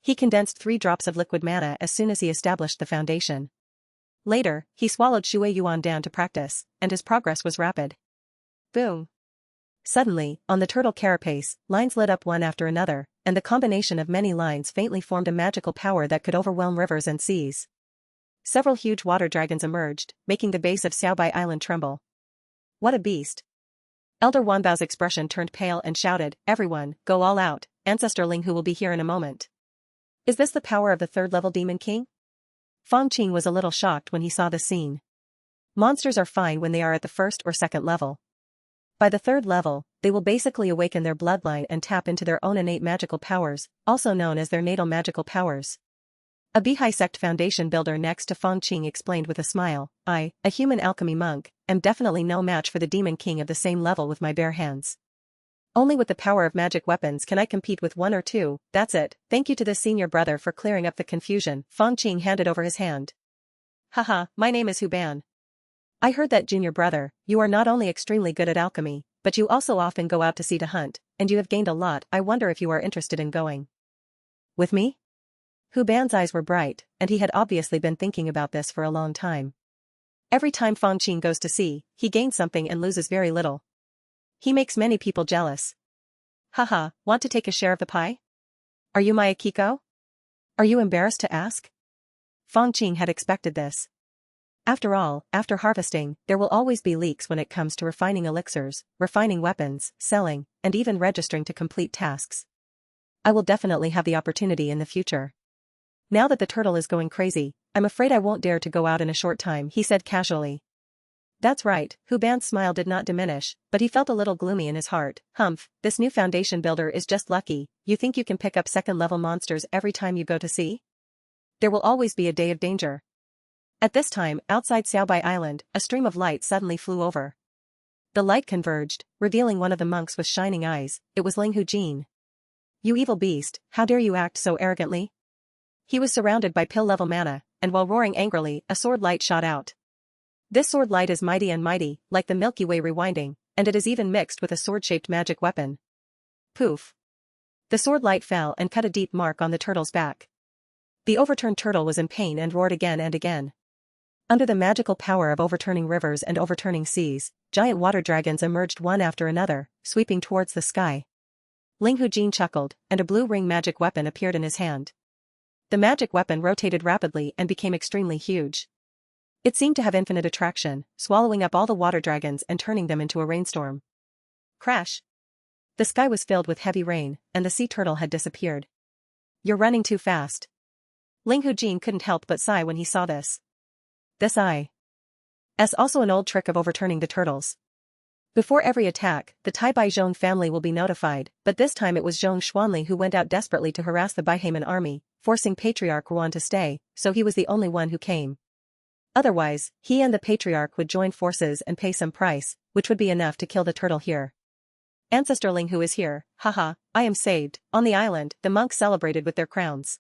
He condensed 3 drops of liquid mana as soon as he established the foundation. Later, he swallowed Shui Yuan down to practice, and his progress was rapid. Boom. Suddenly, on the turtle carapace, lines lit up one after another, and the combination of many lines faintly formed a magical power that could overwhelm rivers and seas. Several huge water dragons emerged, making the base of Xiaobai Island tremble. What a beast. Elder Wanbao's expression turned pale and shouted, "Everyone, go all out, Ancestor Linghu will be here in a moment." Is this the power of the 3rd-level Demon King? Fang Qing was a little shocked when he saw the scene. Monsters are fine when they are at the 1st or 2nd level. By the 3rd level, they will basically awaken their bloodline and tap into their own innate magical powers, also known as their natal magical powers. A Bihai sect foundation builder next to Fang Qing explained with a smile, "I, a human alchemy monk, am definitely no match for the Demon King of the same level with my bare hands. Only with the power of magic weapons can I compete with 1 or 2, that's it, thank you to this senior brother for clearing up the confusion." Fang Qing handed over his hand. "Haha, my name is Huban. I heard that, junior brother, you are not only extremely good at alchemy, but you also often go out to sea to hunt, and you have gained a lot. I wonder if you are interested in going with me?" Huban's eyes were bright, and he had obviously been thinking about this for a long time. Every time Fang Qing goes to sea, he gains something and loses very little. He makes many people jealous. "Haha, want to take a share of the pie? Are you my Akiko? Are you embarrassed to ask?" Fang Qing had expected this. After all, after harvesting, there will always be leaks when it comes to refining elixirs, refining weapons, selling, and even registering to complete tasks. I will definitely have the opportunity in the future. Now that the turtle is going crazy, I'm afraid I won't dare to go out in a short time, he said casually. That's right, Huban's smile did not diminish, but he felt a little gloomy in his heart. Humph, this new foundation builder is just lucky. You think you can pick up 2nd-level monsters every time you go to sea? There will always be a day of danger. At this time, outside Xiaobai Island, a stream of light suddenly flew over. The light converged, revealing one of the monks with shining eyes. It was Linghu Jin. "You evil beast, how dare you act so arrogantly?" He was surrounded by pill-level mana, and while roaring angrily, a sword light shot out. This sword light is mighty and mighty, like the Milky Way rewinding, and it is even mixed with a sword-shaped magic weapon. Poof. The sword light fell and cut a deep mark on the turtle's back. The overturned turtle was in pain and roared again and again. Under the magical power of overturning rivers and overturning seas, giant water dragons emerged one after another, sweeping towards the sky. Linghu Jin chuckled, and a blue ring magic weapon appeared in his hand. The magic weapon rotated rapidly and became extremely huge. It seemed to have infinite attraction, swallowing up all the water dragons and turning them into a rainstorm. Crash! The sky was filled with heavy rain, and the sea turtle had disappeared. "You're running too fast." Linghu Jin couldn't help but sigh when he saw this. This is also an old trick of overturning the turtles. Before every attack, the Tai-Bai Zhong family will be notified, but this time it was Zhong Xuanli who went out desperately to harass the Baiheman army, forcing Patriarch Ruan to stay, so he was the only one who came. Otherwise, he and the Patriarch would join forces and pay some price, which would be enough to kill the turtle here. Ancestor Linghu is here, haha, I am saved. On the island, the monks celebrated with their crowns.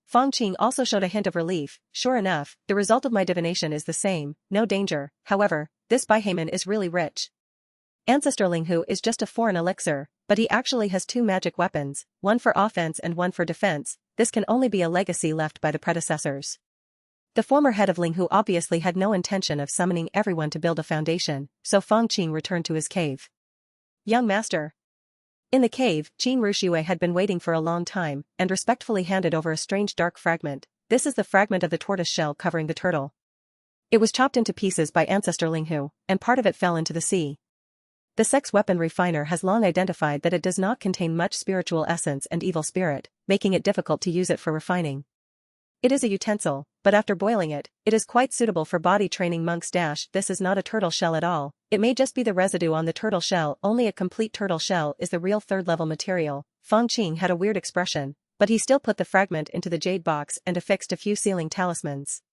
Fang Qing also showed a hint of relief. Sure enough, the result of my divination is the same, no danger. However, this Baiheman is really rich. Ancestor Linghu is just a foreign elixir, but he actually has 2 magic weapons, one for offense and one for defense. This can only be a legacy left by the predecessors. The former head of Linghu obviously had no intention of summoning everyone to build a foundation, so Fang Qing returned to his cave. Young master. In the cave, Qin Ruxue had been waiting for a long time, and respectfully handed over a strange dark fragment. This is the fragment of the tortoise shell covering the turtle. It was chopped into pieces by Ancestor Linghu, and part of it fell into the sea. The sex weapon refiner has long identified that it does not contain much spiritual essence and evil spirit, making it difficult to use it for refining. It is a utensil, but after boiling it, it is quite suitable for body training monks. This is not a turtle shell at all, it may just be the residue on the turtle shell. Only a complete turtle shell is the real 3rd-level material. Fang Qing had a weird expression, but he still put the fragment into the jade box and affixed a few sealing talismans.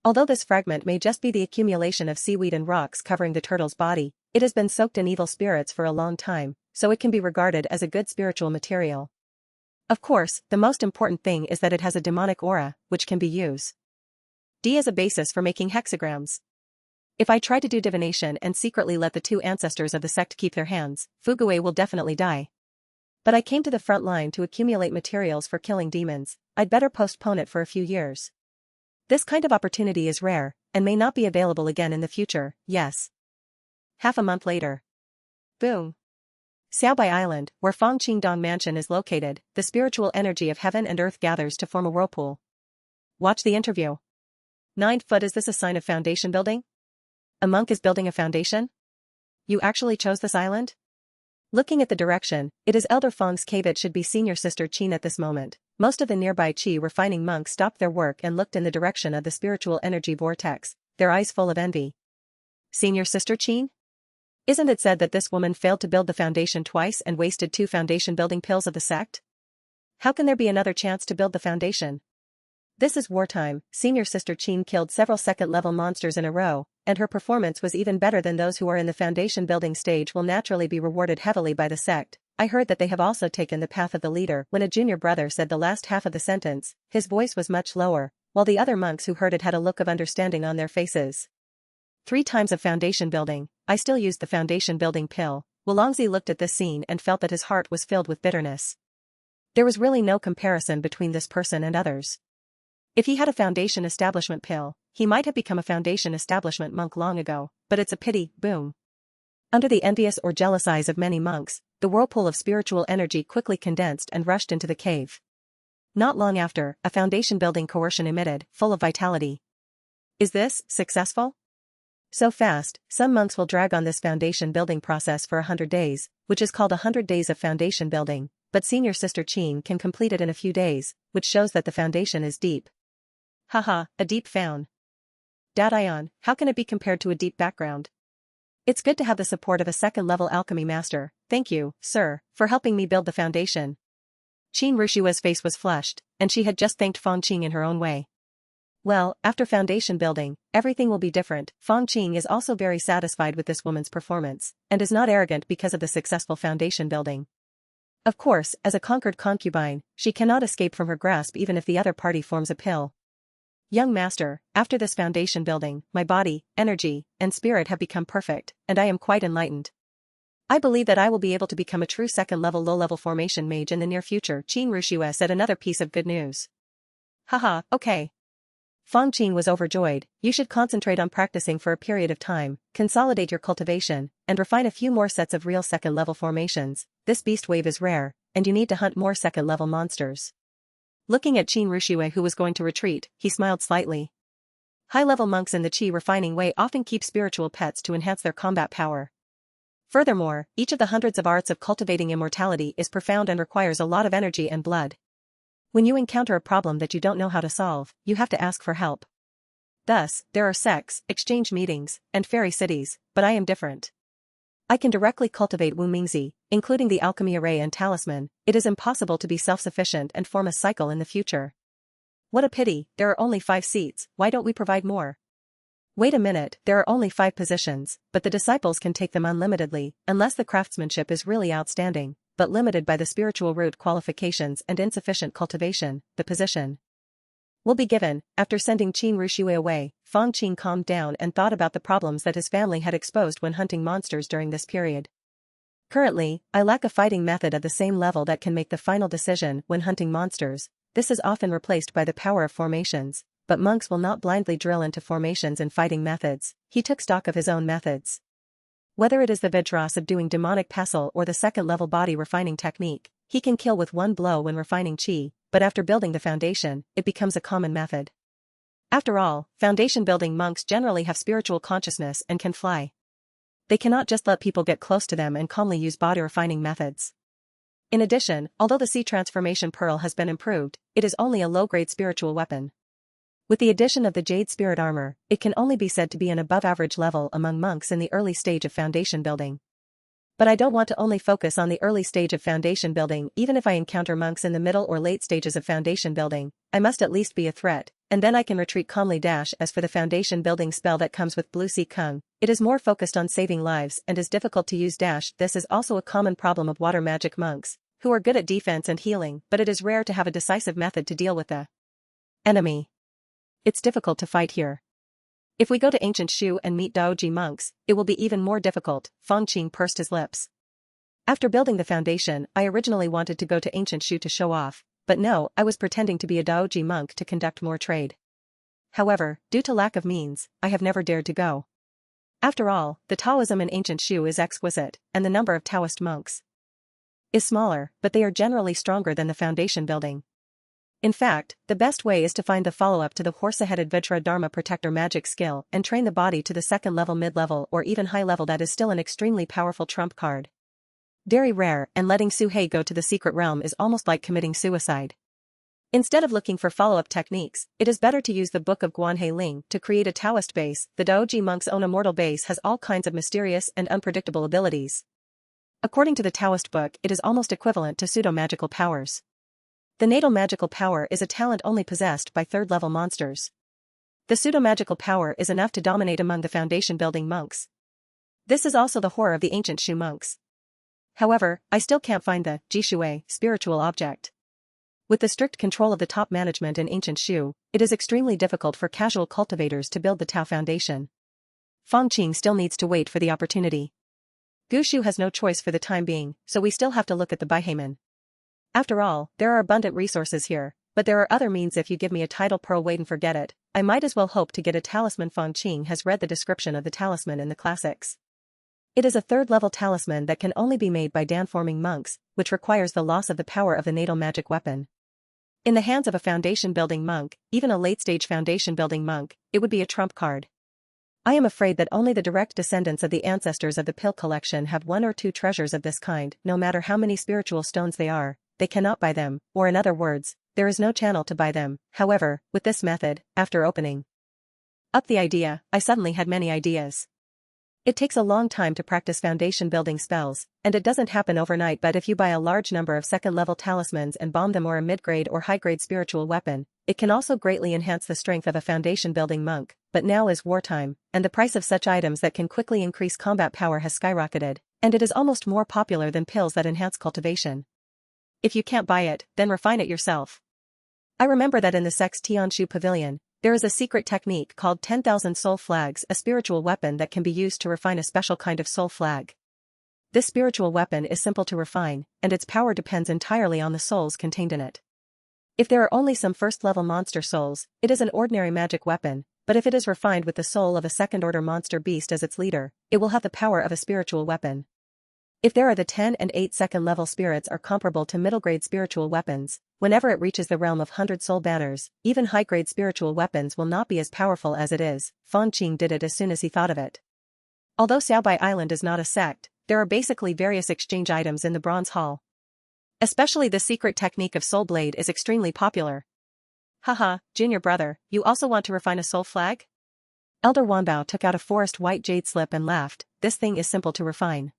Although this fragment may just be the accumulation of seaweed and rocks covering the turtle's body, it has been soaked in evil spirits for a long time, so it can be regarded as a good spiritual material. Of course, the most important thing is that it has a demonic aura, which can be used as a basis for making hexagrams. If I try to do divination and secretly let the 2 ancestors of the sect keep their hands, Fugue will definitely die. But I came to the front line to accumulate materials for killing demons. I'd better postpone it for a few years. This kind of opportunity is rare, and may not be available again in the future, yes. Half a month later. Boom. Xiaobai Island, where Fang Qing Dong Mansion is located, the spiritual energy of heaven and earth gathers to form a whirlpool. Watch the interview. 9 foot. Is this a sign of foundation building? A monk is building a foundation? You actually chose this island? Looking at the direction, it is Elder Fang's cave. It should be Senior Sister Qin at this moment. Most of the nearby Qi refining monks stopped their work and looked in the direction of the spiritual energy vortex, their eyes full of envy. Senior Sister Qin? Isn't it said that this woman failed to build the foundation twice and wasted 2 foundation building pills of the sect? How can there be another chance to build the foundation? This is wartime. Senior Sister Qin killed several second-level monsters in a row, and her performance was even better than those who are in the foundation building stage. Will naturally be rewarded heavily by the sect. I heard that they have also taken the path of the leader. When a junior brother said the last half of the sentence, his voice was much lower, while the other monks who heard it had a look of understanding on their faces. 3 times of foundation building. I still used the foundation building pill. Wulongzi looked at this scene and felt that his heart was filled with bitterness. There was really no comparison between this person and others. If he had a foundation establishment pill, he might have become a foundation establishment monk long ago, but it's a pity. Boom. Under the envious or jealous eyes of many monks, the whirlpool of spiritual energy quickly condensed and rushed into the cave. Not long after, a foundation building coercion emitted, full of vitality. Is this successful? So fast, some monks will drag on this foundation building process for 100 days, which is called 100 days of foundation building, but Senior Sister Qin can complete it in a few days, which shows that the foundation is deep. Haha, a deep found. Dadion, how can it be compared to a deep background? It's good to have the support of a second-level alchemy master. Thank you, sir, for helping me build the foundation. Qin Rushua's face was flushed, and she had just thanked Fang Qing in her own way. Well, after foundation building, everything will be different. Fang Qing is also very satisfied with this woman's performance, and is not arrogant because of the successful foundation building. Of course, as a conquered concubine, she cannot escape from her grasp even if the other party forms a pill. Young master, after this foundation building, my body, energy, and spirit have become perfect, and I am quite enlightened. I believe that I will be able to become a true second-level low-level formation mage in the near future. Qin Rushua said another piece of good news. Haha, okay. Fang Qing was overjoyed. You should concentrate on practicing for a period of time, consolidate your cultivation, and refine a few more sets of real second-level formations. This beast wave is rare, and you need to hunt more second-level monsters. Looking at Qin Rushue, who was going to retreat, he smiled slightly. High-level monks in the Qi refining way often keep spiritual pets to enhance their combat power. Furthermore, each of the hundreds of arts of cultivating immortality is profound and requires a lot of energy and blood. When you encounter a problem that you don't know how to solve, you have to ask for help. Thus, there are sects, exchange meetings, and fairy cities, but I am different. I can directly cultivate Wu Mingzi, including the alchemy array and talisman. It is impossible to be self-sufficient and form a cycle in the future. What a pity, there are only 5 seats. Why don't we provide more? Wait a minute, there are only 5 positions, but the disciples can take them unlimitedly, unless the craftsmanship is really outstanding, but limited by the spiritual root qualifications and insufficient cultivation. The position will be given. After sending Qin Rushue away, Fang Qing calmed down and thought about the problems that his family had exposed when hunting monsters during this period. Currently, I lack a fighting method of the same level that can make the final decision when hunting monsters. This is often replaced by the power of formations, but monks will not blindly drill into formations and fighting methods. He took stock of his own methods. Whether it is the Vidra subduing demonic pestle or the second-level body refining technique, he can kill with one blow when refining Qi, but after building the foundation, it becomes a common method. After all, foundation building monks generally have spiritual consciousness and can fly. They cannot just let people get close to them and calmly use body refining methods. In addition, although the Sea Transformation Pearl has been improved, it is only a low-grade spiritual weapon. With the addition of the Jade Spirit Armor, it can only be said to be an above-average level among monks in the early stage of foundation building. But I don't want to only focus on the early stage of foundation building. Even if I encounter monks in the middle or late stages of foundation building, I must at least be a threat, and then I can retreat calmly. As for the foundation building spell that comes with Blue Sea Kung, it is more focused on saving lives and is difficult to use. This is also a common problem of water magic monks, who are good at defense and healing, but it is rare to have a decisive method to deal with the enemy. It's difficult to fight here. If we go to ancient Shu and meet Daoji monks, it will be even more difficult. Fang Qing pursed his lips. After building the foundation, I originally wanted to go to ancient Shu to show off, but no, I was pretending to be a Daoji monk to conduct more trade. However, due to lack of means, I have never dared to go. After all, the Taoism in ancient Shu is exquisite, and the number of Taoist monks is smaller, but they are generally stronger than the foundation building. In fact, the best way is to find the follow-up to the horse-headed Vajra Dharma protector magic skill and train the body to the second level, mid-level, or even high level. That is still an extremely powerful trump card. Very rare, and letting Su He go to the secret realm is almost like committing suicide. Instead of looking for follow-up techniques, it is better to use the Book of Guanhe Ling to create a Taoist base. The Daoji monk's own immortal base has all kinds of mysterious and unpredictable abilities. According to the Taoist book, it is almost equivalent to pseudo-magical powers. The natal magical power is a talent only possessed by third-level monsters. The pseudo-magical power is enough to dominate among the foundation-building monks. This is also the horror of the ancient Shu monks. However, I still can't find the Jishui spiritual object. With the strict control of the top management in ancient Shu, it is extremely difficult for casual cultivators to build the Tao foundation. Fang Qing still needs to wait for the opportunity. Gushu has no choice for the time being, so we still have to look at the Baiheman. After all, there are abundant resources here, but there are other means. If you give me a title pearl, wait and forget it, I might as well hope to get a talisman. Fang Qing has read the description of the talisman in the classics. It is a third-level talisman that can only be made by Dan-forming monks, which requires the loss of the power of the natal magic weapon. In the hands of a foundation-building monk, even a late-stage foundation-building monk, it would be a trump card. I am afraid that only the direct descendants of the ancestors of the pill collection have one or two treasures of this kind. No matter how many spiritual stones they cannot buy them, or in other words, there is no channel to buy them. However, with this method, after opening up the idea, I suddenly had many ideas. It takes a long time to practice foundation building spells, and it doesn't happen overnight. But if you buy a large number of second-level talismans and bomb them, or a mid-grade or high-grade spiritual weapon, it can also greatly enhance the strength of a foundation-building monk. But now is wartime, and the price of such items that can quickly increase combat power has skyrocketed, and it is almost more popular than pills that enhance cultivation. If you can't buy it, then refine it yourself. I remember that in the Sex Tianshu Pavilion, there is a secret technique called 10,000 soul flags, a spiritual weapon that can be used to refine a special kind of soul flag. This spiritual weapon is simple to refine, and its power depends entirely on the souls contained in it. If there are only some first-level monster souls, it is an ordinary magic weapon, but if it is refined with the soul of a second-order monster beast as its leader, it will have the power of a spiritual weapon. If there are the 10 and 8 second-level spirits are comparable to middle-grade spiritual weapons, whenever it reaches the realm of 100 soul banners, even high-grade spiritual weapons will not be as powerful as it is. Fang Qing did it as soon as he thought of it. Although Xiaobai Island is not a sect, there are basically various exchange items in the Bronze Hall. Especially the secret technique of Soul Blade is extremely popular. Haha, junior brother, you also want to refine a soul flag? Elder Wanbao took out a forest white jade slip and laughed. This thing is simple to refine.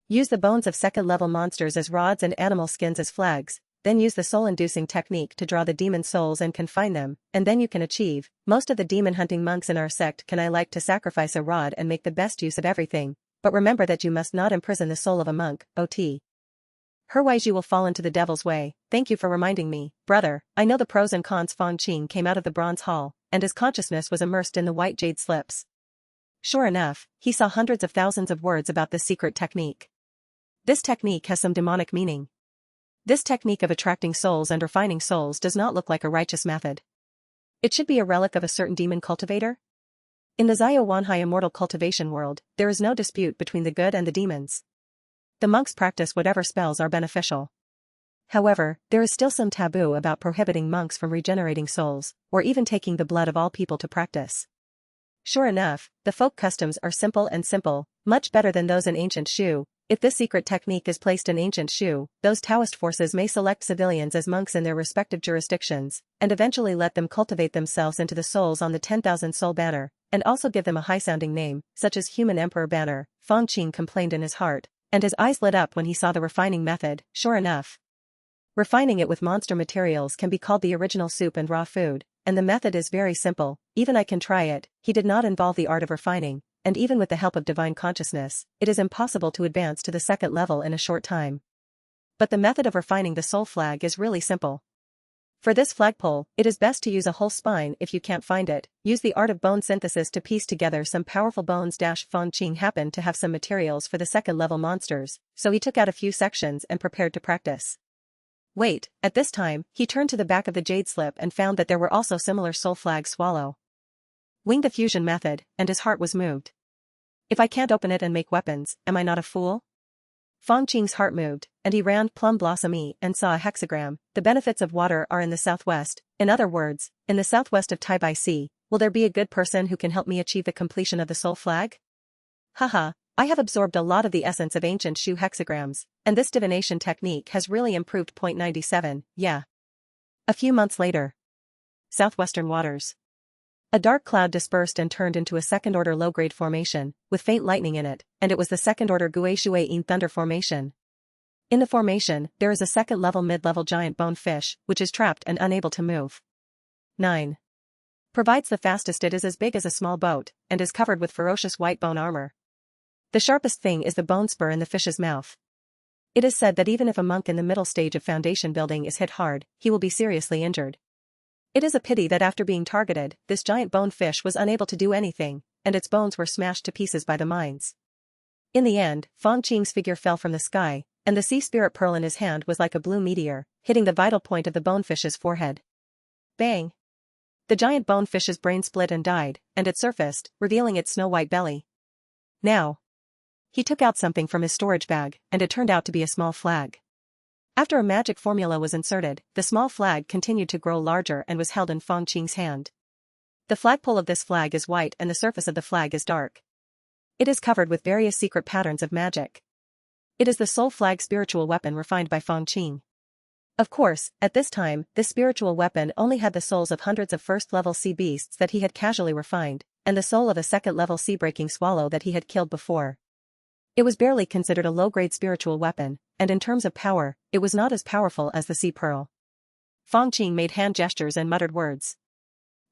Use the bones of second-level monsters as rods and animal skins as flags, then use the soul-inducing technique to draw the demon souls and confine them, and then you can achieve. Most of the demon-hunting monks in our sect can I like to sacrifice a rod and make the best use of everything, but remember that you must not imprison the soul of a monk, OT. Otherwise you will fall into the devil's way. Thank you for reminding me, brother. I know the pros and cons. Fang Qing came out of the Bronze Hall, and his consciousness was immersed in the white jade slips. Sure enough, he saw hundreds of thousands of words about this secret technique. This technique has some demonic meaning. This technique of attracting souls and refining souls does not look like a righteous method. It should be a relic of a certain demon cultivator. In the Zio Wanhai immortal cultivation world, there is no dispute between the good and the demons. The monks practice whatever spells are beneficial. However, there is still some taboo about prohibiting monks from regenerating souls, or even taking the blood of all people to practice. Sure enough, the folk customs are simple, much better than those in ancient Shu. If this secret technique is placed in ancient Shu, those Taoist forces may select civilians as monks in their respective jurisdictions, and eventually let them cultivate themselves into the souls on the 10,000 soul banner, and also give them a high-sounding name, such as Human Emperor Banner. Fang Qing complained in his heart, and his eyes lit up when he saw the refining method. Sure enough, refining it with monster materials can be called the original soup and raw food, and the method is very simple. Even I can try it. He did not involve the art of refining, and even with the help of divine consciousness, it is impossible to advance to the second level in a short time. But the method of refining the soul flag is really simple. For this flagpole, it is best to use a whole spine. If you can't find it, use the art of bone synthesis to piece together some powerful bones. Fang Qing happened to have some materials for the second-level monsters, so he took out a few sections and prepared to practice. Wait, at this time, he turned to the back of the jade slip and found that there were also similar soul flags. Swallow. Winged the fusion method, and his heart was moved. If I can't open it and make weapons, am I not a fool? Fang Qing's heart moved, and he ran Plum Blossom E and saw a hexagram. The benefits of water are in the southwest. In other words, in the southwest of Taibai Sea, will there be a good person who can help me achieve the completion of the soul flag? Haha, I have absorbed a lot of the essence of ancient Shu hexagrams, and this divination technique has really improved. 97, yeah. A few months later. Southwestern waters. A dark cloud dispersed and turned into a second-order low-grade formation, with faint lightning in it, and it was the second-order Guishuayin thunder formation. In the formation, there is a second-level mid-level giant bone fish, which is trapped and unable to move. 9. Provides the fastest. It is as big as a small boat, and is covered with ferocious white bone armor. The sharpest thing is the bone spur in the fish's mouth. It is said that even if a monk in the middle stage of foundation building is hit hard, he will be seriously injured. It is a pity that after being targeted, this giant bone fish was unable to do anything, and its bones were smashed to pieces by the mines. In the end, Fang Qing's figure fell from the sky, and the sea spirit pearl in his hand was like a blue meteor, hitting the vital point of the bonefish's forehead. Bang! The giant bonefish's brain split and died, and it surfaced, revealing its snow-white belly. Now. He took out something from his storage bag, and it turned out to be a small flag. After a magic formula was inserted, the small flag continued to grow larger and was held in Fang Qing's hand. The flagpole of this flag is white and the surface of the flag is dark. It is covered with various secret patterns of magic. It is the soul flag spiritual weapon refined by Fang Qing. Of course, at this time, this spiritual weapon only had the souls of hundreds of first-level sea beasts that he had casually refined, and the soul of a second-level sea-breaking swallow that he had killed before. It was barely considered a low-grade spiritual weapon, and in terms of power, it was not as powerful as the sea pearl. Fang Qing made hand gestures and muttered words.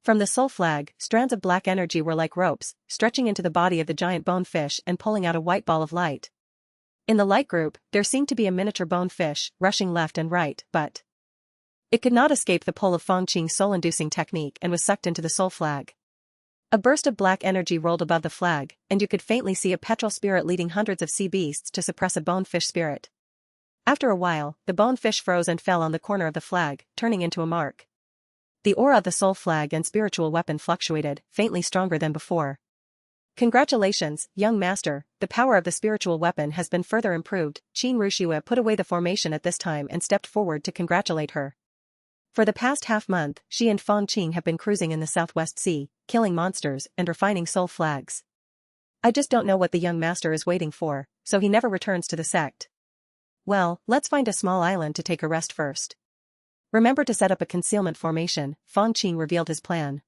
From the soul flag, strands of black energy were like ropes, stretching into the body of the giant bonefish and pulling out a white ball of light. In the light group, there seemed to be a miniature bonefish, rushing left and right, but it could not escape the pull of Fang Qing's soul-inducing technique and was sucked into the soul flag. A burst of black energy rolled above the flag, and you could faintly see a petrel spirit leading hundreds of sea beasts to suppress a bonefish spirit. After a while, the bonefish froze and fell on the corner of the flag, turning into a mark. The aura of the soul flag and spiritual weapon fluctuated, faintly stronger than before. Congratulations, young master, the power of the spiritual weapon has been further improved. Qin Rushua put away the formation at this time and stepped forward to congratulate her. For the past half-month, she and Fang Qing have been cruising in the Southwest Sea, killing monsters and refining soul flags. I just don't know what the young master is waiting for, so he never returns to the sect. Well, let's find a small island to take a rest first. Remember to set up a concealment formation. Fang Qing revealed his plan.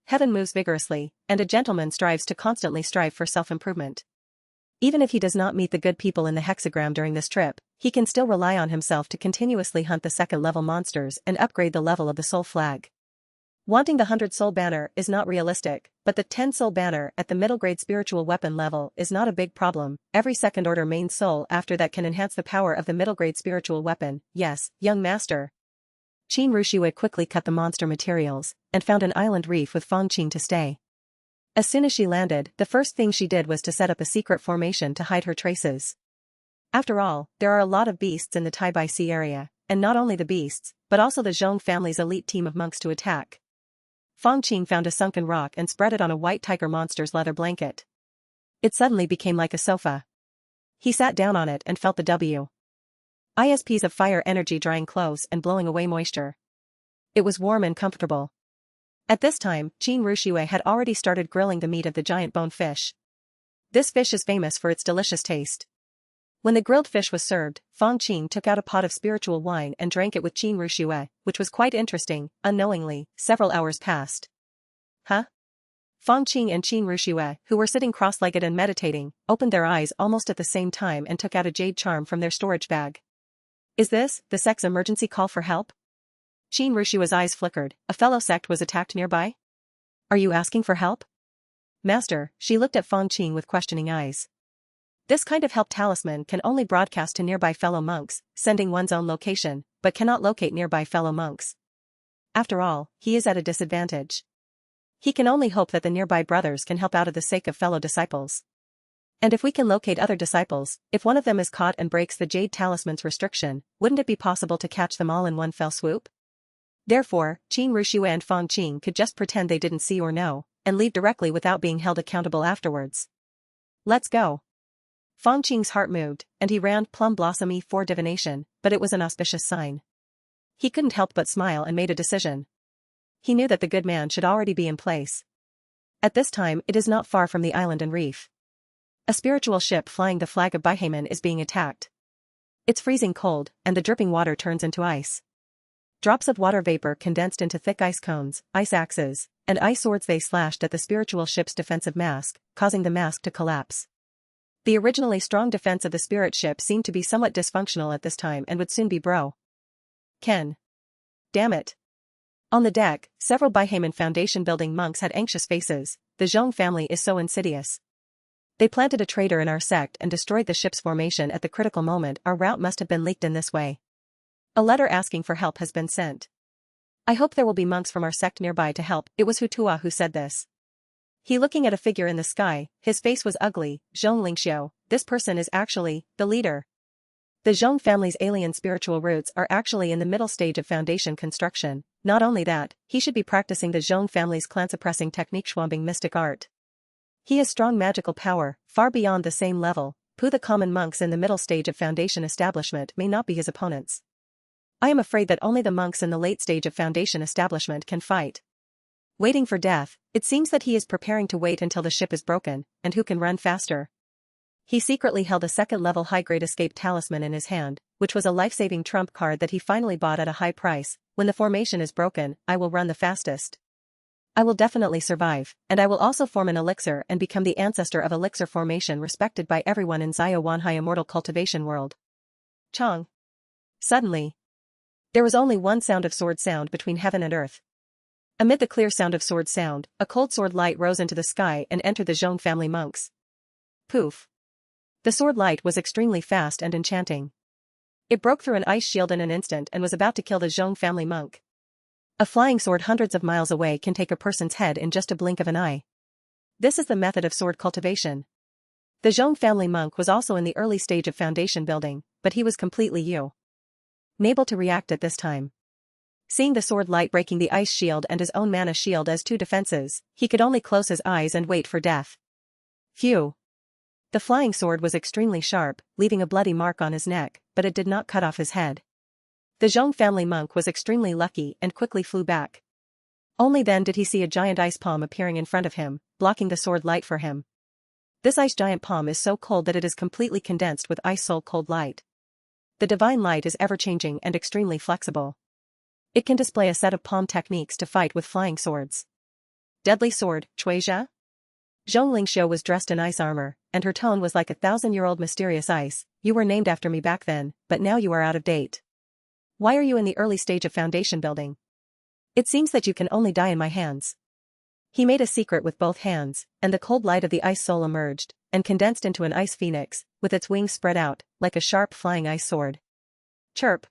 Heaven moves vigorously, and a gentleman strives to constantly strive for self-improvement. Even if he does not meet the good people in the hexagram during this trip, he can still rely on himself to continuously hunt the second-level monsters and upgrade the level of the soul flag. Wanting the 100-soul banner is not realistic, but the 10-soul banner at the middle-grade spiritual weapon level is not a big problem. Every second-order main soul after that can enhance the power of the middle-grade spiritual weapon. Yes, young master. Qin Rushua quickly cut the monster materials, and found an island reef with Fang Qing to stay. As soon as she landed, the first thing she did was to set up a secret formation to hide her traces. After all, there are a lot of beasts in the Taibai Sea area, and not only the beasts, but also the Zhong family's elite team of monks to attack. Fang Qing found a sunken rock and spread it on a white tiger monster's leather blanket. It suddenly became like a sofa. He sat down on it and felt the ISPs of fire energy drying clothes and blowing away moisture. It was warm and comfortable. At this time, Qin Rushua had already started grilling the meat of the giant bone fish. This fish is famous for its delicious taste. When the grilled fish was served, Fang Qing took out a pot of spiritual wine and drank it with Qin Rushua, which was quite interesting. Unknowingly, several hours passed. Huh? Fang Qing and Qin Rushua, who were sitting cross-legged and meditating, opened their eyes almost at the same time and took out a jade charm from their storage bag. Is this the sect's emergency call for help? Qin Rushua's eyes flickered. A fellow sect was attacked nearby? Are you asking for help? Master, she looked at Fang Qing with questioning eyes. This kind of help talisman can only broadcast to nearby fellow monks, sending one's own location, but cannot locate nearby fellow monks. after all, he is at a disadvantage. He can only hope that the nearby brothers can help out of the sake of fellow disciples. And if we can locate other disciples, if one of them is caught and breaks the Jade Talisman's restriction, wouldn't it be possible to catch them all in one fell swoop? Therefore, Qing Ruxue and Fang Qing could just pretend they didn't see or know, and leave directly without being held accountable afterwards. Let's go. Fang Qing's heart moved, and he ran Plum Blossom E4 divination, but it was an auspicious sign. He couldn't help but smile and made a decision. He knew that the good man should already be in place. At this time it is not far from the island and reef. A spiritual ship flying the flag of Baihaman is being attacked. It's freezing cold, and the dripping water turns into ice. Drops of water vapor condensed into thick ice cones, ice axes, and ice swords. They slashed at the spiritual ship's defensive mask, causing the mask to collapse. The originally strong defense of the spirit ship seemed to be somewhat dysfunctional at this time and would soon be broken. Damn it. On the deck, several Baihaman Foundation building monks had anxious faces. The Zhong family is so insidious. They planted a traitor in our sect and destroyed the ship's formation at the critical moment. Our route must have been leaked in this way. A letter asking for help has been sent. I hope there will be monks from our sect nearby to help. It was Hutua who said this. He looking at a figure in the sky, his face was ugly. Zhong Lingxiu, this person is actually the leader. The Zhong family's alien spiritual roots are actually in the middle stage of foundation construction. Not only that, he should be practicing the Zhong family's clan-suppressing technique Shuambing mystic art. He has strong magical power, far beyond the same level. The common monks in the middle stage of foundation establishment may not be his opponents. I am afraid that only the monks in the late stage of foundation establishment can fight. Waiting for death, it seems that he is preparing to wait until the ship is broken, and who can run faster. He secretly held a second-level high-grade escape talisman in his hand, which was a life-saving trump card that he finally bought at a high price. When the formation is broken, I will run the fastest. I will definitely survive, and I will also form an elixir and become the ancestor of elixir formation respected by everyone in Zio Wanhai Immortal cultivation world. Chong. Suddenly, there was only one sound of sword sound between heaven and earth. Amid the clear sound of sword sound, a cold sword light rose into the sky and entered the Zhong family monks. Poof. The sword light was extremely fast and enchanting. It broke through an ice shield in an instant and was about to kill the Zhong family monk. A flying sword hundreds of miles away can take a person's head in just a blink of an eye. This is the method of sword cultivation. The Zhong family monk was also in the early stage of foundation building, but he was completely unable to react at this time. Seeing the sword light breaking the ice shield and his own mana shield as two defenses, he could only close his eyes and wait for death. Phew. The flying sword was extremely sharp, leaving a bloody mark on his neck, but it did not cut off his head. The Zhong family monk was extremely lucky and quickly flew back. Only then did he see a giant ice palm appearing in front of him, blocking the sword light for him. This ice giant palm is so cold that it is completely condensed with ice soul cold light. The divine light is ever-changing and extremely flexible. It can display a set of palm techniques to fight with flying swords. Deadly sword, Chuizha? Zhong Lingxiu was dressed in ice armor, and her tone was like 1,000-year-old mysterious ice. You were named after me back then, but now you are out of date. Why are you in the early stage of foundation building? It seems that you can only die in my hands. He made a secret with both hands, and the cold light of the ice soul emerged, and condensed into an ice phoenix, with its wings spread out, like a sharp flying ice sword. Chirp.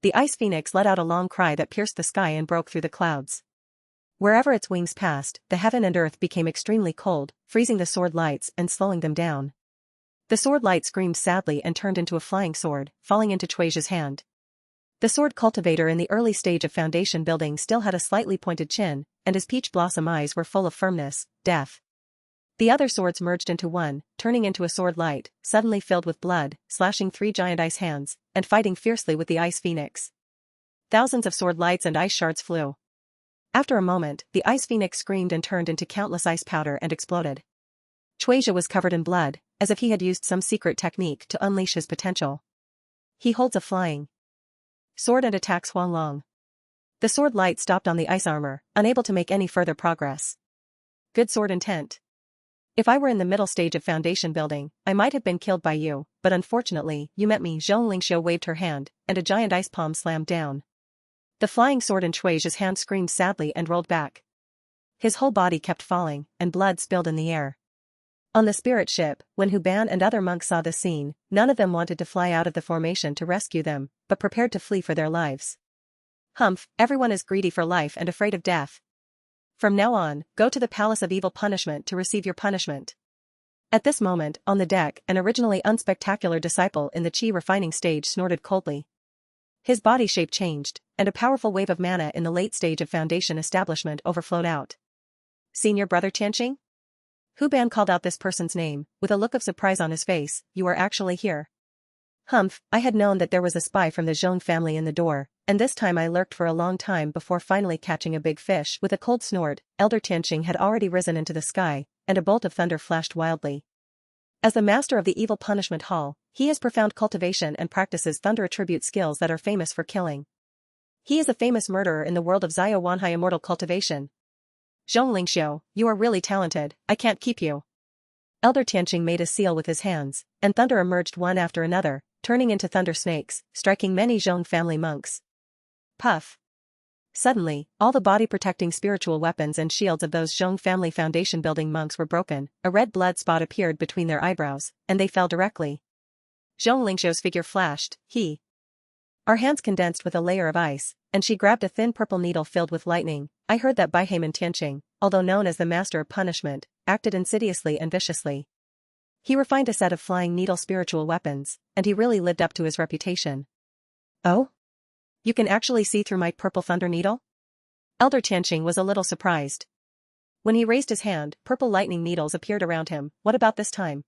The ice phoenix let out a long cry that pierced the sky and broke through the clouds. Wherever its wings passed, the heaven and earth became extremely cold, freezing the sword lights and slowing them down. The sword light screamed sadly and turned into a flying sword, falling into Chuizha's hand. The sword cultivator in the early stage of foundation building still had a slightly pointed chin, and his peach blossom eyes were full of firmness, death. The other swords merged into one, turning into a sword light, suddenly filled with blood, slashing three giant ice hands, and fighting fiercely with the ice phoenix. Thousands of sword lights and ice shards flew. After a moment, the ice phoenix screamed and turned into countless ice powder and exploded. Chuizha was covered in blood, as if he had used some secret technique to unleash his potential. He holds a flying sword and attacks Huanglong. The sword light stopped on the ice armor, unable to make any further progress. Good sword intent. If I were in the middle stage of foundation building, I might have been killed by you, but unfortunately, you met me. Zhong Lingxiu waved her hand, and a giant ice palm slammed down. The flying sword in Chuizha's hand screamed sadly and rolled back. His whole body kept falling, and blood spilled in the air. On the spirit ship, when Huban and other monks saw the scene, none of them wanted to fly out of the formation to rescue them, but prepared to flee for their lives. Humph, everyone is greedy for life and afraid of death. From now on, go to the Palace of Evil Punishment to receive your punishment. At this moment, on the deck, an originally unspectacular disciple in the chi refining stage snorted coldly. His body shape changed, and a powerful wave of mana in the late stage of foundation establishment overflowed out. Senior Brother Tianqing? Hu Ban called out this person's name, with a look of surprise on his face. You are actually here. Humph, I had known that there was a spy from the Zhong family in the door, and this time I lurked for a long time before finally catching a big fish. With a cold snort, Elder Tianqing had already risen into the sky, and a bolt of thunder flashed wildly. As the master of the Evil Punishment Hall, he has profound cultivation and practices thunder attribute skills that are famous for killing. He is a famous murderer in the world of Zhao Wanhai immortal cultivation. Zhong Lingxiu, you are really talented, I can't keep you. Elder Tianqing made a seal with his hands, and thunder emerged one after another, turning into thunder snakes, striking many Zhong family monks. Puff. Suddenly, all the body-protecting spiritual weapons and shields of those Zhong family foundation-building monks were broken, a red blood spot appeared between their eyebrows, and they fell directly. Zhong Lingxiu's figure flashed. Our hands condensed with a layer of ice, and she grabbed a thin purple needle filled with lightning. I heard that Baiheman Tianqing, although known as the master of punishment, acted insidiously and viciously. He refined a set of flying needle spiritual weapons, and he really lived up to his reputation. Oh? You can actually see through my purple thunder needle? Elder Tianqing was a little surprised. When he raised his hand, purple lightning needles appeared around him. What about this time?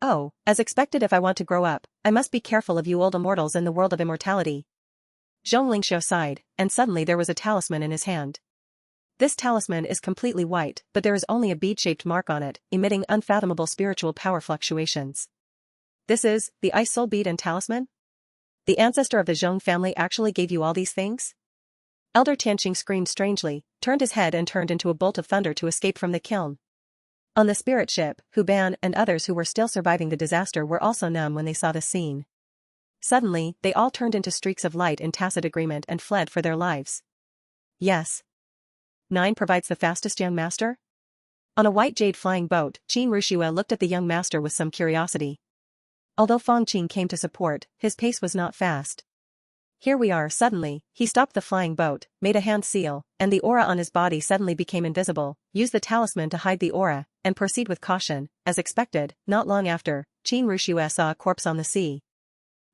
Oh, as expected, if I want to grow up, I must be careful of you old immortals in the world of immortality. Zhong Lingxiu sighed, and suddenly there was a talisman in his hand. This talisman is completely white, but there is only a bead-shaped mark on it, emitting unfathomable spiritual power fluctuations. This is, the Ice Soul Bead and Talisman? The ancestor of the Zhong family actually gave you all these things? Elder Tianqing screamed strangely, turned his head and turned into a bolt of thunder to escape from the kiln. On the spirit ship, Hu Ban and others who were still surviving the disaster were also numb when they saw the scene. Suddenly, they all turned into streaks of light in tacit agreement and fled for their lives. Yes. 9 provides the fastest young master? On a white jade flying boat, Qin Rushue looked at the young master with some curiosity. Although Fang Qing came to support, his pace was not fast. Here we are. Suddenly, he stopped the flying boat, made a hand seal, and the aura on his body suddenly became invisible, used the talisman to hide the aura, and proceed with caution. As expected, not long after, Qin Rushue saw a corpse on the sea.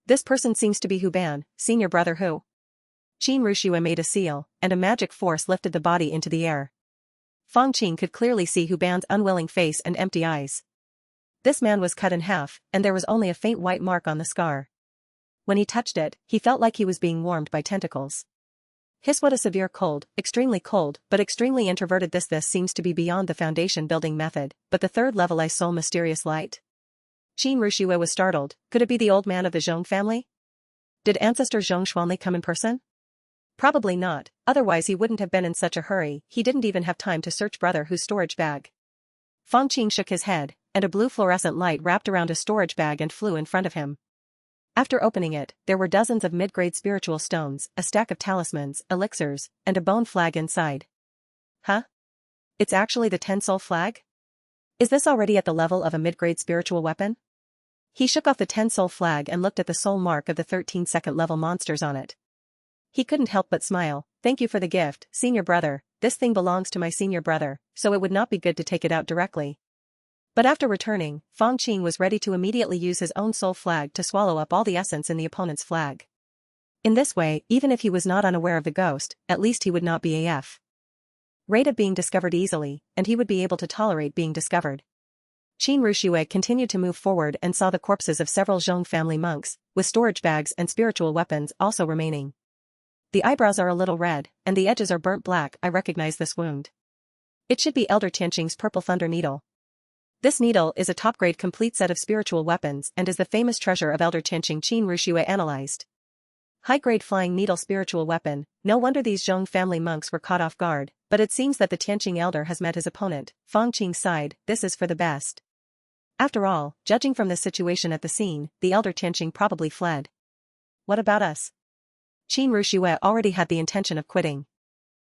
This person seems to be Hu Ban, senior brother Hu. Qin Rushue made a seal, and a magic force lifted the body into the air. Fang Qing could clearly see Hu Ban's unwilling face and empty eyes. This man was cut in half, and there was only a faint white mark on the scar. When he touched it, he felt like he was being warmed by tentacles. Hiss, what a severe cold, but extremely introverted. This seems to be beyond the foundation building method, but the third level Ice Soul mysterious light? Qin Rushue was startled. Could it be the old man of the Zhong family? Did ancestor Zhong Xuanli come in person? Probably not, otherwise he wouldn't have been in such a hurry. He didn't even have time to search brother Hu's storage bag. Fang Qing shook his head, and a blue fluorescent light wrapped around a storage bag and flew in front of him. After opening it, there were dozens of mid-grade spiritual stones, a stack of talismans, elixirs, and a bone flag inside. Huh? It's actually the 10-soul flag? Is this already at the level of a mid-grade spiritual weapon? He shook off the 10-soul flag and looked at the soul mark of the 13-second level monsters on it. He couldn't help but smile. Thank you for the gift, senior brother. This thing belongs to my senior brother, so it would not be good to take it out directly. But after returning, Fang Qing was ready to immediately use his own soul flag to swallow up all the essence in the opponent's flag. In this way, even if he was not unaware of the ghost, at least he would not be AF. Rate of being discovered easily, and he would be able to tolerate being discovered. Qin Rushue continued to move forward and saw the corpses of several Zhong family monks, with storage bags and spiritual weapons also remaining. The eyebrows are a little red, and the edges are burnt black. I recognize this wound. It should be Elder Tianqing's purple thunder needle. This needle is a top-grade complete set of spiritual weapons and is the famous treasure of Elder Tianqing. Qin Rushue analyzed. High-grade flying needle spiritual weapon. No wonder these Zhong family monks were caught off guard, but it seems that the Tianqing elder has met his opponent. Fang Qing sighed. This is for the best. After all, judging from the situation at the scene, the Elder Tianqing probably fled. What about us? Qin Rushue already had the intention of quitting.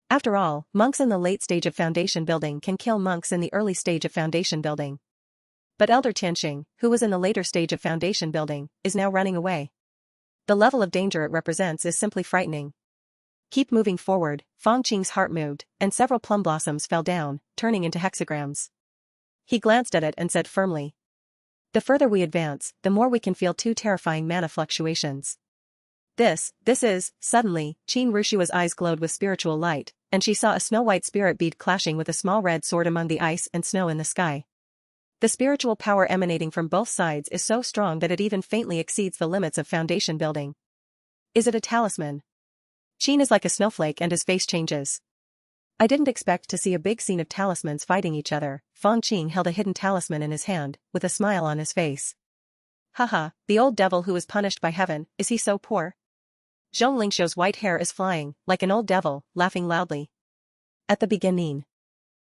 After all, monks in the late stage of foundation building can kill monks in the early stage of foundation building. But Elder Tianqing, who was in the later stage of foundation building, is now running away. The level of danger it represents is simply frightening. Keep moving forward, Fang Qing's heart moved, and several plum blossoms fell down, turning into hexagrams. He glanced at it and said firmly. The further we advance, the more we can feel two terrifying mana fluctuations. This is, suddenly, Qin Rushua's eyes glowed with spiritual light, and she saw a snow-white spirit bead clashing with a small red sword among the ice and snow in the sky. The spiritual power emanating from both sides is so strong that it even faintly exceeds the limits of foundation building. Is it a talisman? Qin is like a snowflake and his face changes. I didn't expect to see a big scene of talismans fighting each other. Fang Qing held a hidden talisman in his hand, with a smile on his face. Haha, the old devil who was punished by heaven, is he so poor? Zhonglingshou's white hair is flying, like an old devil, laughing loudly. At the beginning.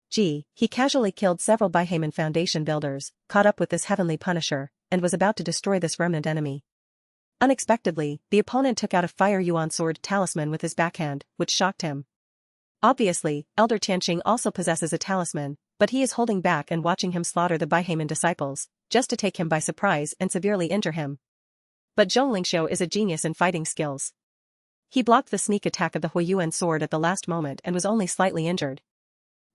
He casually killed several Baihaman Foundation builders, caught up with this heavenly punisher, and was about to destroy this remnant enemy. Unexpectedly, the opponent took out a fire yuan sword talisman with his backhand, which shocked him. Obviously, Elder Tianqing also possesses a talisman, but he is holding back and watching him slaughter the Baihaman disciples, just to take him by surprise and severely injure him. But Zhonglingshou is a genius in fighting skills. He blocked the sneak attack of the Huiyuan sword at the last moment and was only slightly injured.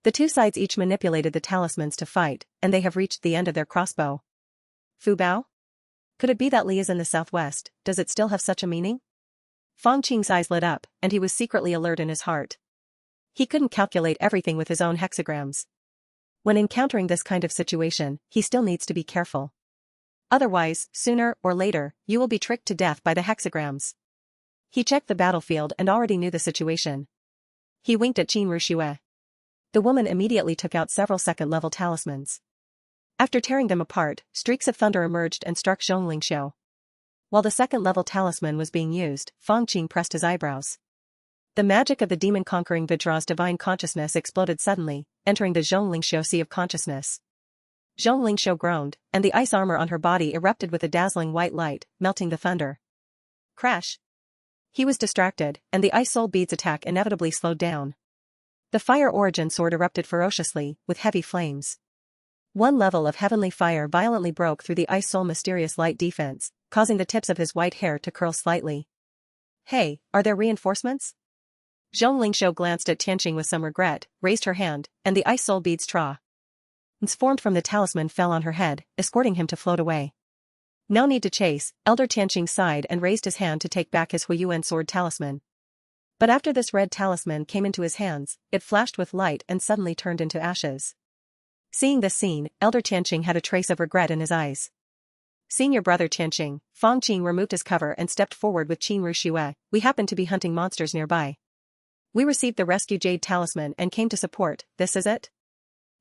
The two sides each manipulated the talismans to fight, and they have reached the end of their crossbow. Fu Bao? Could it be that Li is in the southwest? Does it still have such a meaning? Fang Qing's eyes lit up, and he was secretly alert in his heart. He couldn't calculate everything with his own hexagrams. When encountering this kind of situation, he still needs to be careful. Otherwise, sooner or later, you will be tricked to death by the hexagrams. He checked the battlefield and already knew the situation. He winked at Qin Rushue. The woman immediately took out several second-level talismans. After tearing them apart, streaks of thunder emerged and struck Zhonglingshou. While the second-level talisman was being used, Fang Qing pressed his eyebrows. The magic of the demon-conquering Vajra's divine consciousness exploded suddenly, entering the Zhonglingshou sea of consciousness. Zhonglingshou groaned, and the ice armor on her body erupted with a dazzling white light, melting the thunder. Crash! He was distracted, and the ice soul bead's attack inevitably slowed down. The fire origin sword erupted ferociously, with heavy flames. One level of heavenly fire violently broke through the ice soul mysterious light defense, causing the tips of his white hair to curl slightly. Hey, are there reinforcements? Zhonglingshou glanced at Tianqing with some regret, raised her hand, and the ice soul bead's formed from the talisman fell on her head, escorting him to float away. No need to chase, Elder Tianqing sighed and raised his hand to take back his Huiyuan sword talisman. But after this red talisman came into his hands, it flashed with light and suddenly turned into ashes. Seeing this scene, Elder Tianqing had a trace of regret in his eyes. Senior brother Tianqing, Fang Qing removed his cover and stepped forward with Qin Rushue. We happened to be hunting monsters nearby. We received the rescue jade talisman and came to support. This is it?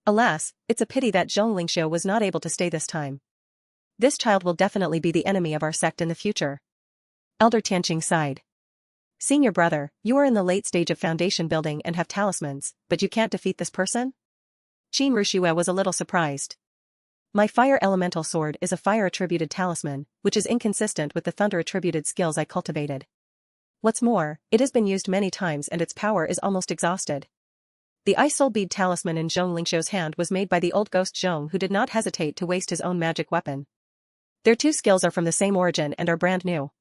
Alas, it's a pity that Zhonglingshou was not able to stay this time. This child will definitely be the enemy of our sect in the future. Elder Tianqing sighed. Senior brother, you are in the late stage of foundation building and have talismans, but you can't defeat this person? Qin Rushue was a little surprised. My fire elemental sword is a fire-attributed talisman, which is inconsistent with the thunder-attributed skills I cultivated. What's more, it has been used many times and its power is almost exhausted. The ice soul bead talisman in Zhonglingshou's hand was made by the old ghost Zhong, who did not hesitate to waste his own magic weapon. Their two skills are from the same origin and are brand new.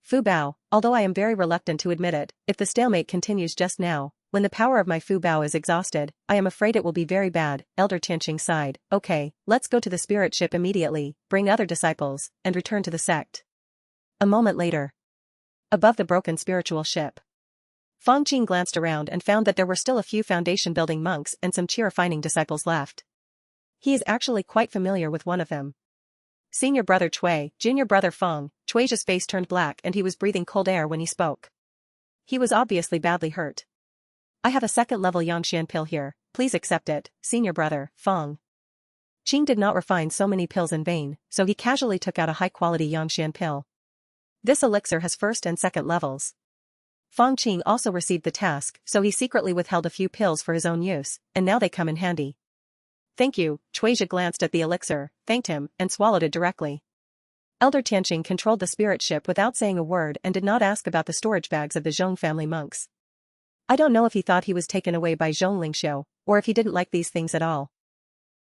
Fu Bao, although I am very reluctant to admit it, if the stalemate continues just now, when the power of my Fu Bao is exhausted, I am afraid it will be very bad. Elder Tianqing sighed. Okay, let's go to the spirit ship immediately, bring other disciples, and return to the sect. A moment later. Above the broken spiritual ship. Fang Qing glanced around and found that there were still a few foundation-building monks and some chi-refining disciples left. He is actually quite familiar with one of them. Senior brother Cui, junior brother Feng. Cui's face turned black and he was breathing cold air when he spoke. He was obviously badly hurt. I have a second-level Yangxian pill here, please accept it, senior brother, Feng. Qing did not refine so many pills in vain, so he casually took out a high-quality Yangxian pill. This elixir has first and second levels. Fang Qing also received the task, so he secretly withheld a few pills for his own use, and now they come in handy. Thank you, Cuizhi glanced at the elixir, thanked him, and swallowed it directly. Elder Tianqing controlled the spirit ship without saying a word and did not ask about the storage bags of the Zhong family monks. I don't know if he thought he was taken away by Zhonglingshou, or if he didn't like these things at all.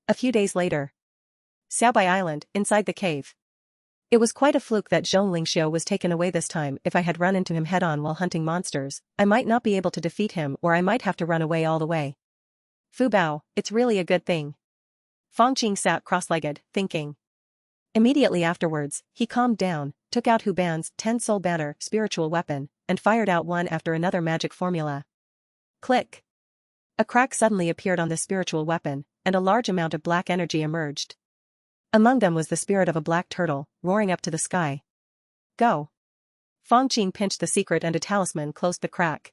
A few days later. Xiaobai Island, inside the cave. It was quite a fluke that Zhong Lingxiu was taken away this time. If I had run into him head-on while hunting monsters, I might not be able to defeat him, or I might have to run away all the way. Fu Bao, it's really a good thing. Fang Qing sat cross-legged, thinking. Immediately afterwards, he calmed down, took out Hu Ban's 10-soul banner spiritual weapon, and fired out one after another magic formula. Click. A crack suddenly appeared on the spiritual weapon, and a large amount of black energy emerged. Among them was the spirit of a black turtle, roaring up to the sky. Go. Fang Qing pinched the secret and a talisman closed the crack.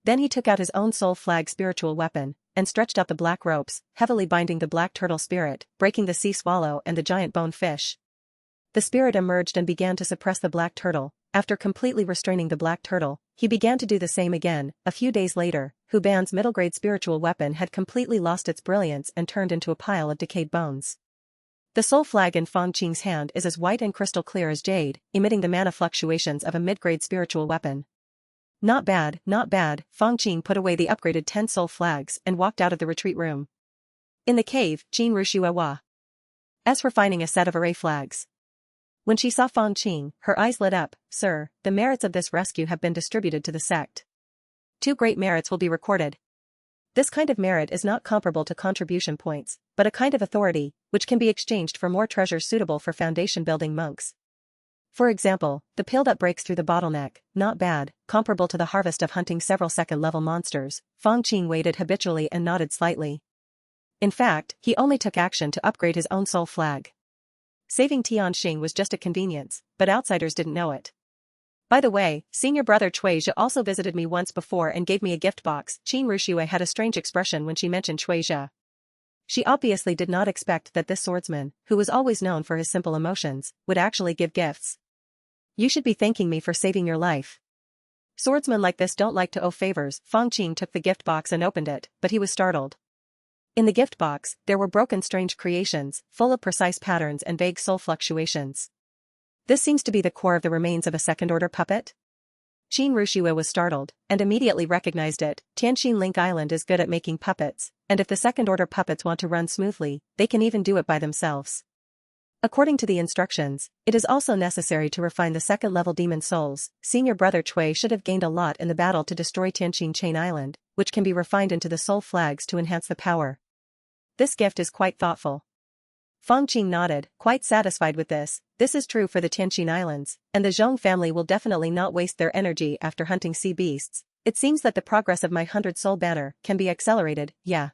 Then he took out his own soul flag spiritual weapon, and stretched out the black ropes, heavily binding the black turtle spirit, breaking the sea swallow and the giant bone fish. The spirit emerged and began to suppress the black turtle. After completely restraining the black turtle, he began to do the same again. A few days later, Hu Ban's middle-grade spiritual weapon had completely lost its brilliance and turned into a pile of decayed bones. The soul flag in Fang Qing's hand is as white and crystal clear as jade, emitting the mana fluctuations of a mid-grade spiritual weapon. Not bad, not bad. Fang Qing put away the upgraded 10 soul flags and walked out of the retreat room. In the cave, Qin Rushu Ewa. As for finding a set of array flags. When she saw Fang Qing, her eyes lit up. Sir, the merits of this rescue have been distributed to the sect. 2 great merits will be recorded. This kind of merit is not comparable to contribution points, but a kind of authority, which can be exchanged for more treasures suitable for foundation-building monks. For example, the pill that breaks through the bottleneck, not bad, comparable to the harvest of hunting several second-level monsters. Fang Qing waited habitually and nodded slightly. In fact, he only took action to upgrade his own soul flag. Saving Tianxing was just a convenience, but outsiders didn't know it. By the way, senior brother Cui Zhe also visited me once before and gave me a gift box. Qin Rushue had a strange expression when she mentioned Cui Zhe. She obviously did not expect that this swordsman, who was always known for his simple emotions, would actually give gifts. You should be thanking me for saving your life. Swordsmen like this don't like to owe favors. Fang Qing took the gift box and opened it, but he was startled. In the gift box, there were broken strange creations, full of precise patterns and vague soul fluctuations. This seems to be the core of the remains of a second-order puppet? Qin Rushue was startled, and immediately recognized it. Tianxin Link Island is good at making puppets, and if the second-order puppets want to run smoothly, they can even do it by themselves. According to the instructions, it is also necessary to refine the second-level demon souls. Senior brother Cui should have gained a lot in the battle to destroy Tianxin Chain Island, which can be refined into the soul flags to enhance the power. This gift is quite thoughtful. Fang Qing nodded, quite satisfied with this. This is true for the Tianxin Islands, and the Zhong family will definitely not waste their energy after hunting sea beasts. It seems that the progress of my 100-soul banner can be accelerated. Yeah.